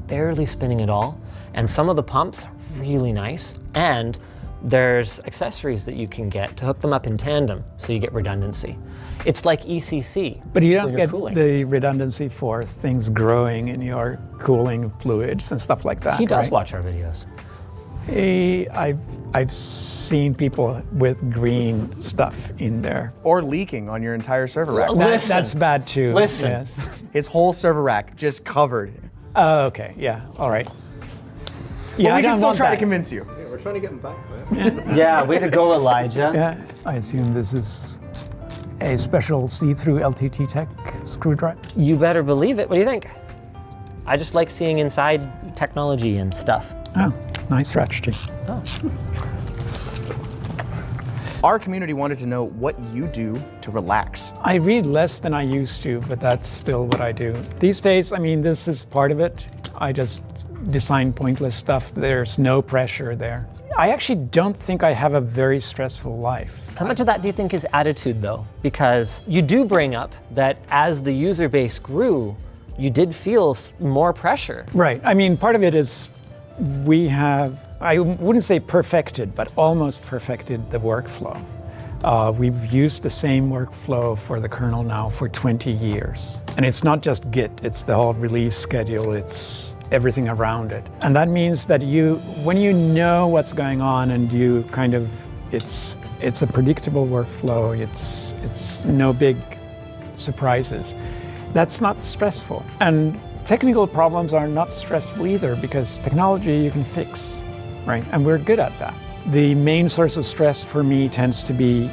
barely spinning at all, and some of the pumps are really nice, and there's accessories that you can get to hook them up in tandem so you get redundancy. It's like ECC. But you don't get cooling. the redundancy for things growing in your cooling fluids and stuff like that. He does right? watch our videos. I've seen people with green stuff in there. Or leaking on your entire server rack. That's bad too. Listen. Yes. His whole server rack just covered. Oh, okay. Yeah. All right. Yeah, we can still try to convince you. Yeah, we're trying to get him back, man. Yeah, way to go, Elijah. Yeah. I assume this is a special see-through LTT Tech screwdriver. You better believe it. What do you think? I just like seeing inside technology and stuff. Oh, nice strategy. Oh. Our community wanted to know what you do to relax. I read less than I used to, but that's still what I do. These days, I mean, this is part of it. I just design pointless stuff. There's no pressure there. I actually don't think I have a very stressful life. How much of that do you think is attitude, though? Because you do bring up that as the user base grew, you did feel more pressure. Right. I mean, part of it is we have, I wouldn't say perfected, but almost perfected the workflow. We've used the same workflow for the kernel now for 20 years. And it's not just Git, it's the whole release schedule, it's everything around it. And that means that when you know what's going on and you kind of, it's a predictable workflow, it's no big surprises. That's not stressful. And technical problems are not stressful either, because technology you can fix, right? And we're good at that. The main source of stress for me tends to be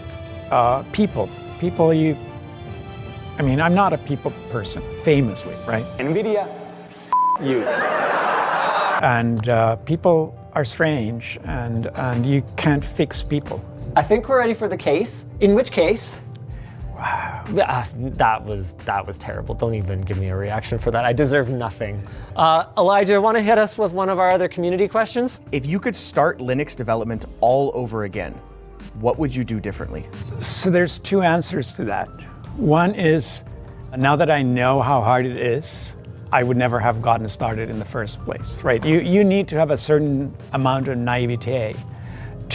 people. I mean, I'm not a people person, famously, right? NVIDIA, you. And people are strange, and you can't fix people. I think we're ready for the case, in which case, wow. That was terrible. Don't even give me a reaction for that. I deserve nothing. Elijah, want to hit us with one of our other community questions? If you could start Linux development all over again, what would you do differently? So there's two answers to that. One is, now that I know how hard it is, I would never have gotten started in the first place, right? You need to have a certain amount of naivete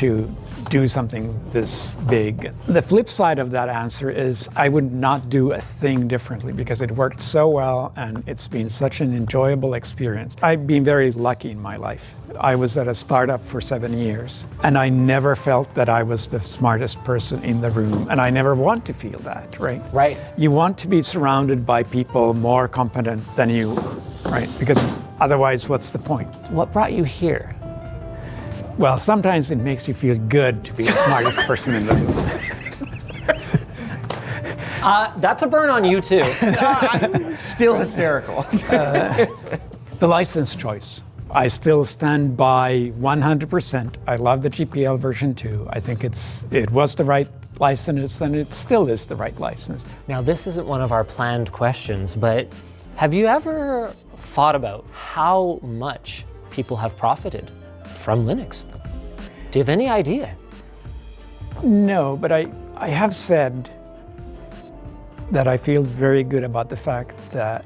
to do something this big. The flip side of that answer is I would not do a thing differently because it worked so well and it's been such an enjoyable experience. I've been very lucky in my life. I was at a startup for 7 years and I never felt that I was the smartest person in the room, and I never want to feel that, right? Right. You want to be surrounded by people more competent than you, right? Because otherwise, what's the point? What brought you here? Well, sometimes it makes you feel good to be the smartest person in the room. That's a burn on you too. Still hysterical. The license choice. I still stand by 100%. I love the GPL version 2. I think it was the right license and it still is the right license. Now, this isn't one of our planned questions, but have you ever thought about how much people have profited from Linux? Do you have any idea? No, but I have said that I feel very good about the fact that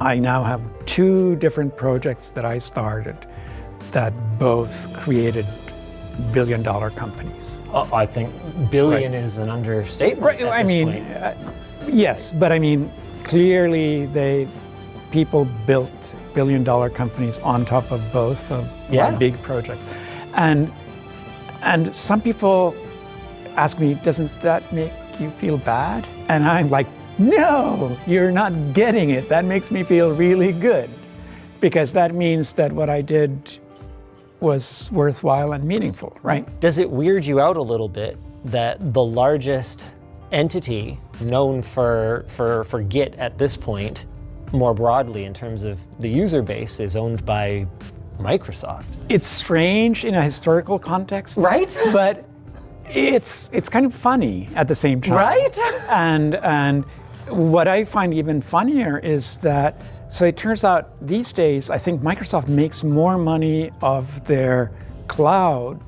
I now have 2 different projects that I started that both created billion-dollar companies. Oh, I think billion is an understatement. Right. At I this mean, point. yes, but I mean, clearly people built billion-dollar companies on top of both of my big projects, and some people ask me, doesn't that make you feel bad? And I'm like, no, you're not getting it. That makes me feel really good, because that means that what I did was worthwhile and meaningful, right? Does it weird you out a little bit that the largest entity known for Git at this point, more broadly in terms of the user base, is owned by Microsoft? It's strange in a historical context, right? But it's kind of funny at the same time, right? And what I find even funnier is that, so it turns out these days, I think Microsoft makes more money of their cloud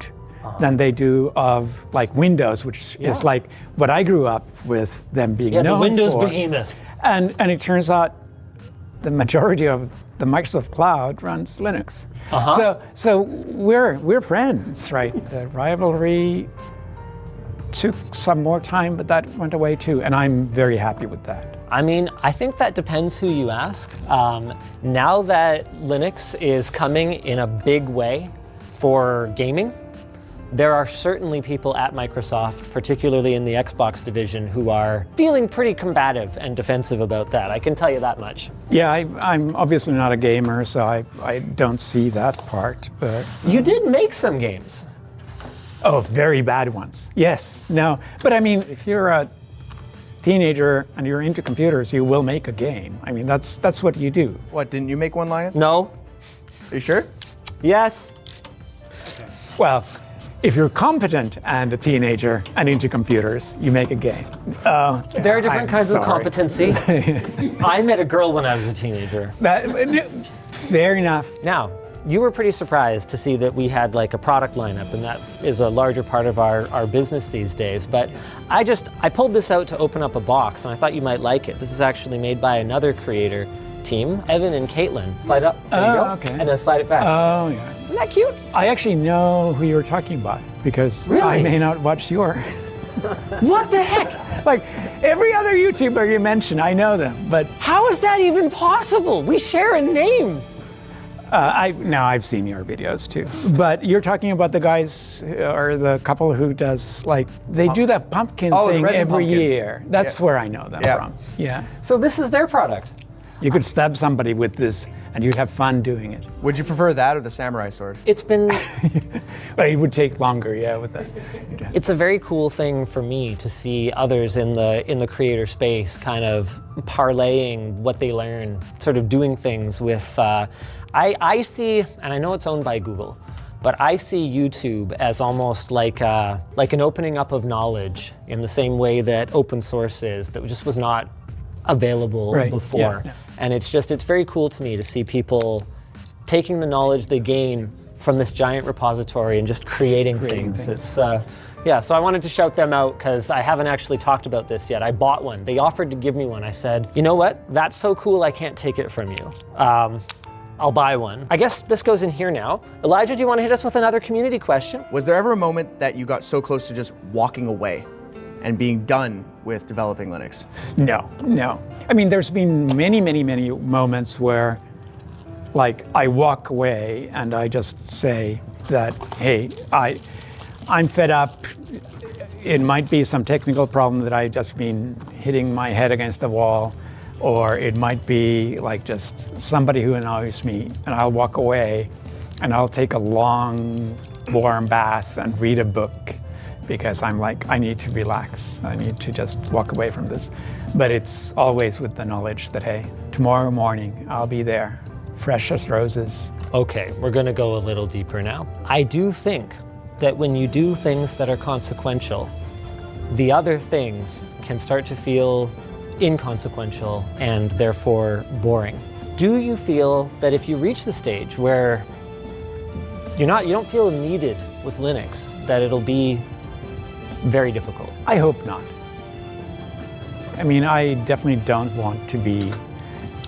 than they do of like Windows, which is like what I grew up with them being known the Windows for. behemoth. And it turns out the majority of the Microsoft cloud runs Linux. So we're friends, right? The rivalry took some more time, but that went away too, and I'm very happy with that. I mean, I think that depends who you ask. Now that Linux is coming in a big way for gaming, there are certainly people at Microsoft, particularly in the Xbox division, who are feeling pretty combative and defensive about that. I can tell you that much. Yeah, I'm obviously not a gamer, so I don't see that part, but... You did make some games. Oh, very bad ones. Yes, no. But I mean, if you're a teenager and you're into computers, you will make a game. I mean, that's what you do. What, didn't you make one, Linus? No. Are you sure? Yes. Well, if you're competent and a teenager and into computers, you make a game. There are different kinds of competency. I met a girl when I was a teenager. Fair enough. Now, you were pretty surprised to see that we had like a product lineup, and that is a larger part of our business these days. But I pulled this out to open up a box, and I thought you might like it. This is actually made by another creator team, Evan and Caitlin. Slide up, there you go, okay. And then slide it back. Oh, yeah. Isn't that cute? I actually know who you're talking about, because I may not watch your... What the heck? Like, every other YouTuber you mention, I know them, but... How is that even possible? We share a name. I've seen your videos too, but you're talking about the guys or the couple who does like, they do that pumpkin thing every year. That's where I know them from. Yeah. So this is their product. You could stab somebody with this and you'd have fun doing it. Would you prefer that or the samurai sword? It's been... But it would take longer, with that. It's a very cool thing for me to see others in the creator space kind of parlaying what they learn, sort of doing things with... I see, and I know it's owned by Google, but I see YouTube as almost like an opening up of knowledge in the same way that open source is, that just was not available before. Yeah. And it's very cool to me to see people taking the knowledge they gain from this giant repository and just creating things. It's, so I wanted to shout them out because I haven't actually talked about this yet. I bought one. They offered to give me one. I said, you know what? That's so cool I can't take it from you. I'll buy one. I guess this goes in here now. Elijah, do you want to hit us with another community question? Was there ever a moment that you got so close to just walking away and being done with developing Linux? No. I mean, there's been many moments where, like, I walk away and I just say that, hey, I'm fed up. It might be some technical problem that I've just been hitting my head against the wall, or it might be like just somebody who annoys me, and I'll walk away and I'll take a long, warm bath and read a book because I'm like, I need to relax. I need to just walk away from this. But it's always with the knowledge that, hey, tomorrow morning I'll be there, fresh as roses. Okay, we're gonna go a little deeper now. I do think that when you do things that are consequential, the other things can start to feel inconsequential and therefore boring. Do you feel that if you reach the stage where you don't feel needed with Linux, that it'll be very difficult? I hope not. I mean, I definitely don't want to be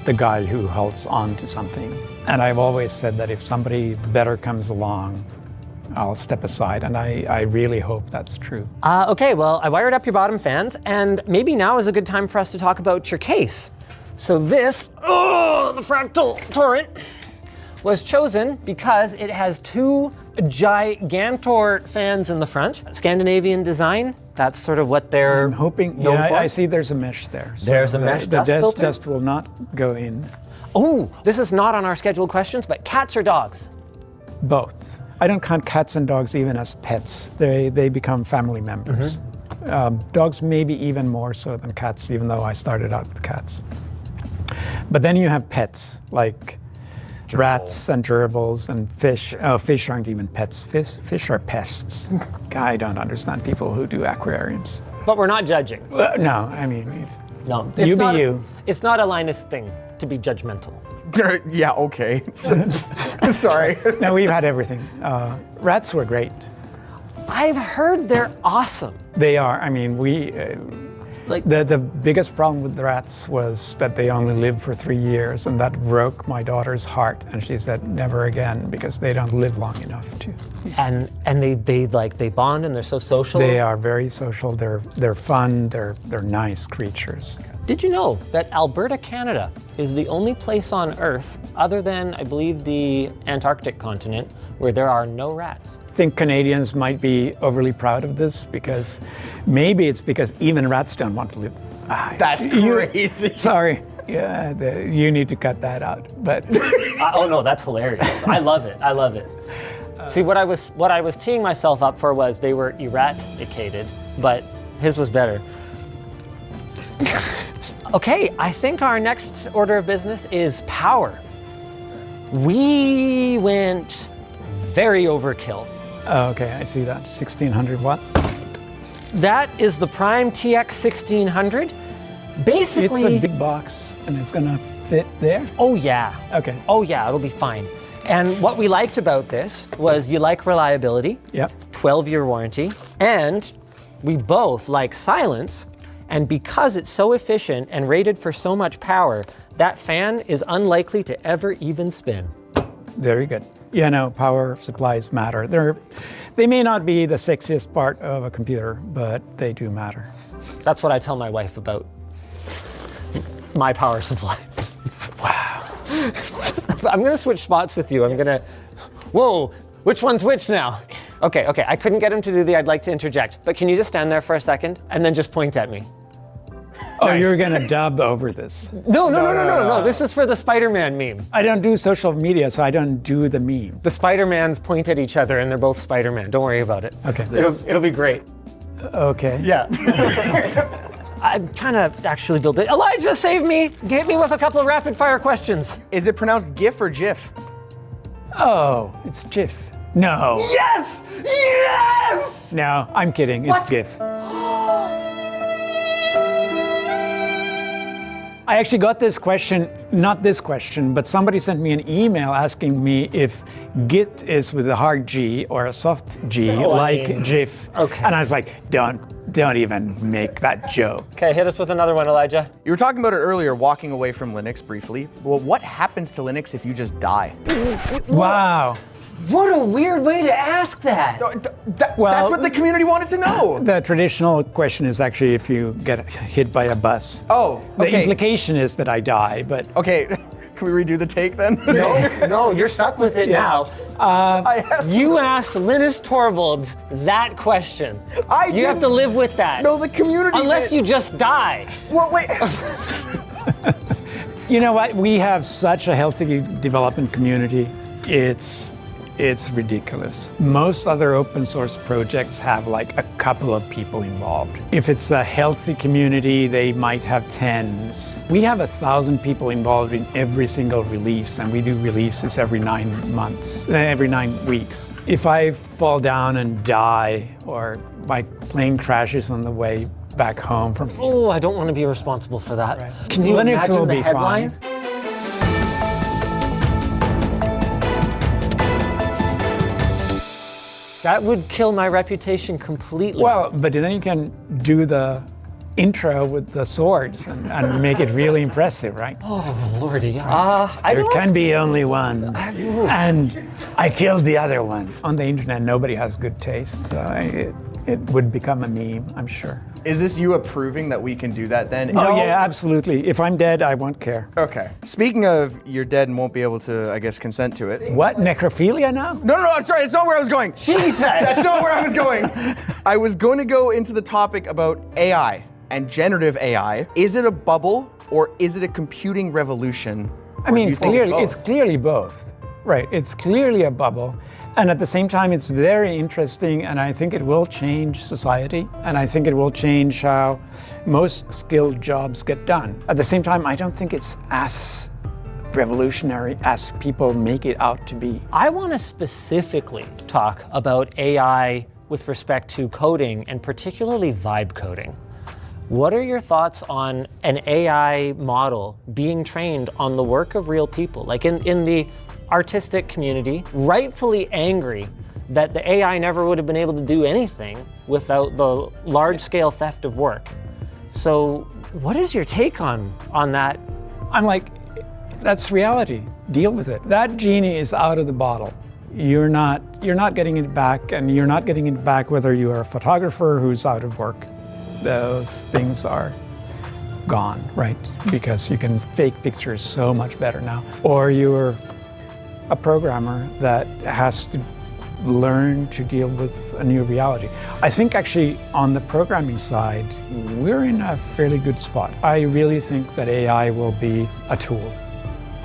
the guy who holds on to something. And I've always said that if somebody better comes along, I'll step aside, and I really hope that's true. Okay, well, I wired up your bottom fans, and maybe now is a good time for us to talk about your case. So this, the Fractal Torrent, was chosen because it has two gigantor fans in the front. Scandinavian design, that's sort of what they're hoping. known Yeah, for. I see there's a mesh there. So There's a mesh dust filter? The dust will not go in. Oh, this is not on our scheduled questions, but cats or dogs? Both. I don't count cats and dogs even as pets. They become family members. Dogs maybe even more so than cats, even though I started out with cats. But then you have pets, like rats and gerbils and fish. Oh, fish aren't even pets. Fish are pests. I don't understand people who do aquariums. But we're not judging. No, I mean, no, you be you. It's not a Linus thing to be judgmental. Yeah, okay. Sorry. No, we've had everything. Rats were great. I've heard they're awesome. They are. I mean, the biggest problem with the rats was that they only lived for 3 years, and that broke my daughter's heart. And she said, never again, because they don't live long enough to. And they bond and they're so social. They are very social. They're fun. They're nice creatures. Did you know that Alberta, Canada is the only place on Earth, other than, I believe, the Antarctic continent, where there are no rats? I think Canadians might be overly proud of this because maybe it's because even rats don't want to live. That's crazy. Sorry. Yeah, you need to cut that out. But oh no, that's hilarious. I love it. I love it. See, what I was teeing myself up for was they were eradicated, but his was better. Okay, I think our next order of business is power. We went very overkill. Oh, okay, I see that. 1600 watts. That is the Prime TX 1600. Basically, it's a big box, and it's gonna fit there? Oh yeah. Okay. Oh yeah, it'll be fine. And what we liked about this was you like reliability. Yep. 12-year warranty, and we both like silence. And because it's so efficient and rated for so much power, that fan is unlikely to ever even spin. Very good. Yeah, no, power supplies matter. They may not be the sexiest part of a computer, but they do matter. That's what I tell my wife about my power supply. Wow. I'm gonna switch spots with you. Whoa, which one's which now? Okay, I couldn't get him to do the I'd like to interject, but can you just stand there for a second and then just point at me? Oh, nice. You're gonna dub over this. No. This is for the Spider-Man meme. I don't do social media, so I don't do the memes. The Spider-Mans point at each other and they're both Spider-Man. Don't worry about it. Okay. It'll be great. Okay. Yeah. I'm trying to actually build it. Elijah, save me! Hit me with a couple of rapid fire questions. Is it pronounced GIF or GIF? Oh, it's GIF. No. Yes! Yes! No, I'm kidding. It's GIF. I actually got this question, not this question, but somebody sent me an email asking me if Git is with a hard G or a soft G, like GIF. Okay. And I was like, don't even make that joke. Okay, hit us with another one, Elijah. You were talking about it earlier, walking away from Linux briefly. Well, what happens to Linux if you just die? Wow. What a weird way to ask that. That's what the community wanted to know. The traditional question is actually if you get hit by a bus. Oh, okay. The implication is that I die, but... Okay, can we redo the take then? No, you're stuck with it now. You asked Linus Torvalds that question. You have to live with that. No, the community Unless you just die. Well, wait. You know what? We have such a healthy development community. It's ridiculous. Most other open source projects have like a couple of people involved. If it's a healthy community, they might have tens. We have 1,000 people involved in every single release, and we do releases every 9 weeks. If I fall down and die, or my plane crashes on the way back home from... Oh, I don't want to be responsible for that. Right. Can you Linux imagine will the be headline? fine. That would kill my reputation completely. Well, but then you can do the intro with the swords and make it really impressive, right? Oh, Lordy. There can be only one. And I killed the other one. On the internet, nobody has good taste, so it would become a meme, I'm sure. Is this you approving that we can do that then? Oh, yeah, absolutely. If I'm dead, I won't care. Okay. Speaking of you're dead and won't be able to, I guess, consent to it. What, necrophilia now? No, I'm sorry, that's not where I was going. Jesus! That's not where I was going. I was going to go into the topic about AI and generative AI. Is it a bubble or is it a computing revolution? I mean, it's clearly both. Right, it's clearly a bubble. And at the same time, it's very interesting, and I think it will change society, and I think it will change how most skilled jobs get done. At the same time, I don't think it's as revolutionary as people make it out to be. I want to specifically talk about AI with respect to coding, and particularly vibe coding. What are your thoughts on an AI model being trained on the work of real people? Like in the artistic community, rightfully angry that the AI never would have been able to do anything without the large-scale theft of work. So what is your take on that? I'm like, that's reality. Deal with it. That genie is out of the bottle. You're not getting it back, and you're not getting it back whether you are a photographer who's out of work. Those things are gone, right? Because you can fake pictures so much better now. Or you're a programmer that has to learn to deal with a new reality. I think actually on the programming side, we're in a fairly good spot. I really think that AI will be a tool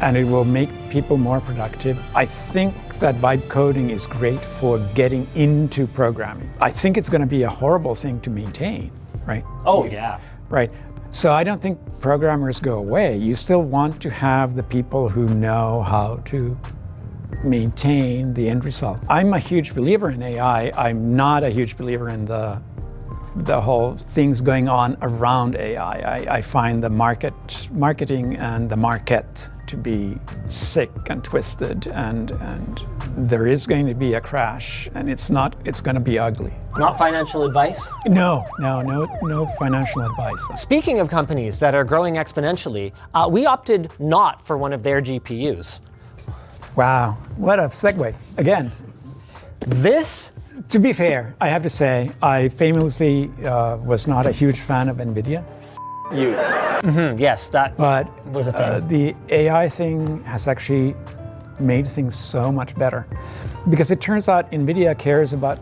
and it will make people more productive. I think that vibe coding is great for getting into programming. I think it's going to be a horrible thing to maintain, right? Oh, yeah. Right. So I don't think programmers go away. You still want to have the people who know how to maintain the end result. I'm a huge believer in AI. I'm not a huge believer in the whole things going on around AI. I find the marketing and the market to be sick and twisted, and there is going to be a crash, and it's going to be ugly. Not financial advice? No financial advice. Speaking of companies that are growing exponentially, we opted not for one of their GPUs. Wow, what a segue. Again, to be fair, I have to say, I famously was not a huge fan of NVIDIA. You. Yes, that was a thing. The AI thing has actually made things so much better, because it turns out NVIDIA cares about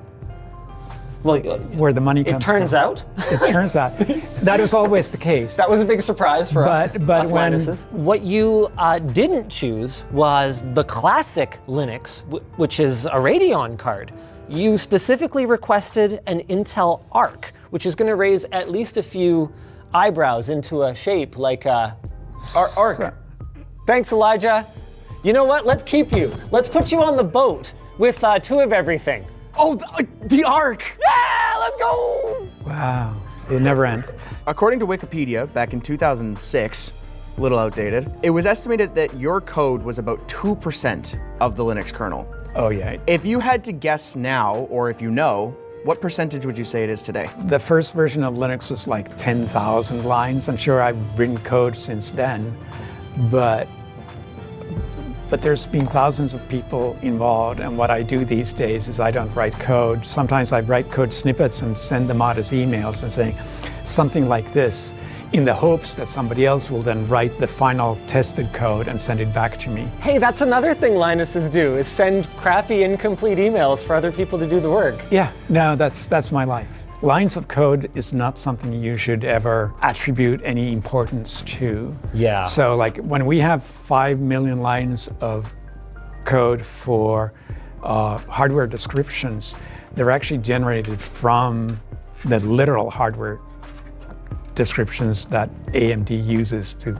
where the money comes from. It turns out? It turns out. That was always the case. That was a big surprise for us Linuses. What you didn't choose was the classic Linux, which is a Radeon card. You specifically requested an Intel Arc, which is going to raise at least a few eyebrows into a shape like a Arc. Thanks, Elijah. You know what? Let's keep you. Let's put you on the boat with two of everything. Oh, the Arc! Yeah, let's go! Wow, it never ends. According to Wikipedia, back in 2006, a little outdated. It was estimated that your code was about 2% of the Linux kernel. Oh yeah. If you had to guess now, or if you know, what percentage would you say it is today? The first version of Linux was like 10,000 lines. I'm sure I've written code since then, but there's been thousands of people involved, and what I do these days is I don't write code. Sometimes I write code snippets and send them out as emails and saying something like this, in the hopes that somebody else will then write the final tested code and send it back to me. Hey, that's another thing Linuses do, is send crappy, incomplete emails for other people to do the work. Yeah, no, that's my life. Lines of code is not something you should ever attribute any importance to. Yeah. So like when we have 5 million lines of code for hardware descriptions, they're actually generated from the literal hardware descriptions that AMD uses to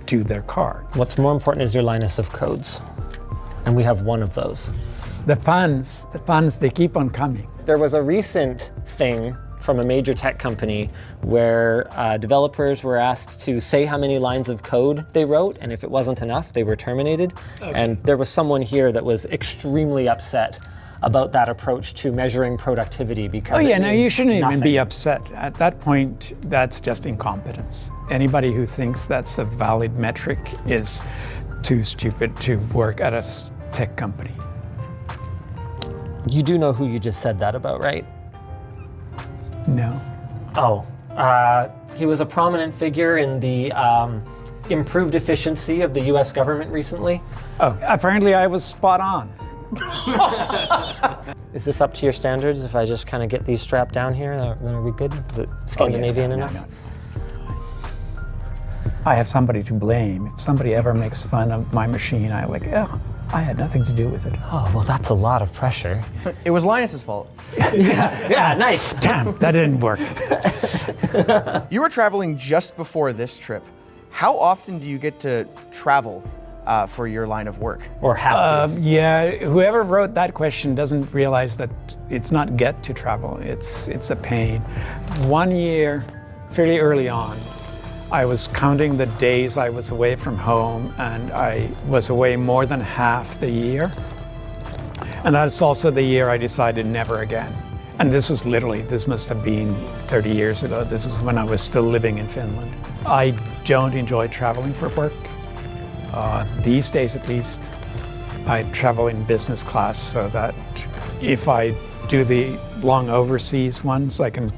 do their cards. What's more important is your Linus of codes. And we have one of those. The puns, they keep on coming. There was a recent thing from a major tech company where developers were asked to say how many lines of code they wrote, and if it wasn't enough, they were terminated. Okay. And there was someone here that was extremely upset about that approach to measuring productivity because oh yeah, no, you shouldn't nothing. even be upset. At that point, that's just incompetence. Anybody who thinks that's a valid metric is too stupid to work at a tech company. You do know who you just said that about, right? No. Oh, he was a prominent figure in the improved efficiency of the US government recently. Oh, apparently I was spot on. Is this up to your standards if I just kind of get these strapped down here? Then are we good? Is it Scandinavian enough? No. I have somebody to blame. If somebody ever makes fun of my machine, I'm like, oh, I had nothing to do with it. Oh, well, that's a lot of pressure. It was Linus's fault. Yeah, nice. Damn, that didn't work. You were traveling just before this trip. How often do you get to travel for your line of work? Or have to? Yeah, whoever wrote that question doesn't realize that it's not get to travel, it's a pain. 1 year, fairly early on, I was counting the days I was away from home, and I was away more than half the year. And that's also the year I decided never again. And this must have been 30 years ago. This is when I was still living in Finland. I don't enjoy traveling for work. These days at least, I travel in business class so that if I do the long overseas ones, I can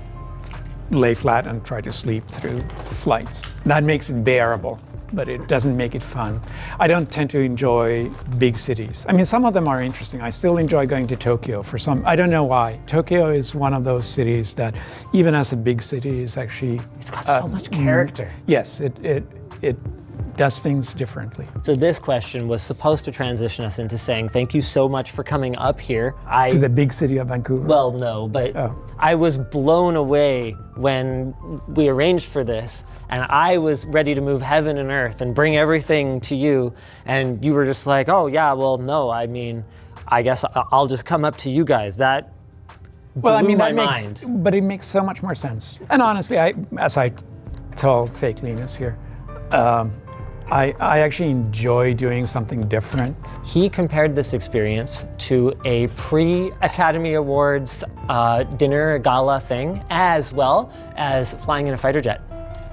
lay flat and try to sleep through flights. That makes it bearable, but it doesn't make it fun. I don't tend to enjoy big cities. I mean, some of them are interesting. I still enjoy going to Tokyo for some, I don't know why. Tokyo is one of those cities that, even as a big city, is actually... It's got so much character. Yes, it does things differently. So this question was supposed to transition us into saying thank you so much for coming up here. To the big city of Vancouver? Well, no, but I was blown away when we arranged for this, and I was ready to move heaven and earth and bring everything to you, and you were just like, oh yeah, well, no, I mean, I guess I'll just come up to you guys. That blew my mind. But it makes so much more sense. And honestly, as I told Fake Linus here, I actually enjoy doing something different. He compared this experience to a pre-Academy Awards dinner gala thing, as well as flying in a fighter jet.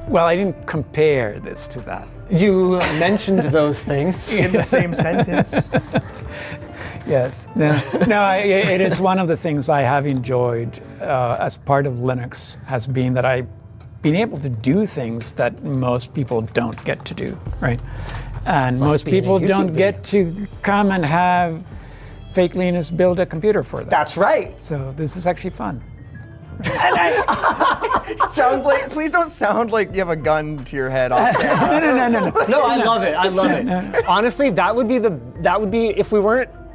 Well, I didn't compare this to that. You mentioned those things. In the same sentence. Yes. No, it is one of the things I have enjoyed as part of Linux, has been that I've been able to do things that most people don't get to do, right? And most people don't get to come and have Fake Linus build a computer for them. That's right. So this is actually fun. It sounds like, please don't sound like you have a gun to your head off camera. No. No, I love it. I love it. Honestly, that would be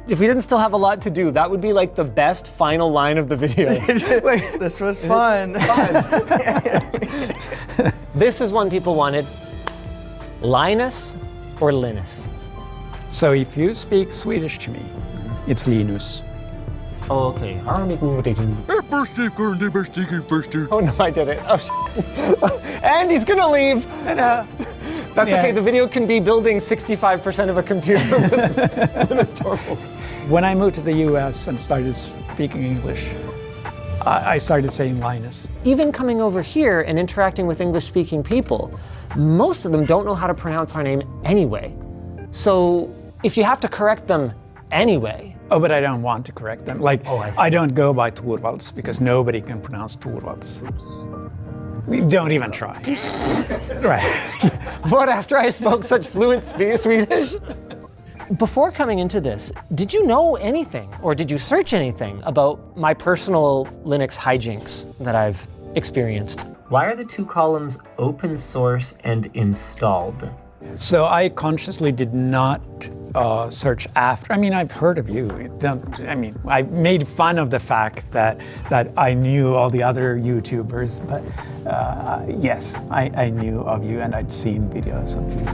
if we didn't still have a lot to do, that would be like the best final line of the video. This was fun. This is one people wanted. Linus or Linus? So if you speak Swedish to me, it's Linus. Oh, okay. Oh no, I did it. Oh, and he's gonna leave. That's okay, the video can be building 65% of a computer with Linus Torvalds. When I moved to the US and started speaking English, I started saying Linus. Even coming over here and interacting with English-speaking people, most of them don't know how to pronounce our name anyway. So if you have to correct them anyway. Oh, but I don't want to correct them. Like, I don't go by Torvalds because nobody can pronounce Torvalds. Don't even try. Right. What, after I spoke such fluent Swedish? Before coming into this, did you know anything or did you search anything about my personal Linux hijinks that I've experienced? Why are the two columns open source and installed? So I consciously did not search after. I mean, I've heard of you. I made fun of the fact that I knew all the other YouTubers, but yes, I knew of you and I'd seen videos of you.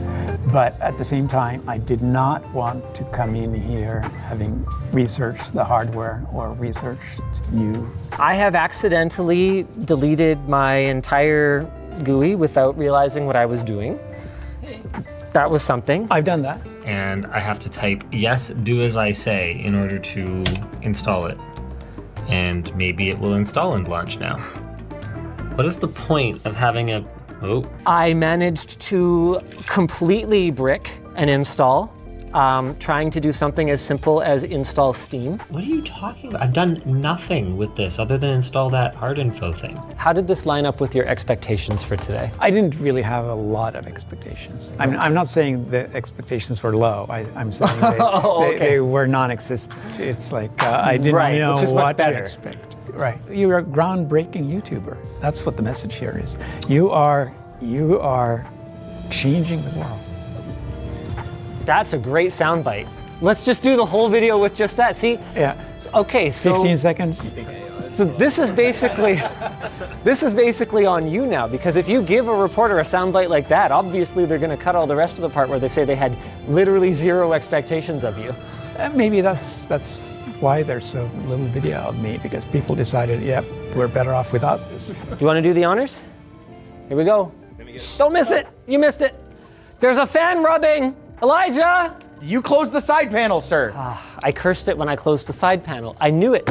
But at the same time, I did not want to come in here having researched the hardware or researched you. I have accidentally deleted my entire GUI without realizing what I was doing. That was something. I've done that. And I have to type, yes, do as I say in order to install it. And maybe it will install and launch now. What is the point of having a, I managed to completely brick an install, trying to do something as simple as install Steam. What are you talking about? I've done nothing with this other than install that hard info thing. How did this line up with your expectations for today? I didn't really have a lot of expectations. I'm not saying the expectations were low. I'm saying they were non-existent. It's like I didn't know what to expect. Right. You're a groundbreaking YouTuber. That's what the message here is. You are changing the world. That's a great soundbite. Let's just do the whole video with just that. See? Yeah. Okay, so 15 seconds. So this is basically on you now, because if you give a reporter a soundbite like that, obviously they're going to cut all the rest of the part where they say they had literally zero expectations of you. Maybe that's why there's so little video of me, because people decided, yep, we're better off without this. Do you want to do the honors? Here we go. Don't miss it. You missed it. There's a fan rubbing. Elijah! You closed the side panel, sir. I cursed it when I closed the side panel. I knew it.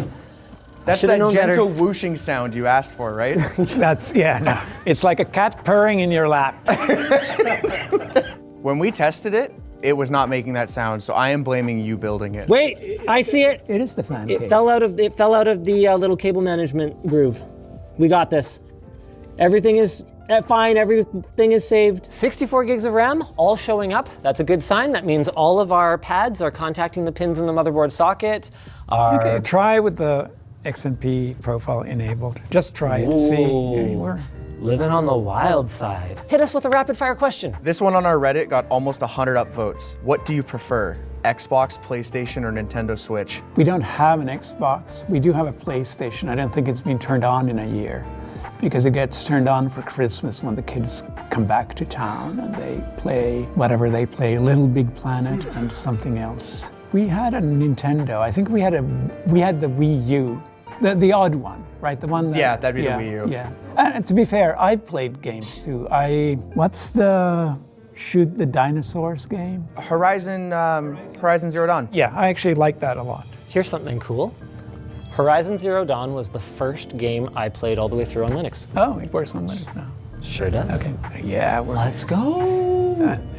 That's that gentle whooshing sound you asked for, right? No. It's like a cat purring in your lap. When we tested it, it was not making that sound, so I am blaming you building it. Wait, I see it. It is the fan It cable. fell out of the little cable management groove. We got this. Everything is fine, everything is saved. 64 gigs of RAM, all showing up. That's a good sign. That means all of our pads are contacting the pins in the motherboard socket. Okay, try with the XMP profile enabled. Just try it, see anywhere. Living on the wild side. Hit us with a rapid fire question. This one on our Reddit got almost 100 upvotes. What do you prefer? Xbox, PlayStation, or Nintendo Switch? We don't have an Xbox. We do have a PlayStation. I don't think it's been turned on in a year, because it gets turned on for Christmas when the kids come back to town and they play whatever they play, Little Big Planet and something else. We had a Nintendo. I think we had the Wii U, the odd one, right? The one that, yeah, that'd be the Wii U. Yeah. And to be fair, I've played games too. What's the shoot the dinosaurs game? Horizon Zero Dawn. Yeah, I actually like that a lot. Here's something cool. Horizon Zero Dawn was the first game I played all the way through on Linux. Oh, it works on Linux now. Sure does. Okay. Yeah, let's go.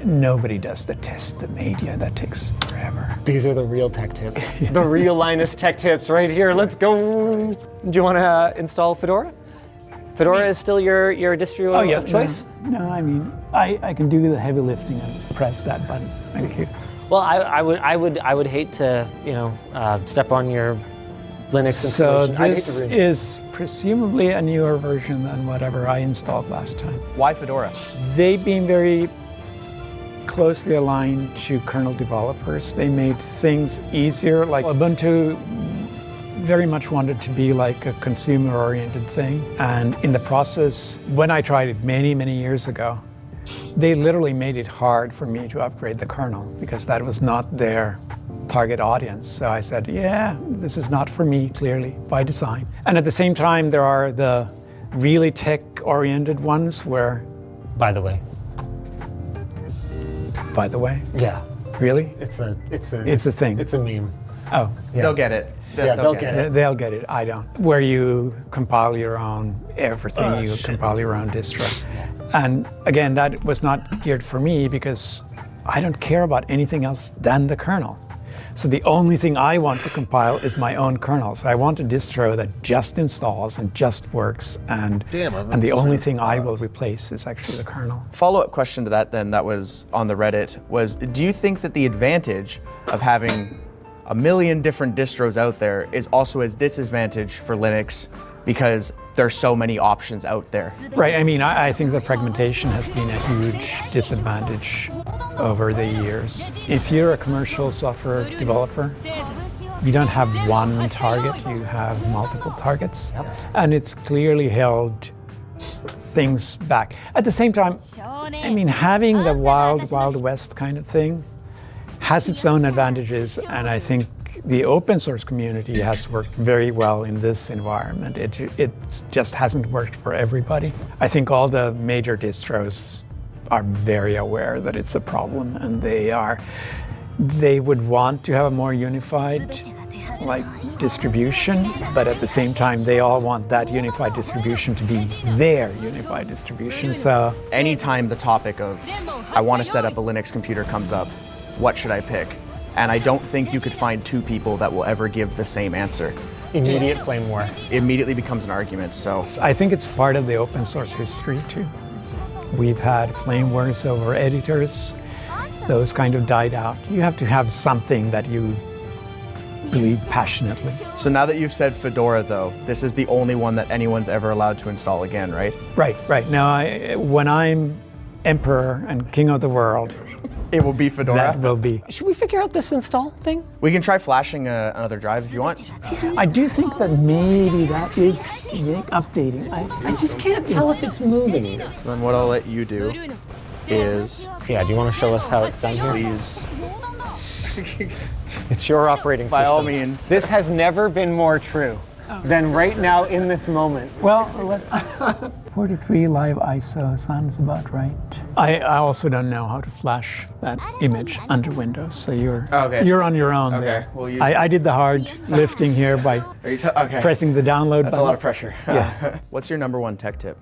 Nobody does the test that made you. That takes forever. These are the real tech tips. The real Linus tech tips right here. Let's go. Do you want to install Fedora? Fedora is still your distro of choice? No, I mean, I can do the heavy lifting and press that button. Thank you. Well, I would hate to, step on your Linux installation. So this is presumably a newer version than whatever I installed last time. Why Fedora? They've been very closely aligned to kernel developers. They made things easier. Like Ubuntu very much wanted to be like a consumer-oriented thing. And in the process, when I tried it many, many years ago, they literally made it hard for me to upgrade the kernel because that was not their target audience. So I said, yeah, this is not for me, clearly, by design. And at the same time, there are the really tech-oriented ones where... By the way, by the way? Yeah. Really? It's a thing. It's a meme. Oh. Yeah. They'll get it. They'll get it. They'll get it. I don't. Where you compile your own everything, you compile your own distro. And again, that was not geared for me because I don't care about anything else than the kernel. So the only thing I want to compile is my own kernel. So I want a distro that just installs and just works, and the only thing I will replace is actually the kernel. Follow-up question to that then, that was on the Reddit, was do you think that the advantage of having a million different distros out there is also a disadvantage for Linux because there's so many options out there? Right, I mean, I think the fragmentation has been a huge disadvantage over the years. If you're a commercial software developer, you don't have one target, you have multiple targets. And it's clearly held things back. At the same time, I mean, having the wild, wild west kind of thing has its own advantages, and I think the open source community has worked very well in this environment. It just hasn't worked for everybody. I think all the major distros are very aware that it's a problem, and they would want to have a more unified distribution, but at the same time they all want that unified distribution to be their unified distribution. So anytime the topic of I want to set up a Linux computer comes up, what should I pick? And I don't think you could find two people that will ever give the same answer. Immediate flame war. It immediately becomes an argument, so. I think it's part of the open source history too. We've had flame wars over editors. Those kind of died out. You have to have something that you believe passionately. So now that you've said Fedora though, this is the only one that anyone's ever allowed to install again, right? Right. Now, when I'm emperor and king of the world, it will be Fedora? That will be. Should we figure out this install thing? We can try flashing another drive if you want. I do think that maybe that is updating. I just can't tell if it's moving either. So then what I'll let you do is... Yeah, do you want to show us how it's done here? Please. It's your operating system. By all means. This has never been more true than right now in this moment. Well, let's... 43 live ISO sounds about right. I also don't know how to flash that image under Windows, so you're on your own there. We'll I did the hard lifting here by pressing the download button. That's a lot of pressure. Yeah. What's your #1 tech tip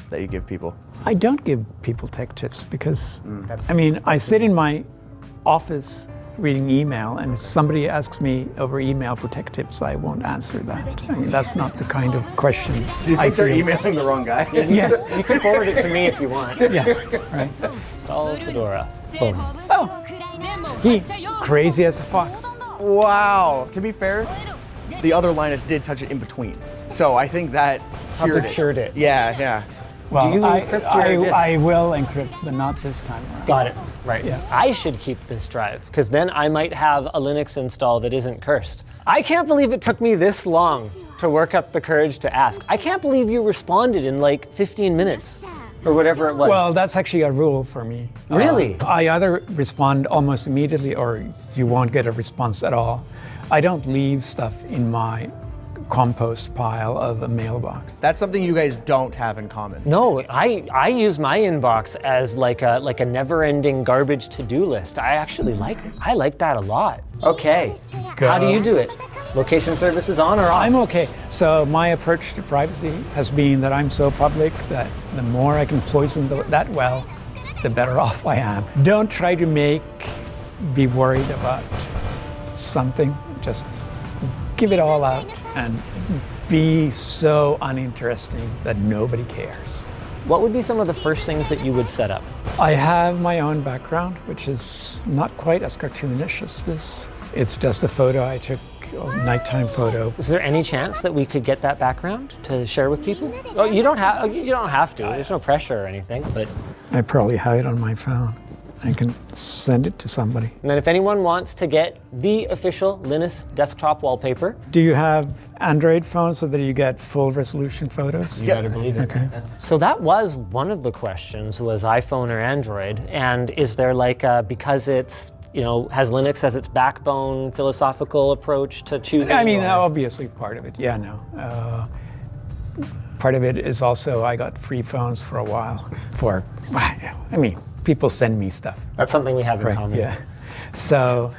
that you give people? I don't give people tech tips because, I mean, I sit in my office reading email, and if somebody asks me over email for tech tips, I won't answer that. I mean, that's not the kind of questions Do you think they're emailing the wrong guy? Yeah. You can forward it to me if you want. Yeah, right. Install Fedora. Boom. Oh, he crazy as a fox. Wow. To be fair, the other Linus did touch it in between. So I think that cured it. Yeah. Well, Do you encrypt your disk? I will encrypt, but not this time around. Got it. Right. Yeah. I should keep this drive, because then I might have a Linux install that isn't cursed. I can't believe it took me this long to work up the courage to ask. I can't believe you responded in like 15 minutes. Or whatever it was. Well, that's actually a rule for me. Really? I either respond almost immediately or you won't get a response at all. I don't leave stuff in my compost pile of a mailbox. That's something you guys don't have in common. No, I use my inbox as like a never-ending garbage to-do list. I like that a lot. Okay. How do you do it? Location services on or off? I'm okay. So my approach to privacy has been that I'm so public that the more I can poison that well, the better off I am. Don't try to be worried about something. Just give it all out and be so uninteresting that nobody cares. What would be some of the first things that you would set up? I have my own background, which is not quite as cartoonish as this. It's just a photo I took, a nighttime photo. Is there any chance that we could get that background to share with people? Oh, you don't have to. There's no pressure or anything, but I probably have it on my phone. I can send it to somebody. And then if anyone wants to get the official Linus desktop wallpaper. Do you have Android phones so that you get full resolution photos? You better believe it. Okay. So that was one of the questions, was iPhone or Android, and is there because it's, has Linux as its backbone philosophical approach to choosing? I mean, obviously part of it, part of it is also I got free phones for a while people send me stuff. That's something we have in common. Yeah. So,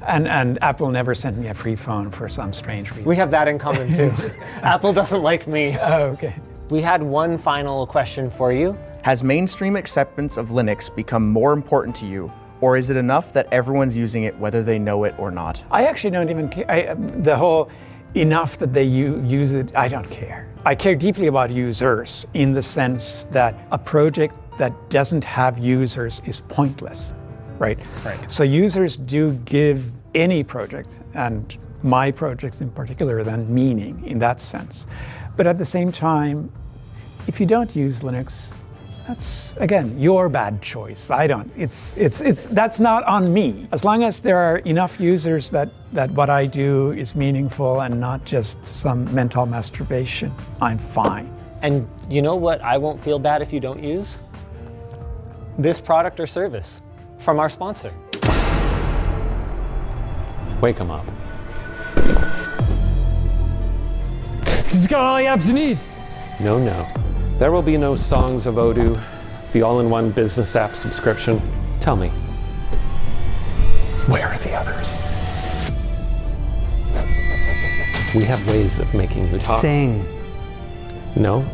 and Apple never sent me a free phone for some strange reason. We have that in common too. Apple doesn't like me. Oh, okay. We had one final question for you. Has mainstream acceptance of Linux become more important to you, or is it enough that everyone's using it whether they know it or not? I actually don't even care. The whole enough that they use it, I don't care. I care deeply about users in the sense that a project that doesn't have users is pointless, right? So users do give any project, and my projects in particular, then meaning in that sense. But at the same time, if you don't use Linux, that's, again, your bad choice. I don't, that's not on me. As long as there are enough users that what I do is meaningful and not just some mental masturbation, I'm fine. And you know what I won't feel bad if you don't use? This product or service from our sponsor. Wake 'em up. This has got all the apps you need. No, no. There will be no Songs of Odoo, the all-in-one business app subscription. Tell me, where are the others? We have ways of making you talk. Sing. No,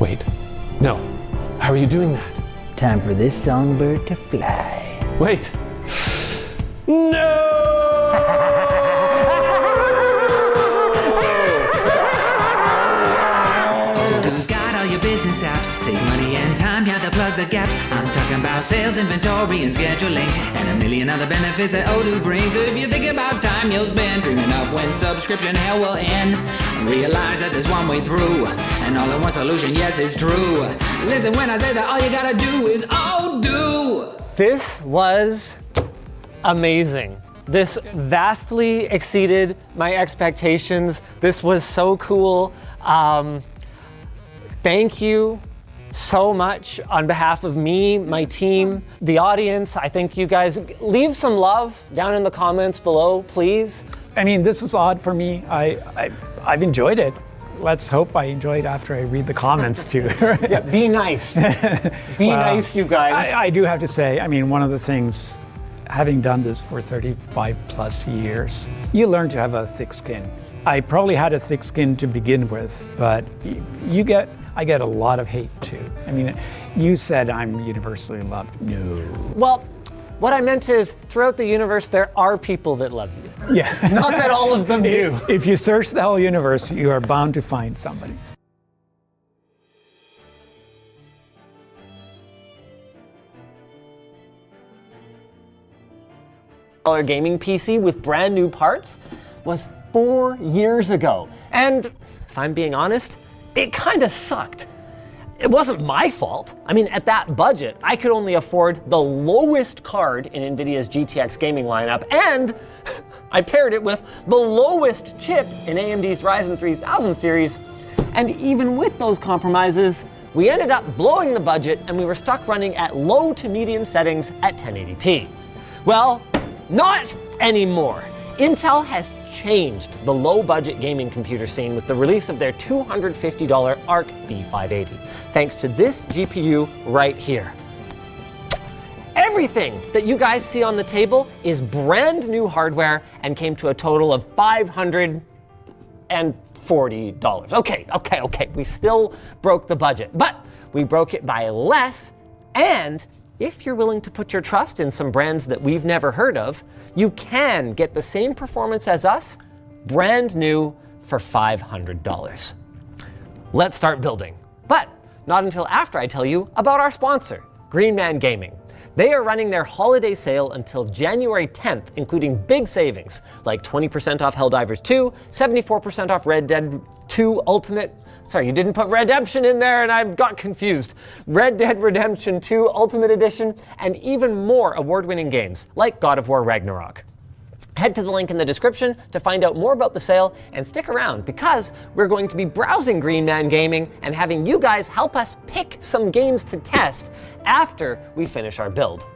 wait. No. How are you doing that? Time for this songbird to fly. Wait. No! Odoo's got all your business apps. Save money and time, you have to plug the gaps. I'm talking about sales, inventory, and scheduling, and a million other benefits that Odoo brings. So if you think about time you'll spend dreaming of when subscription hell will end, realize that there's one way through, and all in one solution, yes, it's true. Listen when I say that all you gotta do is Odoo. This was amazing. This vastly exceeded my expectations. This was so cool. Thank you so much on behalf of me, my team, the audience. I think you guys leave some love down in the comments below, please. I mean, this was odd for me. I've enjoyed it. Let's hope I enjoy it after I read the comments too. Yeah, be nice. Be nice, you guys. I do have to say, I mean, one of the things, having done this for 35 plus years, you learn to have a thick skin. I probably had a thick skin to begin with, but I get a lot of hate too. I mean, you said I'm universally loved. No. Well, what I meant is, throughout the universe, there are people that love you. Yeah. Not that all of them do. If you search the whole universe, you are bound to find somebody. Gaming PC with brand new parts was 4 years ago. And if I'm being honest, it kind of sucked. It wasn't my fault. I mean, at that budget, I could only afford the lowest card in NVIDIA's GTX gaming lineup, and I paired it with the lowest chip in AMD's Ryzen 3000 series. And even with those compromises, we ended up blowing the budget and we were stuck running at low to medium settings at 1080p. Well, not anymore. Intel has changed the low-budget gaming computer scene with the release of their $250 Arc B580, thanks to this GPU right here. Everything that you guys see on the table is brand new hardware and came to a total of $540. Okay, we still broke the budget, but we broke it by less, and if you're willing to put your trust in some brands that we've never heard of, you can get the same performance as us, brand new, for $500. Let's start building. But not until after I tell you about our sponsor, Green Man Gaming. They are running their holiday sale until January 10th, including big savings, like 20% off Helldivers 2, 74% off Red Dead 2 Ultimate. Sorry, you didn't put Redemption in there and I got confused. Red Dead Redemption 2 Ultimate Edition, and even more award-winning games, like God of War Ragnarok. Head to the link in the description to find out more about the sale, and stick around because we're going to be browsing Green Man Gaming and having you guys help us pick some games to test after we finish our build.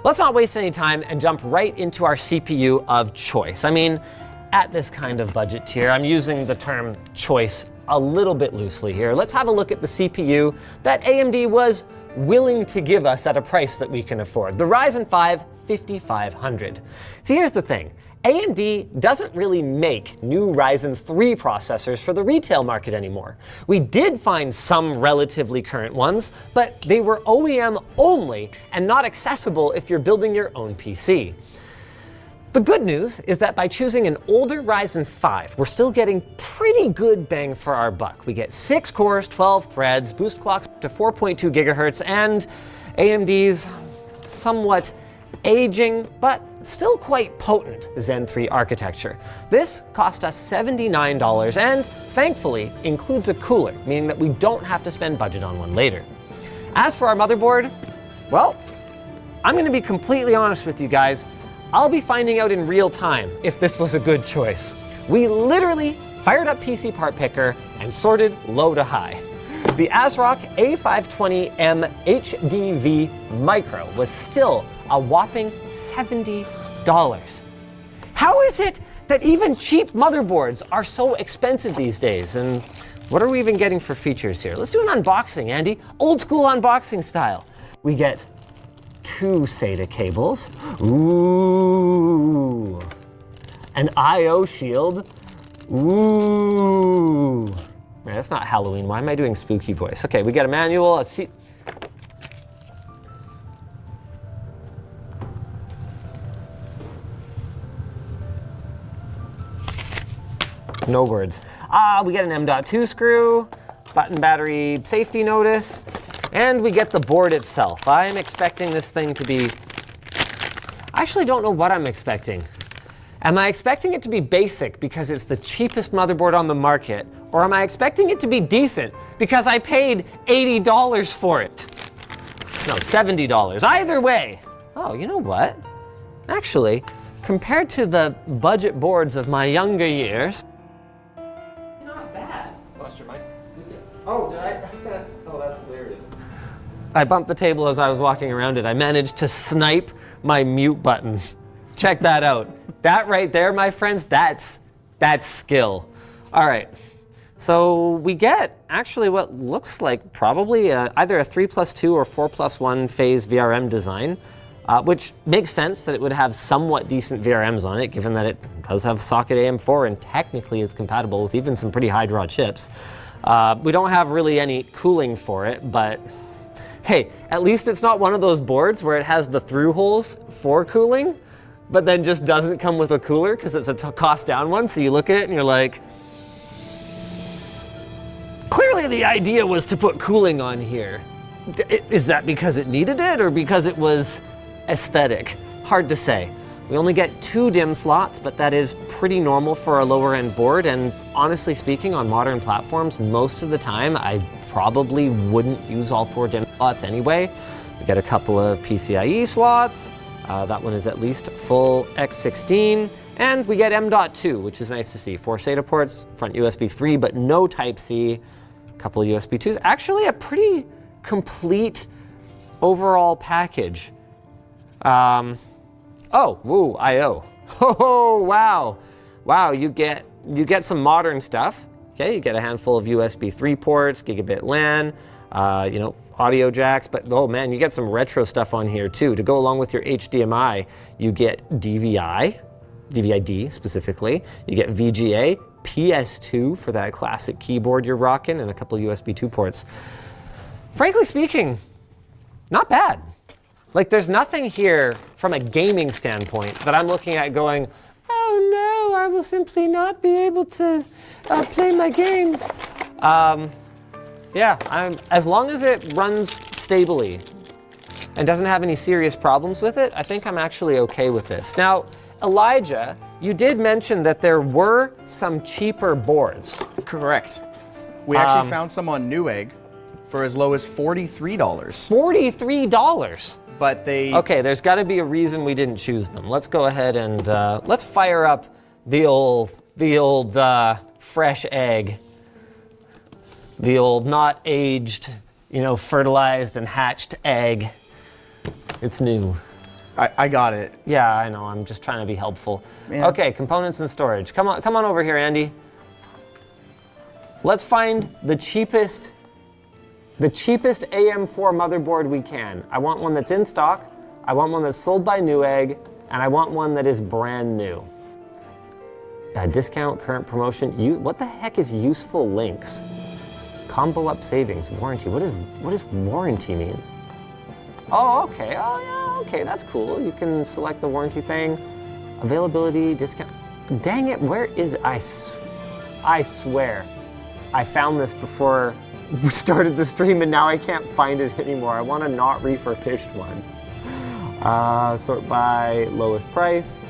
Let's not waste any time and jump right into our CPU of choice. I mean, at this kind of budget tier, I'm using the term choice a little bit loosely here. Let's have a look at the CPU that AMD was willing to give us at a price that we can afford. The Ryzen 5 5500. See, here's the thing. AMD doesn't really make new Ryzen 3 processors for the retail market anymore. We did find some relatively current ones, but they were OEM only and not accessible if you're building your own PC. The good news is that by choosing an older Ryzen 5, we're still getting pretty good bang for our buck. We get 6 cores, 12 threads, boost clocks up to 4.2 gigahertz, and AMD's somewhat aging, but still quite potent Zen 3 architecture. This cost us $79 and, thankfully, includes a cooler, meaning that we don't have to spend budget on one later. As for our motherboard, well, I'm going to be completely honest with you guys. I'll be finding out in real time if this was a good choice. We literally fired up PC Part Picker and sorted low to high. The ASRock A520M HDV Micro was still a whopping $70. How is it that even cheap motherboards are so expensive these days? And what are we even getting for features here? Let's do an unboxing, Andy. Old school unboxing style. We get 2 SATA cables. Ooh. An I/O shield. Ooh. Man, that's not Halloween. Why am I doing spooky voice? Okay, we got a manual, a seat. No words. We get an M.2 screw, button battery safety notice, and we get the board itself. I'm expecting this thing to be... I actually don't know what I'm expecting. Am I expecting it to be basic because it's the cheapest motherboard on the market? Or am I expecting it to be decent because I paid $80 for it? No, $70. Either way. Oh, you know what? Actually, compared to the budget boards of my younger years... Not bad. Lost your mic? Oh, did I? Oh, that's hilarious. I bumped the table as I was walking around it. I managed to snipe my mute button. Check that out. That right there, my friends, that's skill. All right. So we get actually what looks like probably either a 3+2 or 4+1 phase VRM design, which makes sense that it would have somewhat decent VRMs on it, given that it does have socket AM4 and technically is compatible with even some pretty high draw chips. We don't have really any cooling for it, but hey, at least it's not one of those boards where it has the through holes for cooling, but then just doesn't come with a cooler because it's a cost down one. So you look at it and you're like, clearly the idea was to put cooling on here. Is that because it needed it or because it was aesthetic? Hard to say. We only get 2 DIMM slots, but that is pretty normal for a lower end board. And honestly speaking, on modern platforms, most of the time, I probably wouldn't use all 4 DIMM slots anyway. We get a couple of PCIe slots. That one is at least full X16. And we get M.2, which is nice to see. 4 SATA ports, front USB 3, but no Type-C. A couple of USB 2s. Actually, a pretty complete overall package. Oh, woo, I/O. Oh, wow. Wow, you get some modern stuff. Okay, you get a handful of USB 3 ports, gigabit LAN, audio jacks, but oh man, you get some retro stuff on here too. To go along with your HDMI, you get DVI-D specifically. You get VGA, PS2 for that classic keyboard you're rocking, and a couple of USB 2 ports. Frankly speaking, not bad. Like, there's nothing here from a gaming standpoint that I'm looking at going, oh no, I will simply not be able to play my games. Yeah, as long as it runs stably and doesn't have any serious problems with it, I think I'm actually okay with this. Now, Elijah, you did mention that there were some cheaper boards. Correct. We actually found some on Newegg for as low as $43. $43? But they... Okay, there's got to be a reason we didn't choose them. Let's go ahead and let's fire up the old fresh egg. The old not aged, fertilized and hatched egg. It's new. I got it. Yeah, I know. I'm just trying to be helpful. Man. Okay, components and storage. Come on over here, Andy. Let's find the cheapest The cheapest AM4 motherboard we can. I want one that's in stock, I want one that's sold by Newegg, and I want one that is brand new. Discount, current promotion. What the heck is useful links? Combo up savings, warranty. What does warranty mean? Oh, okay. Oh, yeah, okay, that's cool. You can select the warranty thing. Availability, discount. Dang it, where is it? I swear, I found this before we started the stream and now I can't find it anymore. I want a not refurbished one. Sort by lowest price.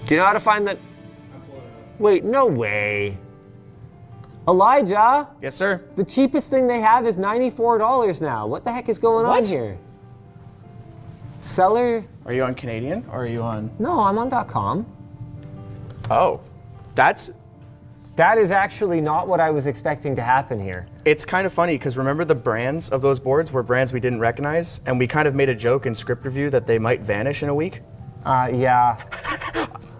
Do you know how to find that? Wait, no way. Elijah? Yes, sir. The cheapest thing they have is $94 now. What the heck is going on here? Seller? Are you on Canadian or are you on? No, I'm on .com. Oh, that is actually not what I was expecting to happen here. It's kind of funny because remember the brands of those boards were brands we didn't recognize, and we kind of made a joke in script review that they might vanish in a week. Yeah.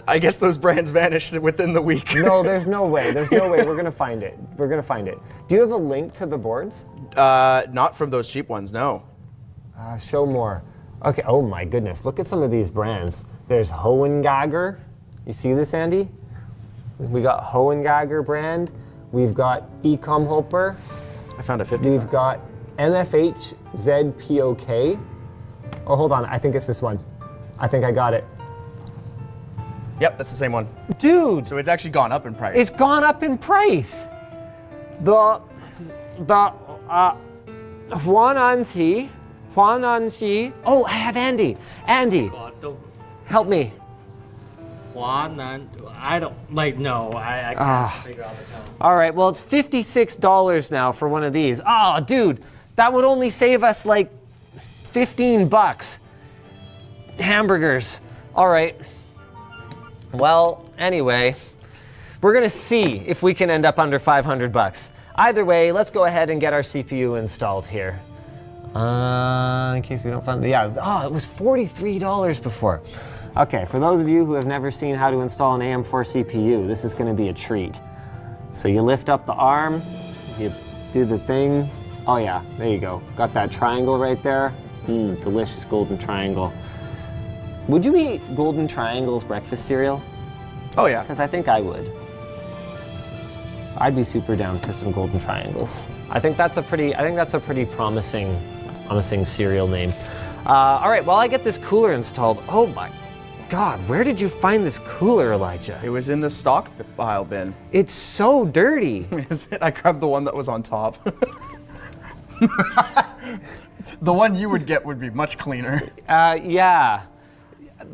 I guess those brands vanished within the week. No, there's no way. There's no way. We're gonna find it. We're gonna find it. Do you have a link to the boards? Not from those cheap ones, no. Show more. Okay. Oh my goodness. Look at some of these brands. There's Hohengager. You see this, Andy? We got Hohengager brand. We've got Ecomhoper. I found a 50. We've got MFH ZPOK. Oh, hold on. I think it's this one. I think I got it. Yep, that's the same one. Dude! So it's actually gone up in price. It's gone up in price. The Huananxi. Oh, I have Andy. Andy, help me. I don't, like, no, I can't figure out the tone. All right, well, it's $56 now for one of these. Oh, dude, that would only save us like $15. Hamburgers. All right. Well, anyway, we're gonna see if we can end up under $500. Either way, let's go ahead and get our CPU installed here. In case we don't find it was $43 before. Okay, for those of you who have never seen how to install an AM4 CPU, this is gonna be a treat. So you lift up the arm, you do the thing. Oh yeah, there you go. Got that triangle right there. Delicious golden triangle. Would you eat Golden Triangle's breakfast cereal? Oh yeah. Because I think I would. I'd be super down for some Golden Triangles. I think that's a pretty promising cereal name. All right, while I get this cooler installed, oh my God, where did you find this cooler, Elijah? It was in the stock pile bin. It's so dirty. Is it? I grabbed the one that was on top. The one you would get would be much cleaner. Yeah.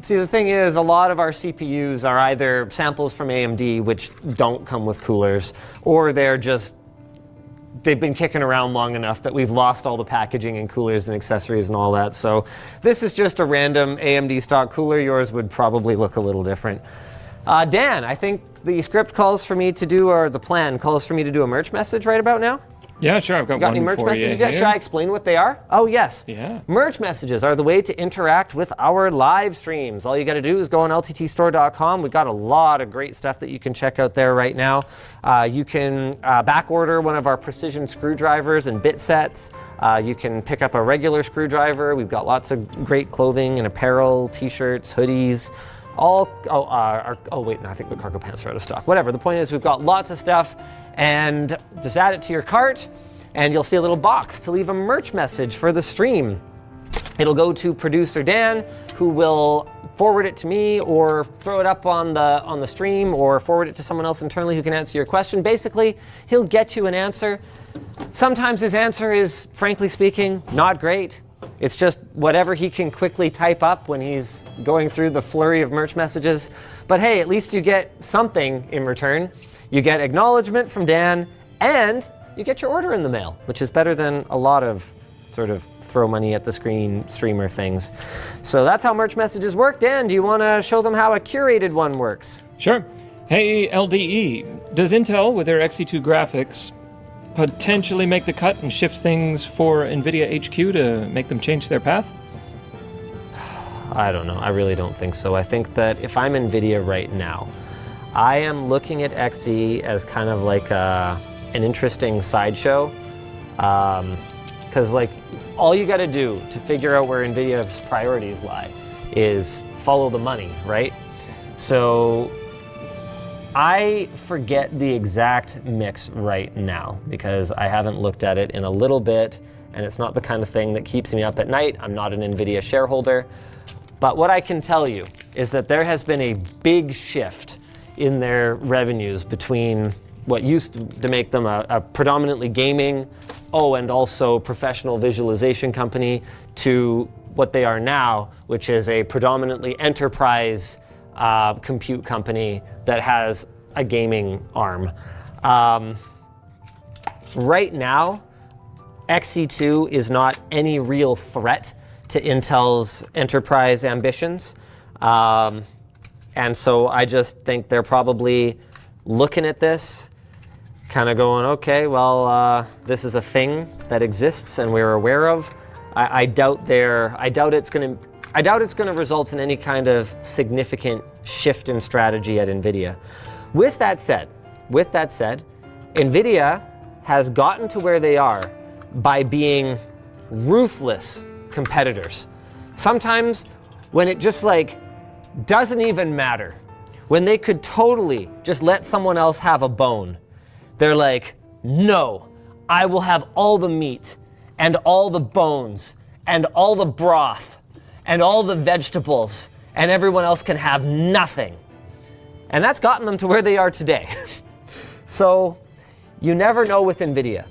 See, the thing is, a lot of our CPUs are either samples from AMD, which don't come with coolers, or they've been kicking around long enough that we've lost all the packaging and coolers and accessories and all that. So this is just a random AMD stock cooler. Yours would probably look a little different. Dan, I think the script calls for me to do, or the plan calls for me to do a merch message right about now. Yeah, sure. I've got got one any merch for messages you yet? here. Should I explain what they are? Oh, yes. Yeah. Merch messages are the way to interact with our live streams. All you got to do is go on lttstore.com. We've got a lot of great stuff that you can check out there right now. You can back order one of our precision screwdrivers and bit sets. You can pick up a regular screwdriver. We've got lots of great clothing and apparel, t-shirts, hoodies. I think the cargo pants are out of stock. Whatever, the point is we've got lots of stuff, and just add it to your cart and you'll see a little box to leave a merch message for the stream. It'll go to producer Dan, who will forward it to me or throw it up on the stream or forward it to someone else internally who can answer your question. Basically, he'll get you an answer. Sometimes his answer is, frankly speaking, not great. It's just whatever he can quickly type up when he's going through the flurry of merch messages. But hey, at least you get something in return. You get acknowledgement from Dan, and you get your order in the mail, which is better than a lot of sort of throw money at the screen streamer things. So that's how merch messages work. Dan, do you want to show them how a curated one works? Sure. Hey, LDE, does Intel, with their Xe2 graphics, potentially make the cut and shift things for NVIDIA HQ to make them change their path? I don't know. I really don't think so. I think that if I'm NVIDIA right now, I am looking at Xe as kind of like an interesting sideshow. Because like, all you gotta do to figure out where NVIDIA's priorities lie is follow the money, right? So I forget the exact mix right now because I haven't looked at it in a little bit, and it's not the kind of thing that keeps me up at night. I'm not an NVIDIA shareholder. But what I can tell you is that there has been a big shift in their revenues between what used to make them a predominantly gaming, and also professional visualization company, to what they are now, which is a predominantly enterprise compute company that has a gaming arm. Right now, XE2 is not any real threat to Intel's enterprise ambitions. And so I just think they're probably looking at this, kind of going, okay, well, this is a thing that exists and we're aware of. I doubt it's going to result in any kind of significant shift in strategy at NVIDIA. With that said, NVIDIA has gotten to where they are by being ruthless competitors. Sometimes when it just like doesn't even matter, when they could totally just let someone else have a bone, they're like, no, I will have all the meat and all the bones and all the broth and all the vegetables, and everyone else can have nothing. And that's gotten them to where they are today. So you never know with NVIDIA.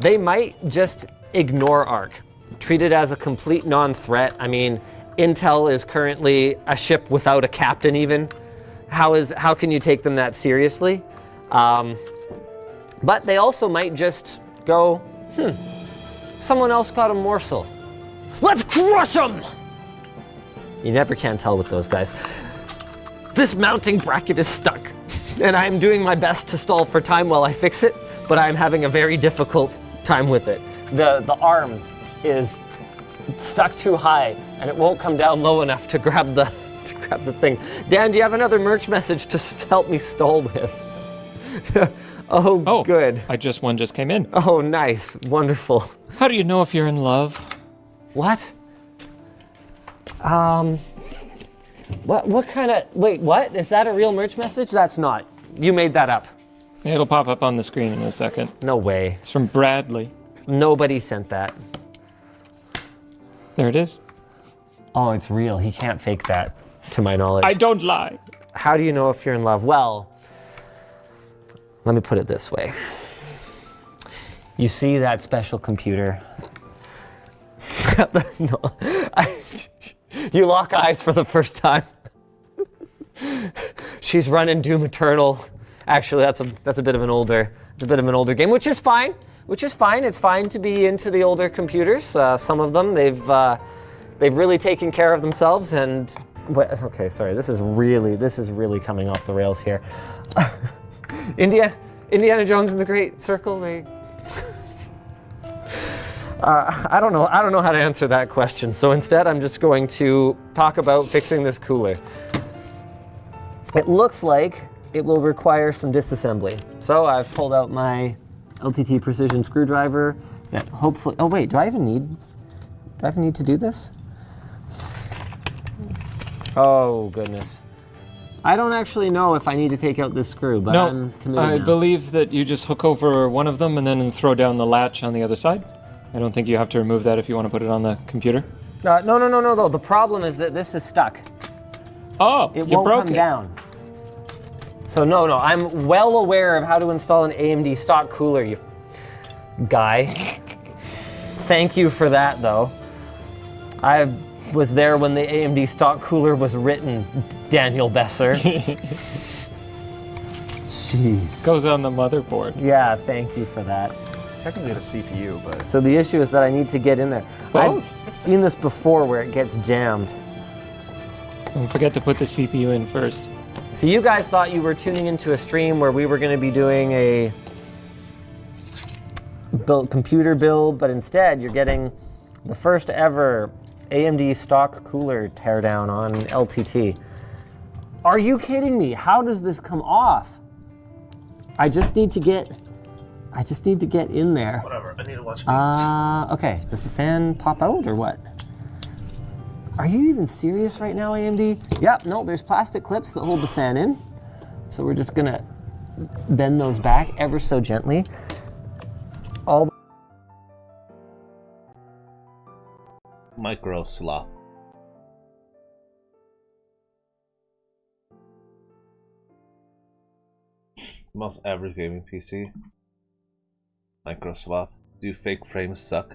They might just ignore ARC, treat it as a complete non-threat. I mean, Intel is currently a ship without a captain even. How can you take them that seriously? But they also might just go, someone else got a morsel. Let's crush them! You never can tell with those guys. This mounting bracket is stuck, and I'm doing my best to stall for time while I fix it, but I'm having a very difficult time with it. The arm is stuck too high, and it won't come down low enough to grab the thing. Dan, do you have another merch message to help me stall with? Oh, good. One just came in. Oh, nice. Wonderful. How do you know if you're in love? What? What kind of, wait, what? Is that a real merch message? That's not. You made that up. It'll pop up on the screen in a second. No way. It's from Bradley. Nobody sent that. There it is. Oh, it's real. He can't fake that, to my knowledge. I don't lie. How do you know if you're in love? Well, let me put it this way. You see that special computer? No. You lock eyes for the first time. She's running Doom Eternal. Actually, that's a bit of an older game, which is fine. It's fine to be into the older computers. Some of them they've really taken care of themselves. And okay, sorry, this is really coming off the rails here. Indiana Jones and the Great Circle. I don't know how to answer that question. So instead, I'm just going to talk about fixing this cooler. It looks like it will require some disassembly. So I've pulled out my LTT precision screwdriver that hopefully, oh wait, do I even need to do this? Oh goodness. I don't actually know if I need to take out this screw, but I'm committed I now. believe that you just hook over one of them and then throw down the latch on the other side. I don't think you have to remove that if you want to put it on the computer. No, though. The problem is that this is stuck. Oh, it won't come down. So no, I'm well aware of how to install an AMD stock cooler, you guy. Thank you for that, though. I was there when the AMD stock cooler was written, Daniel Besser. Jeez. Goes on the motherboard. Yeah, thank you for that. Technically the CPU, but... So the issue is that I need to get in there. Both? I've seen this before where it gets jammed. Don't forget to put the CPU in first. So you guys thought you were tuning into a stream where we were going to be doing a computer build, but instead you're getting the first ever AMD stock cooler teardown on LTT. Are you kidding me? How does this come off? I just need to get I just need to get in there. Whatever, I need to watch Okay, does the fan pop out or what? Are you even serious right now, AMD? Yep, no, there's plastic clips that hold the fan in. So we're just gonna bend those back ever so gently. All micro slop. Most average gaming PC. Micro swap. Do fake frames suck?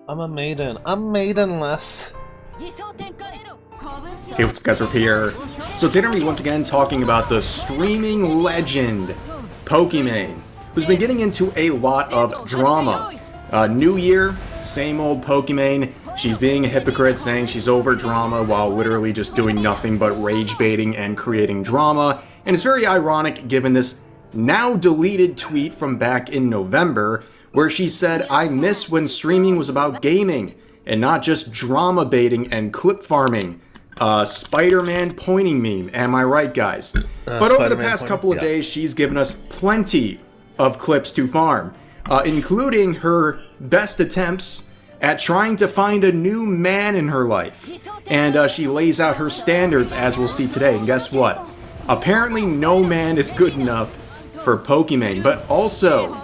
I'm a maiden. I'm maidenless. Hey, what's up guys, Rip here. So today we're once again talking about the streaming legend, Pokimane, who's been getting into a lot of drama. New year, same old Pokimane. She's being a hypocrite, saying she's over drama while literally just doing nothing but rage baiting and creating drama. And it's very ironic given this now deleted tweet from back in November where she said, "I miss when streaming was about gaming and not just drama baiting and clip farming." Spider-Man pointing meme, am I right, guys? But over the past couple of days, she's given us plenty of clips to farm, including her best attempts at trying to find a new man in her life. And she lays out her standards, as we'll see today. And guess what? Apparently no man is good enough for Pokimane, but also,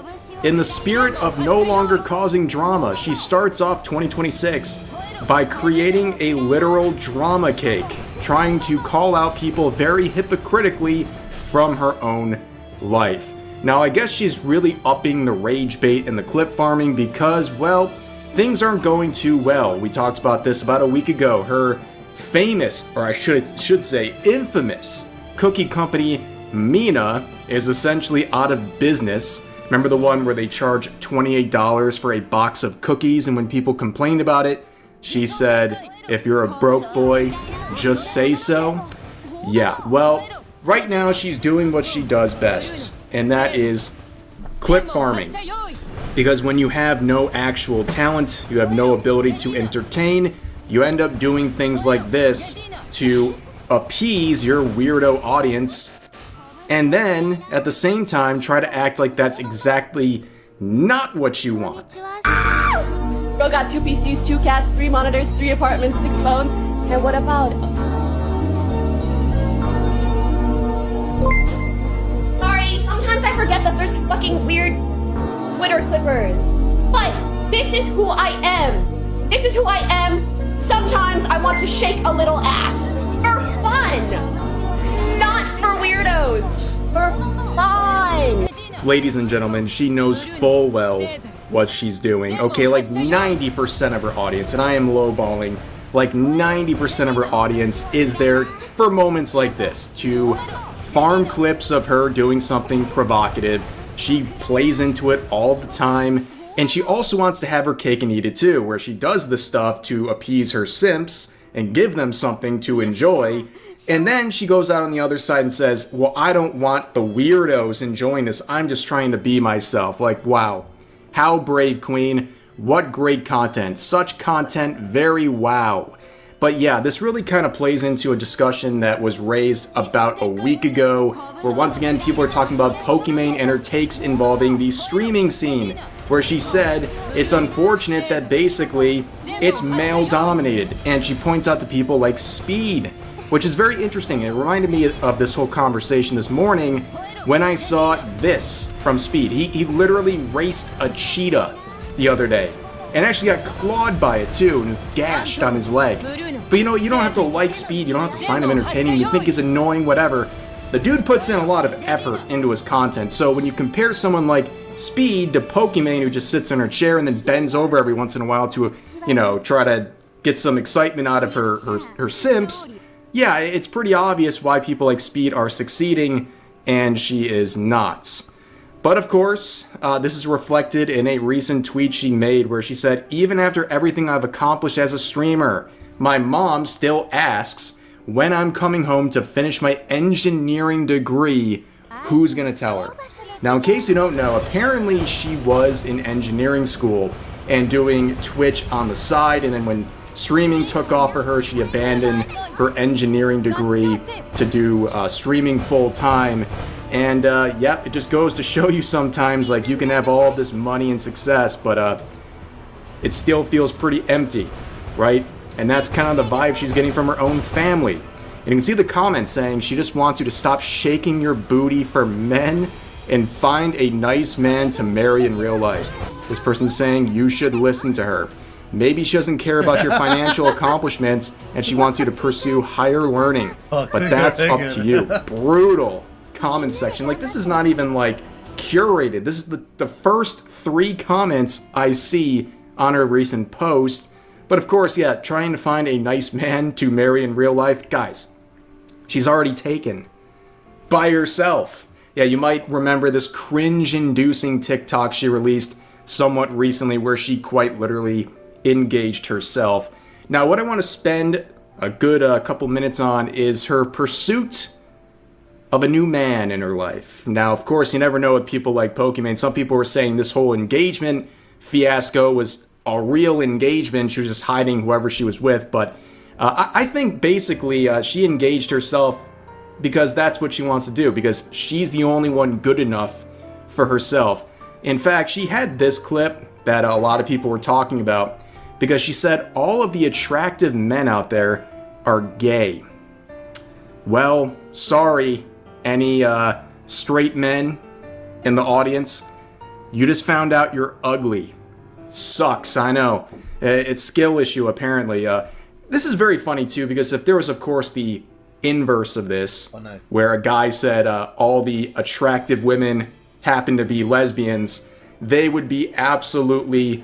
in the spirit of no longer causing drama, she starts off 2026 by creating a literal drama cake, trying to call out people very hypocritically from her own life. Now, I guess she's really upping the rage bait and the clip farming because, well, things aren't going too well. We talked about this about a week ago. Her famous, or I should say infamous, cookie company, Mina, is essentially out of business. Remember the one where they charge $28 for a box of cookies, and when people complained about it, she said, "If you're a broke boy, just say so." Yeah, well, right now she's doing what she does best, and that is clip farming. Because when you have no actual talent, you have no ability to entertain, you end up doing things like this to appease your weirdo audience, and then, at the same time, try to act like that's exactly not what you want. Bro got 2 PCs, 2 cats, 3 monitors, 3 apartments, 6 phones, and what about... Sorry, sometimes I forget that there's fucking weird Twitter clippers. But this is who I am. This is who I am. Sometimes I want to shake a little ass. For fun. Not for weirdos. For fun. Ladies and gentlemen, she knows full well what she's doing. Okay, like 90% of her audience, and I am lowballing, like 90% of her audience is there for moments like this, to farm clips of her doing something provocative. She plays into it all the time, and she also wants to have her cake and eat it too, where she does this stuff to appease her simps and give them something to enjoy, and then she goes out on the other side and says, "Well, I don't want the weirdos enjoying this, I'm just trying to be myself." Like, wow. How brave, Queen. What great content. Such content, very wow. But yeah, this really kind of plays into a discussion that was raised about a week ago, where once again people are talking about Pokimane and her takes involving the streaming scene, where she said it's unfortunate that basically it's male dominated, and she points out to people like Speed, which is very interesting. It reminded me of this whole conversation this morning when I saw this from Speed. He literally raced a cheetah the other day and actually got clawed by it too and is gashed on his leg. But you know, you don't have to like Speed, you don't have to find him entertaining, you think he's annoying, whatever. The dude puts in a lot of effort into his content, so when you compare someone like Speed to Pokimane, who just sits in her chair and then bends over every once in a while to, you know, try to get some excitement out of her simps, yeah, it's pretty obvious why people like Speed are succeeding and she is not. But of course, this is reflected in a recent tweet she made where she said, "Even after everything I've accomplished as a streamer, my mom still asks when I'm coming home to finish my engineering degree. Who's gonna tell her?" Now, in case you don't know, apparently she was in engineering school and doing Twitch on the side, and then when streaming took off for her, she abandoned her engineering degree to do streaming full time. And yeah, it just goes to show you sometimes, like, you can have all this money and success, but it still feels pretty empty, right? And that's kind of the vibe she's getting from her own family. And you can see the comments saying she just wants you to stop shaking your booty for men and find a nice man to marry in real life. This person's saying you should listen to her. Maybe she doesn't care about your financial accomplishments and she wants you to pursue higher learning. But that's up to you. Brutal comment section. Like, this is not even like curated. This is the first 3 comments I see on her recent post. But of course, yeah, trying to find a nice man to marry in real life. Guys, she's already taken by herself. Yeah, you might remember this cringe-inducing TikTok she released somewhat recently where she quite literally engaged herself. Now, what I want to spend a good couple minutes on is her pursuit of a new man in her life. Now, of course, you never know with people like Pokimane. Some people were saying this whole engagement fiasco was a real engagement. She was just hiding whoever she was with. But I think basically she engaged herself because that's what she wants to do, because she's the only one good enough for herself. In fact, she had this clip that a lot of people were talking about because she said all of the attractive men out there are gay. Well, sorry, any straight men in the audience, you just found out you're ugly. Sucks, I know. It's skill issue, apparently. This is very funny, too, because if there was, of course, the inverse of this, where a guy said all the attractive women happen to be lesbians, they would be absolutely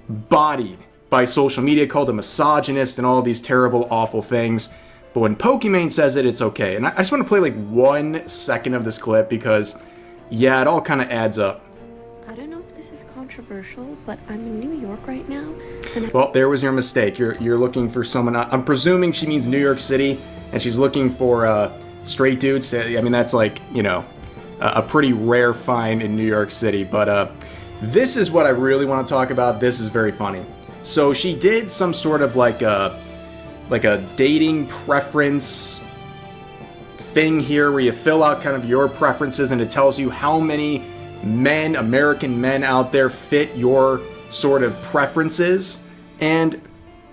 bodied by social media, called a misogynist and all these terrible, awful things. But when Pokimane says it, it's okay. And I just want to play like 1 second of this clip because, yeah, it all kind of adds up. I don't know if this is controversial, but I'm in New York right now. And Well, there was your mistake. You're looking for someone. I'm presuming she means New York City, and she's looking for straight dudes. I mean, that's like, you know, a pretty rare find in New York City. But this is what I really want to talk about. This is very funny. So she did some sort of like a dating preference thing here where you fill out kind of your preferences and it tells you how many men, American men out there fit your sort of preferences. And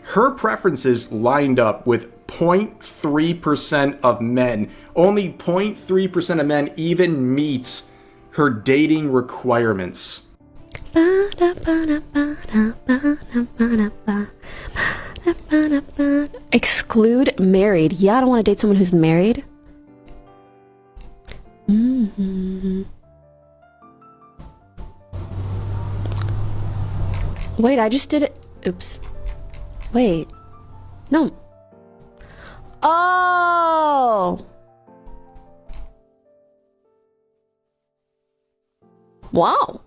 her preferences lined up with 0.3% of men. Only 0.3% of men even meets her dating requirements. Exclude married. Yeah, I don't want to date someone who's married. Wait, I just did it. Oops. Wait. No. Oh! Wow.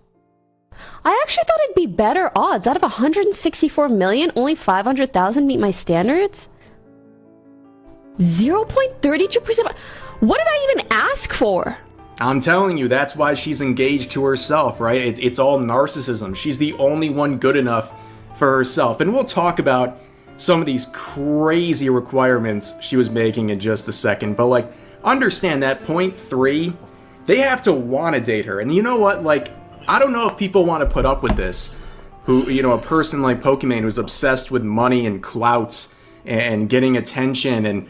I actually thought it'd be better odds. Out of 164 million, only 500,000 meet my standards? 0.32%. What did I even ask for? I'm telling you, that's why she's engaged to herself, right? It's all narcissism. She's the only one good enough for herself. And we'll talk about some of these crazy requirements she was making in just a second. But, like, understand that 0.3, they have to want to date her. And you know what? Like, I don't know if people want to put up with this. Who, you know, a person like Pokimane who's obsessed with money and clouts and getting attention and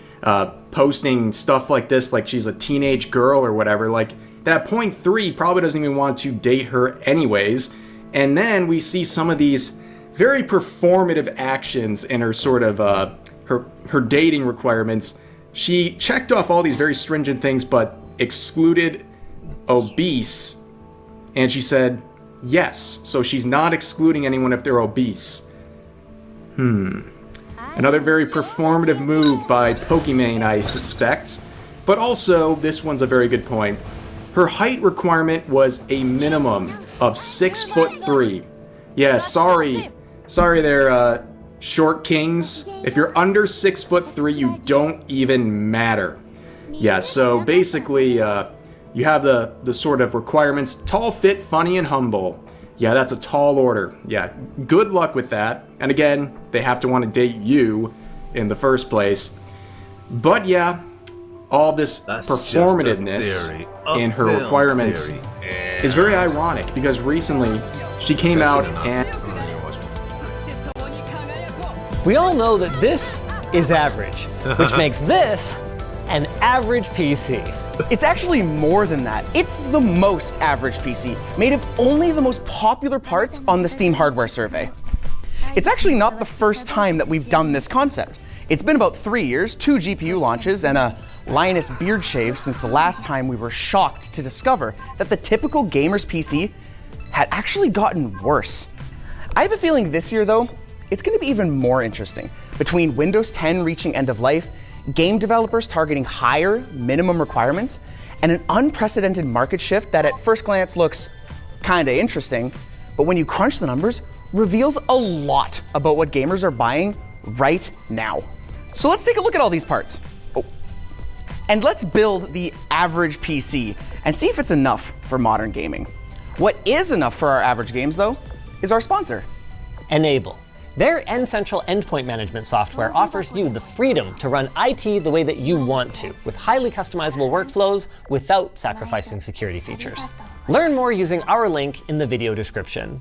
posting stuff like this like she's a teenage girl or whatever. Like, that 0.3 probably doesn't even want to date her anyways. And then we see some of these very performative actions in her sort of her dating requirements. She checked off all these very stringent things but excluded obese, and she said yes, so she's not excluding anyone if they're obese. Another very performative move by Pokimane, I suspect. But also, this one's a very good point. Her height requirement was a minimum of 6'3". Yeah, sorry there, short kings. If you're under 6'3", you don't even matter. Yeah, so basically, you have the sort of requirements: tall, fit, funny, and humble. Yeah, that's a tall order. Yeah, good luck with that. And again, they have to want to date you in the first place. But yeah, all this That's just a performativeness theory, a in her film requirements theory. is very ironic because recently she came out and We all know that this is average, which makes this an average PC. It's actually more than that. It's the most average PC, made of only the most popular parts on the Steam hardware survey. It's actually not the first time that we've done this concept. It's been about 3 years, 2 GPU launches, and a lioness beard shave since the last time we were shocked to discover that the typical gamer's PC had actually gotten worse. I have a feeling this year, though, it's going to be even more interesting. Between Windows 10 reaching end of life, game developers targeting higher minimum requirements, and an unprecedented market shift that at first glance looks kinda interesting, but when you crunch the numbers, reveals a lot about what gamers are buying right now. So let's take a look at all these parts. And let's build the average PC and see if it's enough for modern gaming. What is enough for our average games, though, is our sponsor. Enable. Their N-Central endpoint management software offers you the freedom to run IT the way that you want to, with highly customizable workflows without sacrificing security features. Learn more using our link in the video description.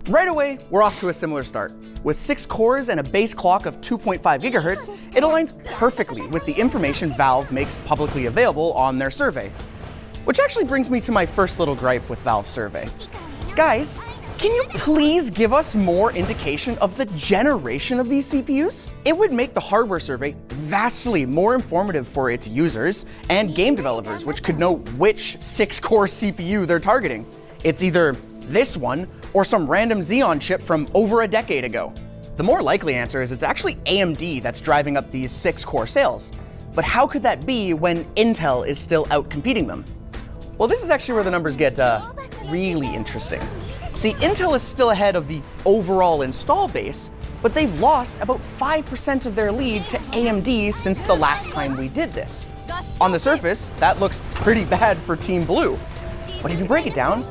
Right away, we're off to a similar start. With 6 cores and a base clock of 2.5 gigahertz, it aligns perfectly with the information Valve makes publicly available on their survey. Which actually brings me to my first little gripe with Valve's survey. Guys, can you please give us more indication of the generation of these CPUs? It would make the hardware survey vastly more informative for its users and game developers, which could know which 6-core CPU they're targeting. It's either this one or some random Xeon chip from over a decade ago. The more likely answer is it's actually AMD that's driving up these 6-core sales. But how could that be when Intel is still out competing them? Well, this is actually where the numbers get really interesting. See, Intel is still ahead of the overall install base, but they've lost about 5% of their lead to AMD since the last time we did this. On the surface, that looks pretty bad for Team Blue. But if you break it down,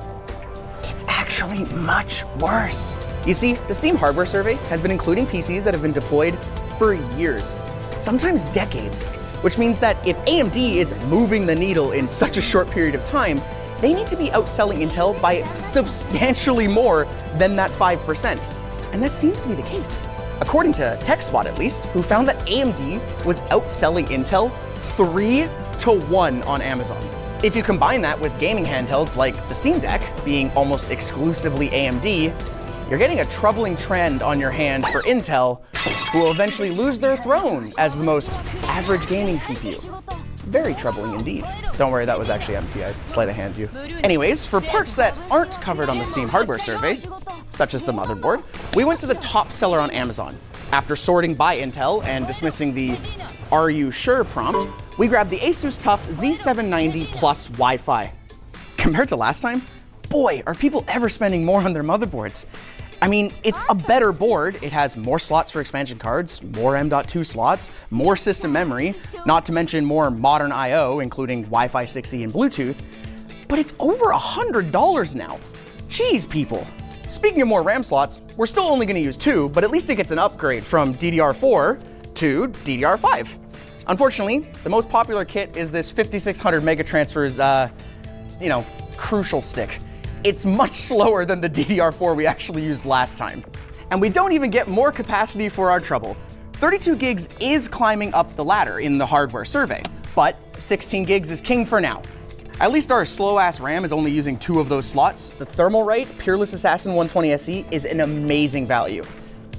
it's actually much worse. You see, the Steam hardware survey has been including PCs that have been deployed for years, sometimes decades, which means that if AMD is moving the needle in such a short period of time, they need to be outselling Intel by substantially more than that 5%. And that seems to be the case. According to TechSpot at least, who found that AMD was outselling Intel 3-1 on Amazon. If you combine that with gaming handhelds like the Steam Deck being almost exclusively AMD, you're getting a troubling trend on your hands for Intel, who will eventually lose their throne as the most average gaming CPU. Very troubling indeed. Don't worry, that was actually empty. I sleight of hand you. Anyways, for parts that aren't covered on the Steam hardware survey, such as the motherboard, we went to the top seller on Amazon. After sorting by Intel and dismissing the "Are you sure?" prompt, we grabbed the Asus TUF Z790 Plus Wi-Fi. Compared to last time, boy, are people ever spending more on their motherboards. I mean, it's a better board. It has more slots for expansion cards, more M.2 slots, more system memory, not to mention more modern I/O, including Wi-Fi 6E and Bluetooth. But it's over $100 now. Jeez, people. Speaking of more RAM slots, we're still only going to use 2, but at least it gets an upgrade from DDR4 to DDR5. Unfortunately, the most popular kit is this 5600 Megatransfer's, crucial stick. It's much slower than the DDR4 we actually used last time. And we don't even get more capacity for our trouble. 32 gigs is climbing up the ladder in the hardware survey, but 16 gigs is king for now. At least our slow-ass RAM is only using 2 of those slots. The Thermalright Peerless Assassin 120 SE is an amazing value.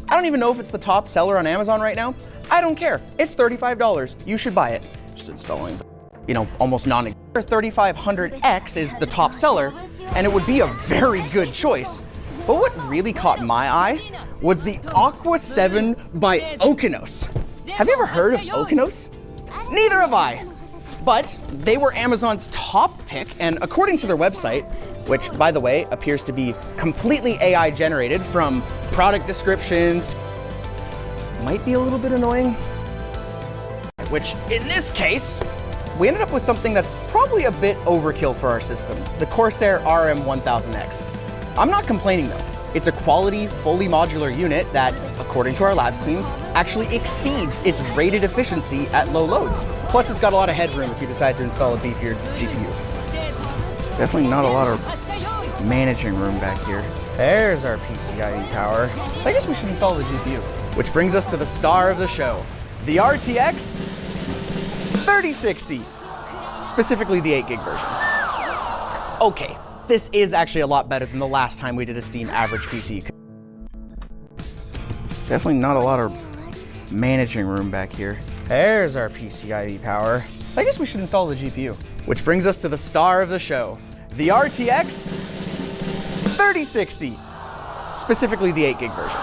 I don't even know if it's the top seller on Amazon right now. I don't care. It's $35. You should buy it. Just installing. Almost non-existent. 3500X is the top seller, and it would be a very good choice. But what really caught my eye was the Aqua 7 by Okenos. Have you ever heard of Okenos? Neither have I. But they were Amazon's top pick, and according to their website, which, by the way, appears to be completely AI generated from product descriptions, might be a little bit annoying, which in this case, we ended up with something that's probably a bit overkill for our system, the Corsair RM1000X. I'm not complaining though. It's a quality, fully modular unit that, according to our labs teams, actually exceeds its rated efficiency at low loads. Plus, it's got a lot of headroom if you decide to install a beefier GPU. Definitely not a lot of managing room back here. There's our PCIe power. I guess we should install the GPU. Which brings us to the star of the show, the RTX 3060, specifically the 8 gig version. Okay, this is actually a lot better than the last time we did a Steam average PC. Definitely not a lot of managing room back here. There's our PCIe power. I guess we should install the GPU. Which brings us to the star of the show, the RTX 3060, specifically the 8 gig version.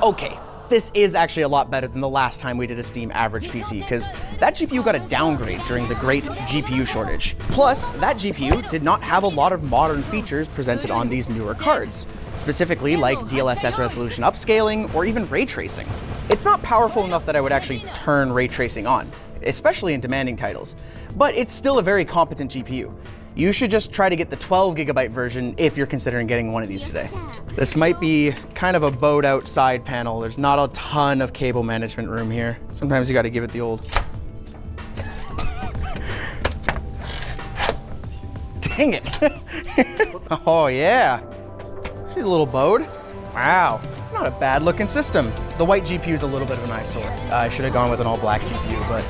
Okay, this is actually a lot better than the last time we did a Steam average PC, because that GPU got a downgrade during the great GPU shortage. Plus, that GPU did not have a lot of modern features presented on these newer cards, specifically like DLSS resolution upscaling or even ray tracing. It's not powerful enough that I would actually turn ray tracing on, especially in demanding titles, but it's still a very competent GPU. You should just try to get the 12 gigabyte version if you're considering getting one of these today. This might be kind of a bowed out side panel. There's not a ton of cable management room here. Sometimes you gotta give it the old. Dang it. Oh yeah, she's a little bowed. Wow, it's not a bad looking system. The white GPU is a little bit of an eyesore. I should have gone with an all black GPU, but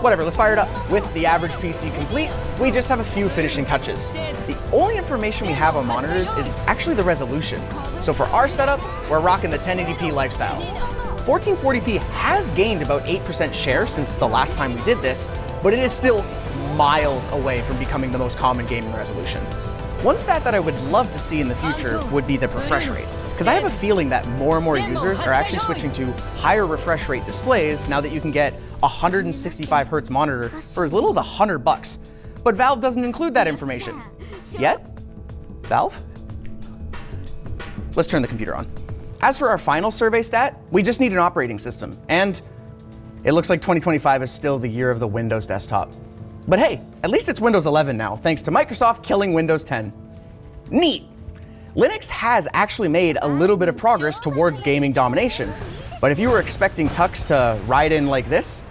whatever, let's fire it up. With the average PC complete, we just have a few finishing touches. The only information we have on monitors is actually the resolution. So for our setup, we're rocking the 1080p lifestyle. 1440p has gained about 8% share since the last time we did this, but it is still miles away from becoming the most common gaming resolution. One stat that I would love to see in the future would be the refresh rate, because I have a feeling that more and more users are actually switching to higher refresh rate displays now that you can get a 165 hertz monitor for as little as $100. But Valve doesn't include that information. Yet? Valve? Let's turn the computer on. As for our final survey stat, we just need an operating system, and it looks like 2025 is still the year of the Windows desktop. But hey, at least it's Windows 11 now, thanks to Microsoft killing Windows 10. Neat! Linux has actually made a little bit of progress towards gaming domination, but if you were expecting Tux to ride in like this,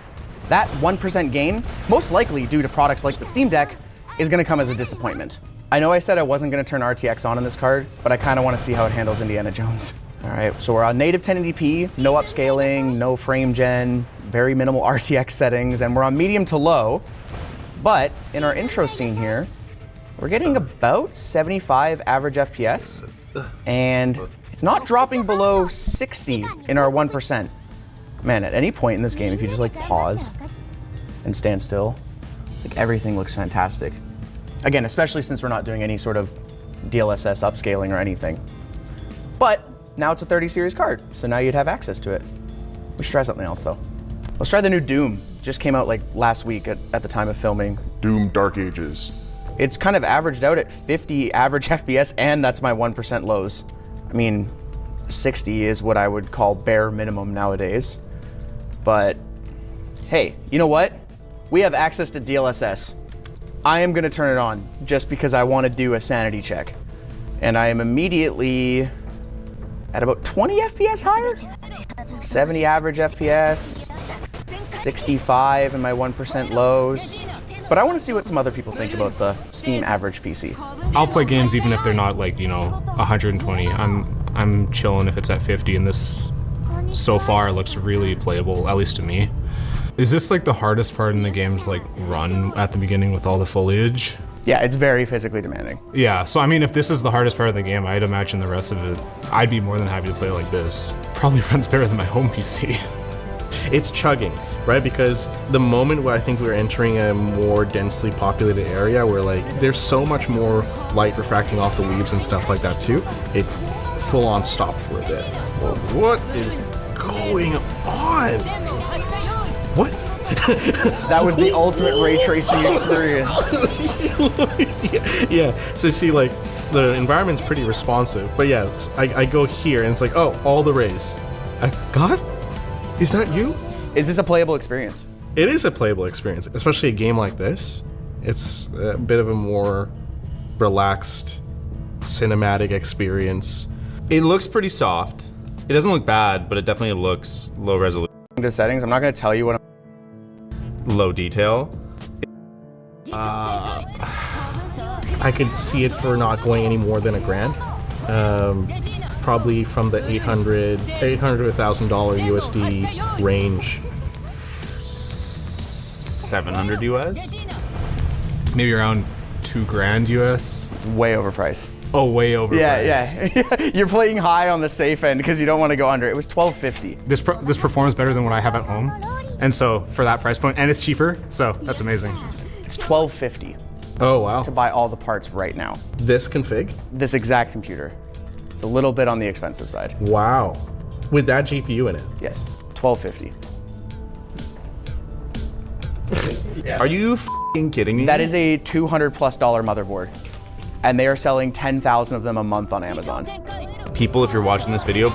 that 1% gain, most likely due to products like the Steam Deck, is gonna come as a disappointment. I know I said I wasn't gonna turn RTX on this card, but I kinda wanna see how it handles Indiana Jones. All right, so we're on native 1080p, no upscaling, no frame gen, very minimal RTX settings, and we're on medium to low. But in our intro scene here, we're getting about 75 average FPS, and it's not dropping below 60 in our 1%. Man, at any point in this game, if you just like pause and stand still, like everything looks fantastic. Again, especially since we're not doing any sort of DLSS upscaling or anything. But now it's a 30 series card, so now you'd have access to it. We should try something else though. Let's try the new Doom. Just came out like last week at the time of filming. Doom Dark Ages. It's kind of averaged out at 50 average FPS, and that's my 1% lows. I mean, 60 is what I would call bare minimum nowadays. But hey, you know what? We have access to DLSS. I am gonna turn it on just because I wanna do a sanity check. And I am immediately at about 20 FPS higher? 70 average FPS, 65 in my 1% lows. But I want to see what some other people think about the Steam average PC. I'll play games even if they're not like, 120. I'm chilling if it's at 50, and this so far looks really playable, at least to me. Is this like the hardest part in the game's like run at the beginning with all the foliage? Yeah, it's very physically demanding. Yeah, so I mean, if this is the hardest part of the game, I'd imagine the rest of it, I'd be more than happy to play like this. Probably runs better than my home PC. It's chugging, right? Because the moment where I think we're entering a more densely populated area where like there's so much more light refracting off the leaves and stuff like that too, it full on stopped for a bit. Well, what is going on? What? That was the ultimate ray tracing experience. Yeah, so see, like, the environment's pretty responsive, but yeah, I go here and it's like, oh, all the rays. God? Is that you? Is this a playable experience? It is a playable experience, especially a game like this. It's a bit of a more relaxed cinematic experience. It looks pretty soft. It doesn't look bad, but it definitely looks low resolution. The settings, I'm not gonna tell you what Low detail. I could see it for not going any more than $1,000. Probably from the $800 to $1,000 USD range. 700 US? Maybe around $2,000 US. Way overpriced. Oh, way overpriced. Yeah. You're playing high on the safe end because you don't want to go under. It was $1,250. This performs better than what I have at home, and so for that price point, and it's cheaper, so that's amazing. It's $1,250. Oh wow. To buy all the parts right now. This config? This exact computer. It's a little bit on the expensive side. Wow. With that GPU in it? Yes, $1,250. Are you f***ing kidding me? That is a $200+ motherboard, and they are selling 10,000 of them a month on Amazon. People, if you're watching this video,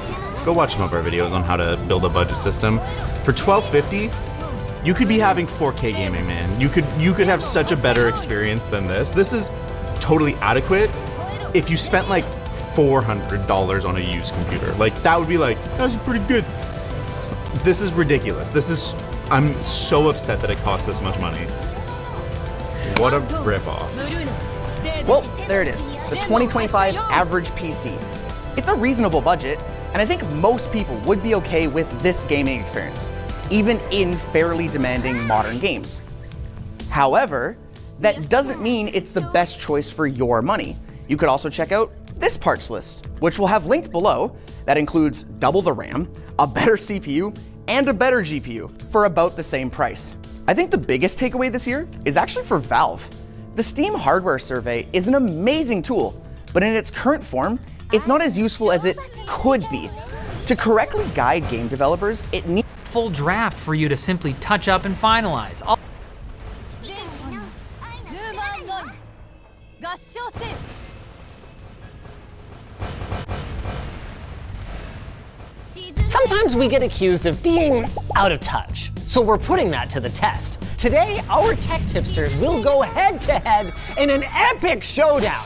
go watch some of our videos on how to build a budget system. For $1,250, you could be having 4K gaming, man. You could have such a better experience than this. This is totally adequate if you spent like $400 on a used computer. Like that would be like, that's pretty good. This is ridiculous. I'm so upset that it costs this much money. What a ripoff. Well, there it is, the 2025 average PC. It's a reasonable budget, and I think most people would be okay with this gaming experience, even in fairly demanding modern games. However, that doesn't mean it's the best choice for your money. You could also check out this parts list, which we'll have linked below, that includes double the RAM, a better CPU, and a better GPU for about the same price. I think the biggest takeaway this year is actually for Valve. The Steam Hardware Survey is an amazing tool, but in its current form, it's not as useful as it could be. To correctly guide game developers, it needs a full draft for you to simply touch up and finalize. Sometimes we get accused of being out of touch, so we're putting that to the test. Today, our tech tipsters will go head-to-head in an epic showdown.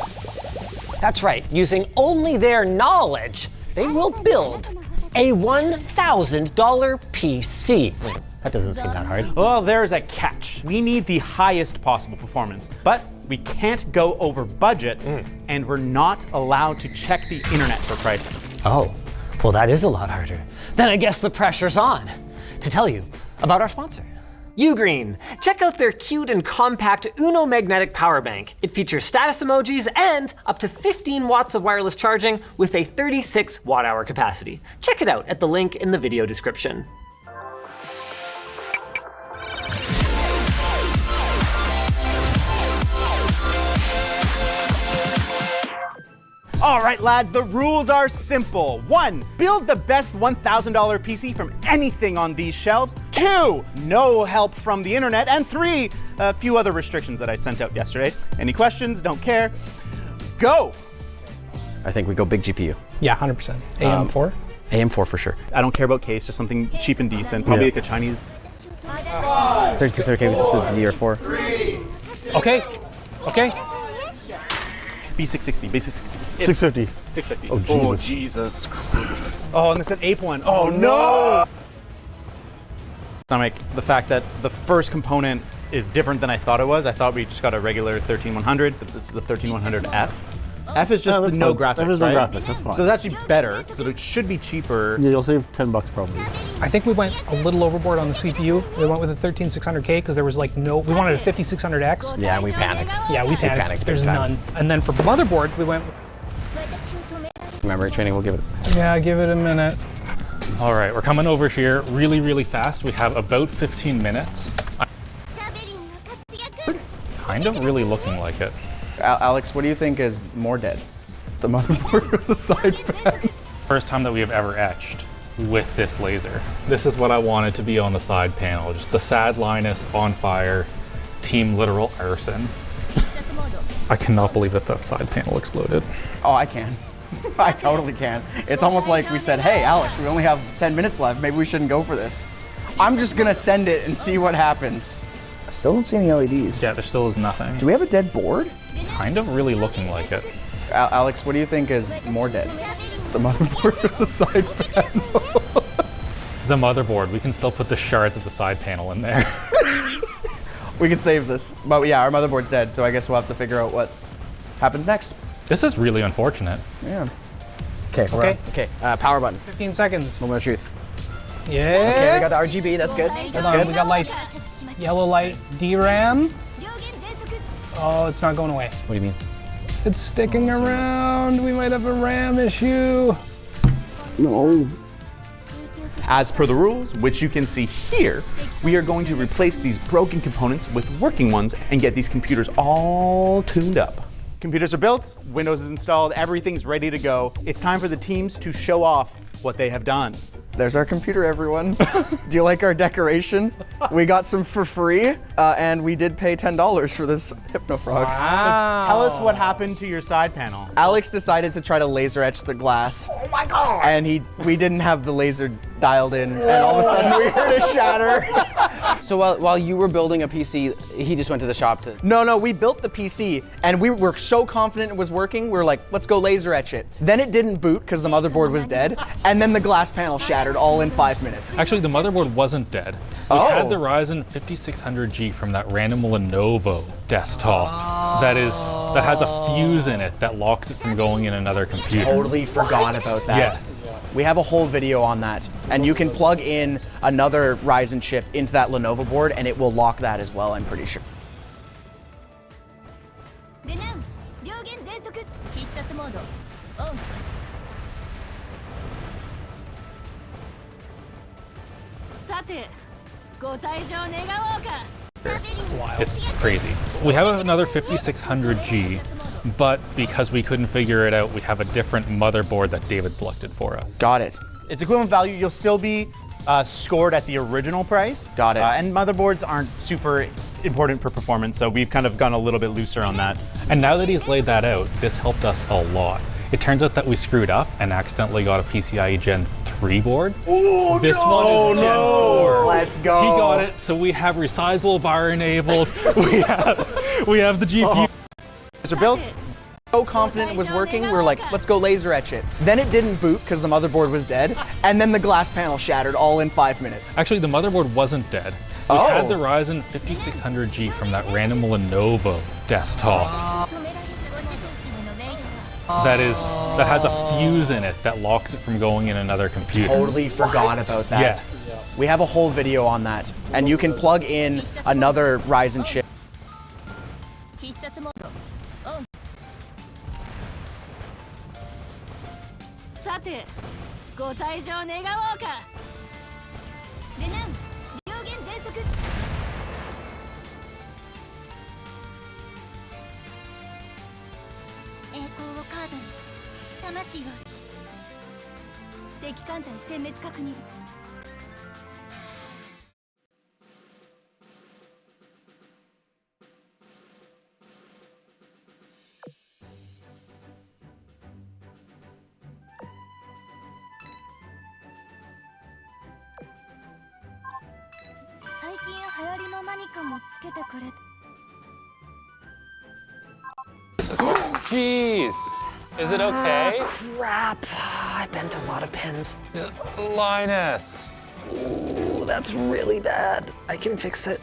That's right, using only their knowledge, they will build a $1,000 PC. Wait, that doesn't seem that hard. Well, there's a catch. We need the highest possible performance, but we can't go over budget, and we're not allowed to check the internet for pricing. Oh. Well, that is a lot harder. Then I guess the pressure's on to tell you about our sponsor. Ugreen. Check out their cute and compact Uno magnetic power bank. It features status emojis and up to 15 watts of wireless charging with a 36 watt-hour capacity. Check it out at the link in the video description. All right, lads, the rules are simple. 1, build the best $1,000 PC from anything on these shelves. 2, no help from the internet. And 3, a few other restrictions that I sent out yesterday. Any questions? Don't care. Go! I think we go big GPU. Yeah, 100%. AM4? AM4 for sure. I don't care about case, just something cheap and decent. Probably like a Chinese. 3600K with the DDR4. Okay. B660, B660. 650. 650. Oh, Jesus. Oh, Jesus Christ. Oh, and it's an ape one. Oh, no! Stomach, the fact that the first component is different than I thought it was. I thought we just got a regular 13100, but this is a 13100F. F is just no graphics, There's right? no graphics, that's fine. So it's actually better, so it should be cheaper. Yeah, you'll save $10 probably. I think we went a little overboard on the CPU. We went with a 13600K because there was like we wanted a 5600X. Yeah, we panicked. Yeah, we panicked. There's none. And then for motherboard, we went. Memory training, we'll give it. Yeah, give it a minute. All right, we're coming over here really, really fast. We have about 15 minutes. Kind of really looking like it. Alex, what do you think is more dead? The motherboard or the side panel? First time that we have ever etched with this laser. This is what I wanted to be on the side panel. Just the sad Linus on fire, team literal arson. I cannot believe that side panel exploded. Oh, I can. I totally can. It's almost like we said, hey, Alex, we only have 10 minutes left. Maybe we shouldn't go for this. I'm just gonna send it and see what happens. I still don't see any LEDs. Yeah, there still is nothing. Do we have a dead board? Kind of really looking like it. Alex, what do you think is more dead? The motherboard or the side panel? The motherboard. We can still put the shards of the side panel in there. We can save this. But yeah, our motherboard's dead, so I guess we'll have to figure out what happens next. This is really unfortunate. Yeah. Okay. Power button. 15 seconds. Moment of truth. Yeah. Okay, we got the RGB. That's good. That's good. We got lights. Yellow light. DRAM. Oh, it's not going away. What do you mean? It's sticking around. We might have a RAM issue. No. As per the rules, which you can see here, we are going to replace these broken components with working ones and get these computers all tuned up. Computers are built, Windows is installed, everything's ready to go. It's time for the teams to show off what they have done. There's our computer, everyone. Do you like our decoration? We got some for free, and we did pay $10 for this HypnoFrog. Wow. So tell us what happened to your side panel. Alex decided to try to laser etch the glass. Oh my God! And we didn't have the laser dialed in, and all of a sudden we heard it shatter. So while you were building a PC, he just went to the shop to... No, we built the PC, and we were so confident it was working, we were like, let's go laser etch it. Then it didn't boot because the motherboard was dead, and then the glass panel shattered all in 5 minutes. Actually, the motherboard wasn't dead. We had the Ryzen 5600G from that random Lenovo desktop that has a fuse in it that locks it from going in another computer. Totally forgot about that. Yes. We have a whole video on that, and you can plug in another Ryzen chip into that Lenovo board, and it will lock that as well, I'm pretty sure. It's crazy. We have another 5600G, but because we couldn't figure it out, we have a different motherboard that David selected for us. Got it. It's equivalent value. You'll still be scored at the original price. Got it. And motherboards aren't super important for performance, so we've kind of gone a little bit looser on that. And now that he's laid that out, this helped us a lot. It turns out that we screwed up and accidentally got a PCIe Gen 3 board. Ooh, this one is Gen 4. Let's go. He got it, so we have resizable bar enabled. we have the GPU. These are built. So confident it was working, we were like, let's go laser etch it. Then it didn't boot because the motherboard was dead, and then the glass panel shattered all in 5 minutes. Actually, the motherboard wasn't dead. We had the Ryzen 5600G from that random Lenovo desktop that has a fuse in it that locks it from going in another computer. Totally forgot about that. Yes. We have a whole video on that, and you can plug in another Ryzen chip. Jeez. Is it okay? Crap. I bent a lot of pins. Linus. Ooh, that's really bad. I can fix it.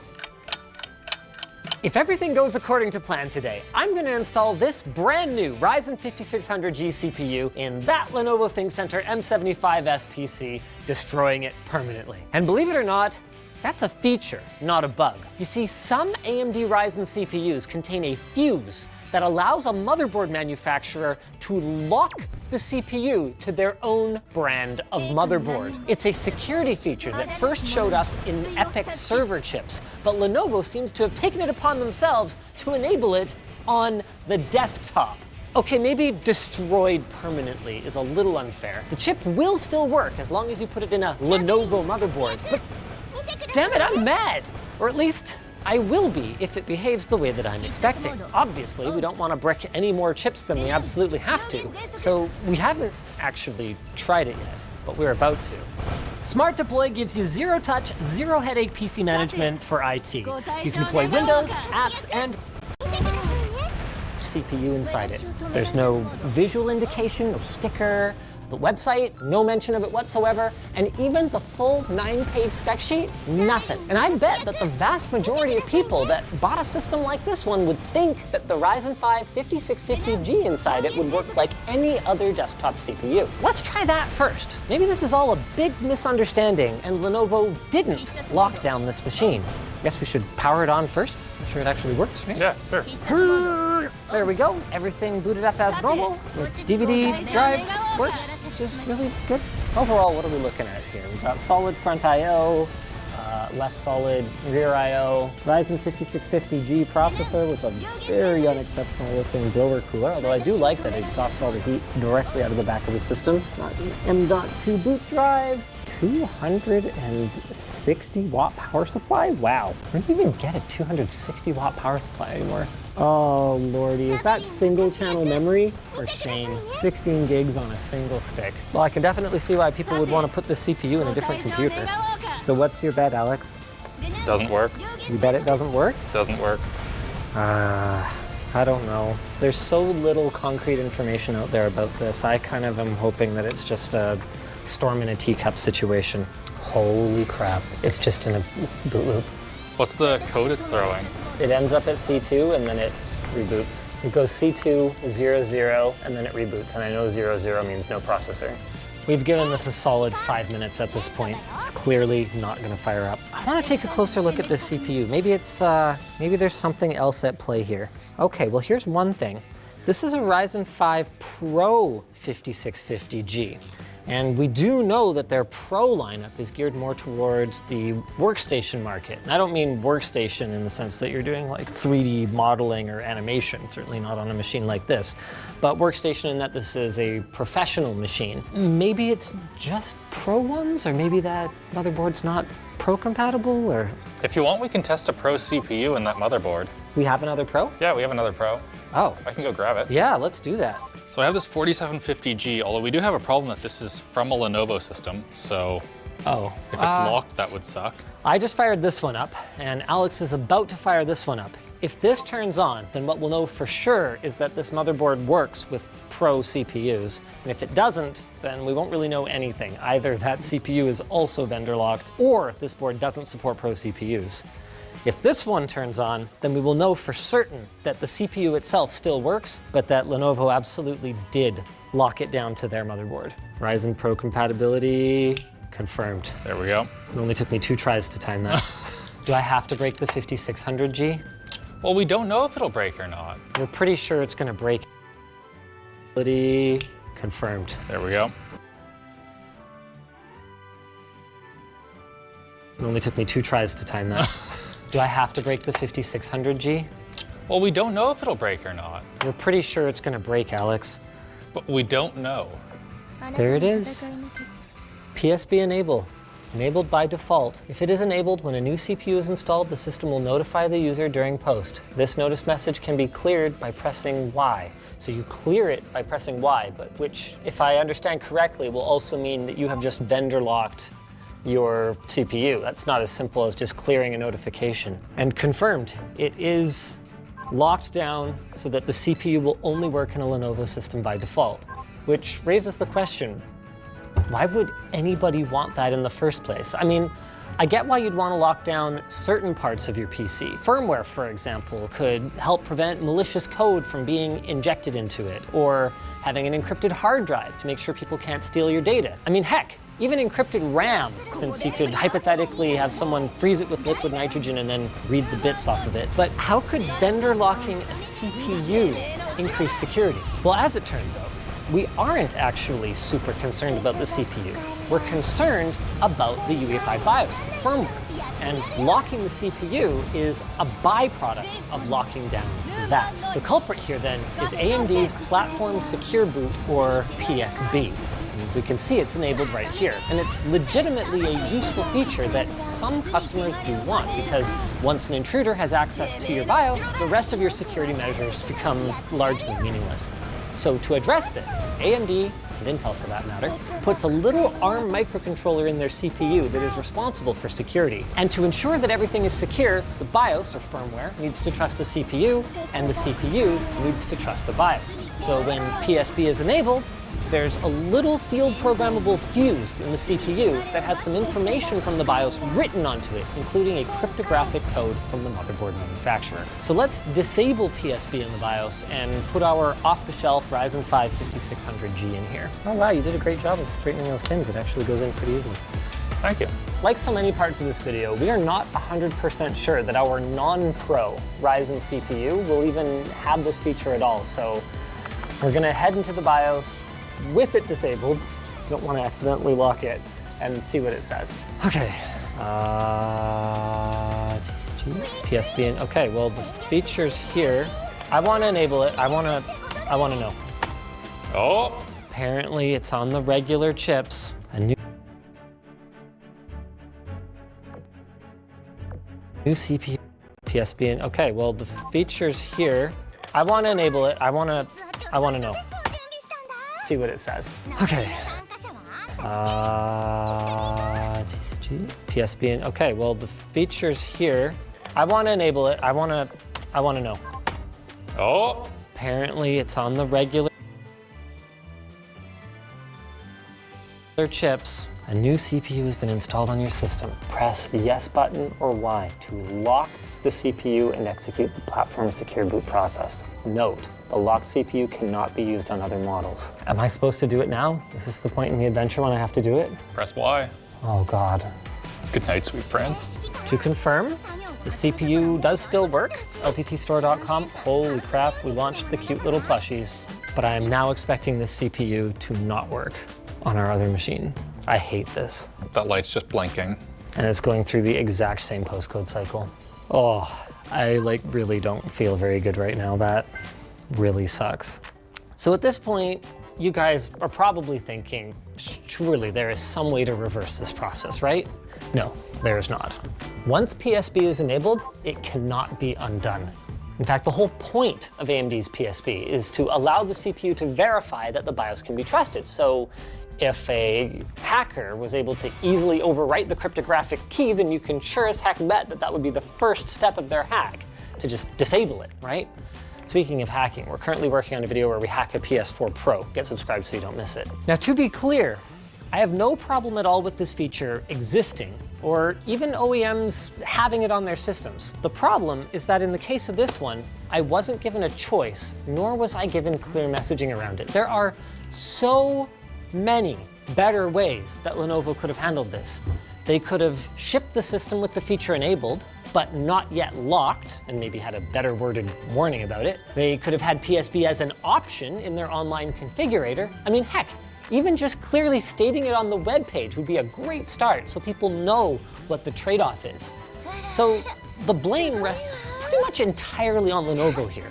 If everything goes according to plan today, I'm going to install this brand new Ryzen 5600G CPU in that Lenovo ThinkCentre M75S PC, destroying it permanently. And believe it or not, that's a feature, not a bug. You see, some AMD Ryzen CPUs contain a fuse that allows a motherboard manufacturer to lock the CPU to their own brand of motherboard. It's a security feature that first showed us in EPYC server chips, but Lenovo seems to have taken it upon themselves to enable it on the desktop. Okay, maybe destroyed permanently is a little unfair. The chip will still work as long as you put it in a Lenovo motherboard, but damn it, I'm mad! Or at least, I will be if it behaves the way that I'm expecting. Obviously, we don't want to brick any more chips than we absolutely have to, so we haven't actually tried it yet, but we're about to. Smart Deploy gives you zero-touch, zero-headache PC management for IT. You can deploy Windows, apps, and CPU inside it. There's no visual indication, no sticker, the website, no mention of it whatsoever, and even the full 9-page spec sheet, nothing. And I bet that the vast majority of people that bought a system like this one would think that the Ryzen 5 5650G inside it would work like any other desktop CPU. Let's try that first. Maybe this is all a big misunderstanding and Lenovo didn't lock down this machine. Guess we should power it on first. Make sure it actually works, right? Yeah, sure. There we go. Everything booted up as normal. The DVD drive works, which is really good. Overall, what are we looking at here? We've got solid front I/O, less solid rear I/O, Ryzen 5650G processor with a very unexceptional looking blower cooler, although I do like that it exhausts all the heat directly out of the back of the system. Got an M.2 boot drive, 260 watt power supply? Wow. Where do you even get a 260 watt power supply anymore? Oh lordy, is that single channel memory? For shame. 16 gigs on a single stick. Well, I can definitely see why people would want to put the CPU in a different computer. So what's your bet, Alex? Doesn't work. You bet it doesn't work? Doesn't work. I don't know. There's so little concrete information out there about this. I kind of am hoping that it's just a storm in a teacup situation. Holy crap. It's just in a boot loop. What's the code it's throwing? It ends up at C2 and then it reboots. It goes C2, 00, and then it reboots. And I know 00 means no processor. We've given this a solid 5 minutes at this point. It's clearly not gonna fire up. I wanna take a closer look at this CPU. Maybe maybe there's something else at play here. Okay, well here's one thing. This is a Ryzen 5 Pro 5650G. And we do know that their Pro lineup is geared more towards the workstation market. And I don't mean workstation in the sense that you're doing like 3D modeling or animation, certainly not on a machine like this, but workstation in that this is a professional machine. Maybe it's just Pro ones, or maybe that motherboard's not Pro compatible, or? If you want, we can test a Pro CPU in that motherboard. We have another Pro? Yeah, we have another Pro. Oh. I can go grab it. Yeah, let's do that. So I have this 4750G, although we do have a problem that this is from a Lenovo system, so if it's locked, that would suck. I just fired this one up, and Alex is about to fire this one up. If this turns on, then what we'll know for sure is that this motherboard works with Pro CPUs, and if it doesn't, then we won't really know anything. Either that CPU is also vendor locked, or this board doesn't support Pro CPUs. If this one turns on, then we will know for certain that the CPU itself still works, but that Lenovo absolutely did lock it down to their motherboard. Ryzen Pro compatibility confirmed. There we go. It only took me 2 tries to time that. Do I have to break the 5600G? Well, we don't know if it'll break or not. We're pretty sure it's gonna break. Confirmed. There we go. It only took me 2 tries to time that. Do I have to break the 5600G? Well, we don't know if it'll break or not. We're pretty sure it's gonna break, Alex. But we don't know. There it is. PSB enable. Enabled by default. If it is enabled when a new CPU is installed, the system will notify the user during post. This notice message can be cleared by pressing Y. So you clear it by pressing Y, but which, if I understand correctly, will also mean that you have just vendor locked your CPU. That's not as simple as just clearing a notification. And confirmed, it is locked down so that the CPU will only work in a Lenovo system by default, which raises the question, why would anybody want that in the first place? I mean, I get why you'd want to lock down certain parts of your PC. Firmware, for example, could help prevent malicious code from being injected into it, or having an encrypted hard drive to make sure people can't steal your data. I mean, heck, even encrypted RAM, since you could hypothetically have someone freeze it with liquid nitrogen and then read the bits off of it. But how could vendor locking a CPU increase security? Well, as it turns out, we aren't actually super concerned about the CPU. We're concerned about the UEFI BIOS, the firmware. And locking the CPU is a byproduct of locking down that. The culprit here then is AMD's Platform Secure Boot, or PSB. We can see it's enabled right here. And it's legitimately a useful feature that some customers do want, because once an intruder has access to your BIOS, the rest of your security measures become largely meaningless. So to address this, AMD and Intel for that matter, puts a little ARM microcontroller in their CPU that is responsible for security. And to ensure that everything is secure, the BIOS, or firmware, needs to trust the CPU, and the CPU needs to trust the BIOS. So when PSB is enabled, there's a little field programmable fuse in the CPU that has some information from the BIOS written onto it, including a cryptographic code from the motherboard manufacturer. So let's disable PSB in the BIOS and put our off-the-shelf Ryzen 5 5600G in here. Oh wow, you did a great job of straightening those pins. It actually goes in pretty easily. Thank you. Like so many parts of this video, we are not 100% sure that our non-pro Ryzen CPU will even have this feature at all. So we're gonna head into the BIOS with it disabled. Don't want to accidentally lock it, and see what it says. Okay. TCG, PSB, and okay, well the features here, I want to enable it. I want to know. Oh! Apparently it's on the regular chips. A new CPU, PSB, and okay, well the features here, I want to enable it. I want to know. See what it says. Okay. TCG, PSB, and okay, well the features here, I want to enable it. I want to know. Oh! Apparently it's on the regular chips. A new CPU has been installed on your system. Press the yes button or Y to lock the CPU and execute the platform secure boot process. Note, the locked CPU cannot be used on other models. Am I supposed to do it now? Is this the point in the adventure when I have to do it? Press Y. Oh God. Good night, sweet friends. To confirm, the CPU does still work. LTTstore.com, holy crap, we launched the cute little plushies. But I am now expecting this CPU to not work on our other machine. I hate this. That light's just blinking. And it's going through the exact same postcode cycle. Oh, I really don't feel very good right now. That really sucks. So at this point, you guys are probably thinking, surely there is some way to reverse this process, right? No, there is not. Once PSB is enabled, it cannot be undone. In fact, the whole point of AMD's PSB is to allow the CPU to verify that the BIOS can be trusted. So if a hacker was able to easily overwrite the cryptographic key, then you can sure as heck bet that that would be the first step of their hack, to just disable it, right? Speaking of hacking, we're currently working on a video where we hack a PS4 Pro. Get subscribed so you don't miss it. Now, to be clear, I have no problem at all with this feature existing, or even OEMs having it on their systems. The problem is that in the case of this one, I wasn't given a choice, nor was I given clear messaging around it. There are so many better ways that Lenovo could have handled this. They could have shipped the system with the feature enabled, but not yet locked, and maybe had a better worded warning about it. They could have had PSB as an option in their online configurator. I mean, heck, even just clearly stating it on the web page would be a great start so people know what the trade-off is. So the blame rests pretty much entirely on Lenovo here.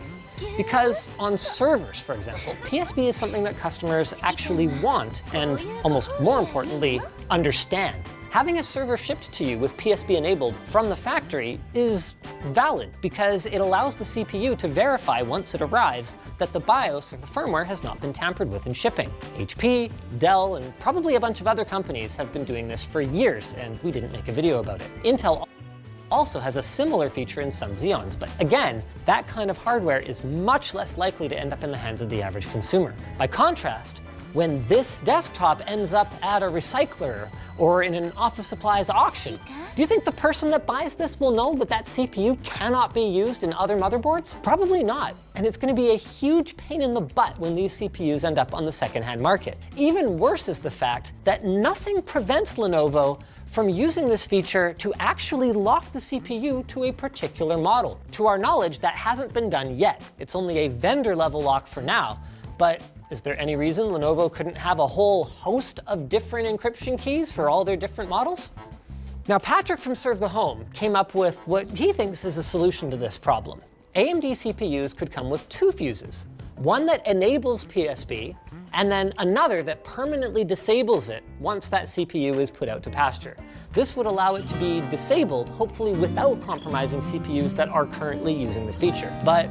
Because on servers, for example, PSB is something that customers actually want and, almost more importantly, understand. Having a server shipped to you with PSB enabled from the factory is valid because it allows the CPU to verify once it arrives that the BIOS or the firmware has not been tampered with in shipping. HP, Dell, and probably a bunch of other companies have been doing this for years, and we didn't make a video about it. Intel also has a similar feature in some Xeons, but again, that kind of hardware is much less likely to end up in the hands of the average consumer. By contrast, when this desktop ends up at a recycler or in an office supplies auction, do you think the person that buys this will know that that CPU cannot be used in other motherboards? Probably not, and it's going to be a huge pain in the butt when these CPUs end up on the secondhand market. Even worse is the fact that nothing prevents Lenovo from using this feature to actually lock the CPU to a particular model. To our knowledge, that hasn't been done yet. It's only a vendor level lock for now, but is there any reason Lenovo couldn't have a whole host of different encryption keys for all their different models? Now, Patrick from Serve the Home came up with what he thinks is a solution to this problem. AMD CPUs could come with two fuses, one that enables PSB, and then another that permanently disables it once that CPU is put out to pasture. This would allow it to be disabled, hopefully without compromising CPUs that are currently using the feature. But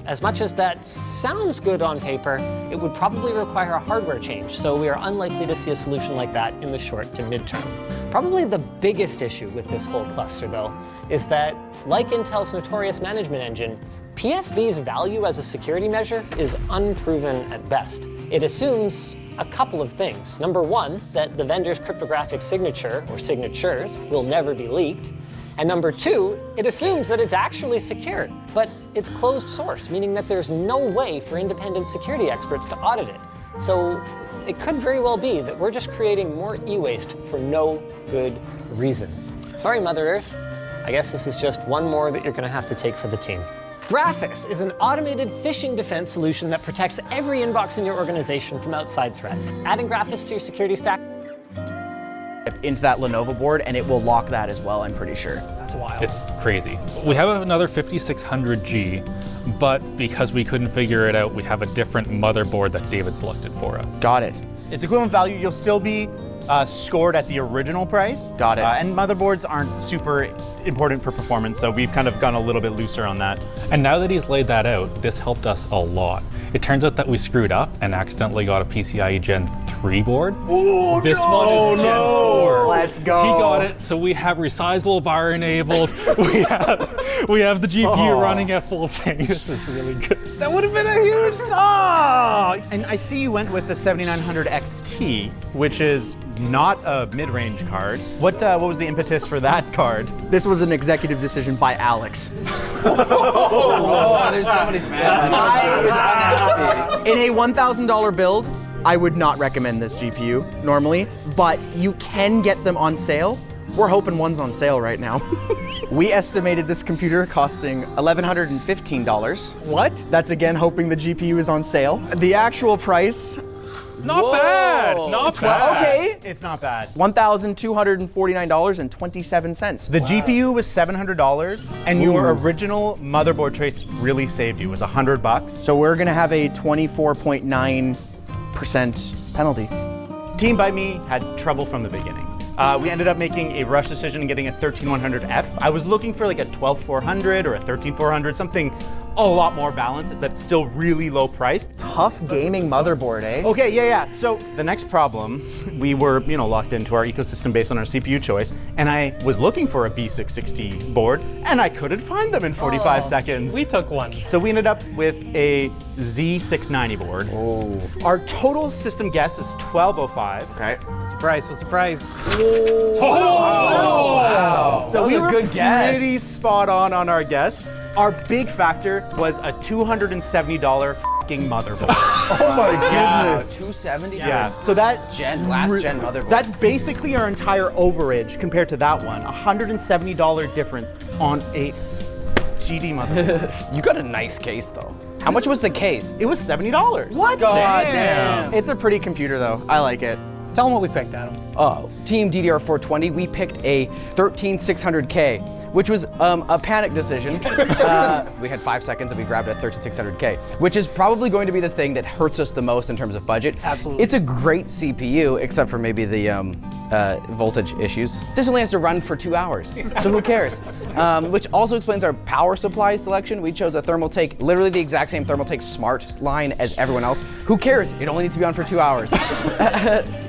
As much as that sounds good on paper, it would probably require a hardware change, so we are unlikely to see a solution like that in the short to midterm. Probably the biggest issue with this whole cluster, though, is that, like Intel's notorious management engine, PSV's value as a security measure is unproven at best. It assumes a couple of things. Number one, that the vendor's cryptographic signature, or signatures, will never be leaked. And number two, it assumes that it's actually secure, but it's closed source, meaning that there's no way for independent security experts to audit it. So it could very well be that we're just creating more e-waste for no good reason. Sorry, Mother Earth. I guess this is just one more that you're gonna have to take for the team. Graphis is an automated phishing defense solution that protects every inbox in your organization from outside threats. Adding Graphis to your security stack into that Lenovo board, and it will lock that as well, I'm pretty sure. That's wild. It's crazy. We have another 5600G, but because we couldn't figure it out, we have a different motherboard that David selected for us. Got it. It's equivalent value. You'll still be scored at the original price. Got it. And motherboards aren't super important for performance, so we've kind of gone a little bit looser on that. And now that he's laid that out, this helped us a lot. It turns out that we screwed up and accidentally got a PCIe Gen 3 board. Oh, this one is Gen 4. Let's go. He got it, so we have resizable bar enabled. we have the GPU running at full thing. This is really good. That would have been a huge And I see you went with the 7900 XT, which is not a mid-range card. What was the impetus for that card? This was an executive decision by Alex. Oh, there's somebody's mad. In a $1,000 build, I would not recommend this GPU normally, but you can get them on sale. We're hoping one's on sale right now. We estimated this computer costing $1,115. What? That's again hoping the GPU is on sale. The actual price, Not bad. Not bad. okay, It's not bad. $1,249.27. The GPU was $700, and your original motherboard trace really saved you. It was $100. So we're gonna have a 24.9% penalty. Team by Me had trouble from the beginning. We ended up making a rush decision and getting a 13100F. I was looking for like a 12400 or a 13400, something a lot more balanced, but still really low priced. Tough gaming motherboard, eh? Okay, yeah. So the next problem, we were, locked into our ecosystem based on our CPU choice, and I was looking for a B660 board, and I couldn't find them in 45 seconds. We took one. So we ended up with a Z690 board. Oh. Our total system guess is 1205. Okay. What's the price? What's the price? Wow. So we That was a were good guess. pretty spot on our guess. Our big factor was a $270 fucking motherboard. Oh my goodness. 270? Yeah. So that last gen motherboard. That's basically our entire overage compared to that one. $170 difference on a GD motherboard. You got a nice case though. How much was the case? It was $70. What? God damn. It's a pretty computer though. I like it. Tell them what we picked, Adam. Team DDR420, we picked a 13600K, which was a panic decision. We had 5 seconds and we grabbed a 13600K, which is probably going to be the thing that hurts us the most in terms of budget. Absolutely. It's a great CPU, except for maybe the voltage issues. This only has to run for 2 hours, so who cares? Which also explains our power supply selection. We chose a Thermaltake, literally the exact same Thermaltake Smart line as everyone else. Who cares? It only needs to be on for 2 hours.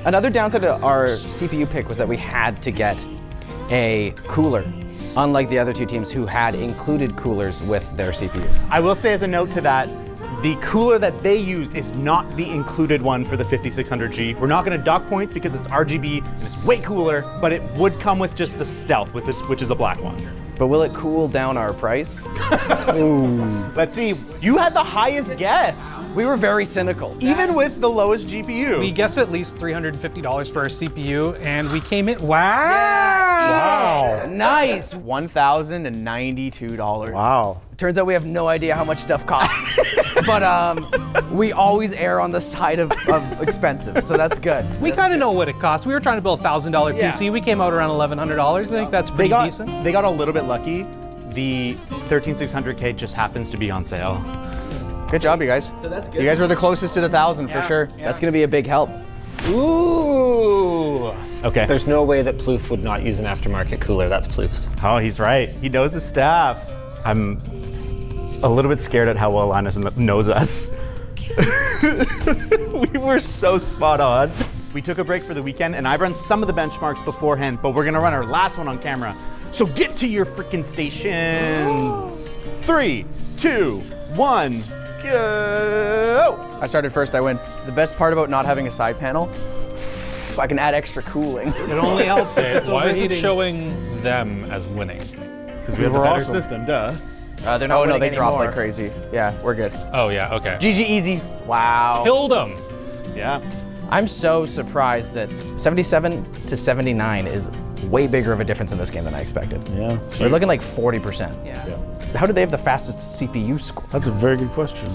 Another downside to our CPU pick was that we had to get a cooler, unlike the other two teams who had included coolers with their CPUs. I will say as a note to that, the cooler that they used is not the included one for the 5600G. We're not going to dock points because it's RGB and it's way cooler, but it would come with just the Stealth, which is a black one. But will it cool down our price? Let's see. You had the highest guess. We were very cynical. Even with the lowest GPU. We guessed at least $350 for our CPU, and we came in. Wow! Nice! $1,092. Wow. Turns out we have no idea how much stuff costs. But we always err on the side of expensive, so that's good. We kind of know what it costs. We were trying to build a $1,000 PC. We came out around $1,100. I think that's pretty decent. They got a little bit lucky. The 13600K just happens to be on sale. Good job, you guys. So that's good. You guys were the closest to the 1,000 for sure. Yeah. That's gonna be a big help. Ooh. Okay. There's no way that Plouf would not use an aftermarket cooler. That's Plouf's. Oh, he's right. He knows his stuff. a little bit scared at how well Linus knows us. We were so spot on. We took a break for the weekend, and I've run some of the benchmarks beforehand, but we're gonna run our last one on camera. So get to your freaking stations. 3, 2, 1, go! I started first, I win. The best part about not having a side panel, I can add extra cooling. It only helps if it's Why is it showing them as winning? Because we have a better system, duh. They're not winning they drop like crazy. Yeah, we're good. Oh yeah, okay. GG easy. Wow. Killed them. Yeah. I'm so surprised that 77 to 79 is way bigger of a difference in this game than I expected. Yeah. We're looking like 40%. Yeah. How do they have the fastest CPU score? That's a very good question.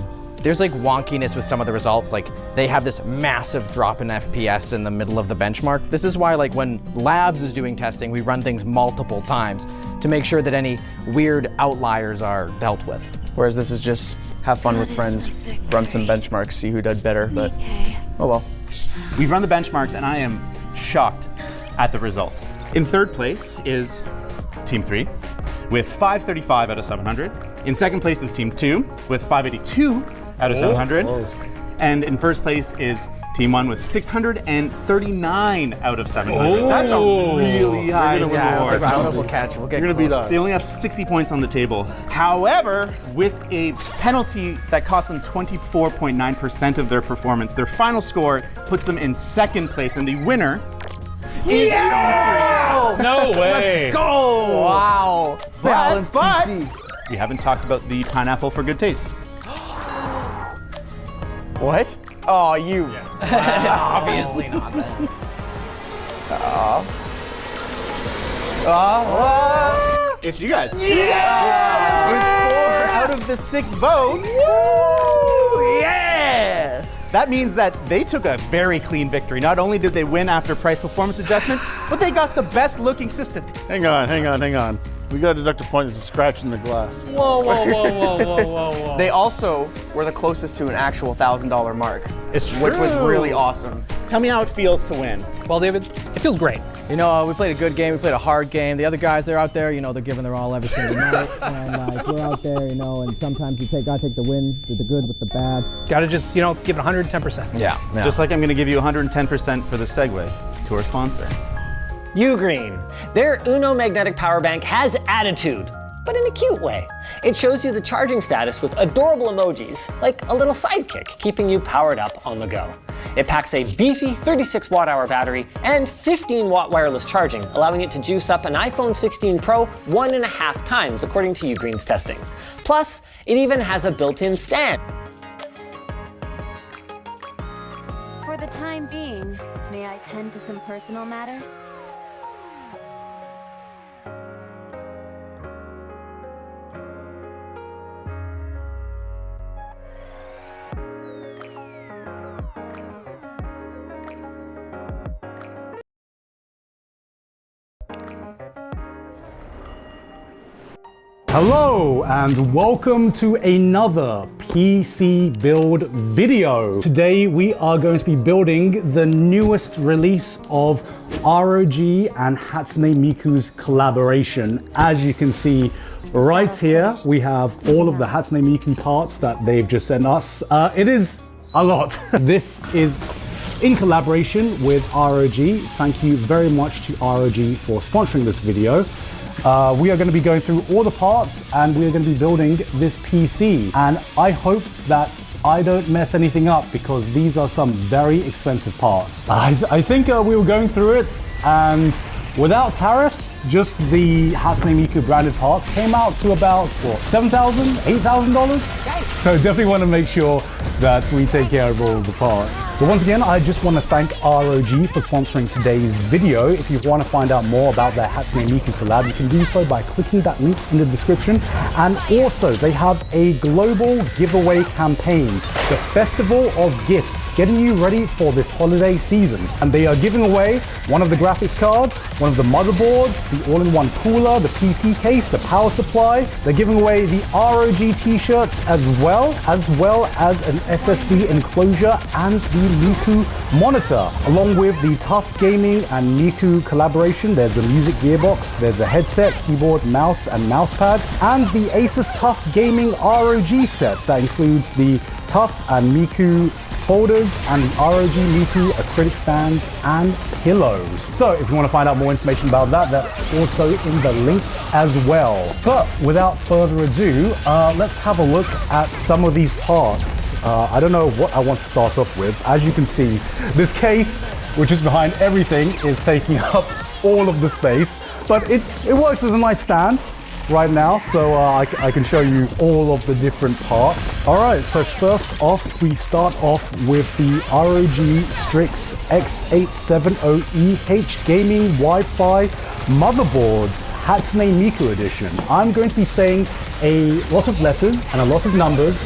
There's like wonkiness with some of the results. Like they have this massive drop in FPS in the middle of the benchmark. This is why like when Labs is doing testing, we run things multiple times to make sure that any weird outliers are dealt with. Whereas this is just have fun with friends, run some benchmarks, see who did better, but oh well. We've run the benchmarks and I am shocked at the results. In third place is Team 3 with 535 out of 700. In second place is Team 2 with 582 out of 700. Close. And in first place is Team 1 with 639 out of 700. Oh. That's a really high score. I don't know if we'll catch it. We'll get You're gonna beat us. They only have 60 points on the table. However, with a penalty that costs them 24.9% of their performance, their final score puts them in second place, and the winner is No way. Let's go! Wow. But we haven't talked about the pineapple for good taste. What? Oh, you. Obviously not then. It's you guys. Yeah! With 4 out of the 6 votes. Woo! Yeah! That means that they took a very clean victory. Not only did they win after price performance adjustment, but they got the best looking system. Hang on. We gotta deduct a point that's a scratch in the glass. Whoa. They also were the closest to an actual $1,000 mark. It's true. Which was really awesome. Tell me how it feels to win. Well, David, it feels great. You know, we played a good game, we played a hard game. The other guys, they're out there, you know, they're giving their all every single night. And like, we're out there, you know, and sometimes you gotta take the win, do the good with the bad. Gotta just, you know, give it 110%. Yeah. Just like I'm gonna give you 110% for the segue to our sponsor. Ugreen. Their Uno magnetic power bank has attitude, but in a cute way. It shows you the charging status with adorable emojis, like a little sidekick keeping you powered up on the go. It packs a beefy 36 watt-hour battery and 15 watt wireless charging, allowing it to juice up an iPhone 16 Pro 1.5 times, according to Ugreen's testing. Plus, it even has a built-in stand. For the time being, may I tend to some personal matters? Hello and welcome to another PC build video. Today we are going to be building the newest release of ROG and Hatsune Miku's collaboration. As you can see right here, we have all of the Hatsune Miku parts that they've just sent us. It is a lot. This is in collaboration with ROG. Thank you very much to ROG for sponsoring this video. We are going to be going through all the parts and we are going to be building this PC. And I hope that I don't mess anything up because these are some very expensive parts. I think we were going through it and without tariffs, just the Hatsune Miku branded parts came out to about, what, $7,000, $8,000? So definitely want to make sure that we take care of all the parts. But once again, I just want to thank ROG for sponsoring today's video. If you want to find out more about their Hatsune Miku collab, you can do so by clicking that link in the description. And also, they have a global giveaway campaign, the Festival of Gifts, getting you ready for this holiday season. And they are giving away one of the graphics cards, one of the motherboards, the all-in-one cooler, the PC case, the power supply. They're giving away the ROG t-shirts as well as an SSD enclosure and the Miku monitor. Along with the Tough Gaming and Miku collaboration, there's the music gearbox, there's a headset, keyboard, mouse, and mouse pads, and the Asus Tough Gaming ROG set that includes the Tough and Miku folders and the ROG Miku acrylic stands and pillows. So if you want to find out more information about that, that's also in the link as well. But without further ado, let's have a look at some of these parts. I don't know what I want to start off with. As you can see, this case, which is behind everything, is taking up all of the space, but it works as a nice stand right now, so I can show you all of the different parts. All right, so first off, we start off with the ROG Strix X870EH Gaming Wi-Fi Motherboard Hatsune Miku Edition. I'm going to be saying a lot of letters and a lot of numbers,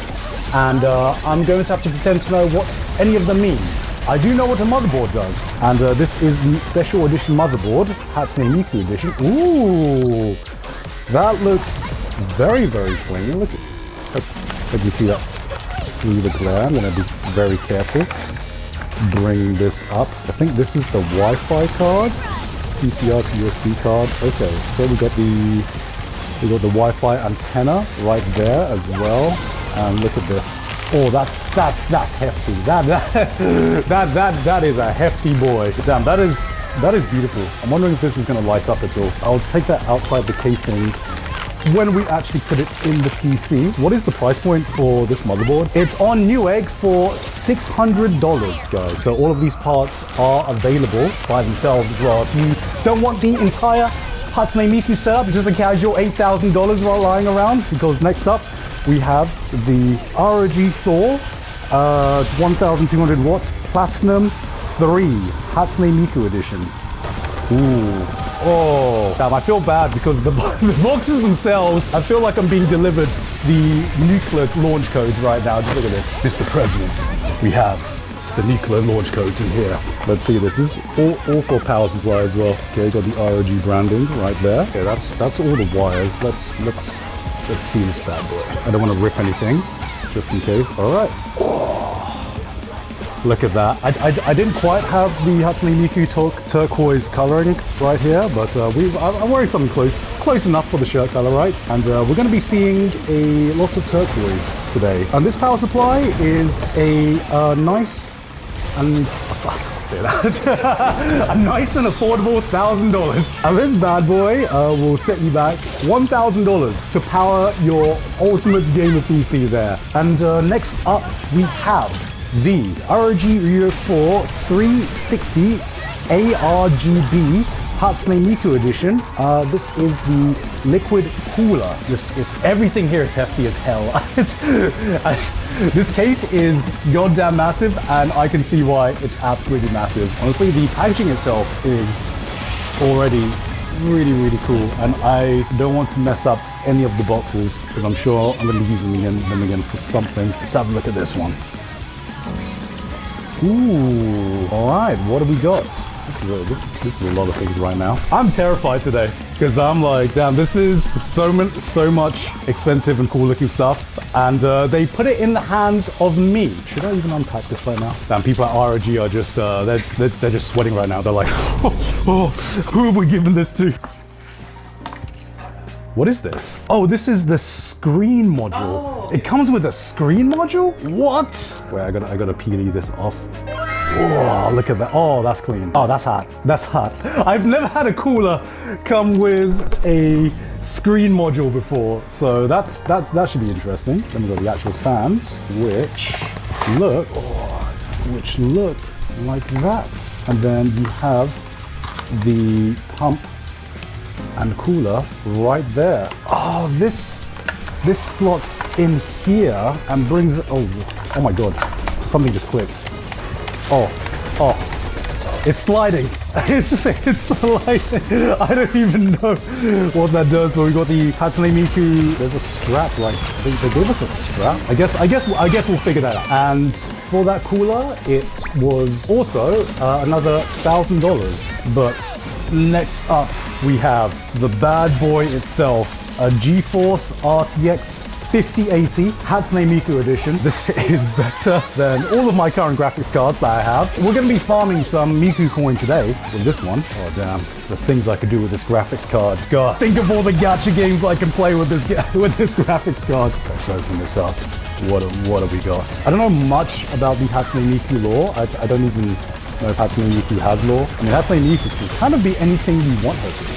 and I'm going to have to pretend to know what any of them means. I do know what a motherboard does, and this is the special edition motherboard, Hatsune Miku Edition. Ooh! That looks very, very clean. Look at you see that through the glare. I'm going to be very careful bringing this up. I think this is the Wi-Fi card, PCR to USB card. Okay, so we got the Wi-Fi antenna right there as well. And look at this. Oh, that's hefty. That is a hefty boy. Damn, that is beautiful. I'm wondering if this is going to light up at all. I'll take that outside the casing when we actually put it in the PC. What is the price point for this motherboard? It's on Newegg for $600, guys. So all of these parts are available by themselves as well. If you don't want the entire Hatsune Miku setup, just a casual $8,000 while lying around, because next up we have the ROG Thor 1200 watts Platinum 3 Hatsune Miku Edition. Ooh. Oh, damn, I feel bad because the boxes themselves, I feel like I'm being delivered the nuclear launch codes right now. Just look at this. Mr. President, we have the nuclear launch codes in here. Let's see, this is all for power supply as well. Okay, got the ROG branding right there. Okay, that's all the wires. Let's see this bad boy. I don't want to rip anything, just in case. All right. Oh. Look at that. I didn't quite have the Hatsune Miku turquoise coloring right here, but I'm wearing something close enough for the shirt color, right? And we're going to be seeing a lot of turquoise today. And this power supply is a nice and a nice and affordable $1,000. And this bad boy will set you back $1,000 to power your ultimate gamer PC there. And next up we have the ROG Rio 4 360 ARGB Hatsune Miku Edition. This is the liquid cooler. Everything here is hefty as hell. This case is goddamn massive, and I can see why it's absolutely massive. Honestly, the packaging itself is already really, really cool, and I don't want to mess up any of the boxes because I'm sure I'm going to be using them again for something. Let's have a look at this one. Ooh, all right, what do we got? This is a lot of things right now. I'm terrified today because I'm like, damn, this is so much expensive and cool looking stuff, and they put it in the hands of me. Should I even unpack this right now? Damn, people at ROG are just they're just sweating right now. They're like, oh, who have we given this to? What is this? Oh, this is the screen module. Oh. It comes with a screen module? What? Wait, I gotta peel this off. Oh, look at that. Oh, that's clean. Oh, that's hot. That's hot. I've never had a cooler come with a screen module before, so that should be interesting. Then we've got the actual fans, which look like that. And then you have the pump and cooler right there. Oh, this slots in here and brings it. Oh my god, something just clicked. Oh, it's sliding. It's sliding. I don't even know what that does, but we got the Hatsune Miku. There's a strap, right? They gave us a strap. I guess we'll figure that out. And for that cooler, it was also another $1,000. But next up, we have the bad boy itself, a GeForce RTX 5080 Hatsune Miku edition. This is better than all of my current graphics cards that I have. We're going to be farming some Miku coin today with this one. Oh damn, the things I could do with this graphics card. God, think of all the gacha games I can play with this graphics card. Let's open this up. What have we got? I don't know much about the Hatsune Miku lore. I don't even know if Hatsune Miku has lore. I mean, Hatsune Miku can kind of be anything we want her to be.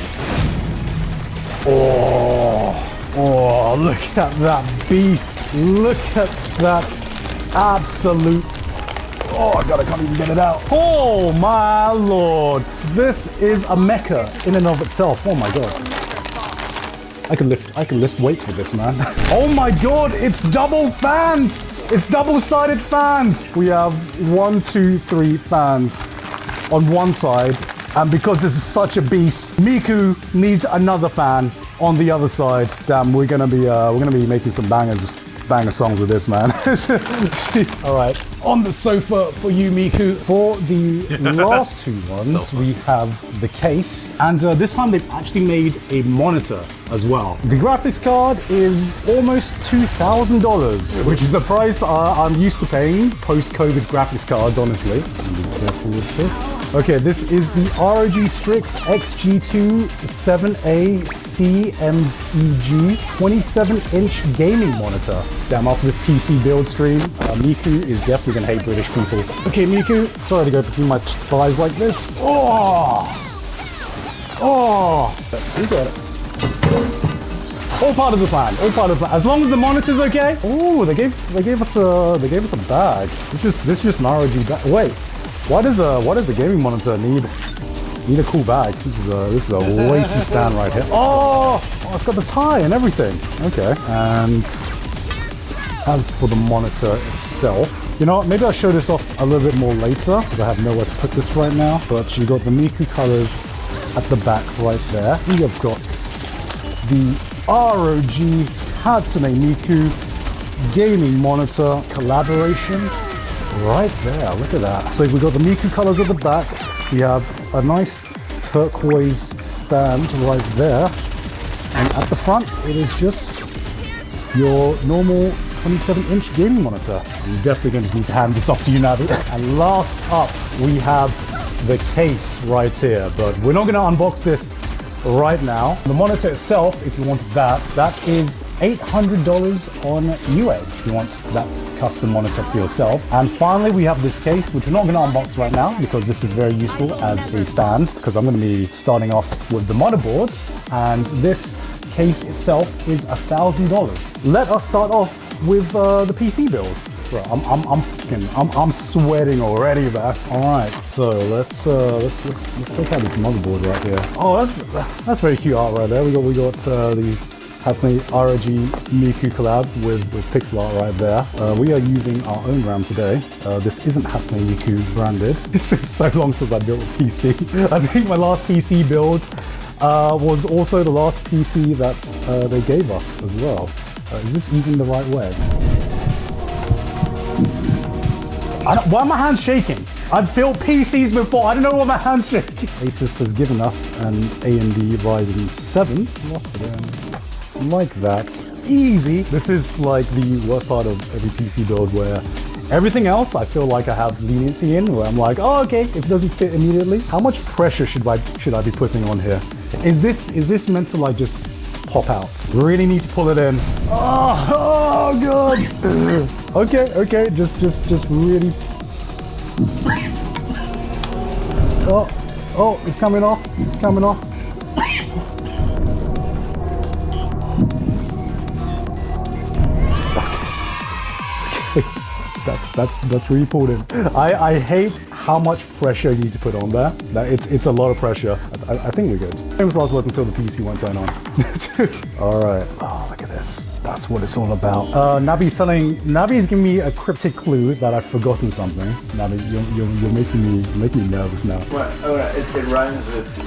Oh, look at that beast. Look at that absolute... Oh, I can't even get it out. Oh, my lord. This is a mecha in and of itself. Oh, my god. I can lift weights with this, man. Oh, my god. It's double fans. It's double-sided fans. We have 1, 2, 3 fans on one side. And because this is such a beast, Miku needs another fan on the other side. Damn, we're gonna be making some banger songs with this, man. All right, on the sofa for you, Miku. For the last two ones, we have the case, and this time they've actually made a monitor as well. The graphics card is almost $2,000, which is a price I'm used to paying post-COVID graphics cards, honestly. Be careful with this. Okay, this is the ROG Strix XG2 7A CMEG 27-inch gaming monitor. Damn, after this PC build stream, Miku is definitely gonna hate British people. Okay, Miku, sorry to go between my thighs like this. Oh! We got it. All part of the plan. All part of the plan. As long as the monitor's okay. Oh, they gave us a bag. This is just an ROG bag. Wait. Why does the gaming monitor need a cool bag? This is a weighty stand right here. Oh, it's got the tie and everything. Okay. And as for the monitor itself, you know what? Maybe I'll show this off a little bit more later because I have nowhere to put this right now. But you got the Miku colors at the back right there. We have got the ROG Hatsune Miku gaming monitor collaboration. Right there, look at that. So we've got the Miku colors at the back. We have a nice turquoise stand right there. And at the front, it is just your normal 27-inch gaming monitor. I'm definitely going to need to hand this off to you, Navi. And last up, we have the case right here. But we're not going to unbox this right now. The monitor itself, if you wanted that is $800 on Newegg if you want that custom monitor for yourself. And finally, we have this case, which we're not going to unbox right now because this is very useful as a stand, because I'm going to be starting off with the motherboard, and this case itself is $1,000. Let us start off with the PC build. Bro, I'm sweating already, man. All right, so let's take out this motherboard right here. Oh, that's very cute art right there. We got the Hatsune ROG Miku collab with pixel art right there. We are using our own RAM today. This isn't Hatsune Miku branded. It's been so long since I built a PC. I think my last PC build was also the last PC that they gave us as well. Is this even the right way? Why are my hands shaking? I've built PCs before, I don't know why my hands shaking. Asus has given us an AMD Ryzen 7. Like that. Easy. This is like the worst part of every PC build, where everything else I feel like I have leniency in, where I'm like, oh, okay, if it doesn't fit immediately, how much pressure should I be putting on here? Is this meant to like just pop out? Really need to pull it in. Oh god. Okay, just really. Oh, it's coming off. It's coming off. That's really pulled in. I hate how much pressure you need to put on there. It's a lot of pressure. I think we're good. Famous last words until the PC won't turn on. All right. Oh, look at this. That's what it's all about. Navi's giving me a cryptic clue that I've forgotten something. Navi, you're making me nervous now. What? Oh, it rhymes with.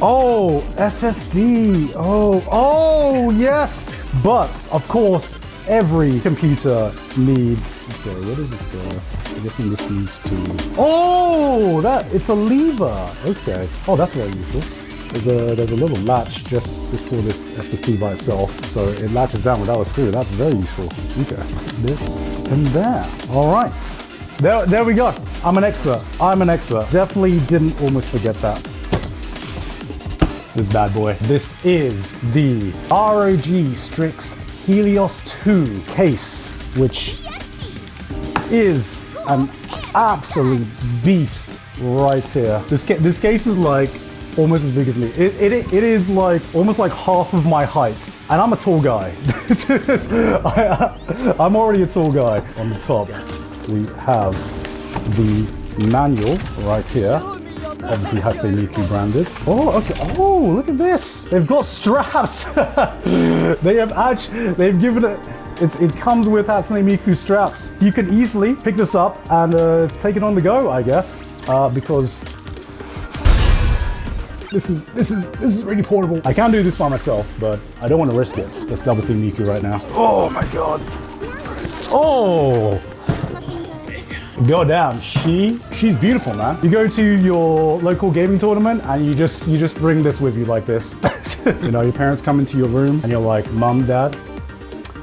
Oh, SSD. Oh, yes. But of course, every computer needs. Okay, what is this for? I guess this needs to. Oh, it's a lever. Okay. Oh, that's very useful. there's a little latch just for this SSD by itself, so it latches down without a screw. That's very useful. Okay, this and there. All right, there we go. I'm an expert. Definitely didn't almost forget that. This bad boy. This is the ROG Strix Helios 2 case, which is an absolute beast right here. This case is like almost as big as me. It is like almost like half of my height, and I'm a tall guy. I'm already a tall guy. On the top, we have the manual right here. Obviously has the Nikke branded. Oh, okay. Oh, look at this. They've got straps. They've given it. It comes with Hatsune Miku straps. You can easily pick this up and take it on the go, I guess, because this is really portable. I can do this by myself, but I don't want to risk it. Let's double team Nikke right now. Oh my god. Oh. God damn, she's beautiful, man. You go to your local gaming tournament and you just bring this with you like this. You know, your parents come into your room and you're like, Mom, Dad,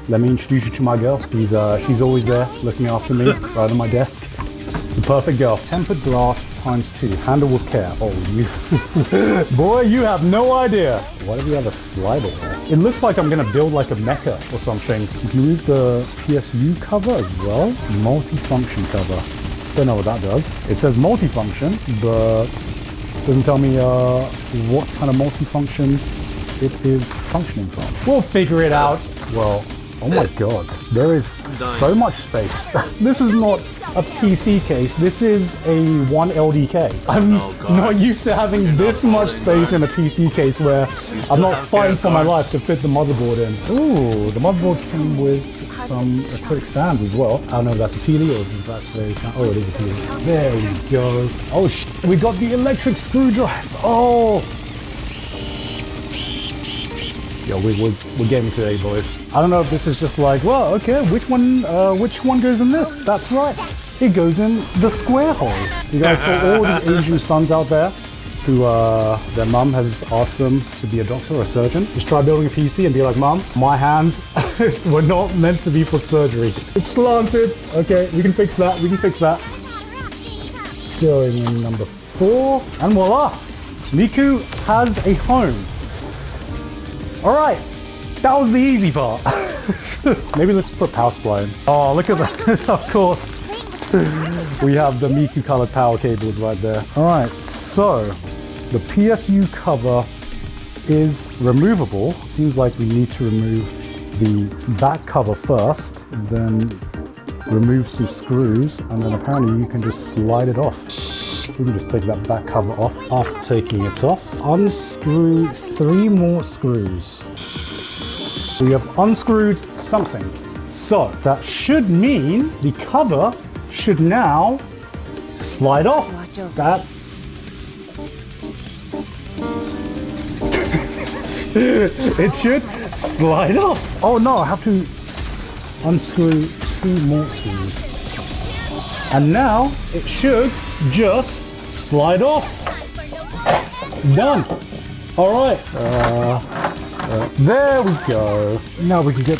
let me introduce you to my girl. She's always there looking after me right on my desk. The perfect girl. Tempered glass ×2. Handle with care. Oh, you. Boy, you have no idea. Why do we have a slider there? It looks like I'm gonna build like a mecha or something. You can remove the PSU cover as well. Multifunction cover. Don't know what that does. It says multifunction, but doesn't tell me what kind of multifunction it is functioning from. We'll figure it out. Well, oh my god, there is so much space. This is not a PC case, this is a 1LDK. I'm not used to having this much space in a PC case where I'm not fighting for my life to fit the motherboard in. Ooh, the motherboard came with some acrylic stands as well. I don't know if that's a Peely or if that's very... Oh, it is a Peely. There we go. Oh, we got the electric screwdriver. Oh! Yo, we're getting today, boys. I don't know if this is just like, well, okay, which one goes in this? That's right, it goes in the square hole. You guys, for all the Asian sons out there who their mum has asked them to be a doctor or a surgeon, just try building a PC and be like, Mum, my hands were not meant to be for surgery. It's slanted. Okay, we can fix that. Going in number 4, and voila, Miku has a home. All right, that was the easy part. Maybe let's put power supply in. Oh, look at that, of course. We have the Miku colored power cables right there. All right, so the PSU cover is removable. Seems like we need to remove the back cover first, then remove some screws, and then apparently you can just slide it off. We can just take that back cover off. After taking it off, unscrew 3 more screws. We have unscrewed something. So that should mean the cover should now slide off. That it should slide off. Oh no, I have to unscrew 2 more screws. And now it should just slide off. Done. All right. There we go. Now we can get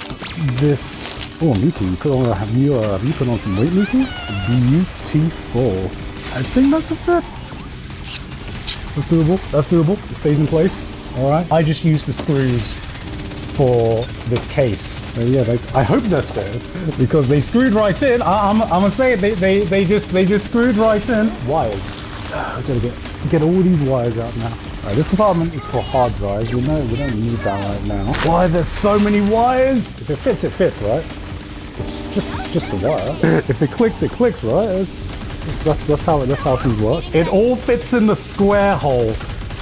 this. Oh, Miku, have you put on some weight, Miku? Beautiful. I think that's a fit. That's doable. It stays in place. All right. I just used the screws for this case. Yeah, I hope they're spares because they screwed right in. I'm gonna say it. They just screwed right in. Wires. I gotta get all these wires out now. All right, this compartment is for hard drives. We don't need that right now. Why there's so many wires? If it fits, it fits, right? It's just the wire. If it clicks, right? That's how things work. It all fits in the square hole.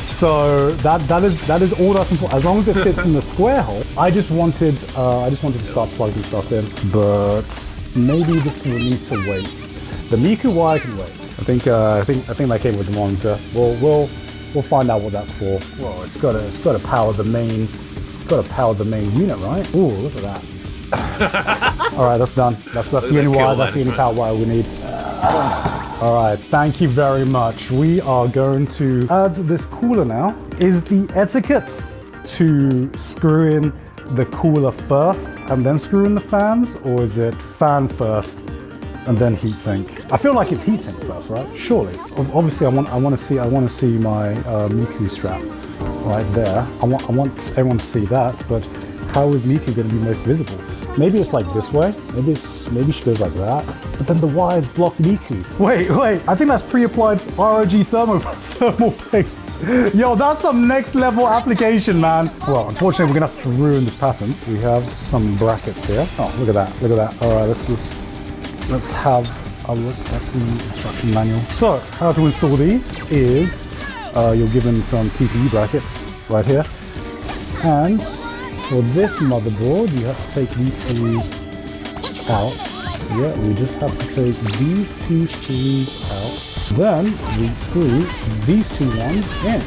So that is all that's important. As long as it fits in the square hole. I just wanted to start plugging stuff in, but maybe this will need to wait. The Miku wire can wait. I think that came with the monitor. We'll find out what that's for. Well, it's got to power the main. It's got to power the main unit, right? Ooh, look at that. All right, that's done. That's the only wire. That's the only power wire we need. All right, thank you very much. We are going to add this cooler now. Is the etiquette to screw in the cooler first and then screw in the fans, or is it fan first and then heatsink? I feel like it's heatsink first, right? Surely. Obviously, I want to see my Miku strap right there. I want everyone to see that, but how is Miku going to be most visible? Maybe it's like this way. Maybe she goes like that. But then the wires block Miku. Wait. I think that's pre-applied ROG thermal paste. Yo, that's some next level application, man. Well, unfortunately, we're gonna have to ruin this pattern. We have some brackets here. Oh, look at that. Look at that. All right, let's have a look at the instruction manual. So, how to install these is you're given some CPU brackets right here, and for this motherboard, you have to take these screws out. Yeah, we just have to take these two screws out. Then we screw these two ones in.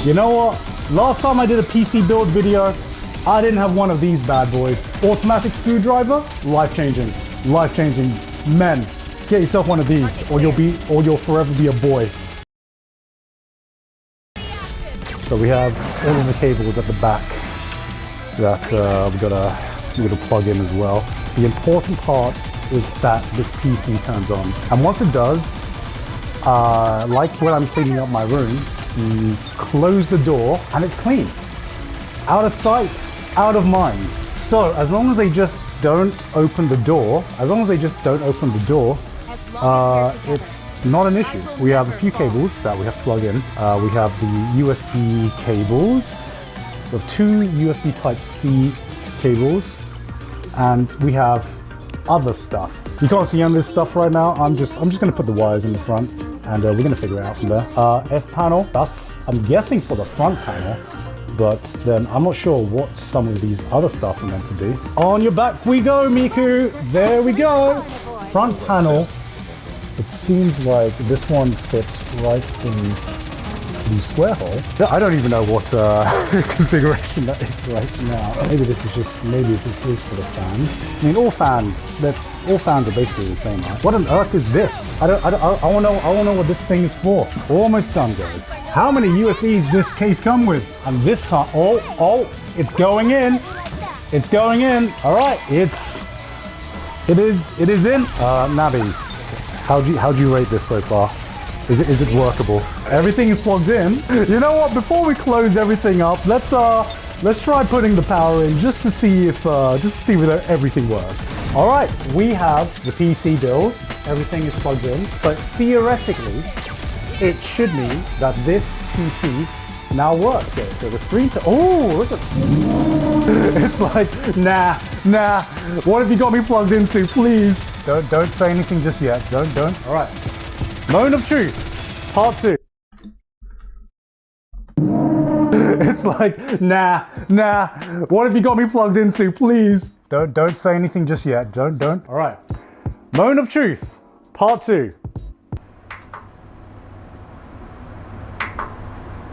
You know what? Last time I did a PC build video, I didn't have one of these bad boys. Automatic screwdriver, life-changing. Life-changing. Men, get yourself one of these, or you'll forever be a boy. So we have all of the cables at the back that we gotta plug in as well. The important part is that this PC turns on, and once it does, like when I'm cleaning up my room, you close the door and it's clean. Out of sight, out of mind. So as long as they just don't open the door, it's not an issue. We have a few cables that we have to plug in. We have the USB cables. We have two USB Type-C cables, and we have other stuff. You can't see on this stuff right now. I'm just gonna put the wires in the front, and we're gonna figure it out from there. F panel. That's, I'm guessing, for the front panel, but then I'm not sure what some of these other stuff are meant to be. On your back we go, Miku. There we go. Front panel. It seems like this one fits right in the square hole. I don't even know what configuration that is right now. Maybe this is for the fans. I mean, all fans are basically the same, right? What on earth is this? I want to know what this thing is for. Almost done, guys. How many USBs this case come with? And this time, oh, it's going in. It's going in. All right, it is in. Nabi, how'd you rate this so far? Is it workable? Everything is plugged in. You know what? Before we close everything up, let's try putting the power in just to see whether everything works. All right, we have the PC build. Everything is plugged in. So theoretically, it should mean that this PC now works. Okay, so the screen. Oh, look at. It's like nah. What have you got me plugged into? Please don't say anything just yet. Don't. All right. Moment of truth, part 2. It's like, nah. What have you got me plugged into? Please. Don't say anything just yet. Don't. All right. Moment of truth, part 2.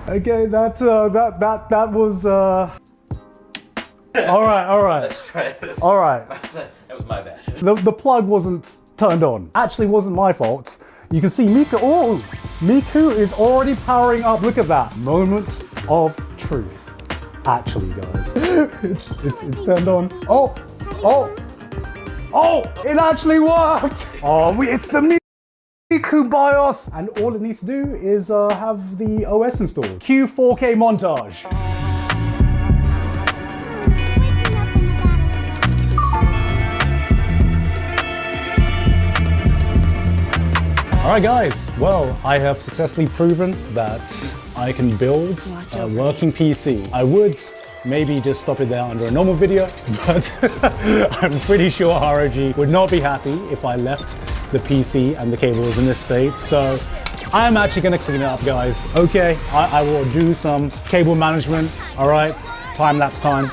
Okay, that was. All right. All right. That was my bad. The plug wasn't turned on. Actually, wasn't my fault. You can see Miku. Oh, Miku is already powering up. Look at that. Moment of truth. Actually, guys, it's turned on. Oh! It actually worked. Oh, it's the Miku BIOS, and all it needs to do is have the OS installed. Cue 4K montage. Alright guys, well, I have successfully proven that I can build a working PC. I would maybe just stop it there under a normal video, but I'm pretty sure ROG would not be happy if I left the PC and the cables in this state, so I'm actually gonna clean it up, guys. Okay, I will do some cable management, alright? Time-lapse time.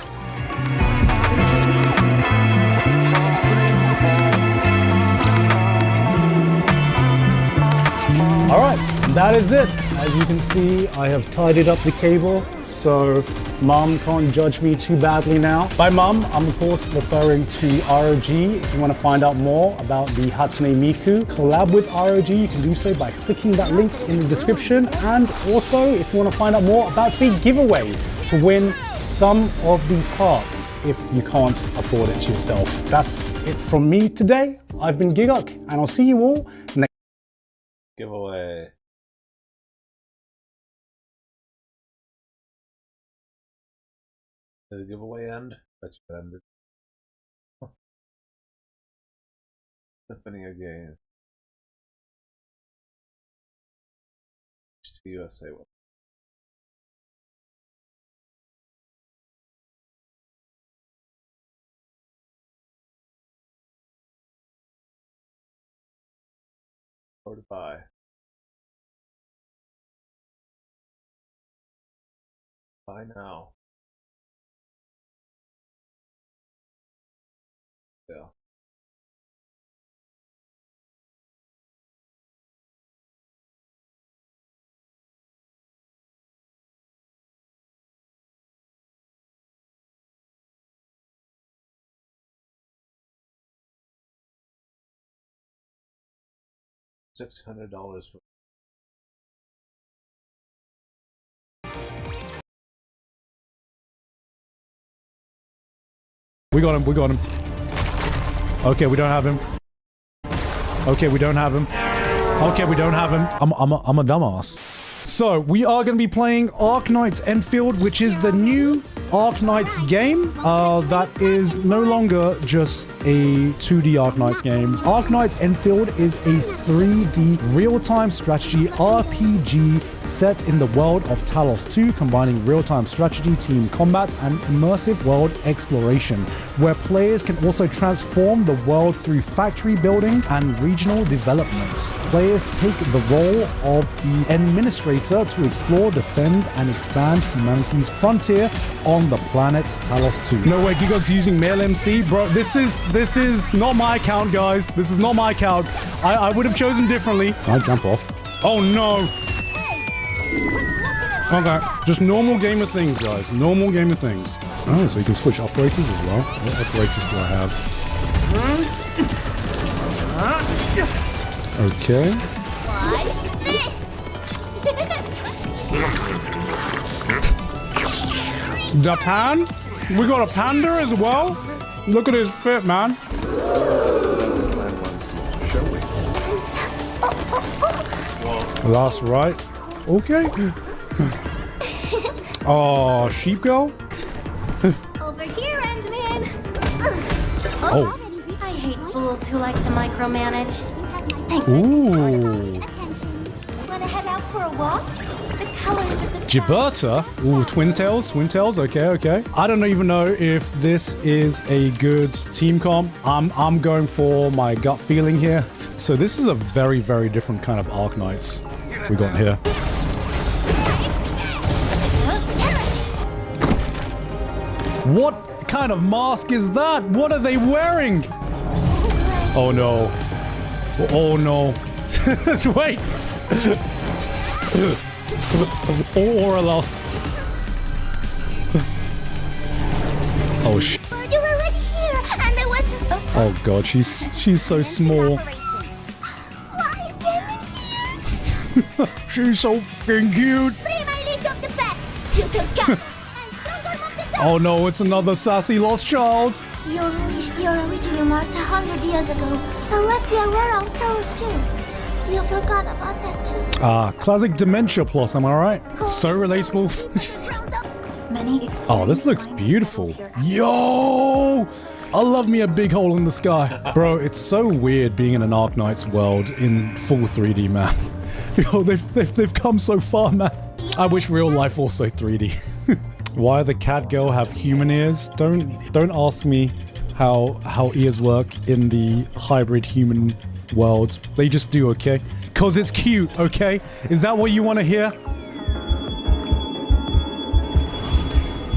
All right, that is it. As you can see, I have tidied up the cable, so Mom can't judge me too badly now. By mum, I'm of course referring to ROG. If you want to find out more about the Hatsune Miku collab with ROG, you can do so by clicking that link in the description. And also, if you want to find out more about the giveaway to win some of these parts if you can't afford it yourself. That's it from me today. I've been Gigok, and I'll see you all next Giveaway. Did the giveaway end? Bet you it ended. Opening a game. To USA. Or to buy. Buy now. Yeah. $600 for. We got him, we got him. Okay, we don't have him. Okay, we don't have him. Okay, we don't have him. I'm a dumbass. So, we are going to be playing Arknights Enfield, which is the new Arknights game that is no longer just a 2D Arknights game. Arknights Enfield is a 3D real-time strategy RPG set in the world of Talos 2, combining real-time strategy, team combat, and immersive world exploration, where players can also transform the world through factory building and regional development. Players take the role of the administrator to explore, defend, and expand humanity's frontier on the planet Talos 2. No way, Gigok's using Mail MC? Bro, this is not my account, guys. This is not my account. I would have chosen differently. Can I jump off? Oh, no. Okay, just normal game of things, guys. Normal game of things. Oh, so you can switch operators as well. What operators do I have? Okay. Watch this! Japan? We got a panda as well? Look at his fit, man. Last right. Okay. Oh, sheep girl? Over here, Endman! Oh. I hate fools who like to micromanage. Thanks. Ooh. Wanna head out for a walk? The colors of the Giberta? Ooh, twin tails, okay. I don't even know if this is a good team comp. I'm going for my gut feeling here. So this is a very, very different kind of Arknights we got here. What kind of mask is that? What are they wearing? Oh no. Oh no. Wait. Aura lost. Oh shit. You were already here, and there was. Oh god, she's so small. Why is Damon here? She's so fucking cute. Oh no, it's another sassy lost child. You unleashed your original Mart 100 years ago and left the Aurora on Talos too. You forgot about that too. Ah, classic dementia plot, am I right? So relatable. Oh, this looks beautiful. Yo! I love me a big hole in the sky. Bro, it's so weird being in an Arknights world in full 3D, man. Yo, they've come so far, man. I wish real life also 3D. Why the cat girl have human ears? Don't ask me how ears work in the hybrid human world. They just do, okay? Cause it's cute, okay? Is that what you want to hear?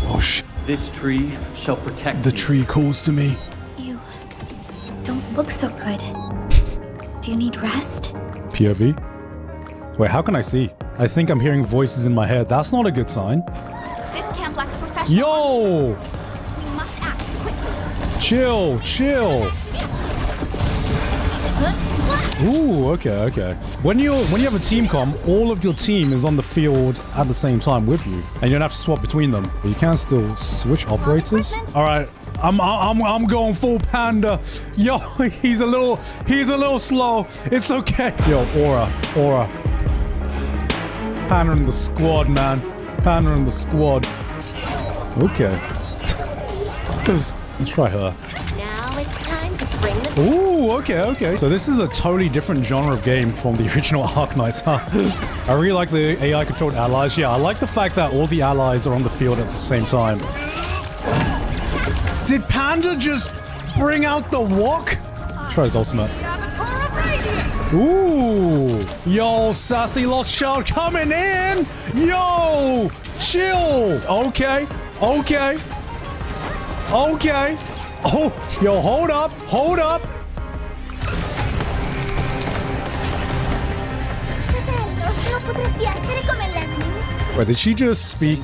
Oh shit. This tree shall protect The tree calls to me. You don't look so good. Do you need rest? POV? Wait, how can I see? I think I'm hearing voices in my head. That's not a good sign. This camp lacks professional Yo! Chill, chill. Ooh, okay, okay. When you have a team comp, all of your team is on the field at the same time with you, and you don't have to swap between them. But you can still switch operators. All right, I'm going full panda. Yo, he's a little slow. It's okay. Yo, aura. Panda in the squad, man. Panda in the squad. Okay. Let's try her. Now it's time to bring the... Ooh, okay. So this is a totally different genre of game from the original Arknights, huh? I really like the AI-controlled allies. Yeah, I like the fact that all the allies are on the field at the same time. Did Panda just bring out the wok? Try his ultimate. Ooh. Yo, sassy lost child coming in. Yo, chill. Okay. Oh, yo, hold up. Wait, did she just speak?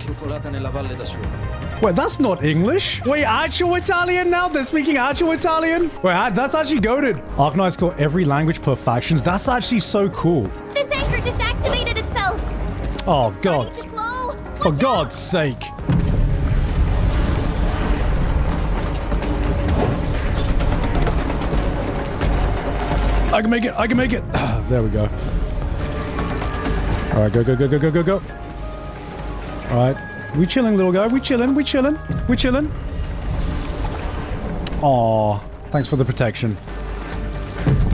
Wait, that's not English. Wait, actual Italian now? They're speaking actual Italian? Wait, that's actually goated. Arknight's got every language per factions. That's actually so cool. This anchor just activated itself. Oh, God. For God's sake. I can make it. There we go. All right, go. All right. We chilling, little guy. We chilling. Aw, thanks for the protection.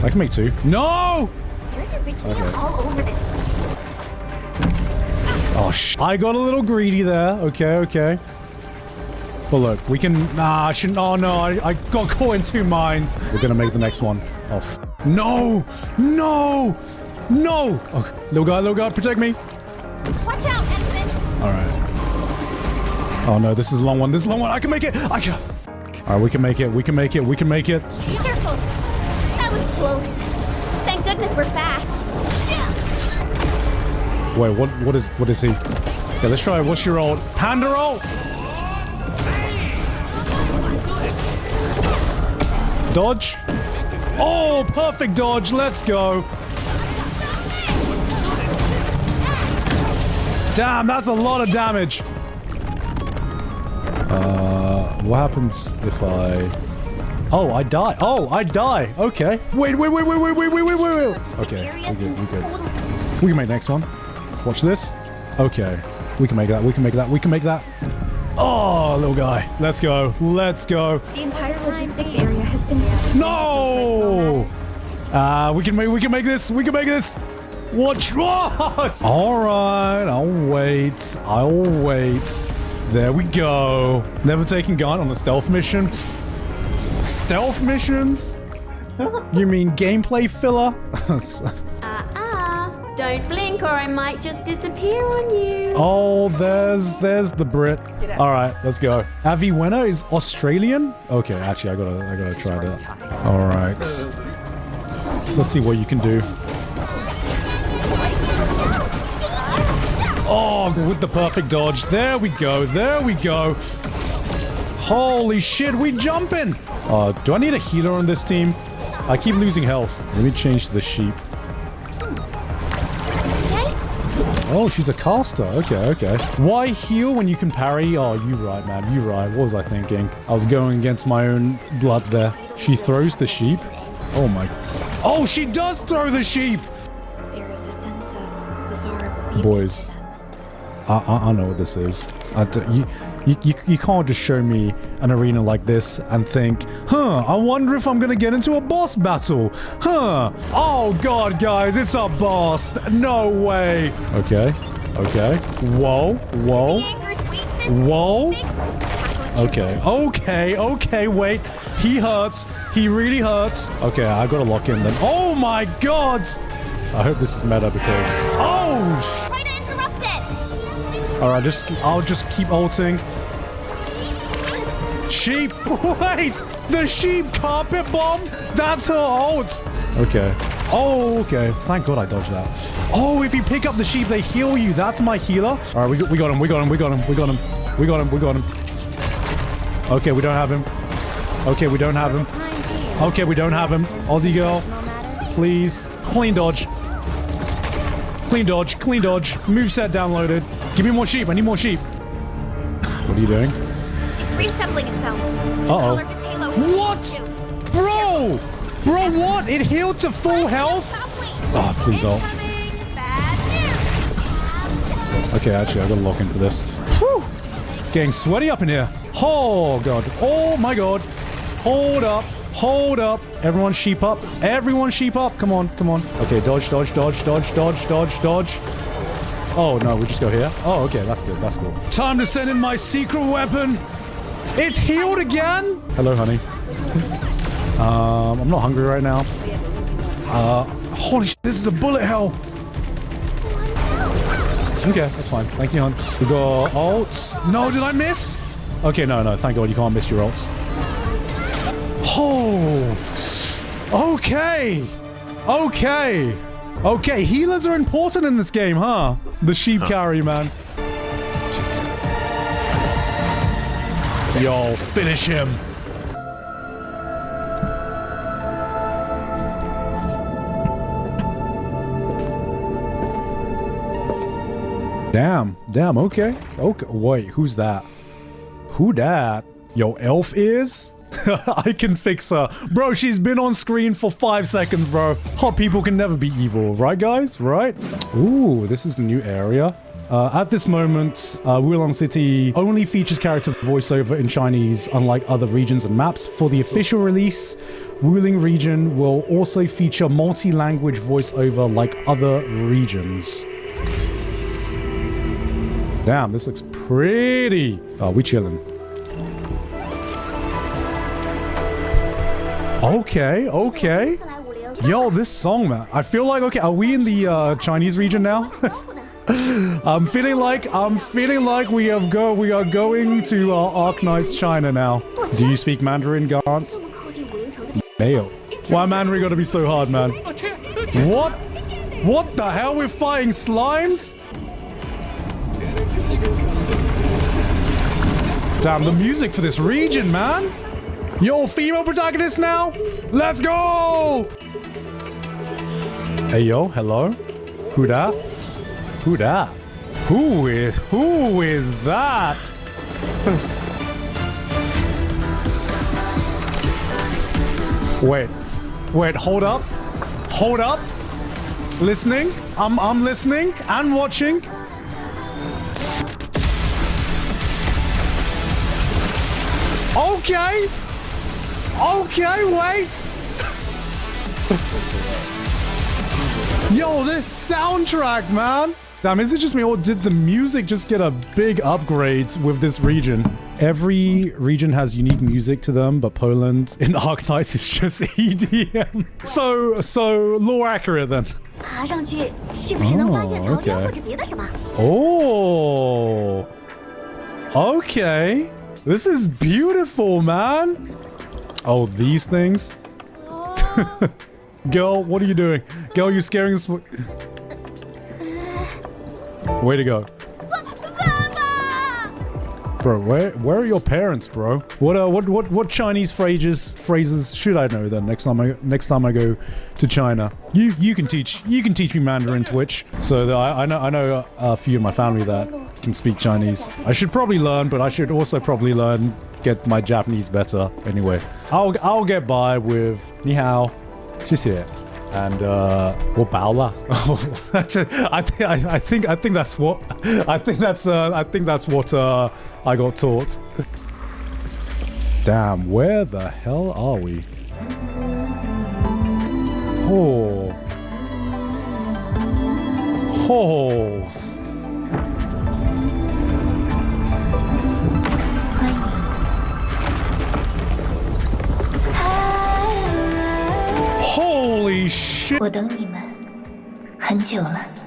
I can make 2. No! There's a Richie all over this place. Oh, I got a little greedy there. Okay. But look, we can... Nah, I shouldn't... Oh, no, I got caught in 2 mines. We're gonna make the next one. Off. No! Okay, little guy, protect me. Watch out, Edmund. All right. Oh, no, this is a long one. I can make it. All right, we can make it. Be careful. That was close. Thank goodness we're fast. Wait, what is he? Okay, let's try. What's your ult? Panda ult! Dodge. Oh, perfect dodge. Let's go. Damn, that's a lot of damage. What happens if I... Oh, I die. Okay. Wait. Okay, we're good. We can make next one. Watch this. Okay. We can make that. Oh, little guy. Let's go. The entire logistics area has been... No! We can make this. Watch. All right. I'll wait. There we go. Never taking gun on a stealth mission. Stealth missions? You mean gameplay filler? Don't blink or I might just disappear on you. Oh, there's the Brit. All right, let's go. Avi Winner is Australian? Okay, actually, I gotta try that. All right. Let's see what you can do. Oh, with the perfect dodge. There we go. Holy shit, we jumping. Do I need a healer on this team? I keep losing health. Let me change to the sheep. Oh, she's a caster. Okay. Why heal when you can parry? Oh, you right, man. You right. What was I thinking? I was going against my own blood there. She throws the sheep. Oh my. Oh, she does throw the sheep. There is a sense of bizarre beauty. Boys, I know what this is. You can't just show me an arena like this and think, I wonder if I'm gonna get into a boss battle. Oh god, guys, it's a boss. No way. Okay. Whoa. Okay, wait. He hurts. He really hurts. Okay, I gotta lock in then. Oh my god! I hope this is meta because... Oh! Try to interrupt it. Alright, I'll just keep ulting. Sheep! Wait! The sheep carpet bomb? That's her ult! Okay. Oh, okay. Thank god I dodged that. Oh, if you pick up the sheep, they heal you. That's my healer. Alright, we got him. Okay, we don't have him. Okay, we don't have him. Okay, we don't have him. Aussie girl, please. Clean dodge. Clean dodge, clean dodge. Moveset downloaded. Give me more sheep, I need more sheep. What are you doing? It's reassembling itself. Uh-oh. What? Bro! Bro, what? It healed to full health? Oh, please ult. Okay, actually, I gotta lock in for this. Whew! Getting sweaty up in here. Oh, God. Oh, my God. Hold up. Hold up. Everyone sheep up. Everyone sheep up. Come on, come on. Okay, dodge, dodge, dodge, dodge, dodge, dodge, dodge. Oh, no, we just go here. Oh, okay, that's good. That's cool. Time to send in my secret weapon. It's healed again. Hello, honey. I'm not hungry right now. Holy shit, this is a bullet hell. Okay, that's fine. Thank you, hon. We got ults. No, did I miss? Okay, no. Thank God you can't miss your ults. Oh. Okay. Okay. Okay, healers are important in this game, huh? The sheep carry, man. Yo, finish him. Damn, okay. Okay, wait, who's that? Who dat? Yo, elf is? I can fix her. Bro, she's been on screen for 5 seconds, bro. Hot people can never be evil, right, guys? Right? Ooh, this is the new area. At this moment, Wulong City only features character voiceover in Chinese, unlike other regions and maps. For the official release, Wuling region will also feature multi-language voiceover like other regions. Damn, this looks pretty. Oh, we chilling. Okay, okay. Yo, this song, man. I feel like, okay, are we in the Chinese region now? I'm feeling like we are going to Arknights, China now. Do you speak Mandarin, Gant? Mayo. Why Mandarin gotta be so hard, man? What? What the hell? We're fighting slimes? Damn, the music for this region, man. Yo, female protagonist now? Let's go! Hey, yo, hello? Who dat? Who dat? Who is that? Wait, hold up. Hold up. Listening. I'm listening and watching. Okay. Okay, wait. Yo, this soundtrack, man. Damn, is it just me or did the music just get a big upgrade with this region? Every region has unique music to them, but Poland in Arknights is just EDM. So lore accurate then. Oh, okay. This is beautiful, man. Oh, these things. Girl, what are you doing? Girl, you're scaring us. Way to go. Bro, where are your parents, bro? What Chinese phrases should I know then next time I go to China? You can teach me Mandarin, Twitch. So I know a few of my family that can speak Chinese. I should probably learn, but I should also probably get my Japanese better. Anyway, I'll get by with ni hao, 谢谢. And 我饱了. I think that's what I got taught. Damn, where the hell are we? Oh. Holes. Holy shit!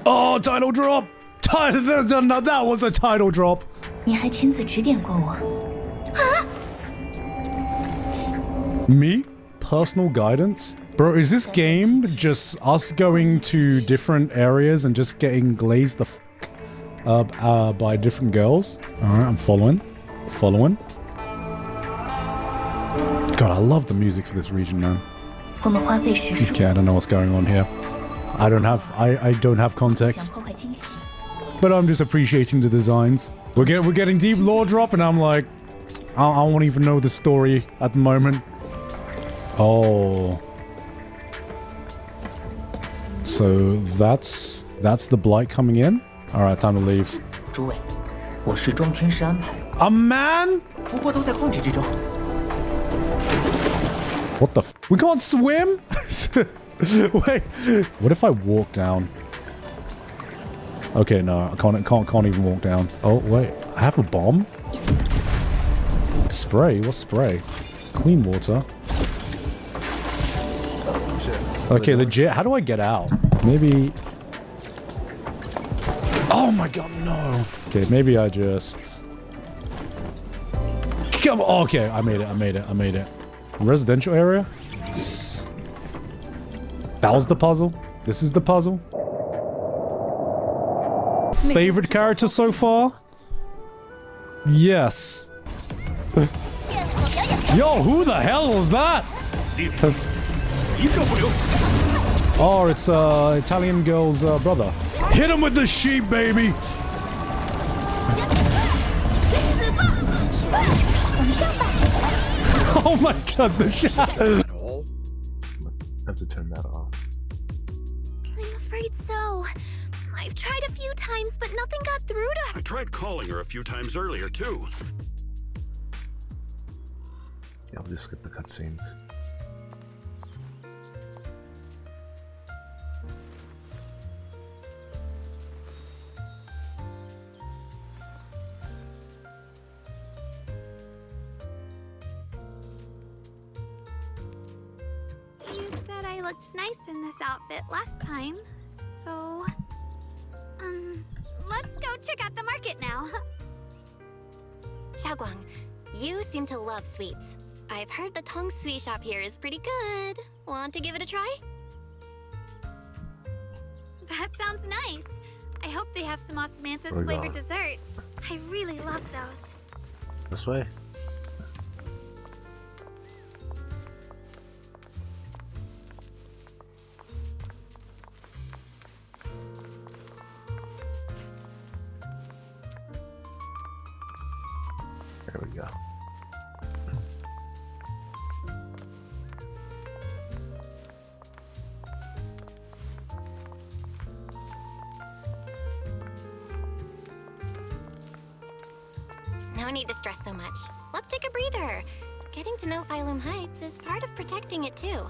Oh, title drop! That was a title drop! Me? Personal guidance? Bro, is this game just us going to different areas and just getting glazed the f*** by different girls? Alright, I'm following. I love the music for this region, man. 我们花费时数 Okay, I don't know what's going on here. I don't have context. 破坏惊喜。 But I'm just appreciating the designs. We're getting deep lore drop, and I'm like, I won't even know the story at the moment. Oh. So that's the blight coming in? Alright, time to leave. 诸位，我时装天师安排。 A man? 不过都在控制之中。 What the we can't swim? Wait. What if I walk down? Okay, no, I can't even walk down. Oh wait, I have a bomb? Spray? What spray? Clean water. Okay, legit. How do I get out? Maybe. Oh my god, no. Okay, maybe I just. Come on. Okay, I made it. Residential area? That was the puzzle. This is the puzzle. Favorite character so far? Yes. Yo, who the hell was that? Oh, it's Italian girl's brother. Hit him with the sheep, baby! Oh my god, the shot! I have to turn that off. I'm afraid so. I've tried a few times, but nothing got through to her. I tried calling her a few times earlier, too. Yeah, I'll just skip the cutscenes. You said I looked nice in this outfit last time, so... let's go check out the market now. Xiaoguang, you seem to love sweets. I've heard the Tong sweet shop here is pretty good. Want to give it a try? That sounds nice. I hope they have some osmanthus Where we flavored going? desserts. I really love those. This way? There we go. No need to stress so much. Let's take a breather. Getting to know Phylum Heights is part of protecting it too.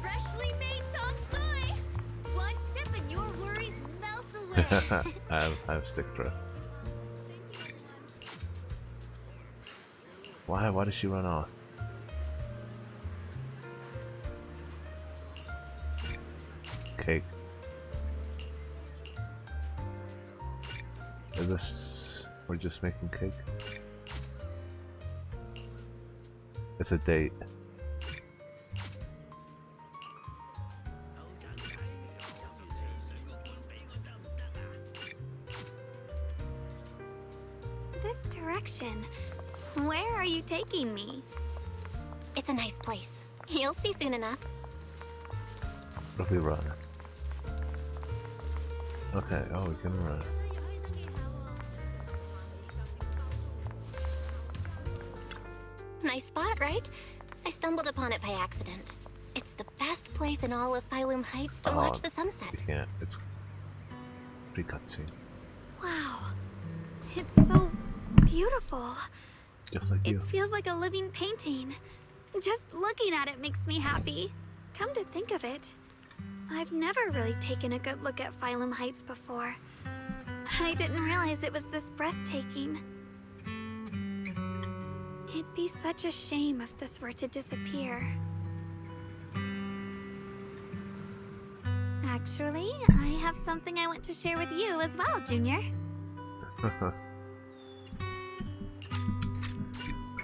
Freshly made Tong soy! One sip and your worries melt away. I have stick drift. Why? Why does she run off? Cake. Is this... We're just making cake? It's a date. This direction. Where are you taking me? It's a nice place. You'll see soon enough. What if we run? Okay, oh, we can run. Nice spot, right? I stumbled upon it by accident. It's the best place in all of Phylum Heights to watch the sunset. You can't. It's pre-cutscene. Wow. It's so beautiful. Just like you. It feels like a living painting. Just looking at it makes me happy. Come to think of it, I've never really taken a good look at Phylum Heights before. I didn't realize it was this breathtaking. It'd be such a shame if this were to disappear. Actually, I have something I want to share with you as well, Junior.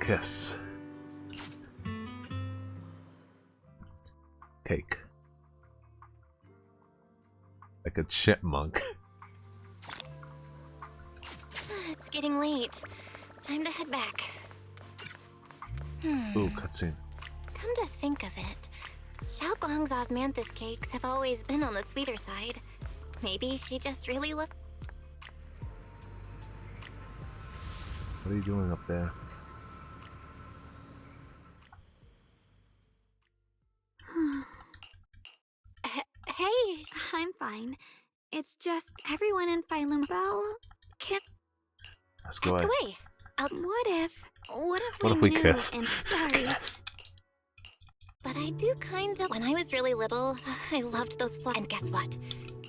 Kiss. Cake. Like a chipmunk. It's getting late. Time to head back. Ooh, cutscene. Come to think of it, Xiao Guang's osmanthus cakes have always been on the sweeter side. Maybe she just really loved. What are you doing up there? Hey, I'm fine. It's just everyone in Phylum Bell can't. Ask away. What if What if we knew kiss? And sorry. But I do kinda. When I was really little, I loved those flowers. And guess what?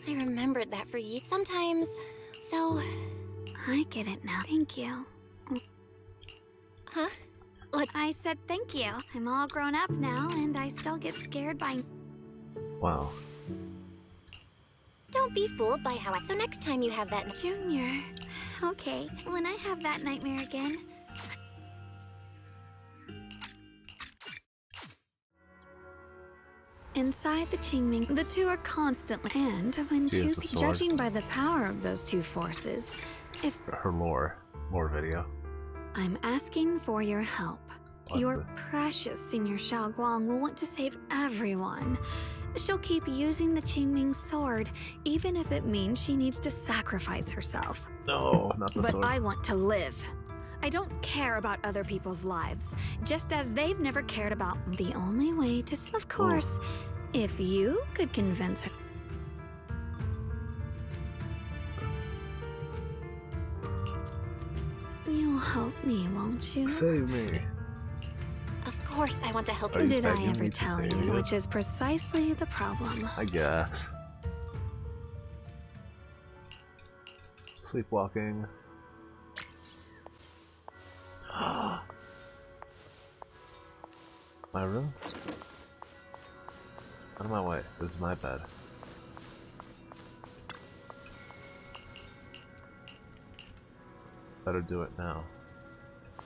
I remembered that for you. Sometimes, so. I get it now. Thank you. Huh? What? I said thank you. I'm all grown up now, and I still get scared by. Wow. Don't be fooled by how I. So next time you have that. Junior. Okay, when I have that nightmare again. Inside the Qingming, the two are constantly. And when She has a sword. judging by the power of those two forces, if Her lore video. I'm asking for your help. What Your the- precious Senior Xiao Guang will want to save everyone. She'll keep using the Qingming sword, even if it means she needs to sacrifice herself. No, not the But sword. I want to live. I don't care about other people's lives, just as they've never cared about. The only way to. Of course, if you could convince her. You'll help me, won't you? Save me. Of course, I want to help Are you. you Did I begging ever me to tell save you? you? Which is precisely the problem. I guess. Sleepwalking. My room? Out of my way. This is my bed. Better do it now.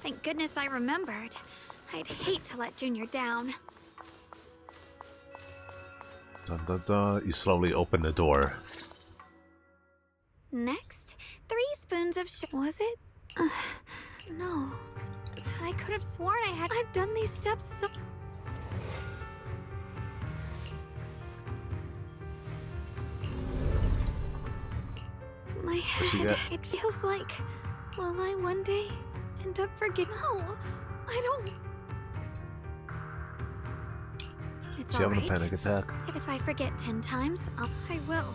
Thank goodness I remembered. I'd hate to let Junior down. Dun dun dun. You slowly open the door. Next, 3 spoons of was it? No. I could have sworn I had. I've done these steps so. My What'd you head. get? It feels like. Will I one day end up forgetting? No, I don't. It's She having a alright. panic attack? If I forget 10 times, I will.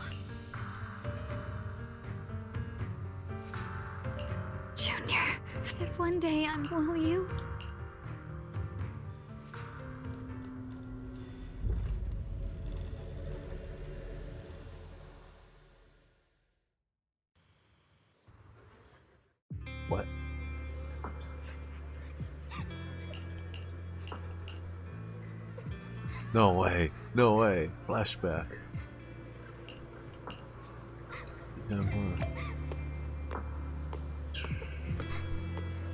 Junior, if one day will you? What? No way. No way. Flashback.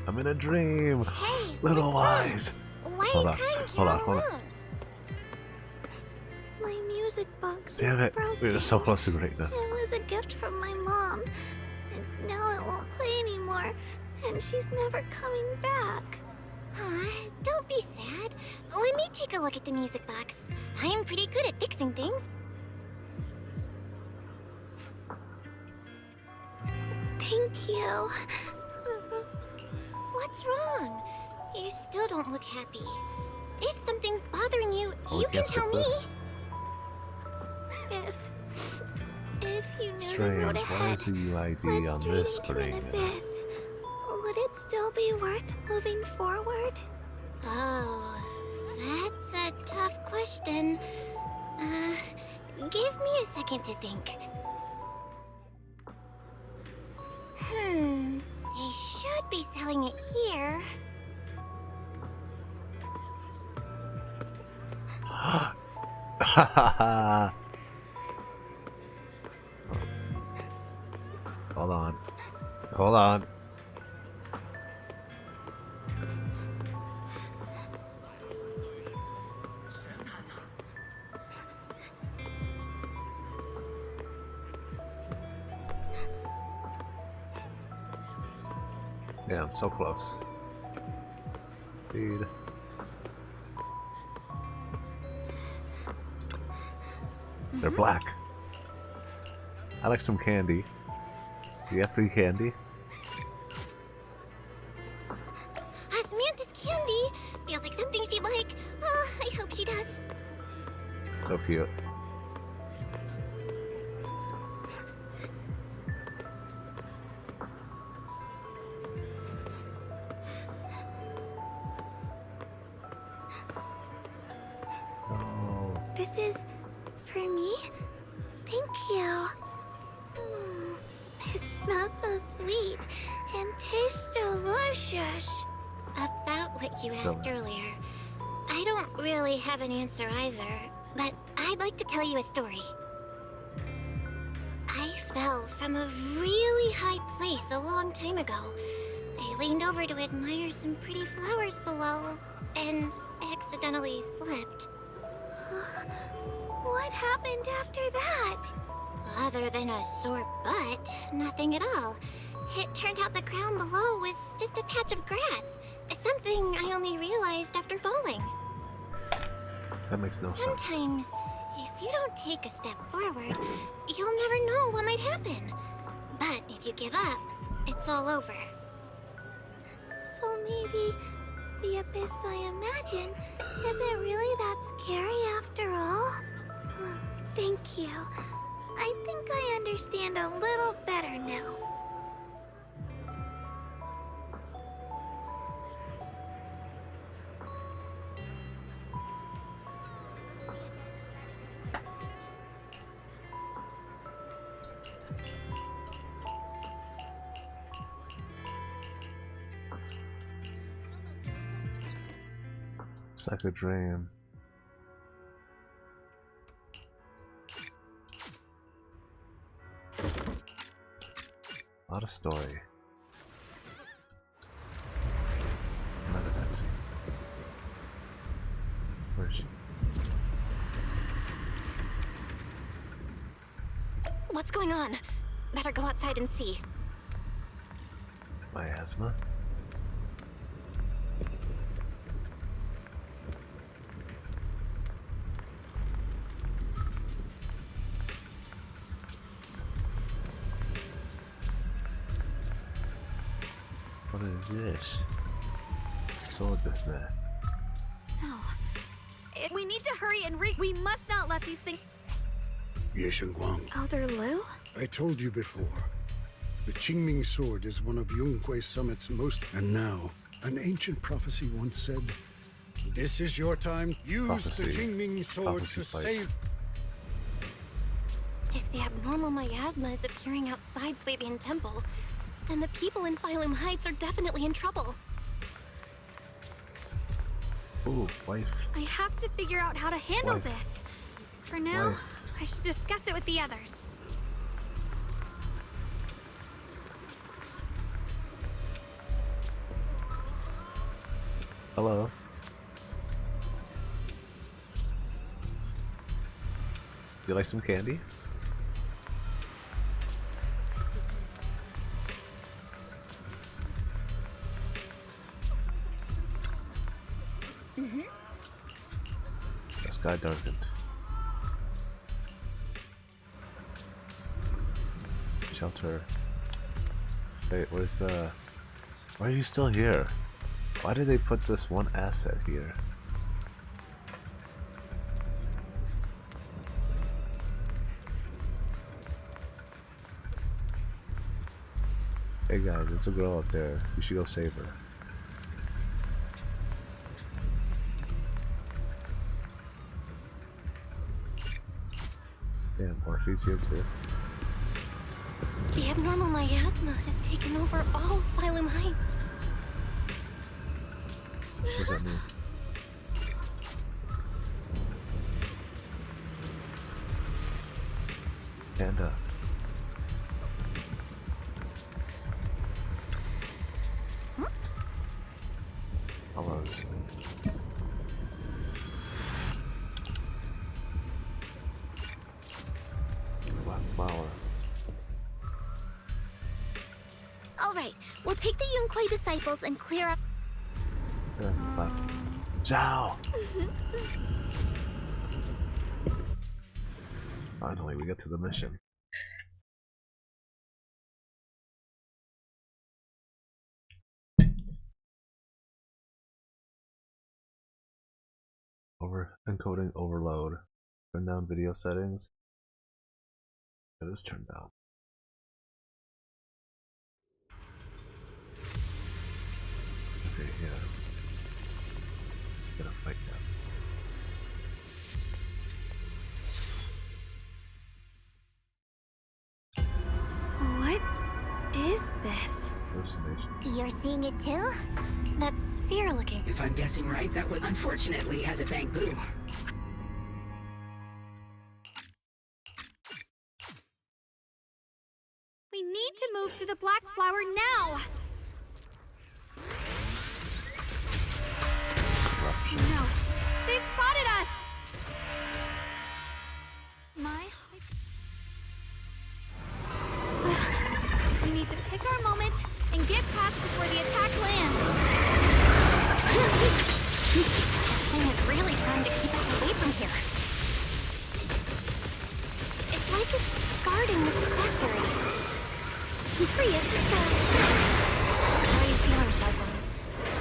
I'm in a dream. Hey, Little what's eyes. wrong? Why Hold are on, you crying hold here on, hold on. alone? My music box Damn is it. broken. We were so close to greatness. It was a gift from my mom, and now it won't play anymore, and she's never coming back. Don't be sad. Let me take a look at the music box. I am pretty good at fixing things. Thank you. What's wrong? You still don't look happy. If something's bothering you, Oh, you can guess tell what me. If you knew the Strange. road Why ahead, is the UID led on straight this into screen? an abyss, would it still be worth moving forward? Oh, that's a tough question. Give me a second to think. They should be selling it here. Hold on. Hold on. Damn, so close. Feed. They're black. I like some candy. Do you have free candy? Samantha's candy! Feels like something she'd like. Oh, I hope she does. So cute. This is for me? Thank you. It smells so sweet and tastes delicious. About what you asked earlier, I don't really have an answer either, but I'd like to tell you a story. I fell from a really high place a long time ago. I leaned over to admire some pretty flowers below, and accidentally slipped. What happened after that? Other than a sore butt, nothing at all. It turned out the ground below was just a patch of grass. Something I only realized after falling. That makes no sense. Sometimes, if you don't take a step forward, you'll never know what might happen. But if you give up, it's all over. So maybe the abyss I imagine isn't really that scary after all? Thank you. I think I understand a little better now. It's like a dream. A lot of story. Another cutscene. Where is she? What's going on? Better go outside and see. Miasma? What is this? Sword this man. No. We need to hurry and we must not let these things. Yeshen Guang, Elder Lu? I told you before. The Qingming sword is one of Yonghui Summit's most... And now, an ancient prophecy once said, this is your time. Use the Qingming sword to save... If the abnormal miasma is appearing outside Swabian Temple, then the people in Phylum Heights are definitely in trouble. Ooh, wife. I have to figure out how to handle Wife. this. For now, Wife. I should discuss it with the others. Hello. You like some candy? The sky darkened. Shelter. Wait, where's the... Why are you still here? Why did they put this one asset here? Hey guys, there's a girl up there. You should go save her. Damn, Morphe's here too. The abnormal miasma has taken over all Phylum Heights. What does that mean? Panda. Hellos. Black flower. Alright, we'll take the Yunquei disciples and clear up. Ciao! Finally, we get to the mission. Encoding overload. Turn down video settings. It is turned down. Okay, yeah. Gonna fight now. What is this? Hallucination. You're seeing it too? That sphere looking. If I'm guessing right, that was unfortunately has a bamboo. We need to move to the black flower now! Corruption. No, they've spotted us! We need to pick our moment and get past before the attack lands. Thing is really trying to keep us away from here. It's like it's guarding this factory. Prius, how are you feeling, Shazam?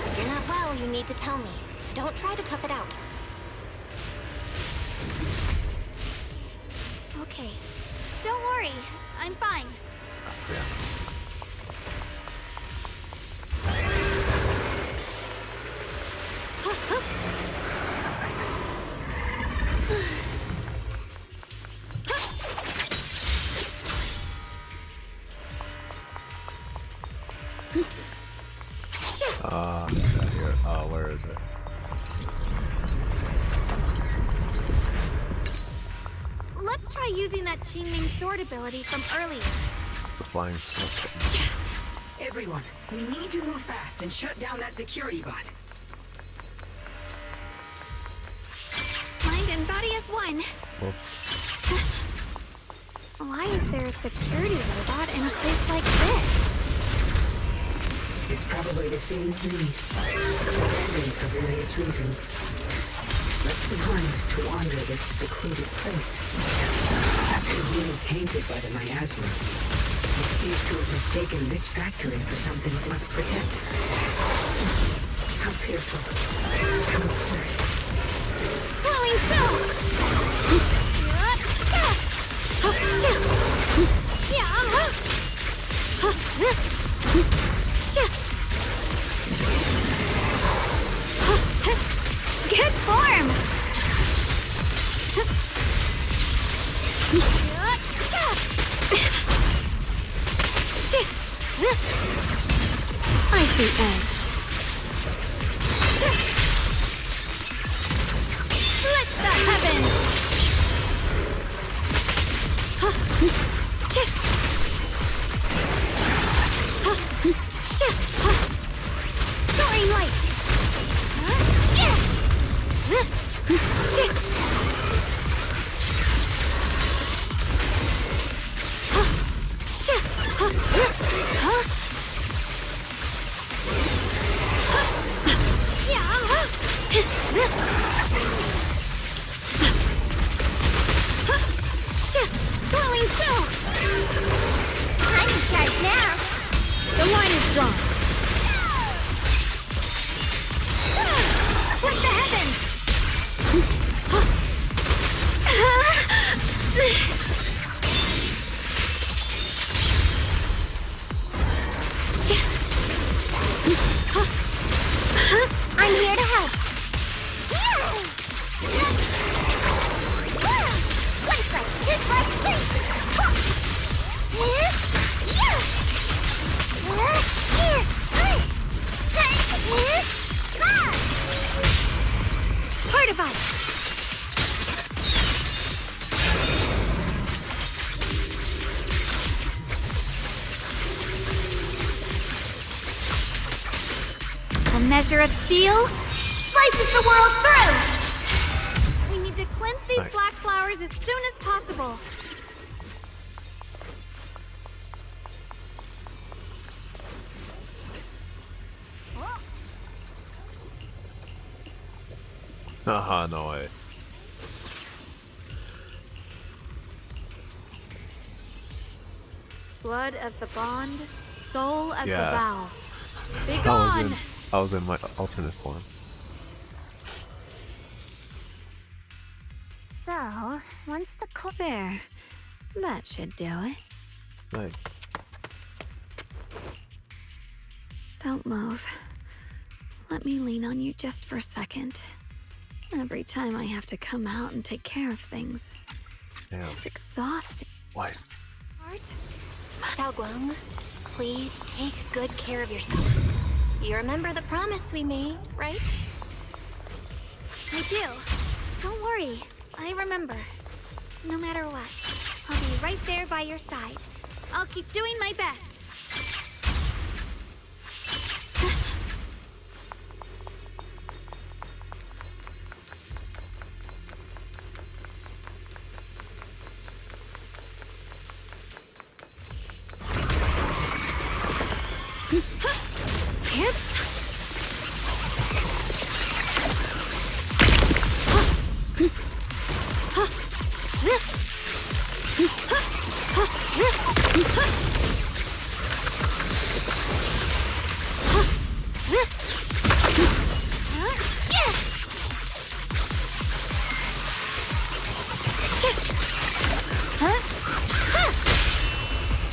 If you're not well, you need to tell me. Don't try to tough it out. Okay, don't worry, I'm fine. Here. Oh, where is it? Let's try using that Qingming sword ability from earlier. The flying slip. Everyone, we need to move fast and shut down that security bot. Mind and body as one. Why is there a security robot in a place like this? It's probably the same as me. Abandoned for various reasons. Left behind to wander this secluded place. After being tainted by the miasma, it seems to have mistaken this factory for something it must protect. How fearful. How absurd. Flowing Good form! I see edge. Split the heavens! Soaring light! Flowing still! I'm in charge now! The line is drawn! Split the heavens! I'm here to help. Life like just like this. Part of us. A measure of steel slices the world through! We need to cleanse these black flowers as soon as possible. Haha, no way. Blood as the bond, soul as Yeah. the vow. Be I gone! was in my alternate form. So, once the there, that should do it. Nice. Don't move. Let me lean on you just for a second. Every time I have to come out and take care of things, Damn. it's exhausting. Why? Xiaoguang, please take good care of yourself. You remember the promise we made, right? I do. Don't worry. I remember. No matter what, I'll be right there by your side. I'll keep doing my best.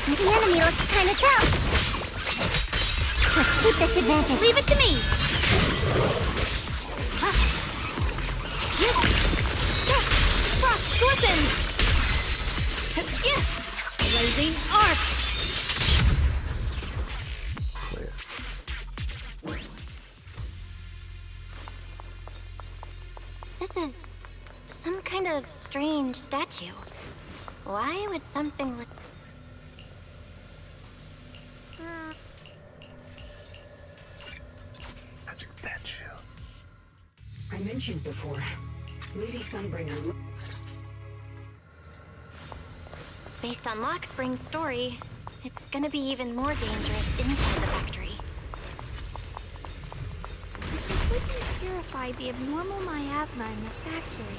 The enemy looks kind of tough. Let's keep this advantage. Leave it to me. Frost weapons. Blazing arc. This is some kind of strange statue. Why would something like... Magic statue. I mentioned before, Lady Sunbringer. Based on Lockspring's story, it's gonna be even more dangerous inside the factory. If we can purify the abnormal miasma in the factory,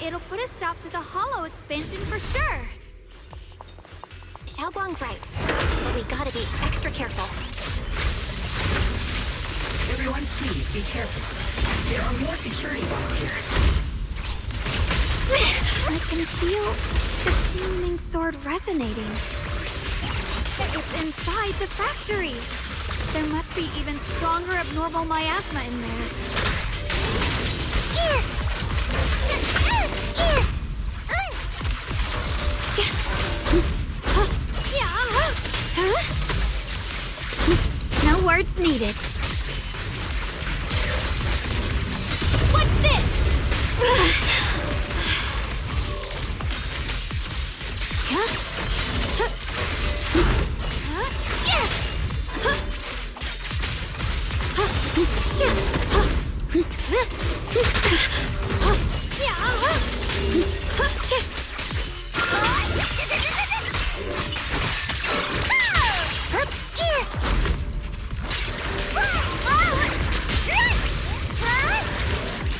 it'll put a stop to the hollow expansion for sure. Xiaoguang's right, but we gotta be extra careful. Everyone, please be careful. There are more security bots here. I can feel the Qingming sword resonating. It's inside the factory. There must be even stronger abnormal miasma in there. No words needed. What's this?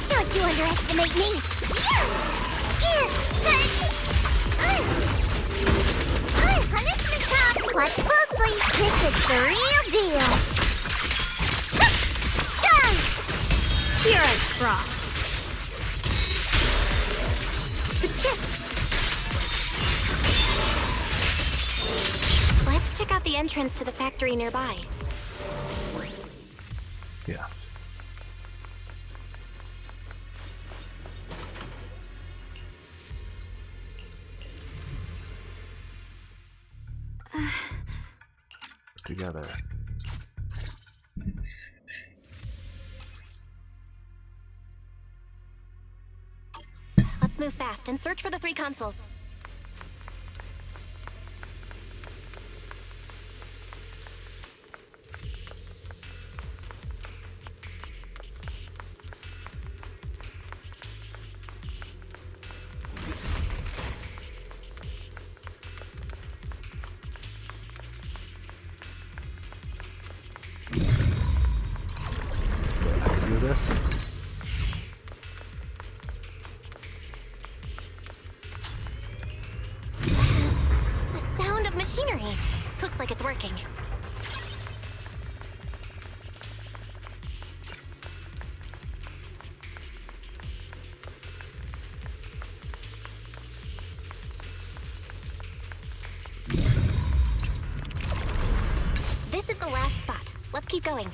Don't you underestimate me! Punishment top! Watch closely! This is the real deal! You're a frog. Let's check out the entrance to the factory nearby. Yes. Together. Let's move fast and search for the 3 consoles. I can do this. me. Looks like it's working. This is the last spot. Let's keep going.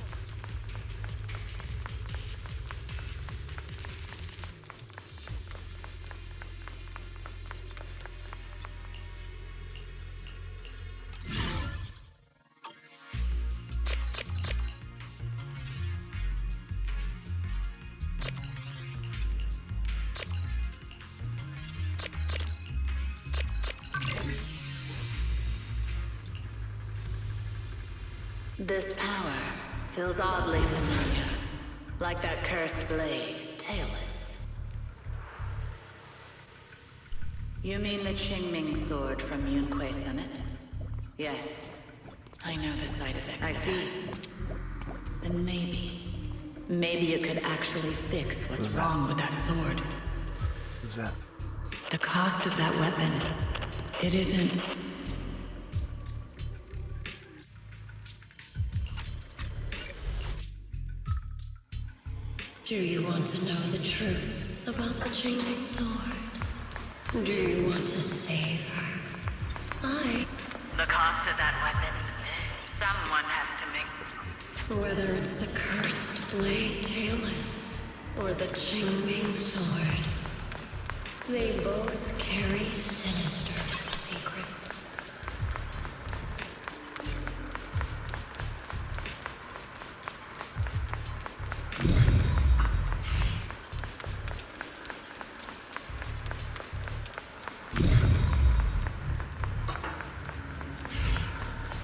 This power feels oddly familiar, like that cursed blade, tailless. You mean the Qingming sword from Yunque Summit? Yes, I know the side effects. I see. Then maybe you could actually fix what's wrong with that sword. Who's that? The cost of that weapon, it isn't... Do you want to know the truth about the Qingming sword? Do you want to save her? The cost of that weapon, someone has to make... Whether it's the cursed blade tailless or the Qingming sword, they both carry sinister secrets.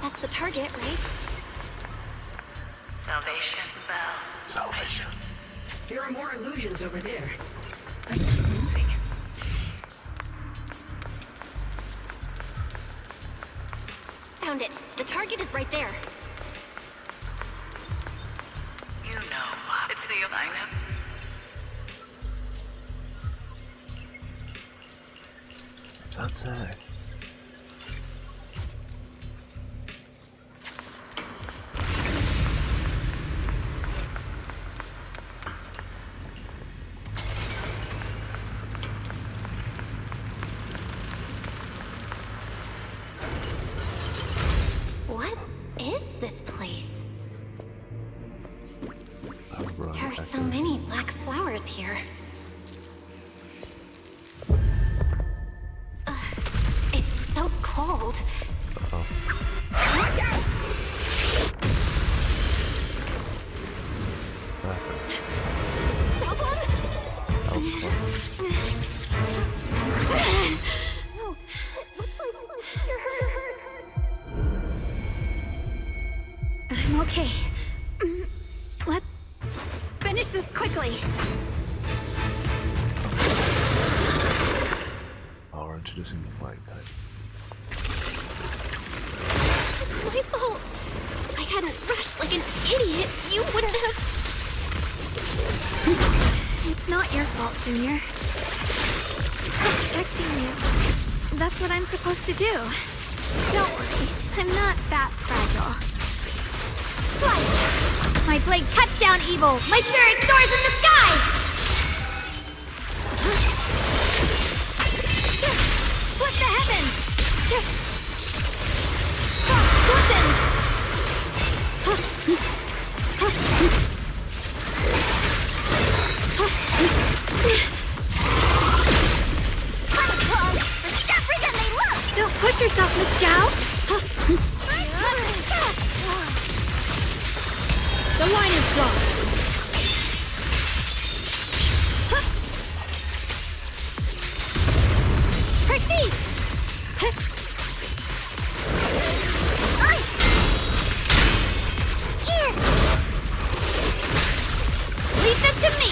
That's the target, right? Salvation bell. Salvation. There are more illusions over there. Found it. The target is right there. You know, it's the alignment. What's that say? What is this place? There are so many black flowers here. It's so cold. Watch out! I'm okay. Let's finish this quickly. Oh, we're introducing the flying type. It's my fault. If I hadn't rushed like an idiot, you wouldn't have... It's not your fault, Junior. I'm protecting you. That's what I'm supposed to do. Don't worry, I'm not that fragile. Fly! My blade cuts down evil! My spirit soars in the sky! Split the heavens! Don't push yourself, Miss Zhao! The line is drawn! Proceed! Leave them to me!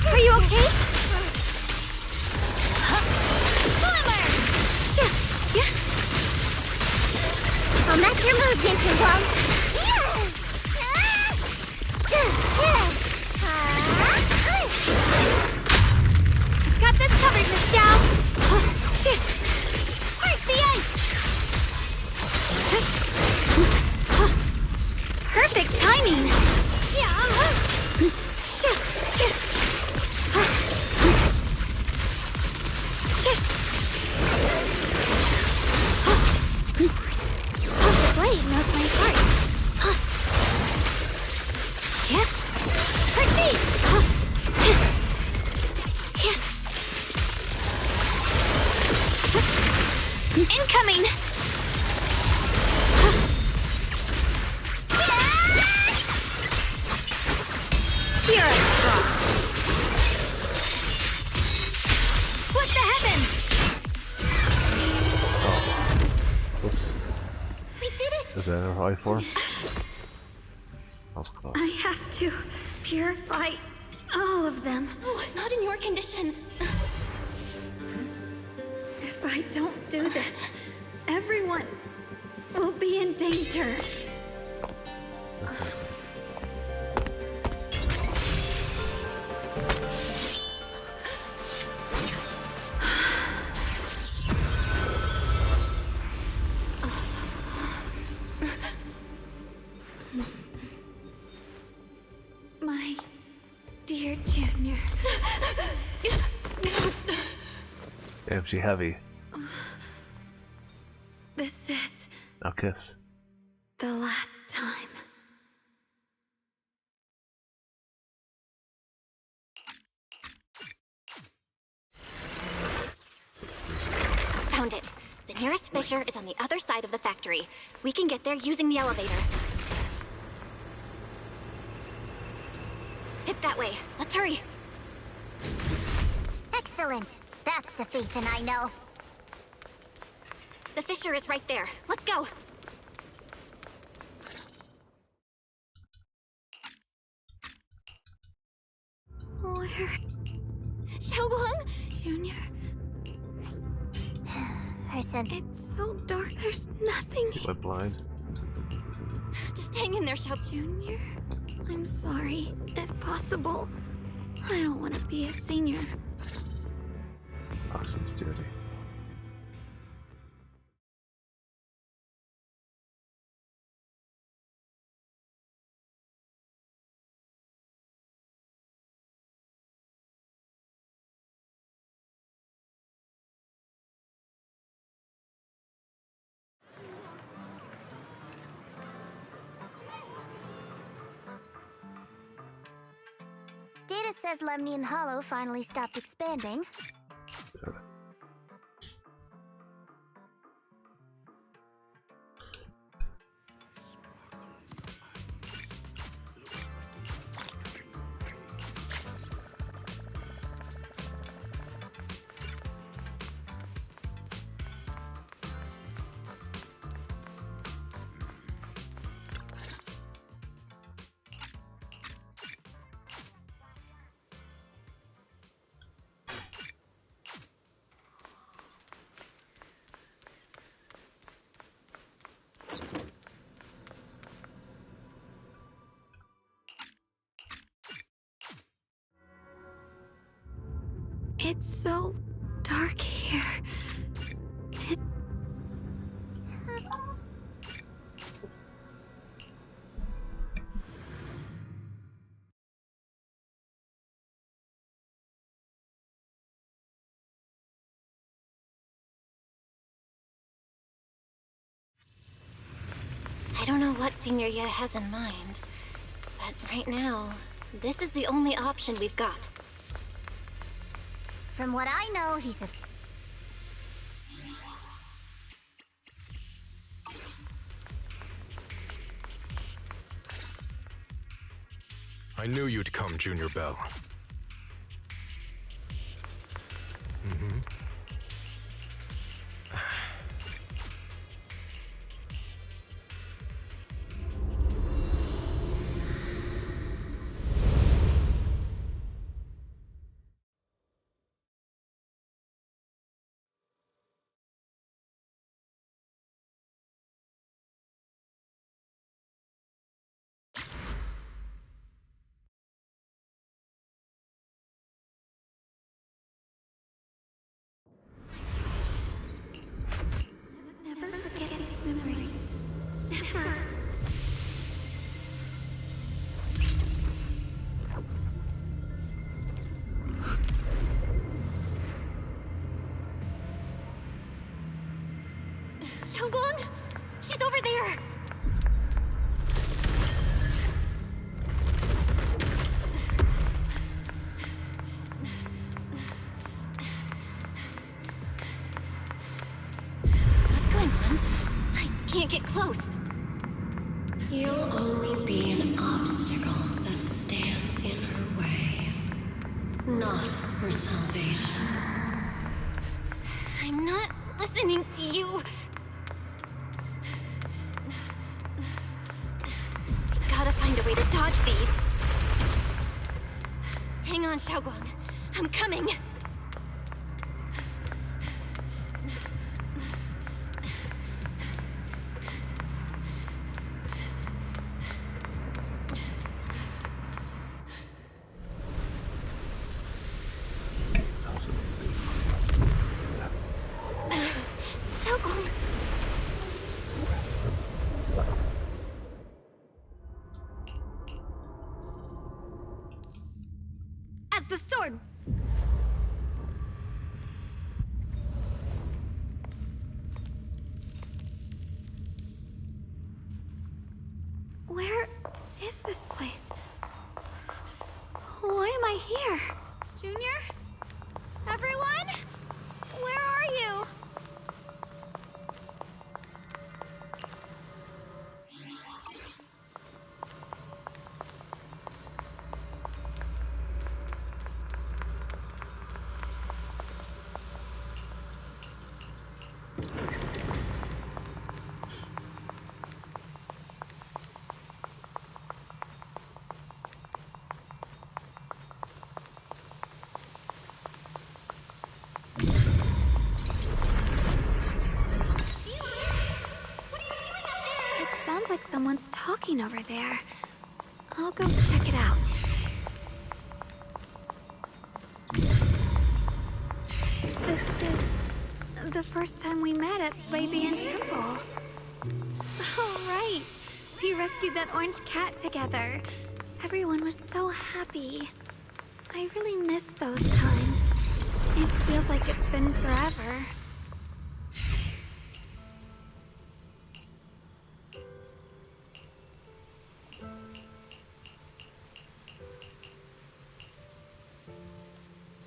Are you okay? Yeah. Proceed! Incoming! Here I come. What the heavens? Oops. We did it! Is that a high form? That was close. I have to purify all of them. Oh, not in your condition. If I don't do this, everyone will be in danger. My dear Junior. Damn, she heavy. This is Now kiss. the last time. Found it. The nearest fissure is on the other side of the factory. We can get there using the elevator. It's that way. Let's hurry. Excellent. That's the faith in I know. The fissure is right there. Let's go. Where? Xiaoguang? Junior. Person. It's so dark. There's nothing. He went blind. Just hang in there, Xiao. Junior, I'm sorry. If possible, I don't want to be a senior. Oxen's dirty. Data says Lemnian Hollow finally stopped expanding. It's so dark here. I don't know what Senior Ye has in mind, but right now, this is the only option we've got. From what I know, he's a... I knew you'd come, Junior Bell. Mm-hmm. close. You'll only be an obstacle that stands in her way, not her salvation. I'm not listening to you. We gotta find a way to dodge these. Hang on, Xiaoguang. I'm coming. Xiaoguang. As the sword. Where is this place? Why am I here? Junior? Everyone? Where are you? Sounds like someone's talking over there. I'll go check it out. This is the first time we met at Swabian Temple. Oh, right. We rescued that orange cat together. Everyone was so happy. I really miss those times. It feels like it's been forever.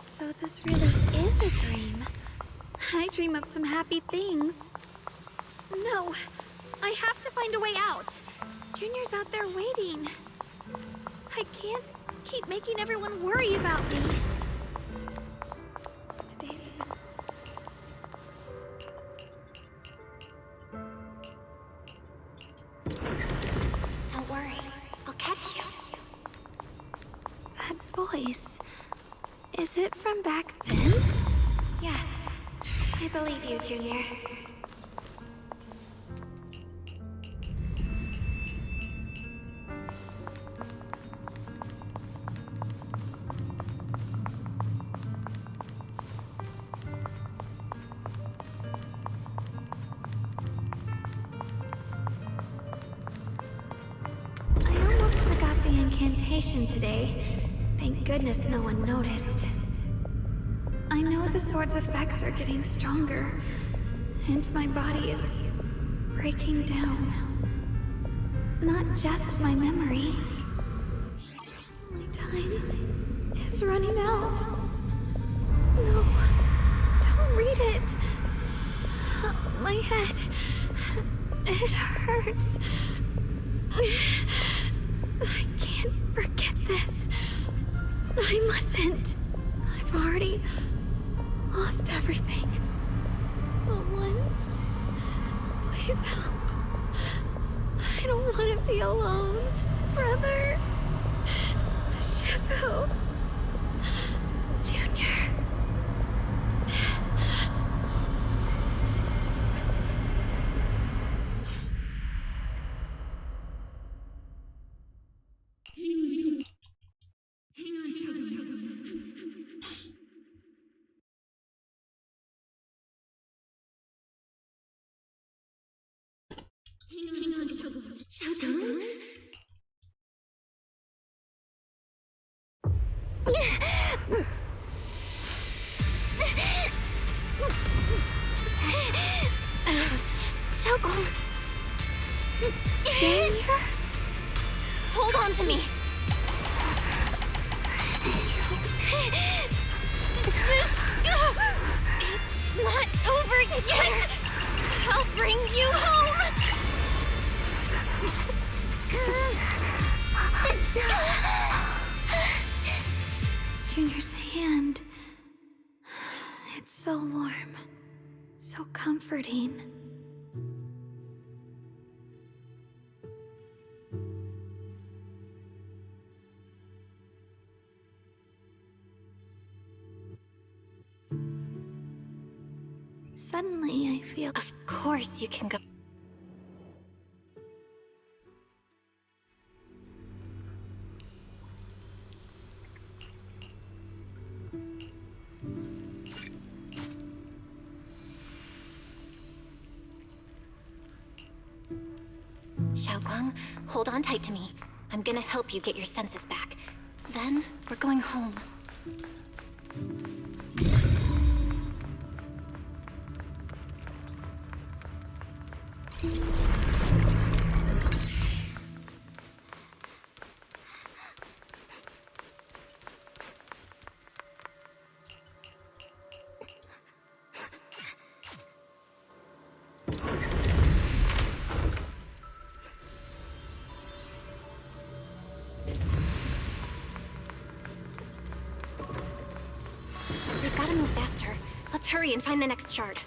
So this really is a dream. I dream of some happy things. No, I have to find a way out. Junior's out there waiting. I can't keep making everyone worry about me. Today's... Don't worry, I'll catch you. That voice... is it from back then? Yes, I believe you, Junior. I almost forgot the incantation today. Thank goodness no one noticed. I know the sword's effects are getting stronger, and my body is breaking down. Not just my memory. My time is running out. No, don't read it. My head, it hurts. I can't forget this. I mustn't. I've already lost everything. Someone, please help. I don't want to be alone. Brother. Shifu. Junior. Xiaoguang. Junior? Hold on to me. It's not over yet. I'll bring you home. Junior's hand. It's so warm, so comforting. Suddenly, I feel... Of course you can go. Xiaoguang, hold on tight to me. I'm gonna help you get your senses back. Then, we're going home. We've gotta move faster. Let's hurry and find the next shard.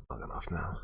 Long enough now.